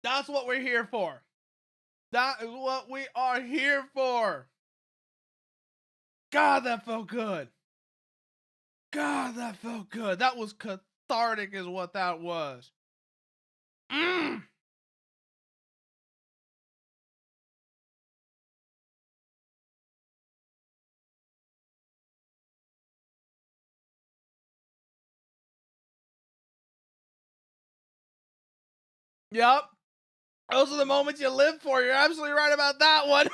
S1: That's what we're here for. That is what we are here for. God, that felt good. God, that felt good. That was cathartic is what that was. Mm. Yep. Those are the moments you live for. You're absolutely right about that one.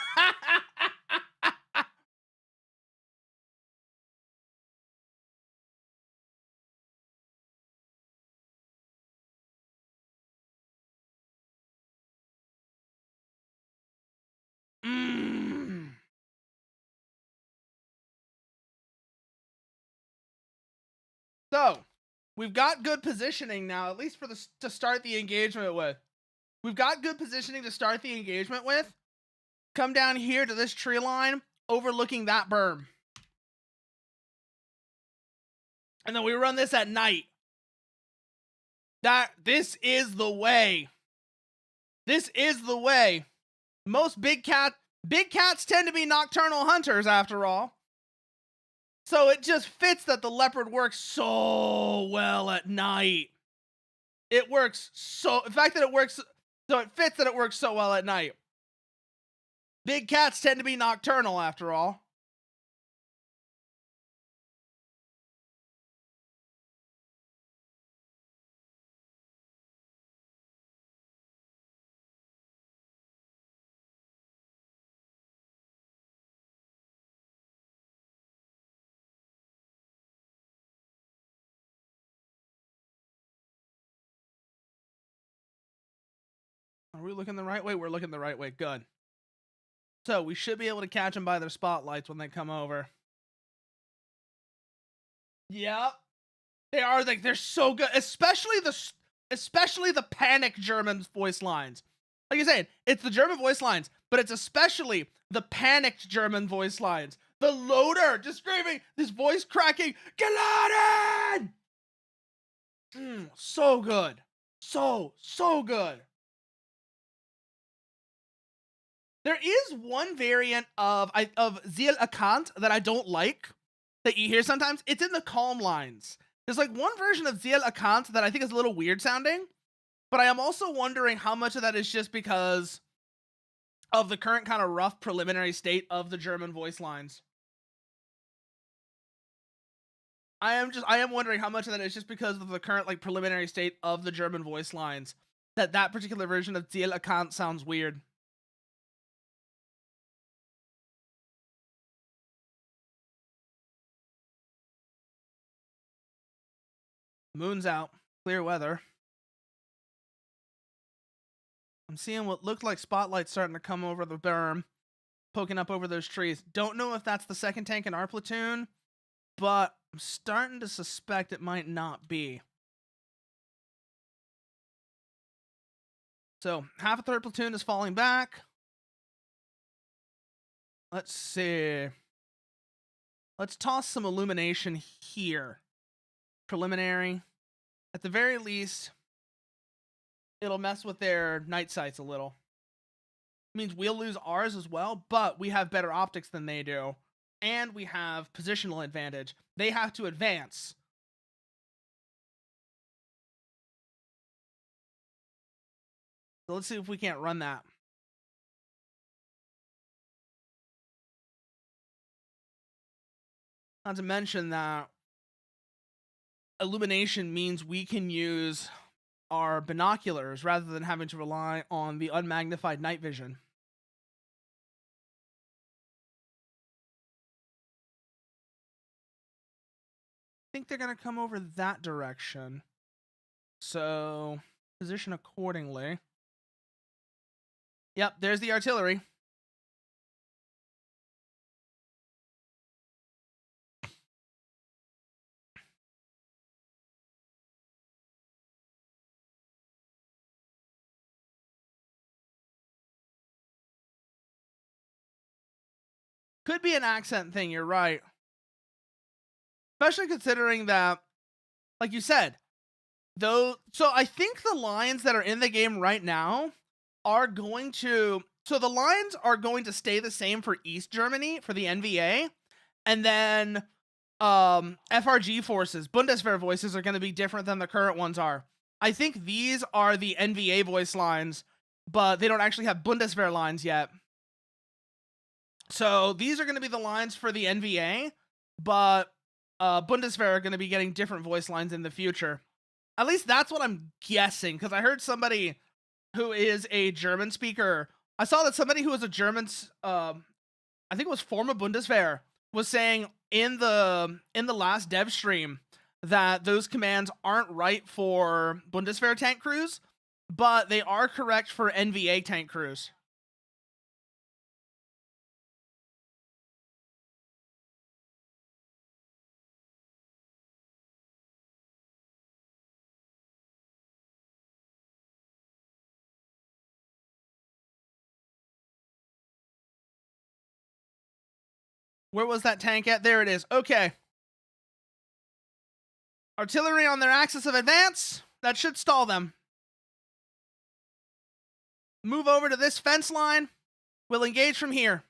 S1: Mm. So, we've got good positioning now, at least for the to start the engagement with. We've got good positioning to start the engagement with. come down here to this tree line, overlooking that berm. And then we run this at night. This is the way. This is the way. Most big cats tend to be nocturnal hunters after all. So it just fits that the leopard works so well at night. It works so, the fact that it works, so it fits that it works so well at night. Big cats tend to be nocturnal after all. Are we looking the right way? We're looking the right way. Good. So we should be able to catch them by their spotlights when they come over. Yep. They are, like, they're so good. Especially the panic German voice lines. Like you're saying, it's the German voice lines, but it's especially the panicked German voice lines. The loader just screaming, this voice cracking, Geladen! So good. So good. There is one variant of Ziel Akant that I don't like, that you hear sometimes. It's in the calm lines. There's like one version of Ziel Akant that I think is a little weird sounding, but I am also wondering how much of that is just because of the current kind of rough preliminary state of the German voice lines. I am wondering how much of that is just because of the current, like, preliminary state of the German voice lines, that particular version of Ziel Akant sounds weird. Moon's out. Clear weather. I'm seeing what looked like spotlights starting to come over the berm, poking up over those trees. Don't know if that's the second tank in our platoon, but I'm starting to suspect it might not be. So, half a third platoon is falling back. Let's see. Let's toss some illumination here. Preliminary. At the very least, it'll mess with their night sights a little. It means we'll lose ours as well, but we have better optics than they do. And we have positional advantage. They have to advance. So let's see if we can't run that. Not to mention that illumination means we can use our binoculars rather than having to rely on the unmagnified night vision. I think they're going to come over that direction. So, position accordingly. Yep, there's the artillery. Could be an accent thing, you're right. Especially considering that, like you said, though, so I think the lines that are in the game right now are going to, so the lines are going to stay the same for East Germany, for the NVA, and then FRG forces, Bundeswehr voices, are going to be different than the current ones are. I think these are the NVA voice lines, but they don't actually have Bundeswehr lines yet. So these are going to be the lines for the NVA, but Bundeswehr are going to be getting different voice lines in the future. At least that's what I'm guessing, because I heard somebody who is a German speaker. I saw that somebody who was a German, I think it was former Bundeswehr, was saying in the last dev stream that those commands aren't right for Bundeswehr tank crews, but they are correct for NVA tank crews. Where was that tank at? There it is. Okay. Artillery on their axis of advance. That should stall them. Move over to this fence line. We'll engage from here.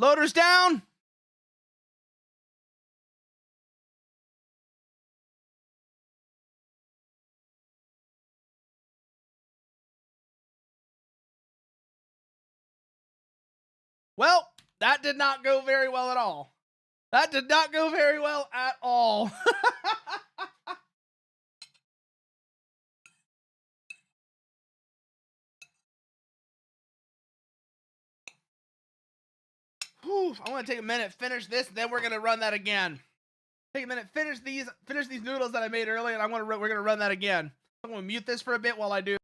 S1: Loaders down. Well, that did not go very well at all. That did not go very well at all. Whew, I want to take a minute, finish this, then we're gonna run that again. Take a minute, finish these noodles that I made earlier, and we're gonna run that again. I'm gonna mute this for a bit while I do.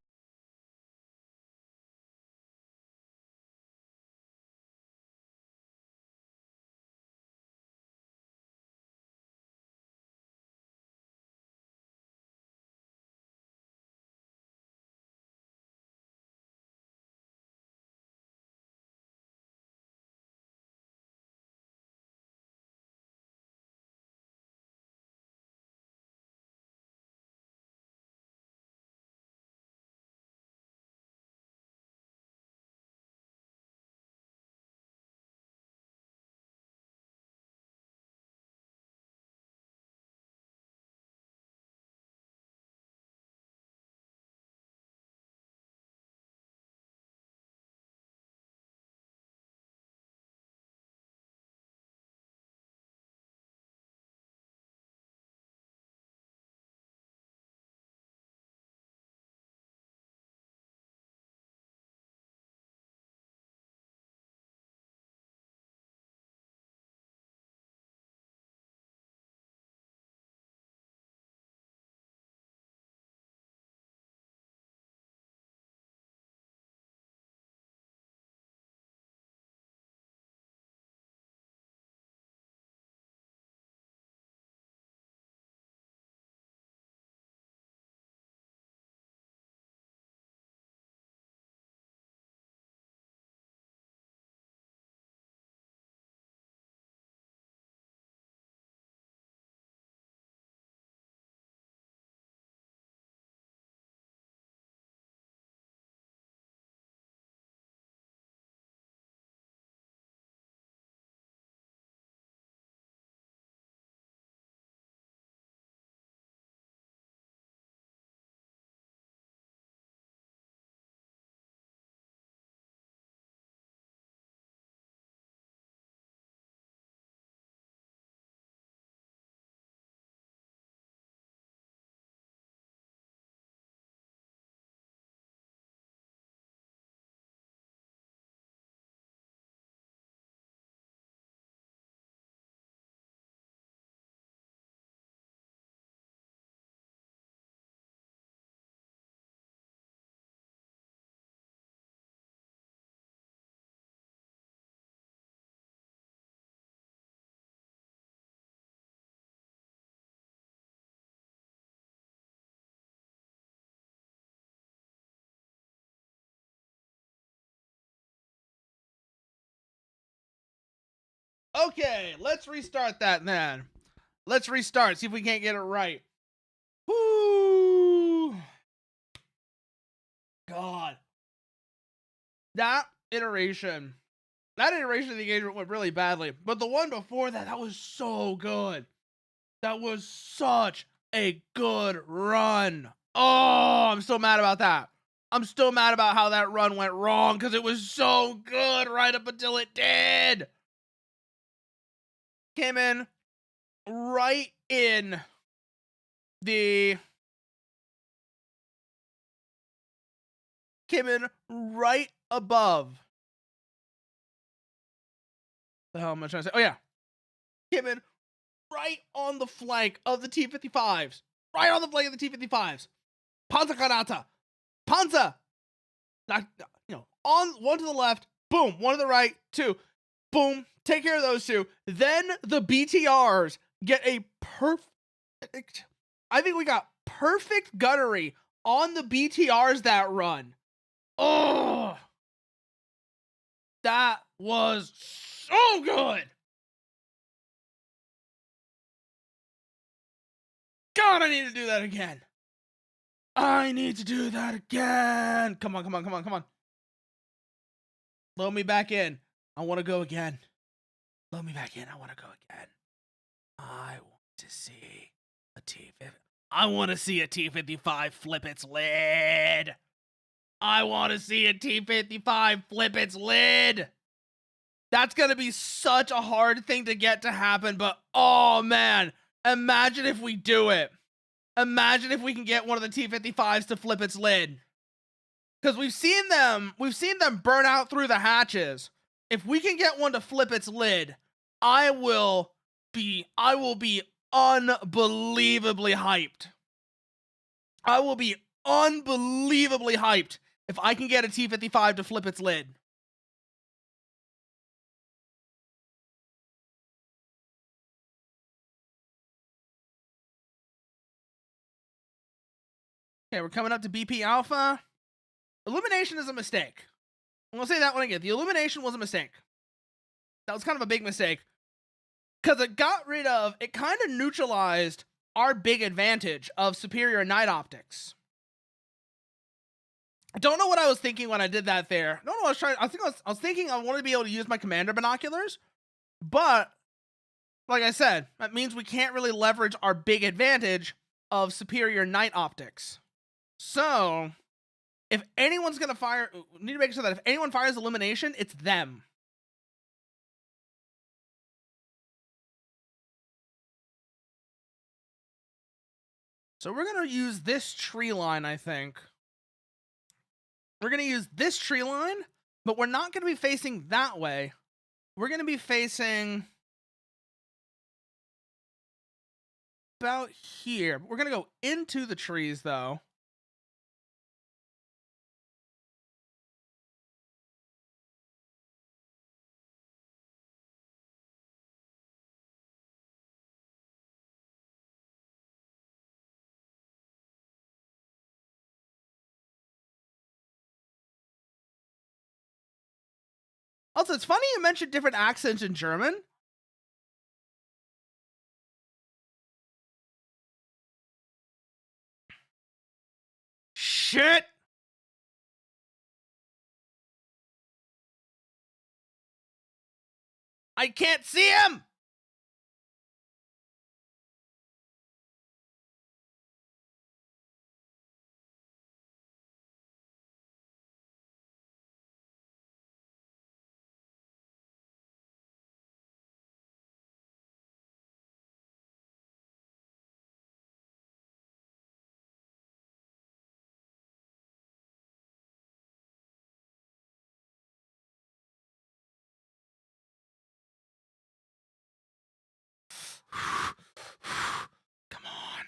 S1: Okay, let's restart that then. Let's restart, see if we can't get it right. Whoo! God. That iteration of the engagement went really badly, but the one before that, that was so good. That was such a good run. Oh, I'm so mad about that. I'm still mad about how that run went wrong because it was so good right up until it did. Came in right in the came in right above. The hell am I trying to say? Oh yeah, came in right on the flank of the T-55s. Right on the flank of the T-55s. Panzergranate. Panzer. Not, on one to the left, boom, one to the right, two, boom, take care of those two. Then the BTRs get a perfect, I think we got perfect gunnery on the BTRs that run. Oh, that was so good. God, I need to do that again. I need to do that again. Come on, come on, come on, come on. Load me back in. I want to go again. Load me back in. I want to go again. I want to see a T-50. I want to see a T-55 flip its lid. I want to see a T-55 flip its lid. That's going to be such a hard thing to get to happen, but oh man, imagine if we do it. Imagine if we can get one of the T-55s to flip its lid. Because we've seen them burn out through the hatches. If we can get one to flip its lid, I will be unbelievably hyped. I will be unbelievably hyped if I can get a T-55 to flip its lid. Okay, we're coming up to BP Alpha. Illumination is a mistake. I'm gonna say that one again. The illumination was a mistake. That was kind of a big mistake. Because it kind of neutralized our big advantage of superior night optics. I don't know what I was thinking when I did that there. No, I was thinking I wanted to be able to use my commander binoculars. But, like I said, that means we can't really leverage our big advantage of superior night optics. So, if anyone's going to fire, we need to make sure that if anyone fires illumination, it's them. So we're going to use this tree line, I think. We're going to use this tree line, but we're not going to be facing that way. We're going to be facing about here. We're going to go into the trees, though. Also, it's funny you mentioned different accents in German. Shit! I can't see him! Come on.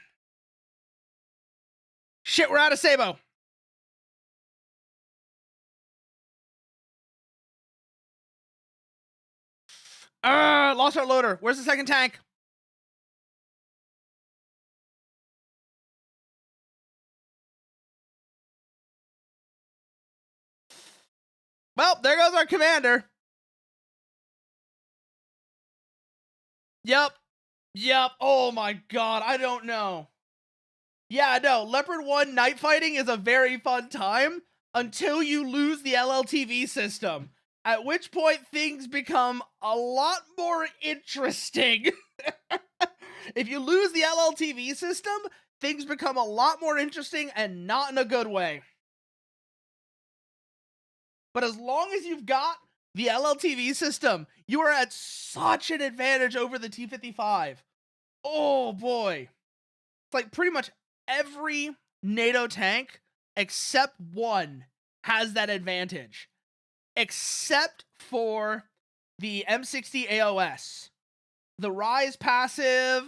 S1: Shit, we're out of Sabo. Lost our loader. Where's the second tank? Well, there goes our commander. Yep. Oh my god, I don't know. Yeah, no, Leopard 1 night fighting is a very fun time until you lose the LLTV system. At which point things become a lot more interesting. If you lose the LLTV system, things become a lot more interesting and not in a good way. But as long as you've got the LLTV system, you are at such an advantage over the T-55. Oh boy. It's like pretty much every NATO tank except one has that advantage. Except for the M60 AOS. The Rise passive,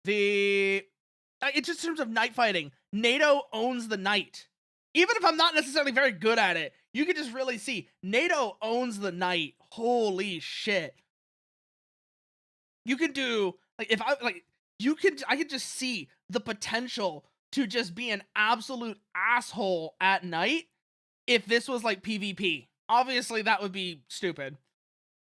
S1: it's just in terms of night fighting, NATO owns the night. Even if I'm not necessarily very good at it, you could just really see NATO owns the night. Holy shit. You can do like if I like you could I could just see the potential to just be an absolute asshole at night if this was like PvP. Obviously that would be stupid.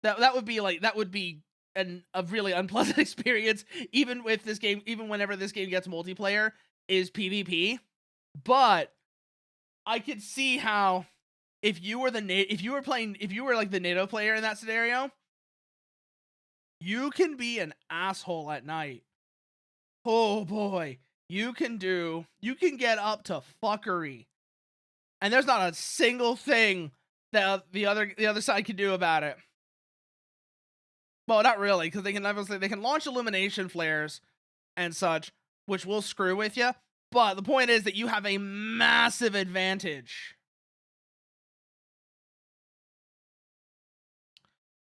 S1: That would be like that would be a really unpleasant experience even with this game, even whenever this game gets multiplayer is PvP. But I could see how if you were if you were like the NATO player in that scenario, you can be an asshole at night. Oh boy, you can get up to fuckery. And there's not a single thing that the other side can do about it. Well, not really, because they can launch illumination flares and such, which will screw with you. But the point is that you have a massive advantage.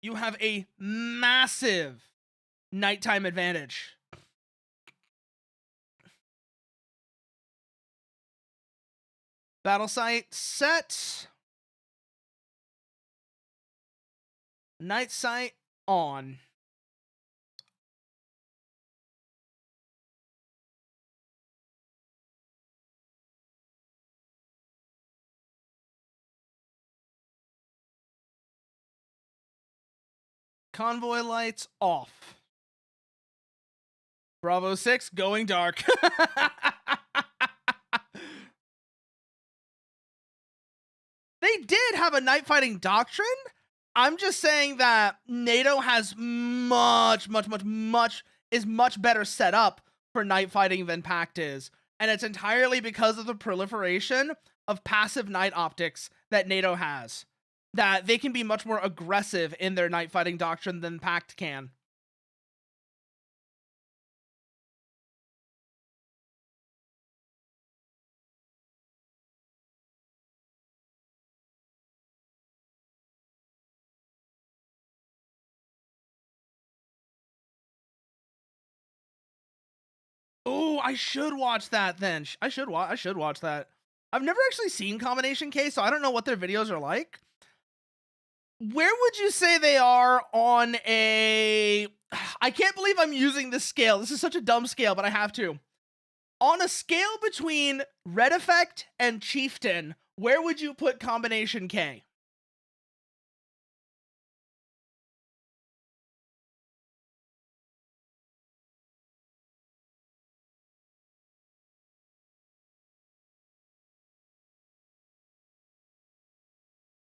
S1: You have a massive nighttime advantage. Battle site set. Night sight on. Convoy lights off. Bravo 6 going dark. They did have a night fighting doctrine. I'm just saying that NATO has much better set up for night fighting than Pact is. And it's entirely because of the proliferation of passive night optics that NATO has. That they can be much more aggressive in their night fighting doctrine than Pact can. Oh, I should watch that then. I should watch that. I've never actually seen Combination K, so I don't know what their videos are like. Where would you say they are on a... I can't believe I'm using this scale. This is such a dumb scale, but I have to. On a scale between Red Effect and Chieftain, where would you put Combination K?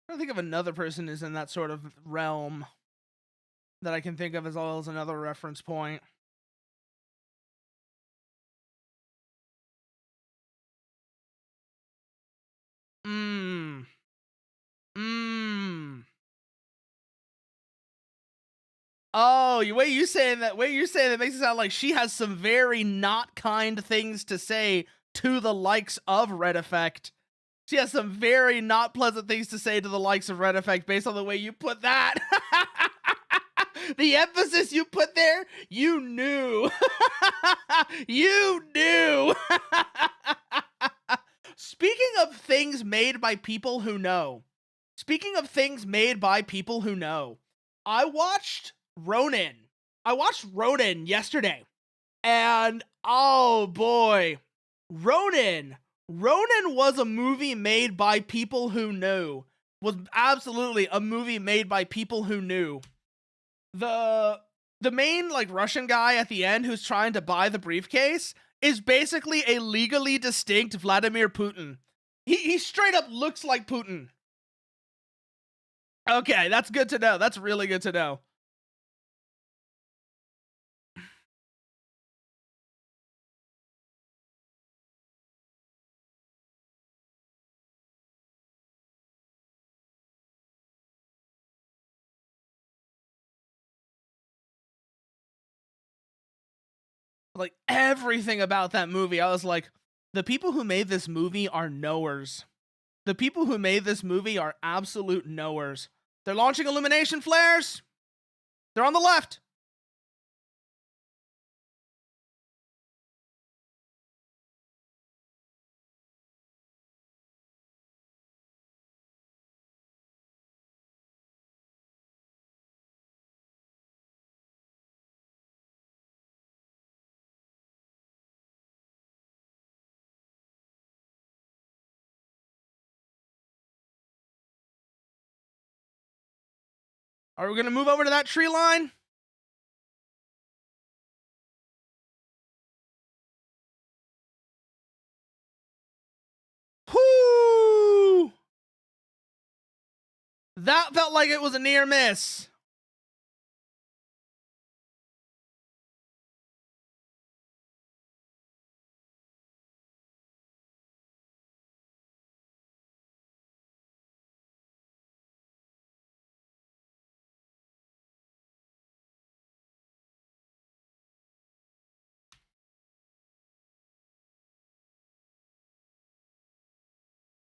S1: I don't think of another person who's in that sort of realm that I can think of as well as another reference point. Oh, the way you saying that makes it sound like she has some very not kind things to say to the likes of Red Effect. She has some very not pleasant things to say to the likes of Red Effect based on the way you put that. The emphasis you put there, you knew. You knew. Speaking of things made by people who know. I watched Ronin. Yesterday. And oh boy. Ronin was a movie made by people who knew. Was absolutely a movie made by people who knew. The main like Russian guy at the end who's trying to buy the briefcase is basically a legally distinct Vladimir Putin. He straight up looks like Putin. Okay, that's good to know. That's really good to know. Like everything about that movie, I was like, the people who made this movie are knowers. The people who made this movie are absolute knowers. They're launching illumination flares. They're on the left. Are we gonna move over to that tree line? Whoo! That felt like it was a near miss.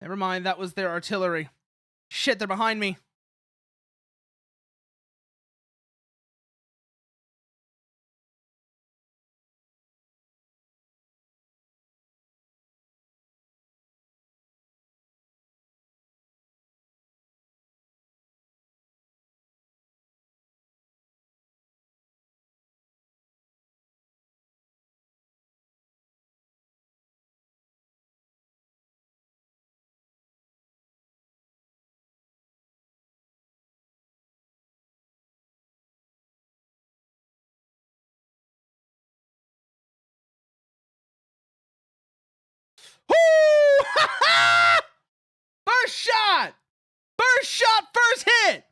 S1: Never mind, that was their artillery. Shit, they're behind me. Whoo! First shot! First shot, first hit!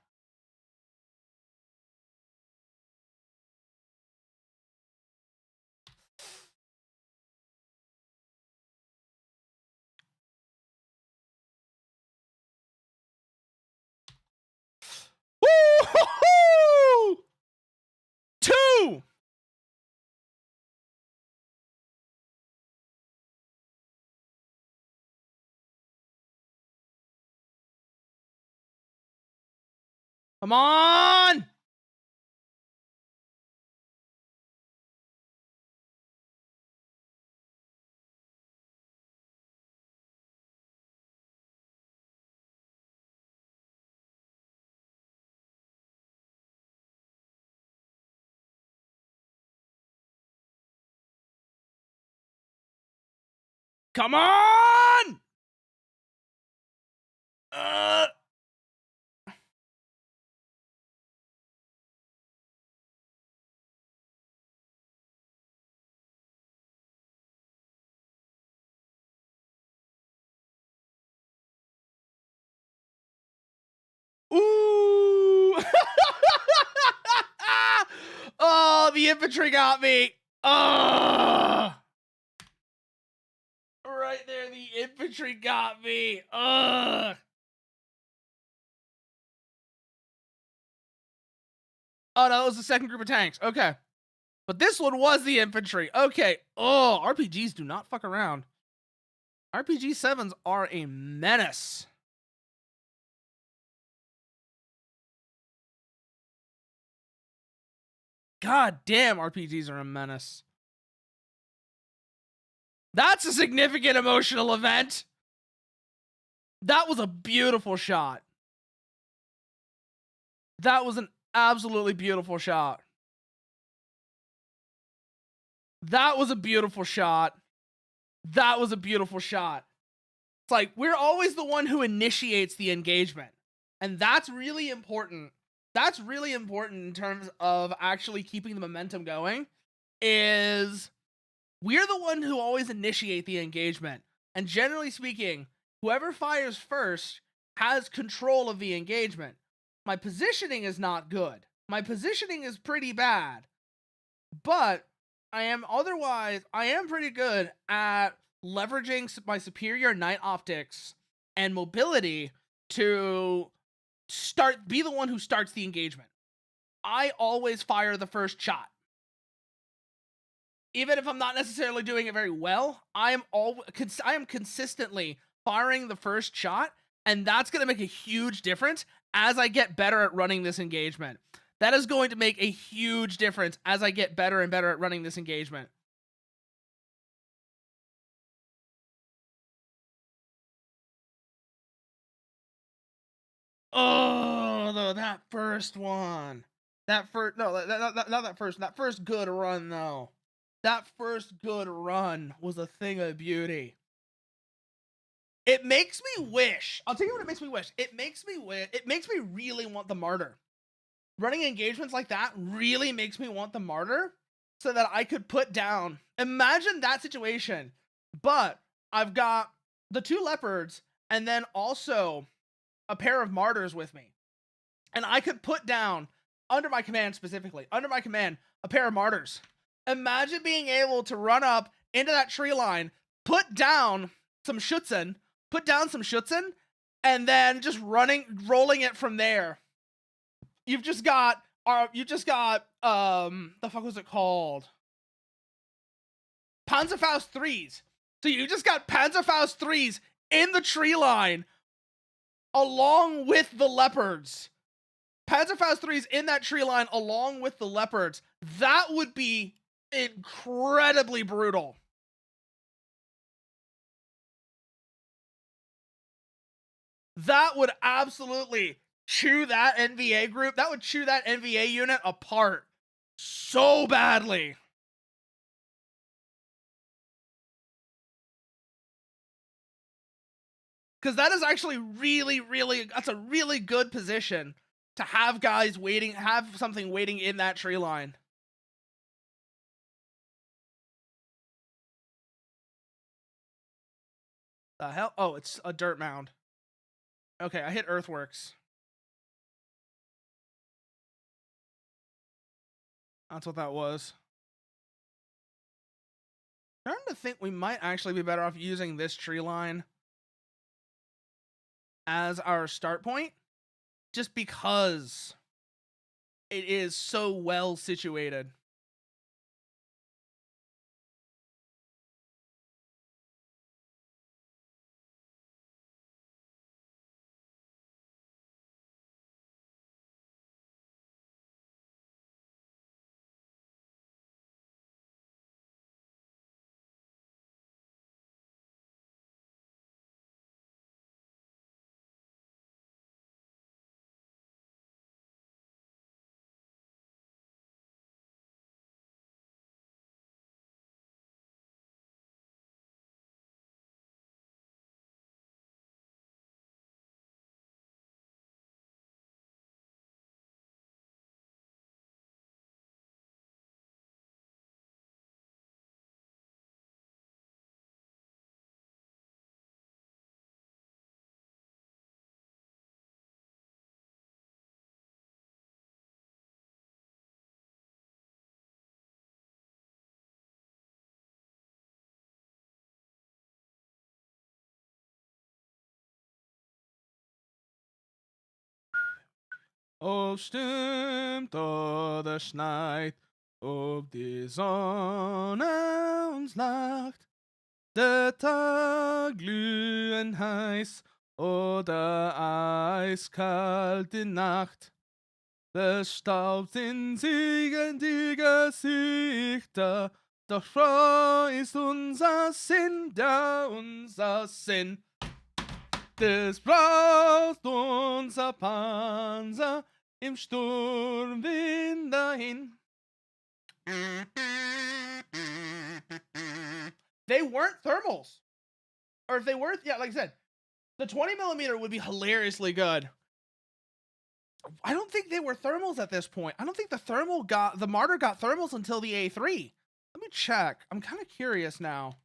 S1: Woo! Two! Come on! Come on! Ooh! Oh, the infantry got me. Right there, the infantry got me. Oh no, that was the second group of tanks. Okay. But this one was the infantry. Okay. Oh, RPGs do not fuck around. RPG 7s are a menace. God damn, RPGs are a menace. That's a significant emotional event. That was a beautiful shot. That was an absolutely beautiful shot. That was a beautiful shot. That was a beautiful shot. It's like, we're always the one who initiates the engagement. And that's really important. That's really important in terms of actually keeping the momentum going, is we're the one who always initiate the engagement. And generally speaking, whoever fires first has control of the engagement. My positioning is not good. My positioning is pretty bad. But I am pretty good at leveraging my superior night optics and mobility to be the one who starts the engagement. I always fire the first shot. Even if I'm not necessarily doing it very well, I am consistently firing the first shot, and that's going to make a huge difference as I get better at running this engagement. That is going to make a huge difference as I get better and better at running this engagement. Oh, no, that first one. That first good run though. That first good run was a thing of beauty. It makes me wish. I'll tell you what it makes me wish. It makes me really want the martyr. running engagements like that really makes me want the Martyr so that I could put down. Imagine that situation, but I've got the 2 Leopards and then also a pair of Martyrs with me. And I could put down, under my command specifically, under my command, a pair of Martyrs. Imagine being able to run up into that tree line, put down some Schutzen, and then just rolling it from there. You've just got, the fuck was it called? Panzerfaust 3s. So you just got Panzerfaust 3s in the tree line along with the Leopards. Panzerfaust 3s in that tree line along with the Leopards. That would be incredibly brutal. That would absolutely chew that NVA group. That would chew that NVA unit apart so badly. Because that is actually that's a really good position to have guys waiting, have something waiting in that tree line. The hell? Oh, it's a dirt mound. Okay, I hit earthworks. That's what that was. I'm starting to think we might actually be better off using this tree line as our start point, just because it is so well situated. Ob stimmt oder schneit, ob die Sonne uns lacht, der Tag glühend heiß oder eiskalt die Nacht. Bestaubt sind siegend die Gesichter, doch froh ist unser Sinn, ja, unser Sinn. Das braust unser Panzer im Sturmwind dahin. They weren't thermals. Or if they were, yeah, like I said, the 20mm would be hilariously good. I don't think they were thermals at this point. I don't think the Martyr got thermals until the A3. Let me check. I'm kind of curious now.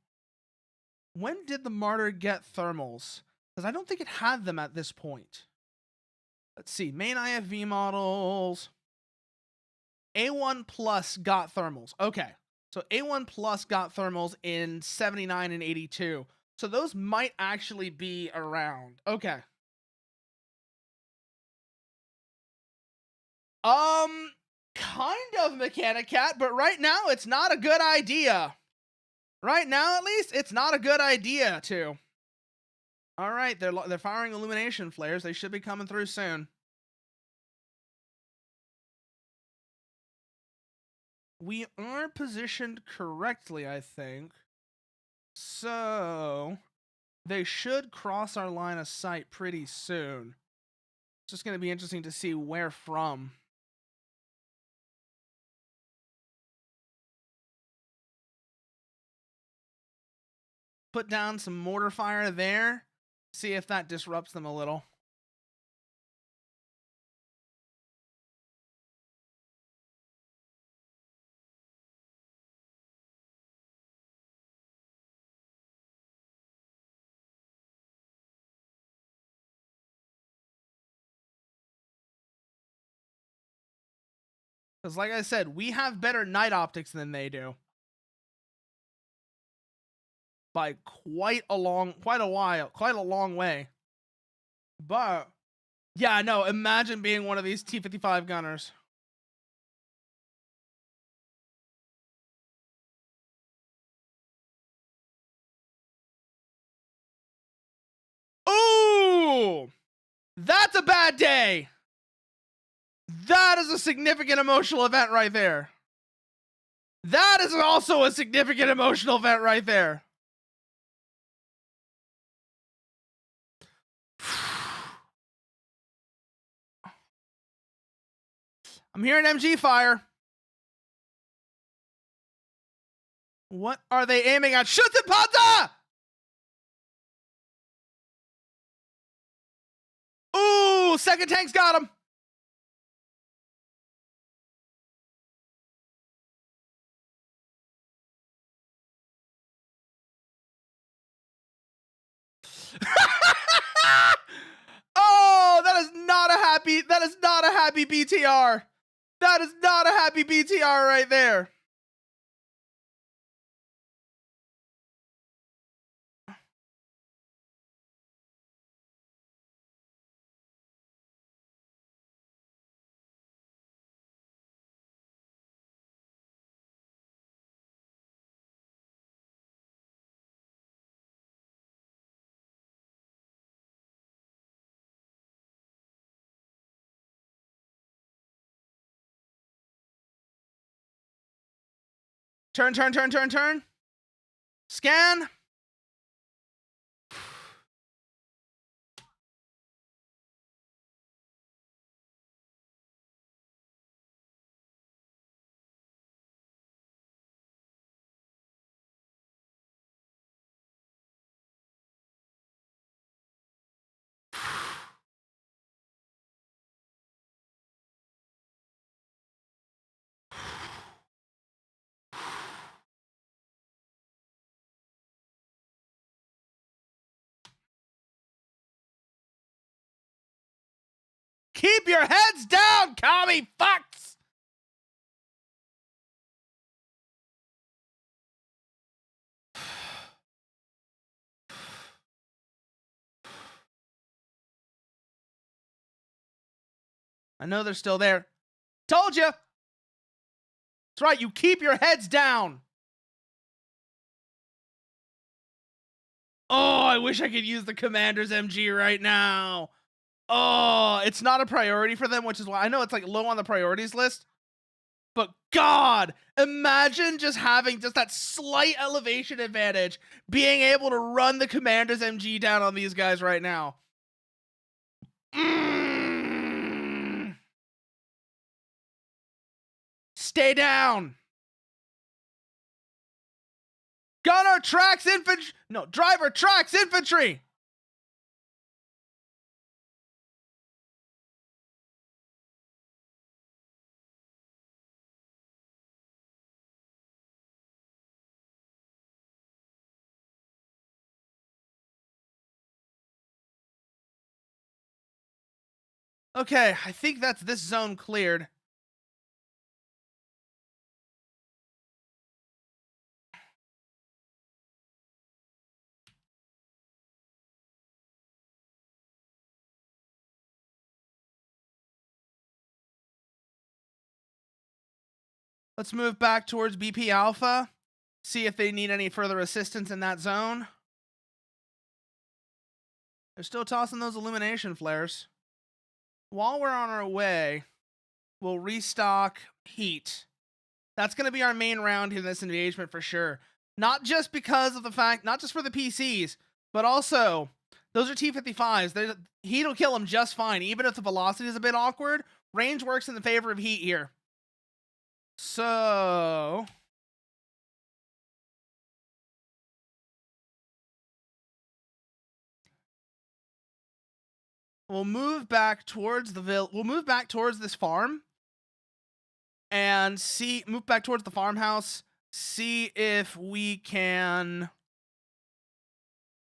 S1: When did the Martyr get thermals? Because I don't think it had them at this point. Let's see. Main IFV models. A1 Plus got thermals. Okay. So A1 Plus got thermals in 79 and 82. So those might actually be around. Okay. Kind of, Mechanicat, but right now it's not a good idea. Right now, at least, it's not a good idea to. All right, they're firing illumination flares. They should be coming through soon. We are positioned correctly, I think. So they should cross our line of sight pretty soon. It's just going to be interesting to see where from. Put down some mortar fire there. See if that disrupts them a little. Because like I said, we have better night optics than they do. By quite a long way. But yeah, no, imagine being one of these T-55 gunners. Ooh! That's a bad day. That is a significant emotional event right there. That is also a significant emotional event right there. I'm hearing MG fire. What are they aiming at? Schützenpanzer! Ooh, second tank's got him. Oh, that is not a happy BTR. That is not a happy BTR right there. Turn. Scan. Keep your heads down, commie fucks! I know they're still there. Told you! That's right, you keep your heads down! Oh, I wish I could use the commander's MG right now. Oh, it's not a priority for them, which is why I know it's like low on the priorities list. But God, imagine just having just that slight elevation advantage, being able to run the commander's MG down on these guys right now. Stay down. Gunner tracks infantry. No, driver tracks infantry. Okay, I think that's this zone cleared. Let's move back towards BP Alpha. See if they need any further assistance in that zone. They're still tossing those illumination flares. While we're on our way, we'll restock heat. That's going to be our main round in this engagement for sure. Not just because of the fact, not just for the PCs, but also those are T-55s. Heat will kill them just fine, even if the velocity is a bit awkward. Range works in the favor of heat here. So we'll move back towards this farm and move back towards the farmhouse, see if we can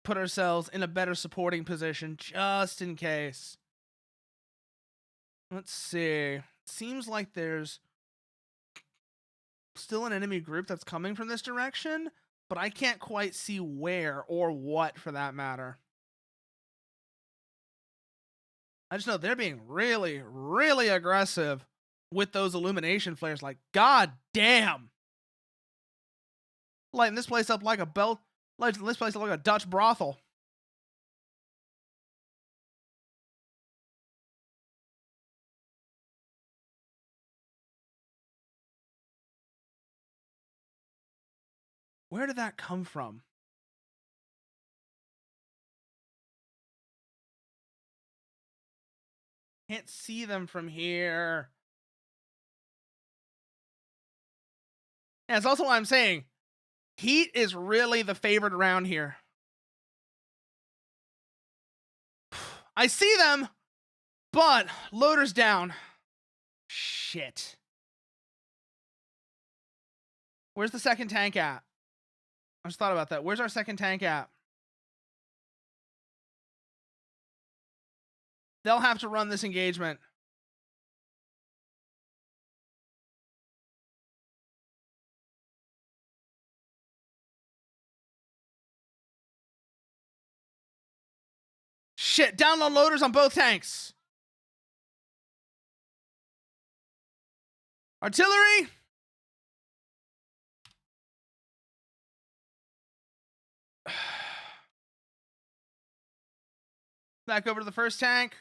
S1: put ourselves in a better supporting position just in case. Let's see. Seems like there's still an enemy group that's coming from this direction, but I can't quite see where or what for that matter. I just know they're being really, really aggressive with those illumination flares. Like, god damn. Lighting this place up like a belt. Lighting this place up like a Dutch brothel. Where did that come from? Can't see them from here. And it's also why I'm saying heat is really the favorite around here. I see them, but loader's down. Shit. Where's the second tank at? I just thought about that. Where's our second tank at? They'll have to run this engagement. Shit, download loaders on both tanks. Artillery. Back over to the first tank.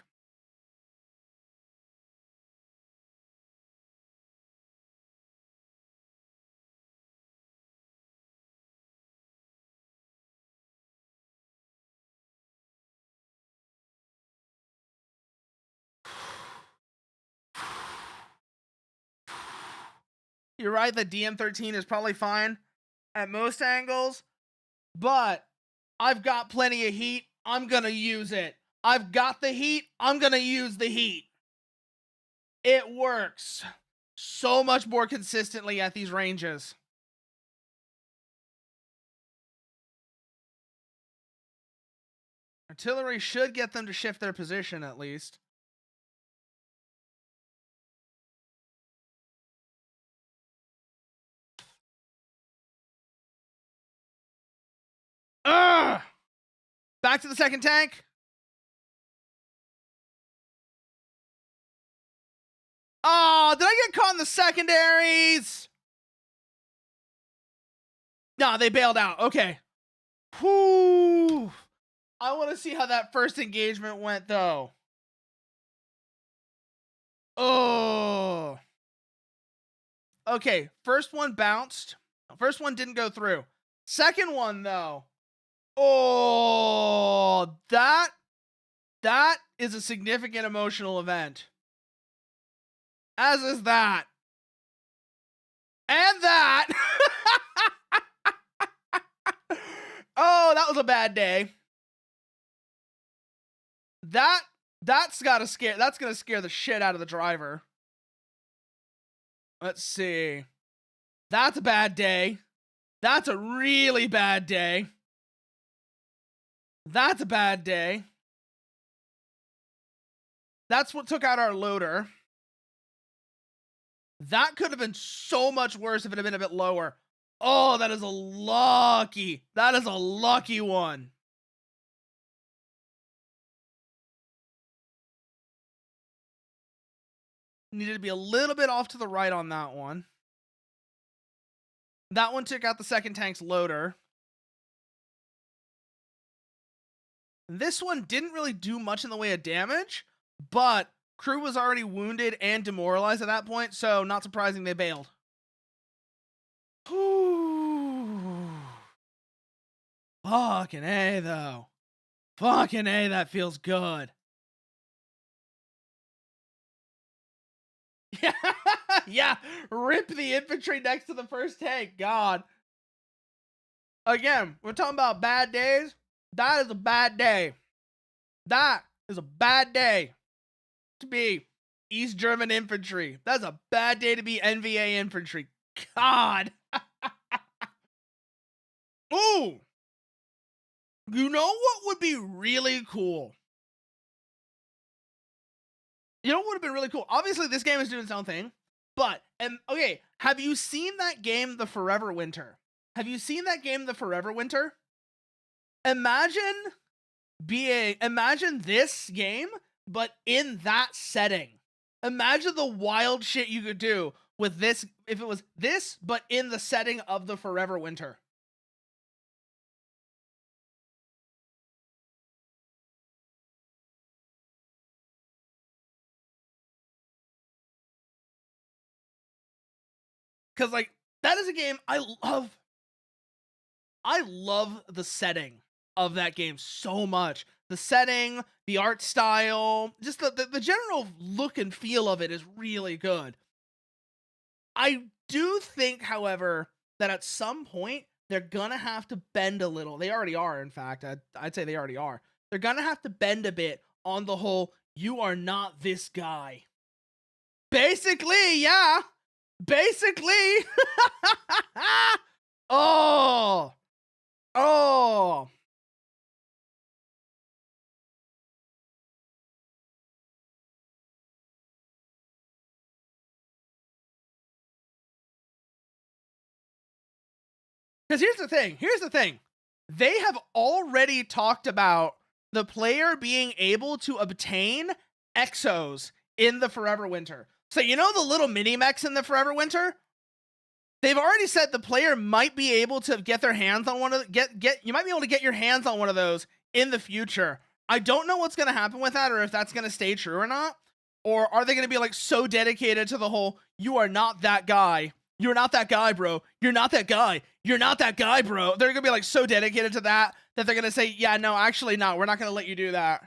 S1: You're right, the DM13 is probably fine at most angles, but I've got plenty of heat. I'm gonna use it. I've got the heat. I'm gonna use the heat. It works so much more consistently at these ranges. Artillery should get them to shift their position at least. Ugh! Back to the second tank. Oh, did I get caught in the secondaries? Nah, they bailed out. Okay. Whew. I want to see how that first engagement went, though. Oh. Okay, first one bounced. First one didn't go through. Second one, though. Oh, that is a significant emotional event. As is that. And that. Oh, that was a bad day. That's gonna scare the shit out of the driver. Let's see. That's a bad day. That's a really bad day. That's a bad day. That's what took out our loader. That could have been so much worse if it had been a bit lower. Oh, that is a lucky one. Needed to be a little bit off to the right on that one. That one took out the second tank's loader. This one didn't really do much in the way of damage, but crew was already wounded and demoralized at that point, so not surprising they bailed. Whew. Fucking A, though. Fucking A, that feels good. Yeah, yeah, rip the infantry next to the first tank. God. Again, we're talking about bad days. That is a bad day. That is a bad day to be East German infantry. That's a bad day to be NVA infantry. God. Ooh. You know what would be really cool? You know what would have been really cool? Obviously, this game is doing its own thing, but, okay, Have you seen that game, The Forever Winter? Have you seen that game, The Forever Winter? Imagine imagine this game, but in that setting. Imagine the wild shit you could do with this if it was this, but in the setting of The Forever Winter. Cause like that is a game I love. I love the setting of that game so much. The setting, the art style, just the general look and feel of it is really good. I do think, however, that at some point they're gonna have to bend a little. They already are, in fact. I'd say they already are. They're gonna have to bend a bit on the whole, you are not this guy. Basically, yeah. Basically. Oh. Oh. Because here's the thing. Here's the thing. They have already talked about the player being able to obtain exos in the Forever Winter. So you know the little mini mechs in the Forever Winter? They've already said the player might be able to get their hands on one of you might be able to get your hands on one of those in the future. I don't know what's going to happen with that, or if that's going to stay true or not. Or are they going to be like so dedicated to the whole, you are not that guy. You're not that guy, bro. You're not that guy. You're not that guy, bro. They're going to be like so dedicated to that they're going to say, yeah, no, actually not. We're not going to let you do that.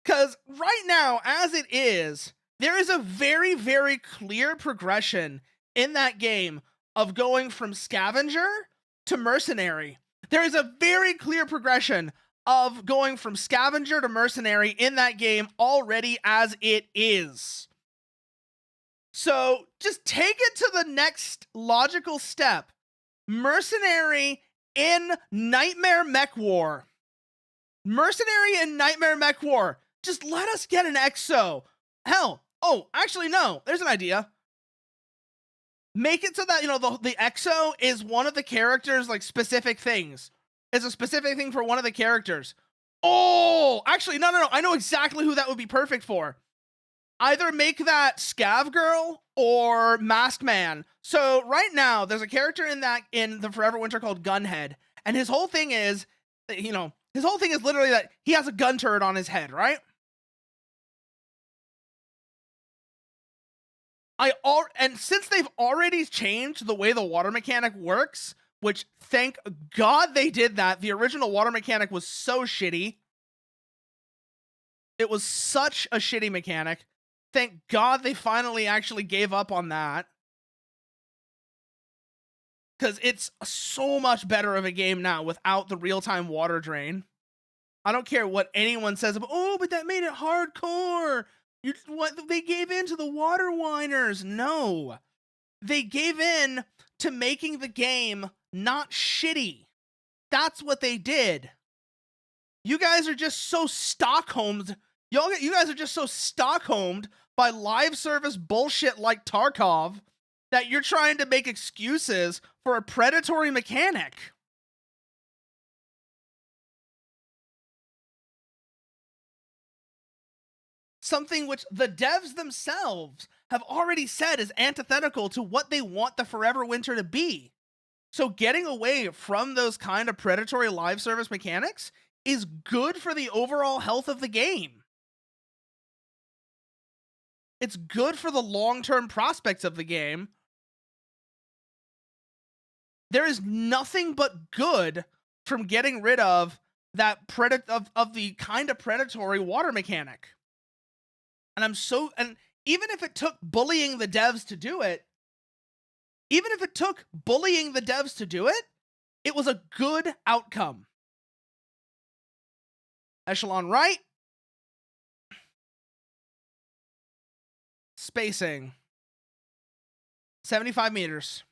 S1: Because right now, as it is, there is a very, very clear progression in that game of going from scavenger to mercenary. There is a very clear progression of going from scavenger to mercenary in that game already as it is. So just take it to the next logical step. Mercenary in Nightmare Mech War. Mercenary in Nightmare Mech War. Just let us get an EXO. Hell, oh, actually, no. There's an idea. Make it so that, you know, the EXO is one of the characters' like specific things. It's a specific thing for one of the characters. Oh, actually, no. I know exactly who that would be perfect for. Either make that Scav Girl or Masked Man. So right now, there's a character in the Forever Winter called Gunhead, and his whole thing is, you know, his whole thing is literally that he has a gun turret on his head, right? And since they've already changed the way the water mechanic works, which thank God they did that. The original water mechanic was so shitty. It was such a shitty mechanic. Thank God they finally actually gave up on that. Because it's so much better of a game now without the real-time water drain. I don't care what anyone says about, oh, but that made it hardcore. They gave in to the water whiners. No. They gave in to making the game not shitty. That's what they did. You guys are just so Stockholmed. You guys are just so Stockholmed by live service bullshit like Tarkov that you're trying to make excuses for a predatory mechanic. Something which the devs themselves have already said is antithetical to what they want the Forever Winter to be. So getting away from those kind of predatory live service mechanics is good for the overall health of the game. It's good for the long-term prospects of the game. There is nothing but good from getting rid of that of the kind of predatory water mechanic. And even if it took bullying the devs to do it, it was a good outcome. Echelon right. Spacing. 75 meters.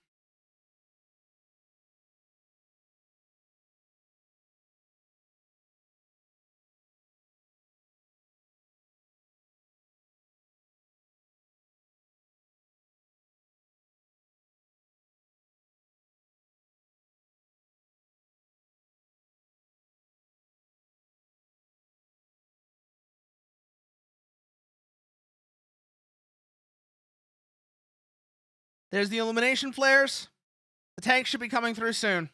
S1: There's the illumination flares. The tank should be coming through soon.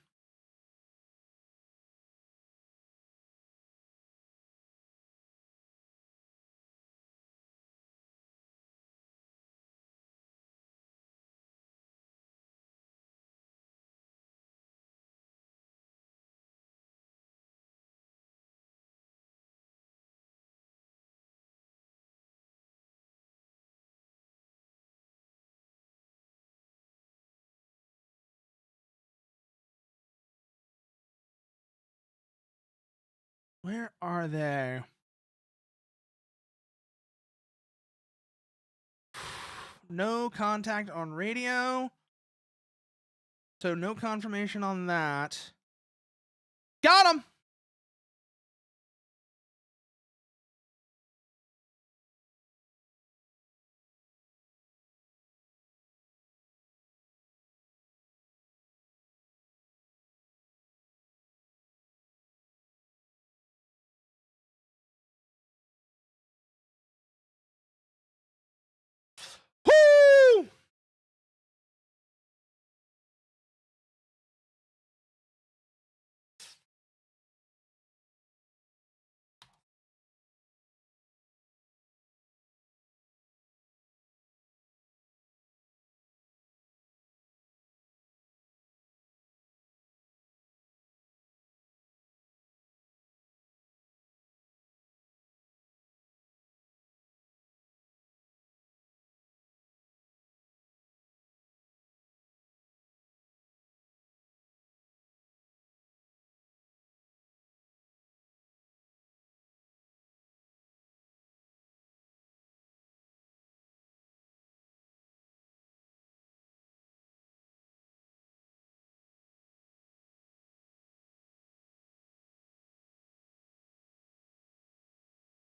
S1: Where are they? No contact on radio. So no confirmation on that. Got him! Woo!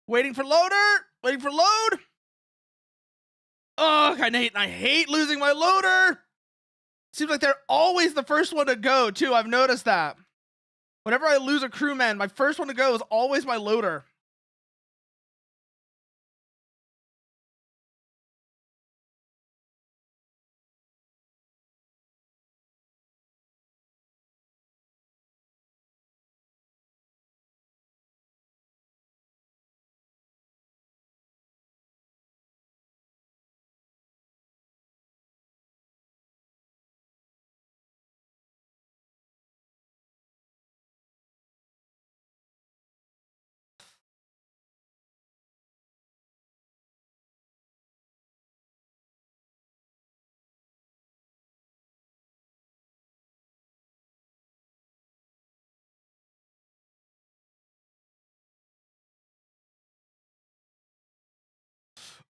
S1: Waiting for loader. Waiting for load. Ugh, I hate losing my loader. Seems like they're always the first one to go, too. I've noticed that. Whenever I lose a crewman, my first one to go is always my loader.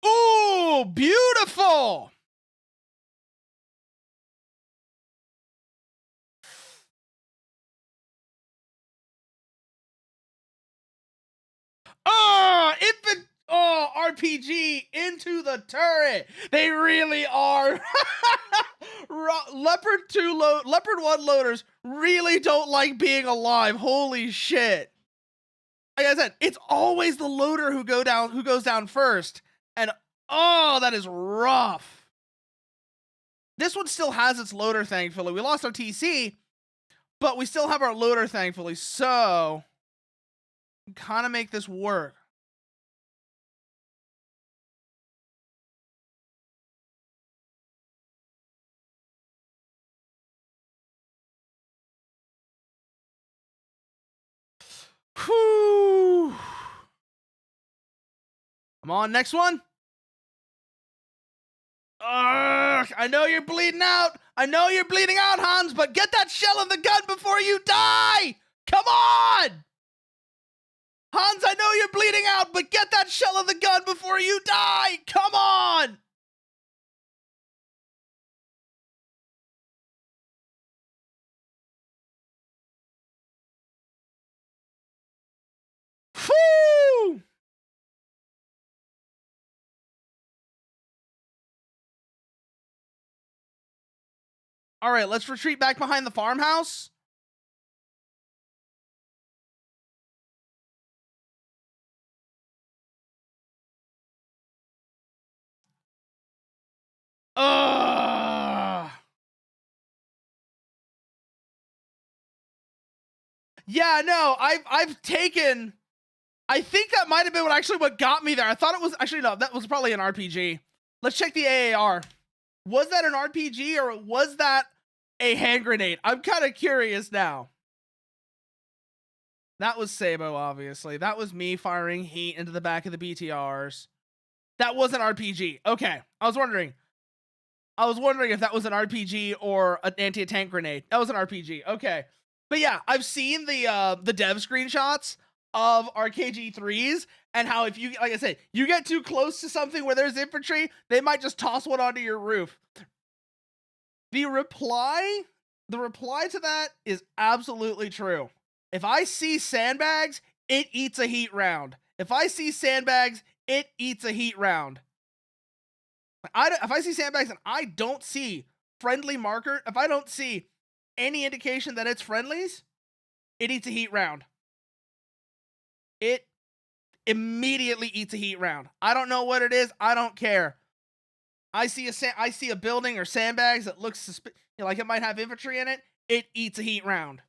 S1: Ooh, beautiful. Oh, RPG into the turret. They really are. Leopard 1 loaders really don't like being alive. Holy shit. Like I said, it's always the loader who goes down first. And oh, that is rough. This one still has its loader, thankfully. We lost our TC, but we still have our loader, thankfully. So, kind of make this work. Whew. Come on, next one. Ugh, I know you're bleeding out. I know you're bleeding out, Hans, but get that shell in the gun before you die. Come on. Hans, I know you're bleeding out, but get that shell in the gun before you die. Come on. Whew. All right, let's retreat back behind the farmhouse. Ugh. Yeah, no, I've taken. I think that might have been what got me there. I thought it was actually no, that was probably an RPG. Let's check the AAR. Was that an RPG or was that a hand grenade? I'm kind of curious now. That was Sabo, obviously. That was me firing heat into the back of the BTRs. That was an RPG. Okay, I was wondering if that was an RPG or an anti-tank grenade. That was an RPG. Okay. But yeah, I've seen the dev screenshots of RKG3s and how if you, like I said, you get too close to something where there's infantry, they might just toss one onto your roof. The reply to that is absolutely true. If I see sandbags, it eats a heat round. If I see sandbags, it eats a heat round. If I see sandbags and I don't see friendly marker, if I don't see any indication that it's friendlies, it eats a heat round. It immediately eats a heat round. I don't know what it is. I don't care. I see a building or sandbags that looks like it might have infantry in it. It eats a heat round.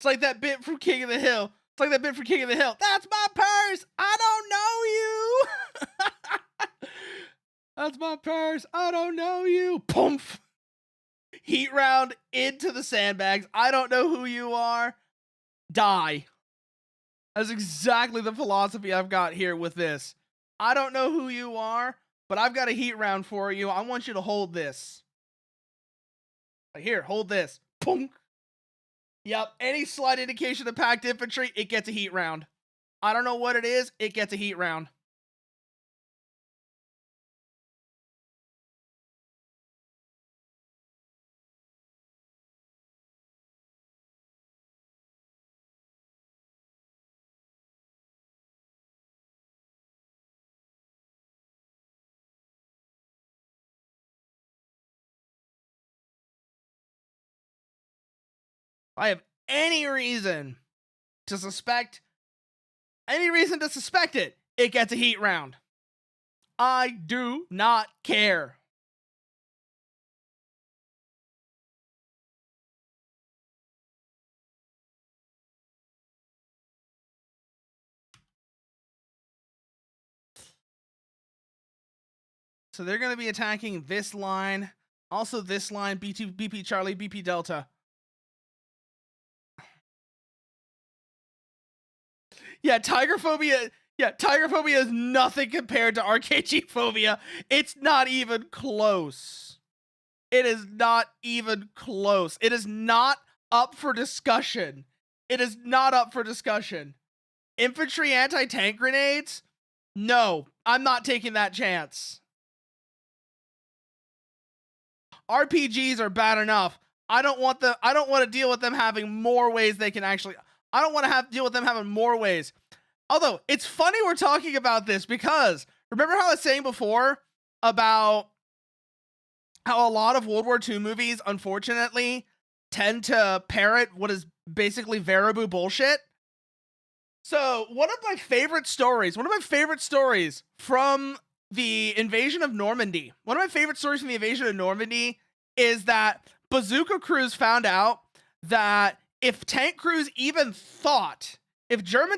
S1: It's like that bit from King of the Hill. That's my purse. I don't know you. That's my purse. I don't know you. Poof. Heat round into the sandbags. I don't know who you are. Die. That's exactly the philosophy I've got here with this. I don't know who you are, but I've got a heat round for you. I want you to hold this. Here, hold this. Punk. Yep, any slight indication of packed infantry, it gets a heat round. I don't know what it is, it gets a heat round. I have any reason to suspect it, it gets a heat round. I do not care. So they're going to be attacking this line, also this line, B2, BP Charlie, BP Delta. Yeah, Tiger Phobia is nothing compared to RKG Phobia. It's not even close. It is not even close. It is not up for discussion. Infantry anti-tank grenades? No, I'm not taking that chance. RPGs are bad enough. I don't want to deal with them having more ways they can actually. I don't want to deal with them having more ways. Although it's funny we're talking about this because remember how I was saying before about how a lot of World War II movies, unfortunately, tend to parrot what is basically Veraboo bullshit. So one of my favorite stories from the invasion of Normandy, is that bazooka crews found out that if German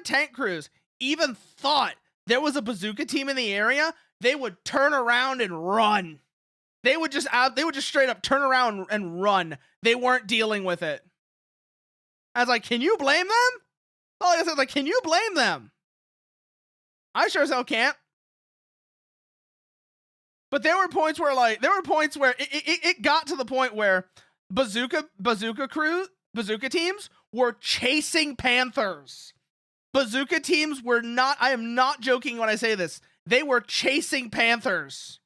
S1: tank crews even thought there was a bazooka team in the area, they would turn around and run. They would just straight up turn around and run. They weren't dealing with it. I was like, can you blame them? All I said, like, can you blame them? I sure as hell can't. But there were points where it got to the point where bazooka teams were chasing Panthers. Bazooka teams were not, I am not joking when I say this, they were chasing Panthers.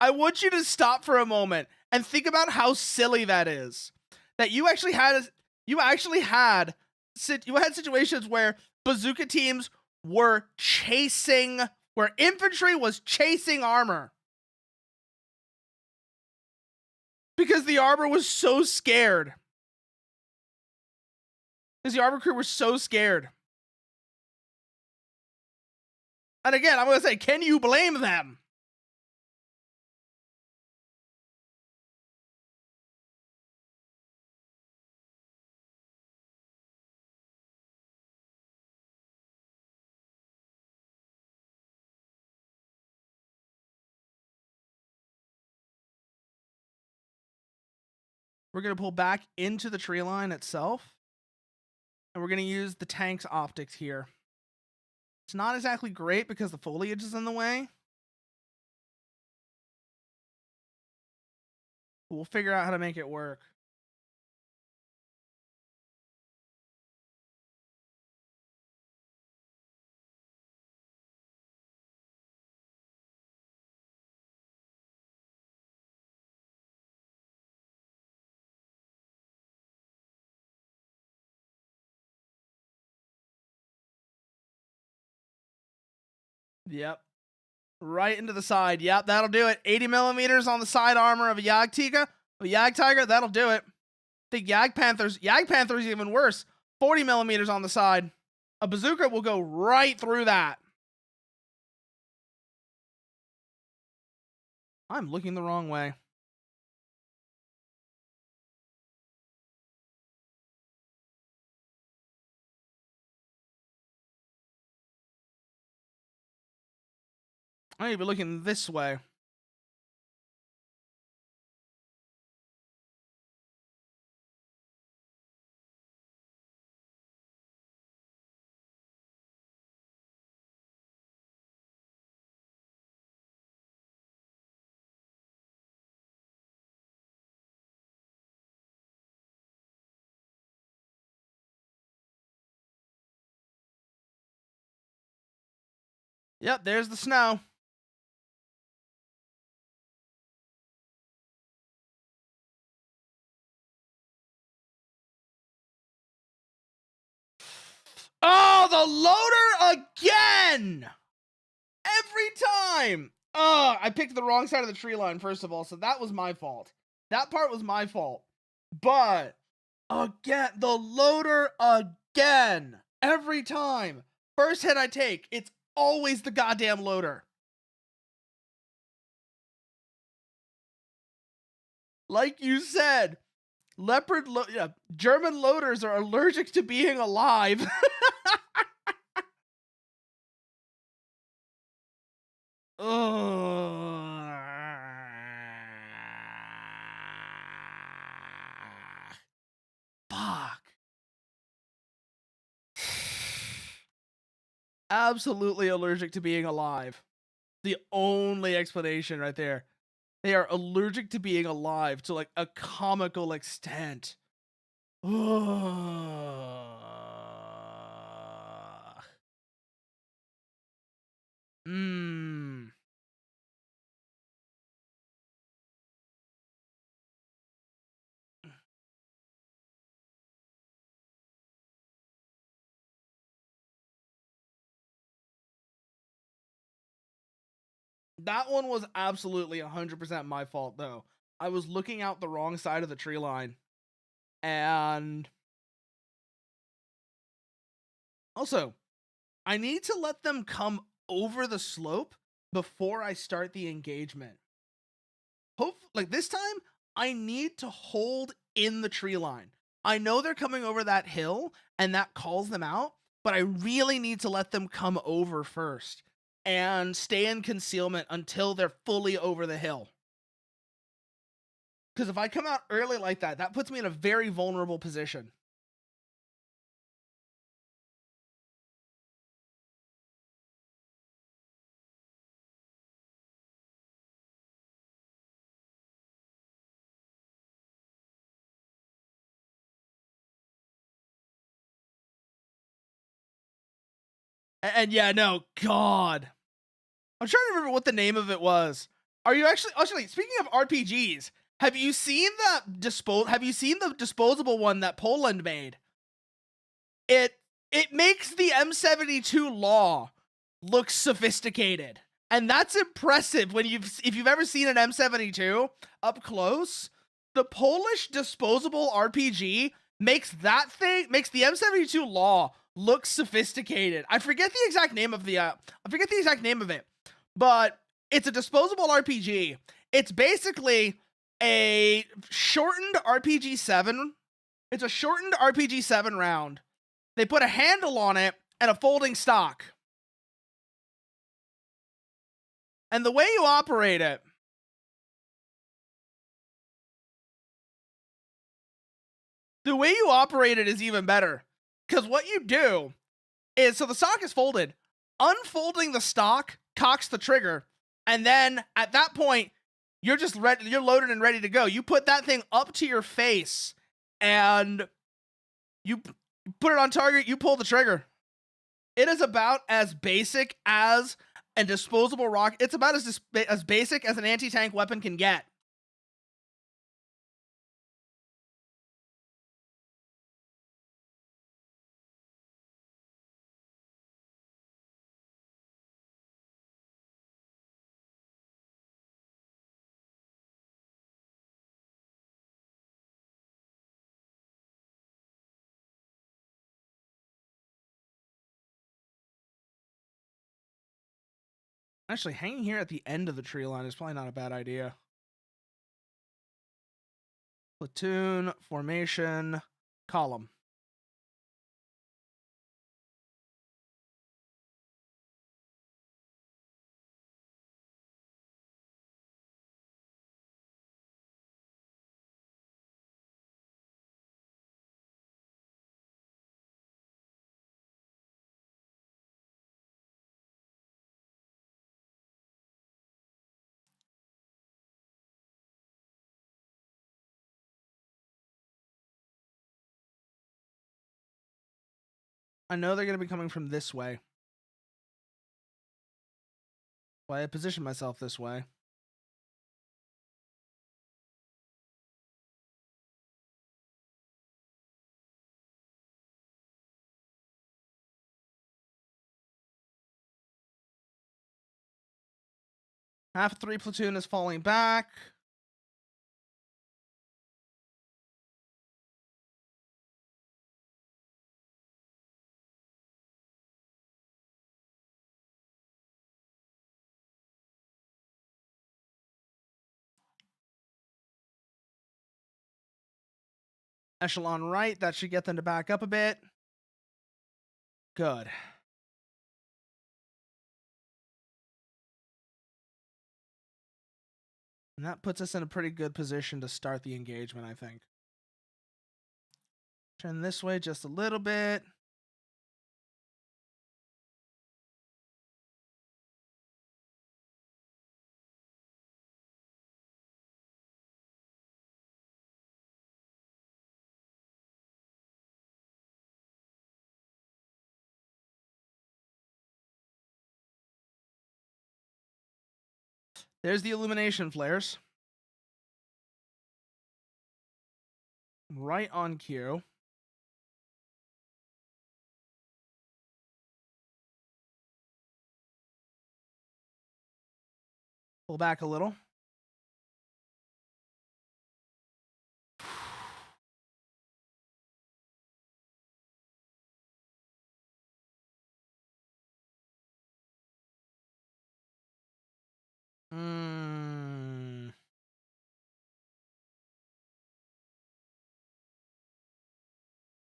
S1: I want you to stop for a moment And think about how silly that is. That you actually had situations where bazooka teams were chasing, where infantry was chasing armor. Because the armor was so scared. Because the armor crew were so scared. And again, I'm going to say, can you blame them? We're going to pull back into the tree line itself. And we're going to use the tank's optics here. It's not exactly great because the foliage is in the way. We'll figure out how to make it work. Yep. Right into the side. Yep, that'll do it. 80 millimeters on the side armor of a Jagdtiger, that'll do it. The Jagdpanther's even worse. 40 millimeters on the side. A bazooka will go right through that. I'm looking the wrong way. I need to be looking this way. Yep, there's the snow. Oh, the loader again! Every time! Oh, I picked the wrong side of the tree line, first of all, so that was my fault. That part was my fault. But, again, the loader again! Every time! First hit I take, it's always the goddamn loader. Like you said, German loaders are allergic to being alive. Fuck. Absolutely allergic to being alive. The only explanation right there. They are allergic to being alive to like a comical extent. That one was absolutely 100% my fault, though. I was looking out the wrong side of the tree line. And also, I need to let them come over the slope before I start the engagement. Like this time, I need to hold in the tree line. I know they're coming over that hill, and that calls them out, but I really need to let them come over first and stay in concealment until they're fully over the hill. Because if I come out early like that, that puts me in a very vulnerable position. And yeah, no, God. I'm trying to remember what the name of it was. Are you actually speaking of RPGs, Have you seen Have you seen the disposable one that Poland made? It makes the M72 Law look sophisticated, and that's impressive. If you've ever seen an M72 up close, the Polish disposable RPG makes the M72 Law look sophisticated. I forget the exact name of it, but it's a disposable RPG. It's basically a shortened RPG-7. It's a shortened RPG-7 round. They put a handle on it and a folding stock. And the way you operate it is even better. Because what you do is, so the stock is folded, unfolding the stock cocks the trigger, and then at that point, you're just ready, you're loaded and ready to go. You put that thing up to your face, and you put it on target, you pull the trigger. It is about as basic as a disposable rocket. It's about as basic as an anti-tank weapon can get. Actually, hanging here at the end of the tree line is probably not a bad idea. Platoon, formation, column. I know they're going to be coming from this way. Well, I position myself this way. Half 3 platoon is falling back. Echelon right, that should get them to back up a bit. Good. And that puts us in a pretty good position to start the engagement, I think. Turn this way just a little bit. There's the illumination flares. Right on cue. Pull back a little.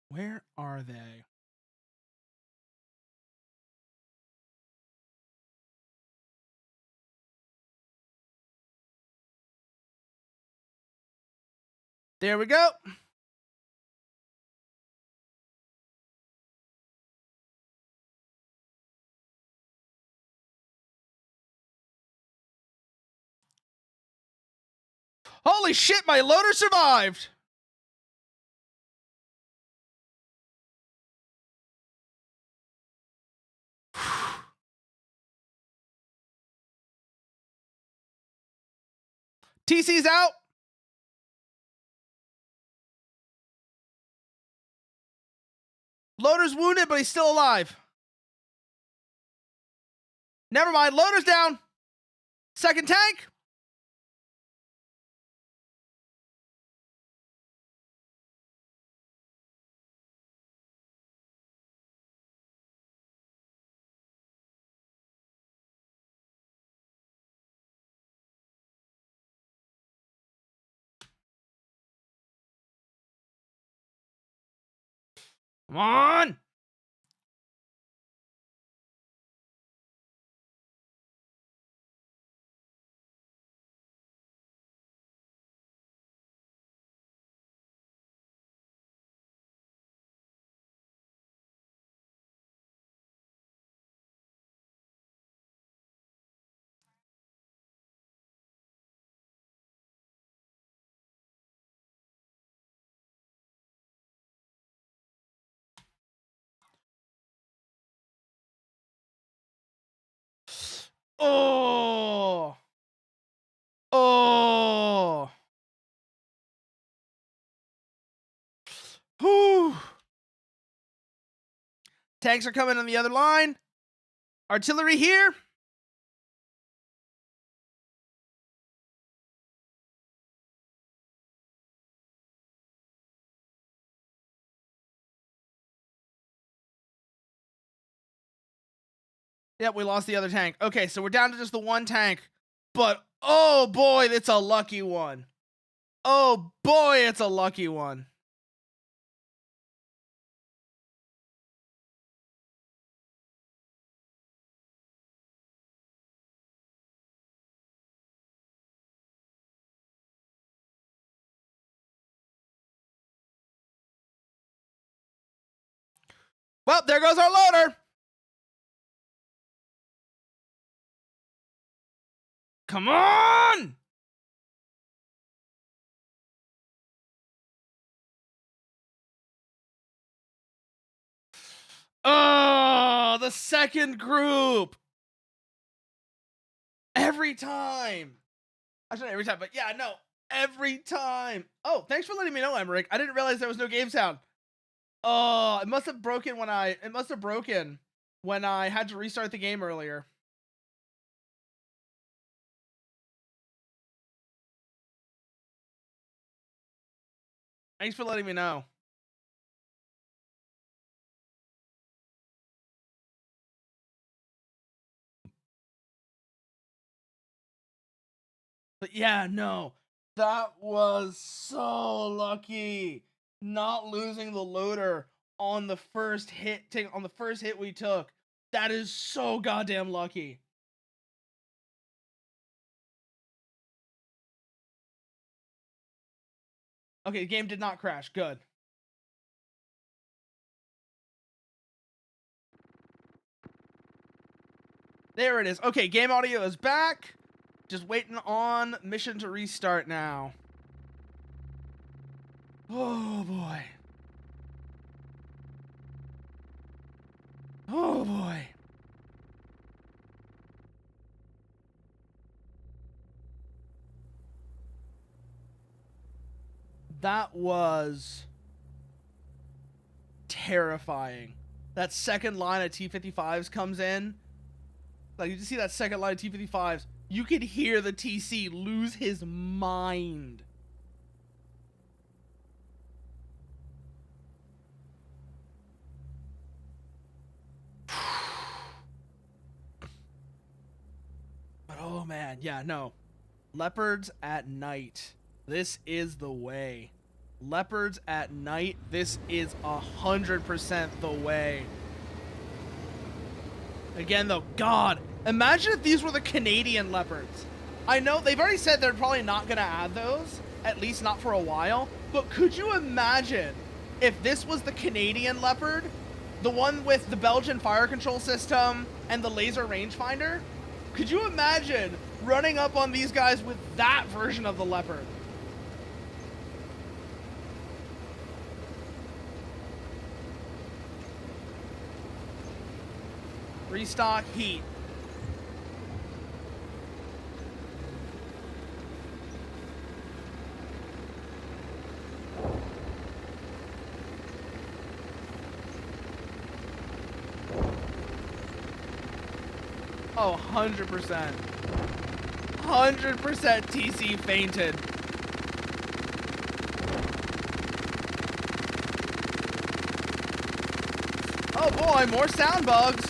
S1: Where are they? There we go. Holy shit, my loader survived! TC's out. Loader's wounded, but he's still alive. Never mind. Loader's down. Second tank. Come on. Oh. Oh. Whew. Tanks are coming on the other line. Artillery here. Yep, we lost the other tank. Okay, so we're down to just the one tank. But, oh boy, it's a lucky one. Oh boy, it's a lucky one. Well, there goes our loader. Come on! Oh, the second group. Every time. Actually, not every time, but yeah, no. Every time. Oh, thanks for letting me know, Emmerich. I didn't realize there was no game sound. Oh, it must have broken when I had to restart the game earlier. Thanks for letting me know. But yeah, no. That was so lucky. Not losing the loader on the first hit we took. That is so goddamn lucky. Okay, the game did not crash. Good. There it is. Okay, game audio is back. Just waiting on mission to restart now. Oh boy. Oh boy. That was terrifying. That second line of T-55s comes in. Like, you just see that second line of T-55s. You could hear the TC lose his mind. But oh man, yeah, no. Leopards at night. This is the way. Leopards at night. This is 100% the way. Again, though, God, imagine if these were the Canadian Leopards. I know they've already said they're probably not going to add those, at least not for a while. But could you imagine if this was the Canadian Leopard, the one with the Belgian fire control system and the laser rangefinder? Could you imagine running up on these guys with that version of the Leopard? Restock heat. Oh, 100%. 100% TC fainted. Oh boy, more sound bugs.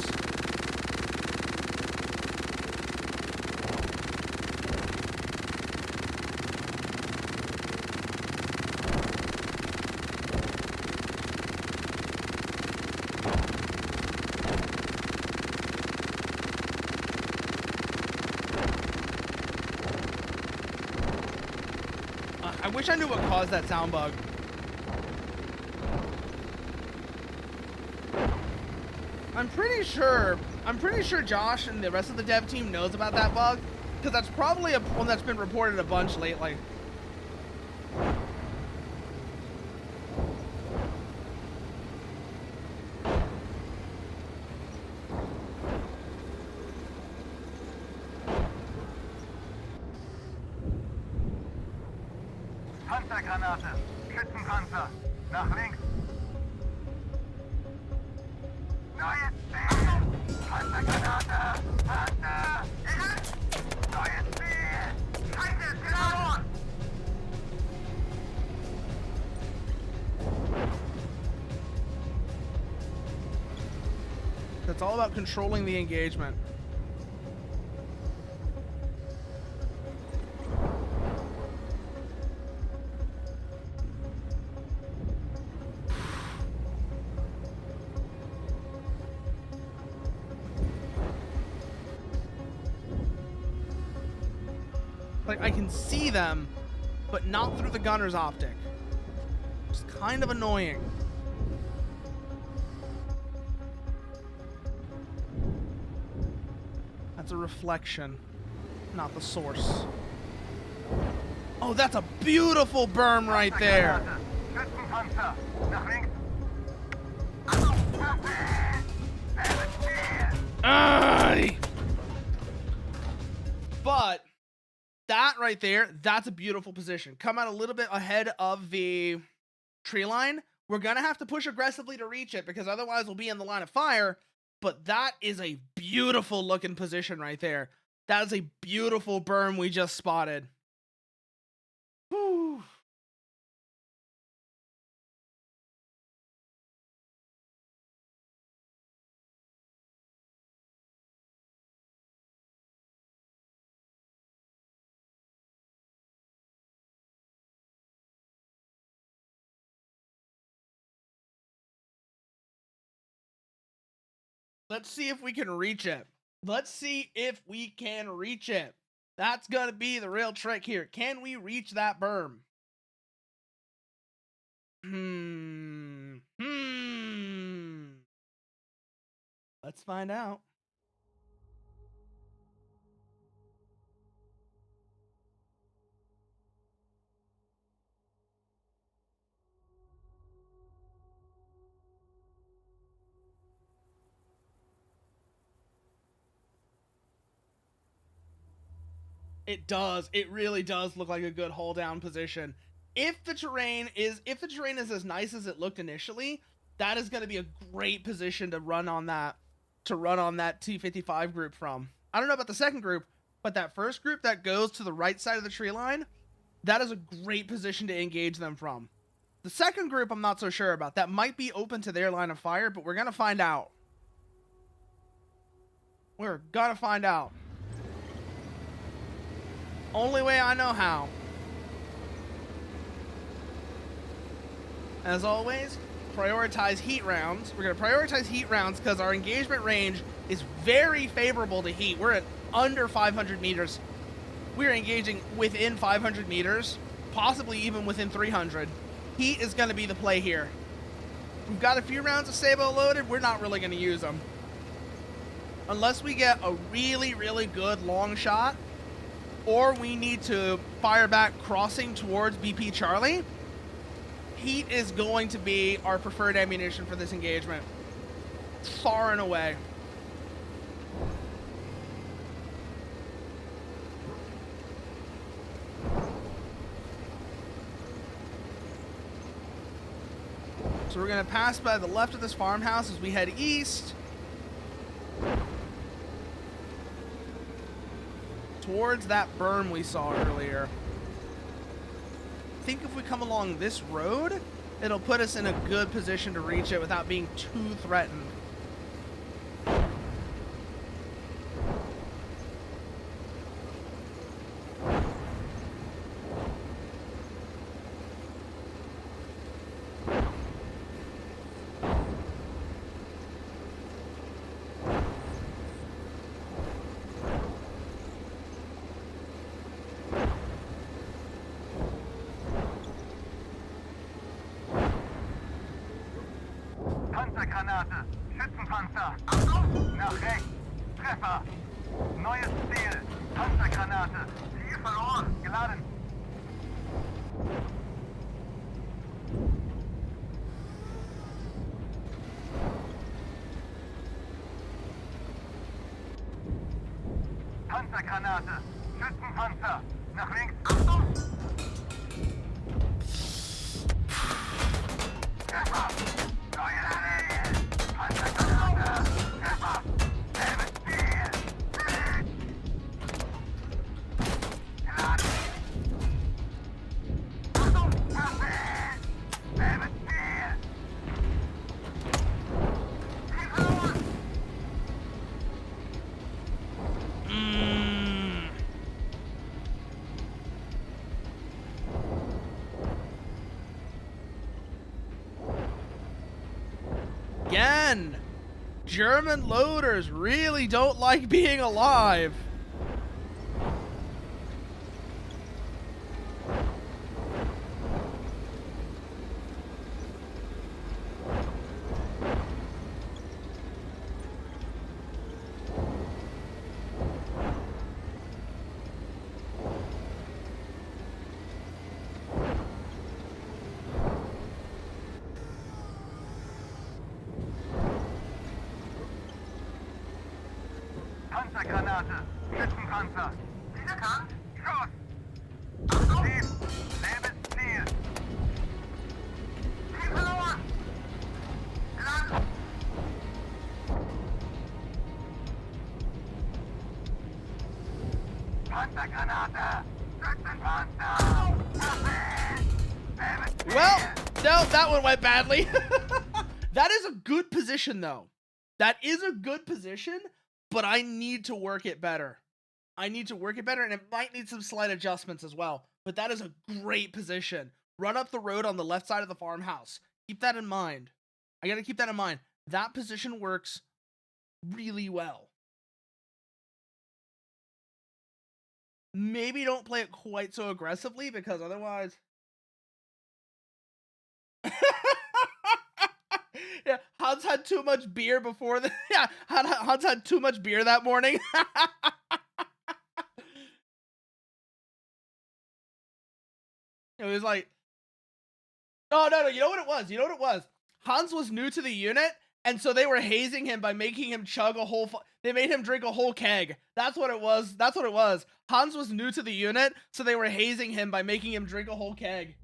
S1: I wish I knew what caused that sound bug. I'm pretty sure Josh and the rest of the dev team knows about that bug, because that's probably one that's been reported a bunch lately.
S2: Panzergranate. Schützenpanzer. Nach links. Neues Ziel. Panzergranate. Panzer. Neues Ziel. Scheiße, genau.
S1: It's all about controlling the engagement. Like, I can see them, but not through the gunner's optic. It's kind of annoying. That's a reflection, not the source. Oh, that's a beautiful berm right there.
S2: Schützenpanzer. Nach links.
S1: Aye. But that right there, that's a beautiful position. Come out a little bit ahead of the tree line. We're gonna have to push aggressively to reach it, because otherwise we'll be in the line of fire. But that is a beautiful looking position right there. That is a beautiful berm we just spotted. Whew. Let's see if we can reach it. Let's see if we can reach it. That's gonna be the real trick here. Can we reach that berm? Let's find out. It does. It really does look like a good hold down position. If the terrain is as nice as it looked initially, that is going to be a great position to run on that T-55 group from. I don't know about the second group, but that first group that goes to the right side of the tree line, that is a great position to engage them from. The second group, I'm not so sure about. That might be open to their line of fire, but we're going to find out. We're going to find out. Only way I know how. As always, prioritize heat rounds. We're going to prioritize heat rounds because our engagement range is very favorable to heat. We're at under 500 meters. We're engaging within 500 meters, possibly even within 300. Heat is going to be the play here. We've got a few rounds of Sabo loaded. We're not really going to use them. Unless we get a really, really good long shot, or we need to fire back crossing towards BP Charlie, heat is going to be our preferred ammunition for this engagement. Far and away. So we're going to pass by the left of this farmhouse as we head east. towards that berm we saw earlier. I think if we come along this road, it'll put us in a good position to reach it without being too threatened.
S2: Panzergranate, Schützenpanzer. Achtung! Nach rechts. Treffer. Neues Ziel. Panzergranate. Ziel verloren. Geladen. Panzergranate. Schützenpanzer. Nach links. Achtung! Treffer. Neue Ziel. Panzergranate. Treffer. Selbes Ziel. Geladen. Achtung! Perfekt. Selbes Ziel. Ziel verloren.
S1: Again, German loaders really don't like being alive.
S2: Panzergranate, Schützenpanzer. Ziel erkannt, Schuss. Achtung! Ziel, selbes Ziel. Ziel verloren. Land. Panzergranate, Schützenpanzer. Perfekt. Selbes Ziel.
S1: Well, no, that one went badly. That is a good position, though. That is a good position, but I need to work it better. I need to work it better, and it might need some slight adjustments as well. But that is a great position. Run up the road on the left side of the farmhouse. Keep that in mind. I gotta keep that in mind. That position works really well. Maybe don't play it quite so aggressively, because otherwise... Yeah, Hans had too much beer before the... Yeah, Hans had too much beer that morning. It was like... No, you know what it was? You know what it was? Hans was new to the unit, and so they were hazing him by making him chug a whole... They made him drink a whole keg. That's what it was. That's what it was. Hans was new to the unit, so they were hazing him by making him drink a whole keg.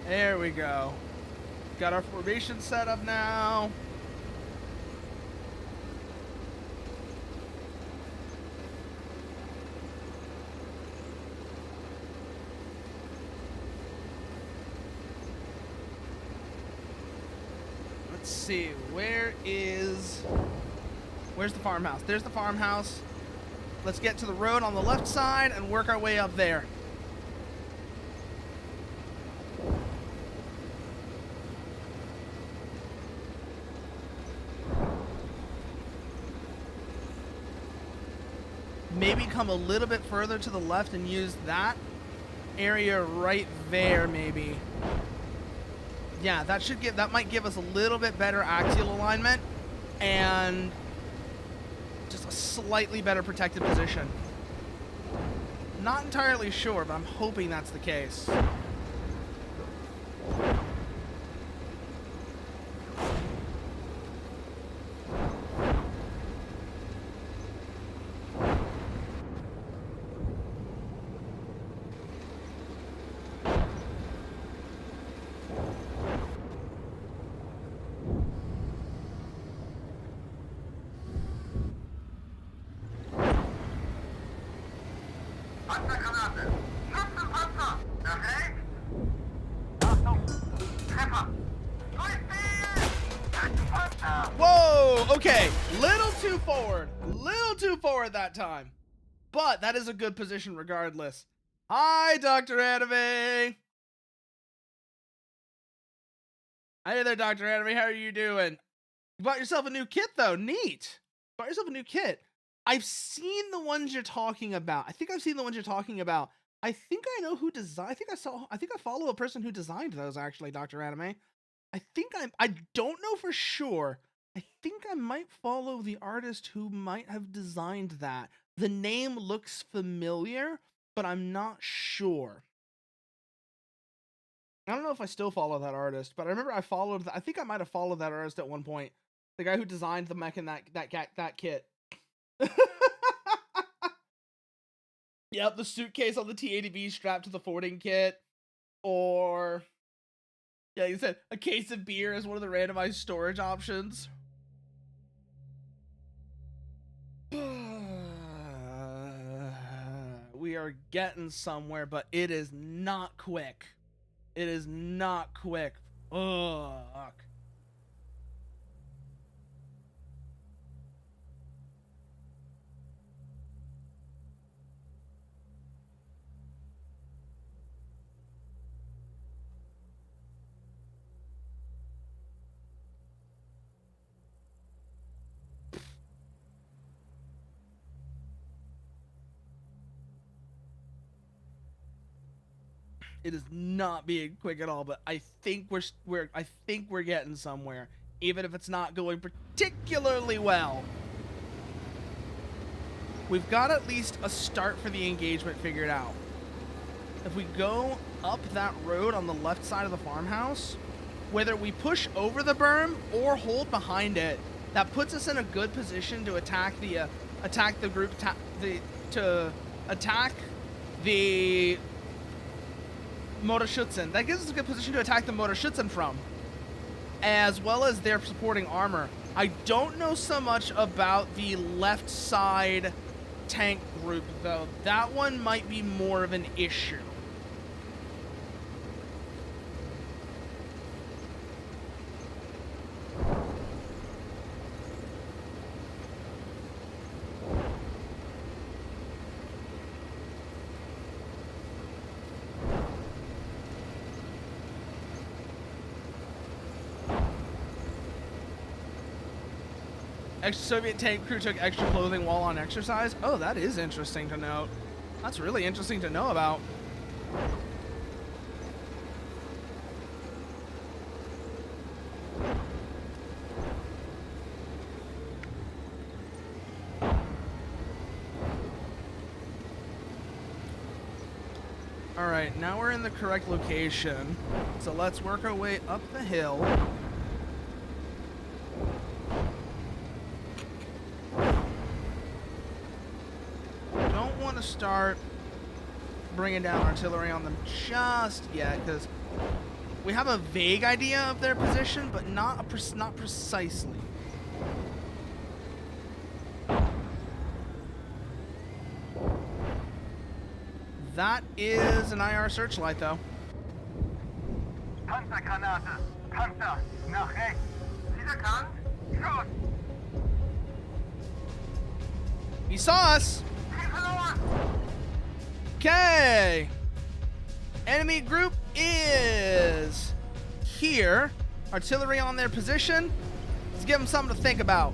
S1: There we go. Got our formation set up now. see. Where's the farmhouse? There's the farmhouse. Let's get to the road on the left side and work our way up there. Maybe come a little bit further to the left and use that area right there, maybe. Yeah, that might give us a little bit better axial alignment and just a slightly better protected position. Not entirely sure, but I'm hoping that's the case.
S2: Panzergranate! Schützenpanzer! Nach rechts! Achtung! Treffer! Durchziehen! Panzer!
S1: Whoa! Okay, little too forward that time. But that is a good position regardless. Hi, Dr. Anime! Hey there, Dr. Anime, how are you doing? You bought yourself a new kit, though. Neat. Bought yourself a new kit. I've seen the ones you're talking about. I think I've seen the ones you're talking about. I think I know who designed. I think I follow a person who designed those, actually, Dr. Anime. I don't know for sure. I think I might follow the artist who might have designed that. The name looks familiar, but I'm not sure. I don't know if I still follow that artist, but I remember I think I might have followed that artist at one point. The guy who designed the mech in that kit. Yep, the suitcase on the T-80B strapped to the forwarding kit. Or, yeah, you said a case of beer as one of the randomized storage options. We are getting somewhere, but it is not quick. It is not quick. Fuck. It is not being quick at all, but I think we're getting somewhere, even if it's not going particularly well. We've got at least a start for the engagement figured out. If we go up that road on the left side of the farmhouse, whether we push over the berm or hold behind it, that puts us in a good position to attack the Motorschützen. That gives us a good position to attack the Motorschützen from, as well as their supporting armor. I don't know so much about the left side tank group, though. That one might be more of an issue. Soviet tank crew took extra clothing while on exercise. Oh, that is interesting to note. That's really interesting to know about. All right, now we're in the correct location. So let's work our way up the hill. Start bringing down artillery on them just yet, because we have a vague idea of their position, but not precisely. That is an IR searchlight, though.
S2: Panzergranate! Panzer! Nach rechts! Sie Erkannt. Schuss.
S1: He saw us.
S2: Ziel verloren.
S1: Okay. Enemy group is here. Artillery on their position. Let's give them something to think about.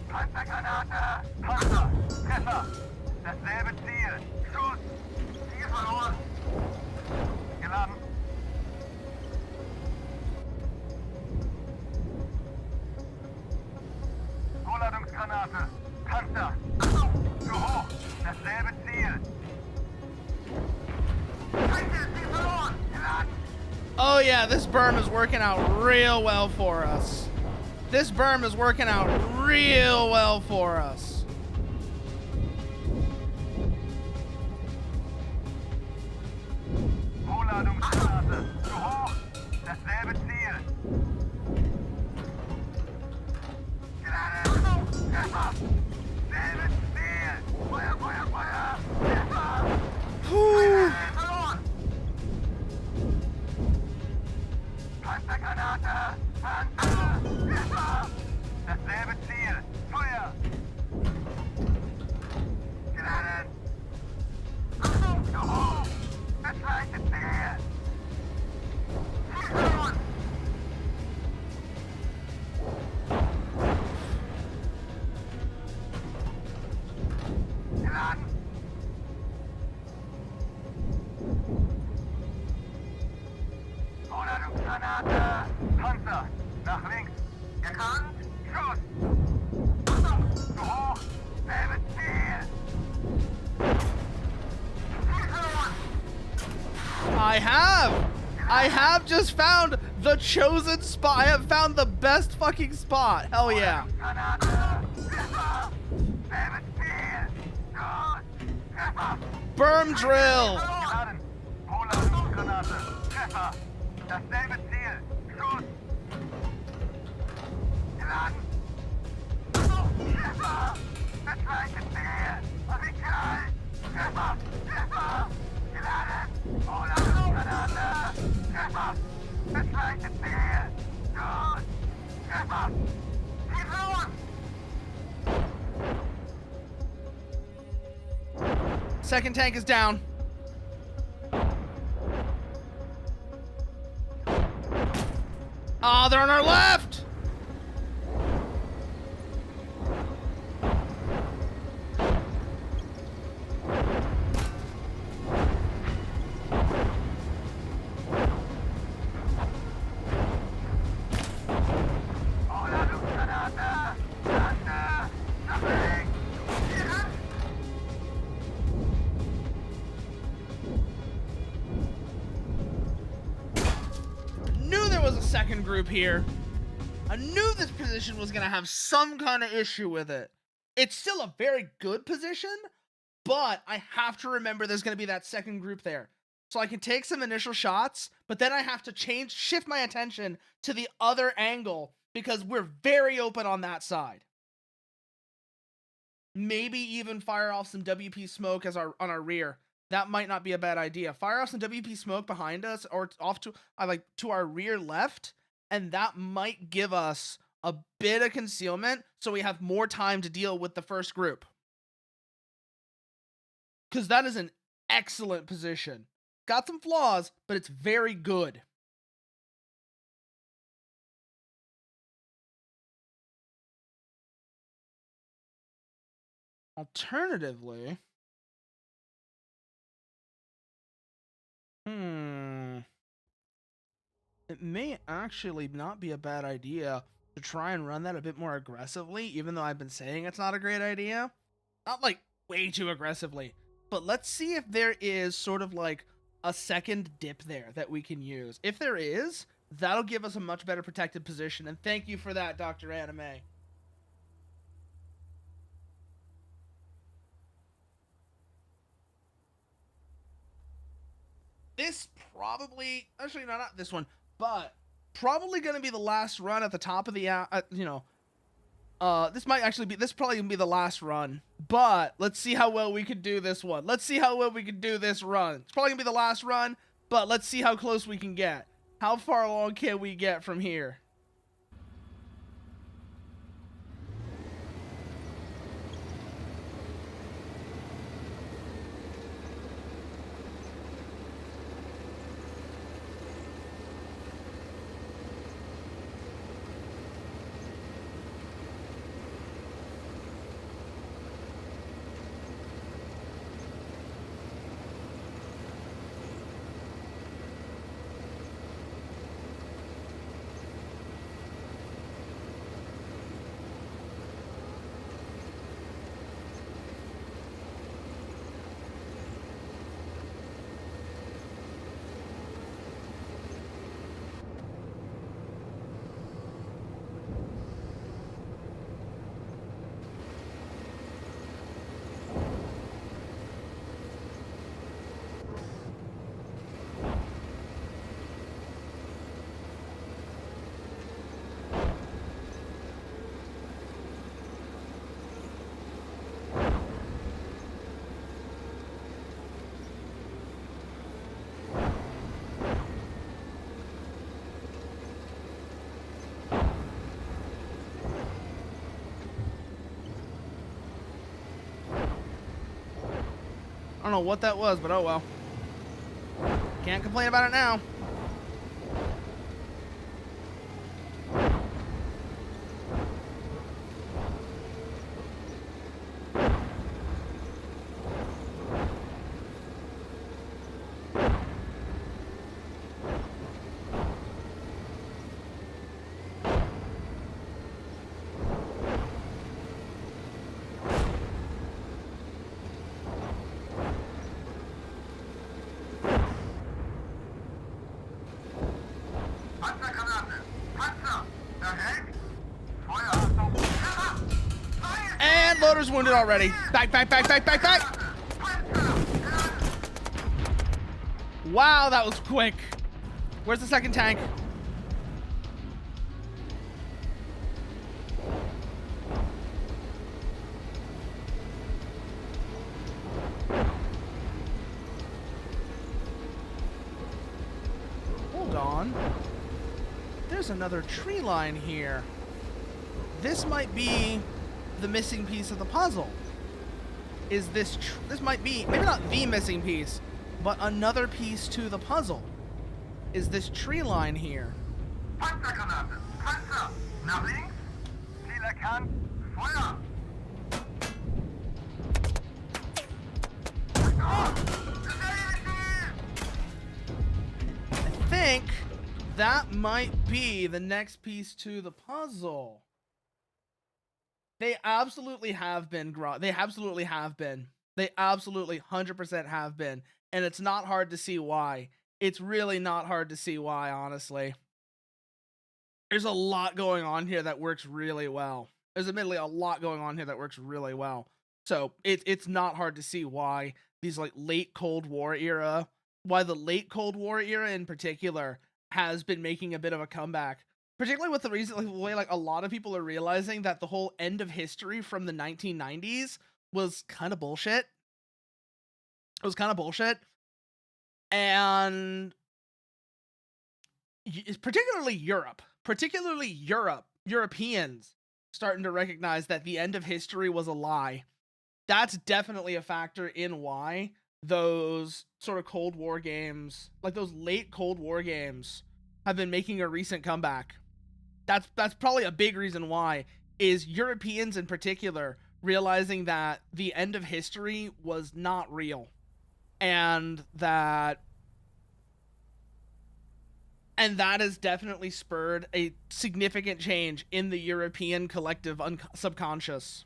S2: Panzergranate. Panzer. Treffer. Dasselbe Ziel. Schuss. Ziel verloren. Geladen. Vorladungsgranate. Panzer. Zu hoch. Dasselbe Ziel. Feinde, Ziel verloren. Geladen.
S1: Oh yeah, this berm is working out real well for us. This berm is working out real well for us.
S2: Vorladungsgranate. Zu hoch. Dasselbe Ziel. Geladen. Treffer. Selbes Ziel. Feuer, Feuer, Feuer. Treffer.
S1: Puh.
S2: Verloren. Panzergranate. Panzer. Treffer. Dasselbe Ziel. Feuer. Geladen. Achtung, zu hoch. Das gleiche Ziel. Ziel verloren. Geladen. Vorladungsgranate. Panzer. Nach links. Erkannt. Schuss. Achtung. Zu hoch. Selbes Ziel. Ziel verloren.
S1: I have just found the chosen spot. I have found the best fucking spot. Hell yeah.
S2: Granate. Treffer. Selbes Ziel. Schuss. Treffer.
S1: Berm drill.
S2: Geladen. Vorladungsgranate. Treffer. Dasselbe Ziel. Schuss. Geladen. Treffer. Das gleiche Ziel. Radikal. Treffer. Treffer. Geladen. Vorladungsgranate. Treffer. Das gleiche Ziel. Schuss. Treffer. Ziel verloren.
S1: Second tank is down. Oh, they're on our left.
S2: Vorladungsgranate. Panzer. Nach links. Geladen.
S1: Knew there was a second group here. I knew this position was gonna have some kind of issue with it. It's still a very good position, but I have to remember there's gonna be that second group there. So I can take some initial shots, but then I have to shift my attention to the other angle because we're very open on that side. Maybe even fire off some WP smoke on our rear. That might not be a bad idea. Fire off some WP smoke behind us or off to to our rear left, and that might give us a bit of concealment so we have more time to deal with the first group. Because that is an excellent position. Got some flaws, but it's very good. Alternatively, it may actually not be a bad idea to try and run that a bit more aggressively, even though I've been saying it's not a great idea. Not like way too aggressively, but let's see if there is sort of like a second dip there that we can use. If there is, that'll give us a much better protected position, and thank you for that, Dr. Anime. This probably, actually no, not this one, but probably going to be the last run at the top of the, this might actually be, this probably gonna be the last run, but let's see how well we can do this one. Let's see how well we can do this run. It's probably gonna be the last run, but let's see how close we can get. How far along can we get from here? I don't know what that was, but oh well. Can't complain about it now.
S2: Panzergranate! Panzer! Erhält! Feuer! Feuer!
S1: And loader's wounded already. Back, back, back, back, back, back.
S2: Panzer!
S1: Wow, that was quick. Where's the second tank? Hold on. There's another tree line here. This might be the missing piece of the puzzle. Is this this might be, maybe not the missing piece, but another piece to the puzzle. Is this tree line here?
S2: Panzergranate! Panzer! Nach links! Ziel erkannt! Feuer!
S1: I think that might be the next piece to the puzzle. They absolutely have been, they absolutely have been. They absolutely 100% have been. And it's not hard to see why. It's really not hard to see why, honestly. There's a lot going on here that works really well. There's admittedly a lot going on here that works really well. So it's not hard to see why these like late Cold War era, why the late Cold War era in particular has been making a bit of a comeback. Particularly with the reason, like, the way like a lot of people are realizing that the whole end of history from the 1990s was kind of bullshit. It was kind of bullshit. And particularly Europeans starting to recognize that the end of history was a lie. That's definitely a factor in why those sort of Cold War games, like those late Cold War games, have been making a recent comeback. That's probably a big reason why, is Europeans in particular realizing that the end of history was not real. And that has definitely spurred a significant change in the European collective subconscious.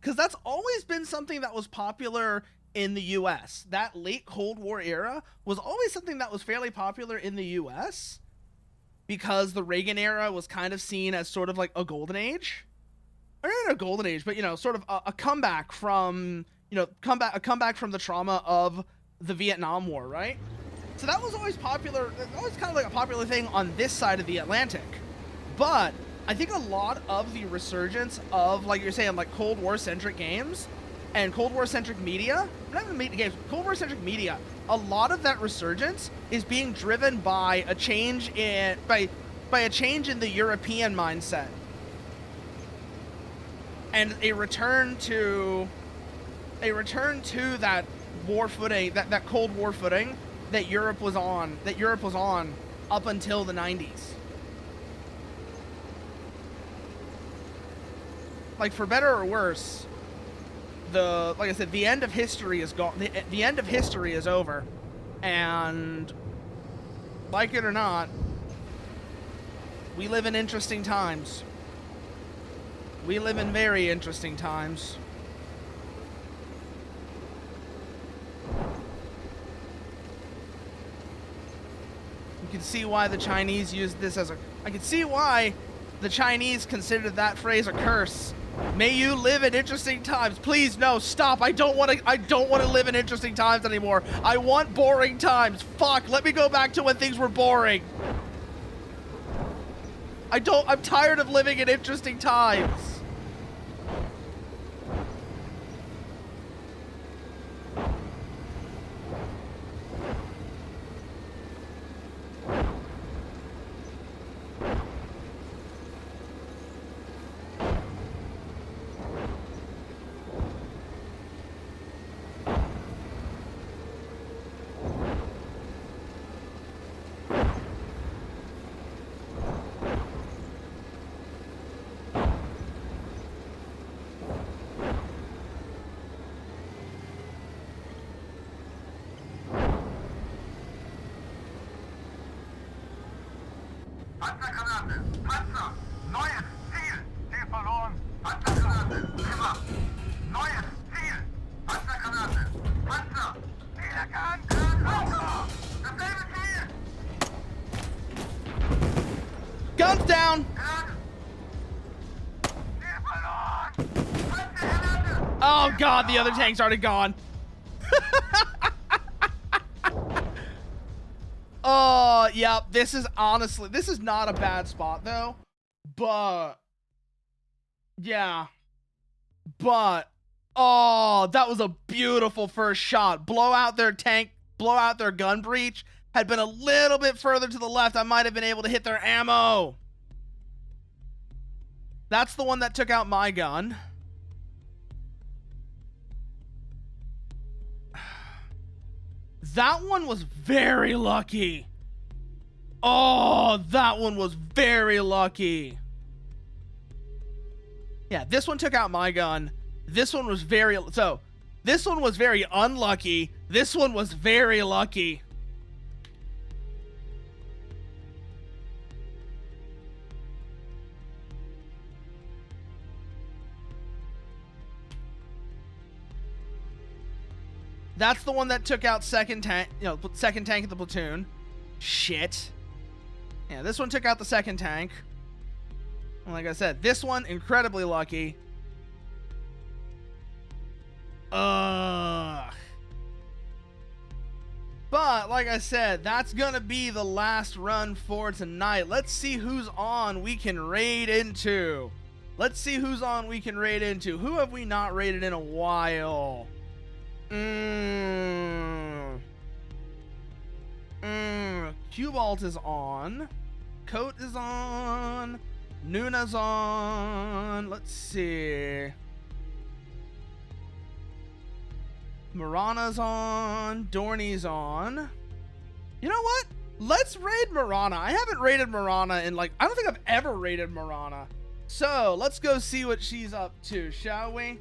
S1: Because that's always been something that was popular in the US. That late Cold War era was always something that was fairly popular in the US, because the Reagan era was kind of seen as sort of like a golden age. Or not a golden age, but, you know, sort of a comeback from, you know, a comeback from the trauma of the Vietnam War, right? So that was always popular. That was kind of like a popular thing on this side of the Atlantic. But I think a lot of the resurgence of, like you're saying, like Cold War centric games and Cold War centric media, not even media games, Cold War centric media a lot of that resurgence is being driven by a change in by a change in the European mindset and a return to that war footing, that Cold War footing that Europe was on up until the 90s. Like, for better or worse, like I said, the end of history is gone. The end of history is over, and like it or not, we live in interesting times. We live in very interesting times. You can see why the Chinese used this as a... I can see why the Chinese considered that phrase a curse. May you live in interesting times. Please, no, stop. I don't want to live in interesting times anymore. I want boring times. Fuck, let me go back to when things were boring. I'm tired of living in interesting times.
S2: Panzergranate! Panzer! Neues Ziel! Ziel verloren! Panzergranate! Immer! Neues Ziel! Panzergranate! Panzer! Wiedergerannt! Panzer! Dasselbe Ziel!
S1: Guns down!
S2: Ziel verloren! Panzergranate!
S1: Oh god, the other tank's already gone. Oh, yeah, this is not a bad spot, though. But, yeah. But, oh, that was a beautiful first shot. Blow out their tank, blow out their gun breach. Had been a little bit further to the left, I might have been able to hit their ammo. That's the one that took out my gun. That one was very lucky. Oh, that one was very lucky. Yeah, this one took out my gun. This one was very... So, this one was very unlucky. This one was very lucky. That's the one that took out second tank of the platoon. Shit. Yeah, this one took out the second tank. And like I said, this one, incredibly lucky. Ugh. But, like I said, that's gonna be the last run for tonight. Let's see who's on we can raid into. Let's see who's on we can raid into. Who have we not raided in a while? Cubalt is on. Coat is on. Nuna's on. Let's see. Marana's on. Dorney's on. You know what? Let's raid Marana. I haven't raided Marana in I don't think I've ever raided Marana. So let's go see what she's up to, shall we?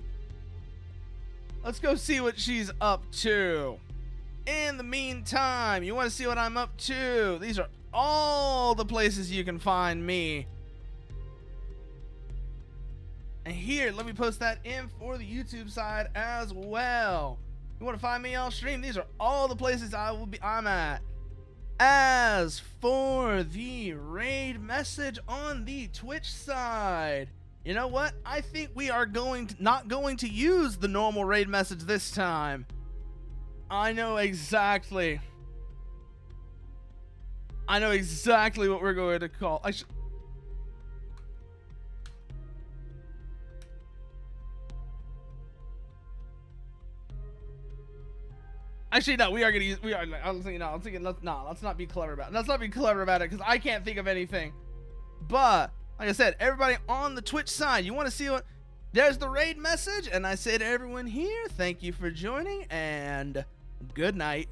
S1: Let's go see what she's up to. In the meantime, you want to see what I'm up to? These are all the places you can find me. And here, let me post that in for the YouTube side as well. You want to find me on stream? These are all the places I'm at. As for the raid message on the Twitch side, you know what? I think we are not going to use the normal raid message this time. I know exactly what we're going to call. Actually, no, we are gonna use. We are. I was thinking. No, I'm thinking. Let's not be clever about it. Let's not be clever about it because I can't think of anything. But like I said, everybody on the Twitch side, you want to see what? There's the raid message, and I say to everyone here, thank you for joining, and good night.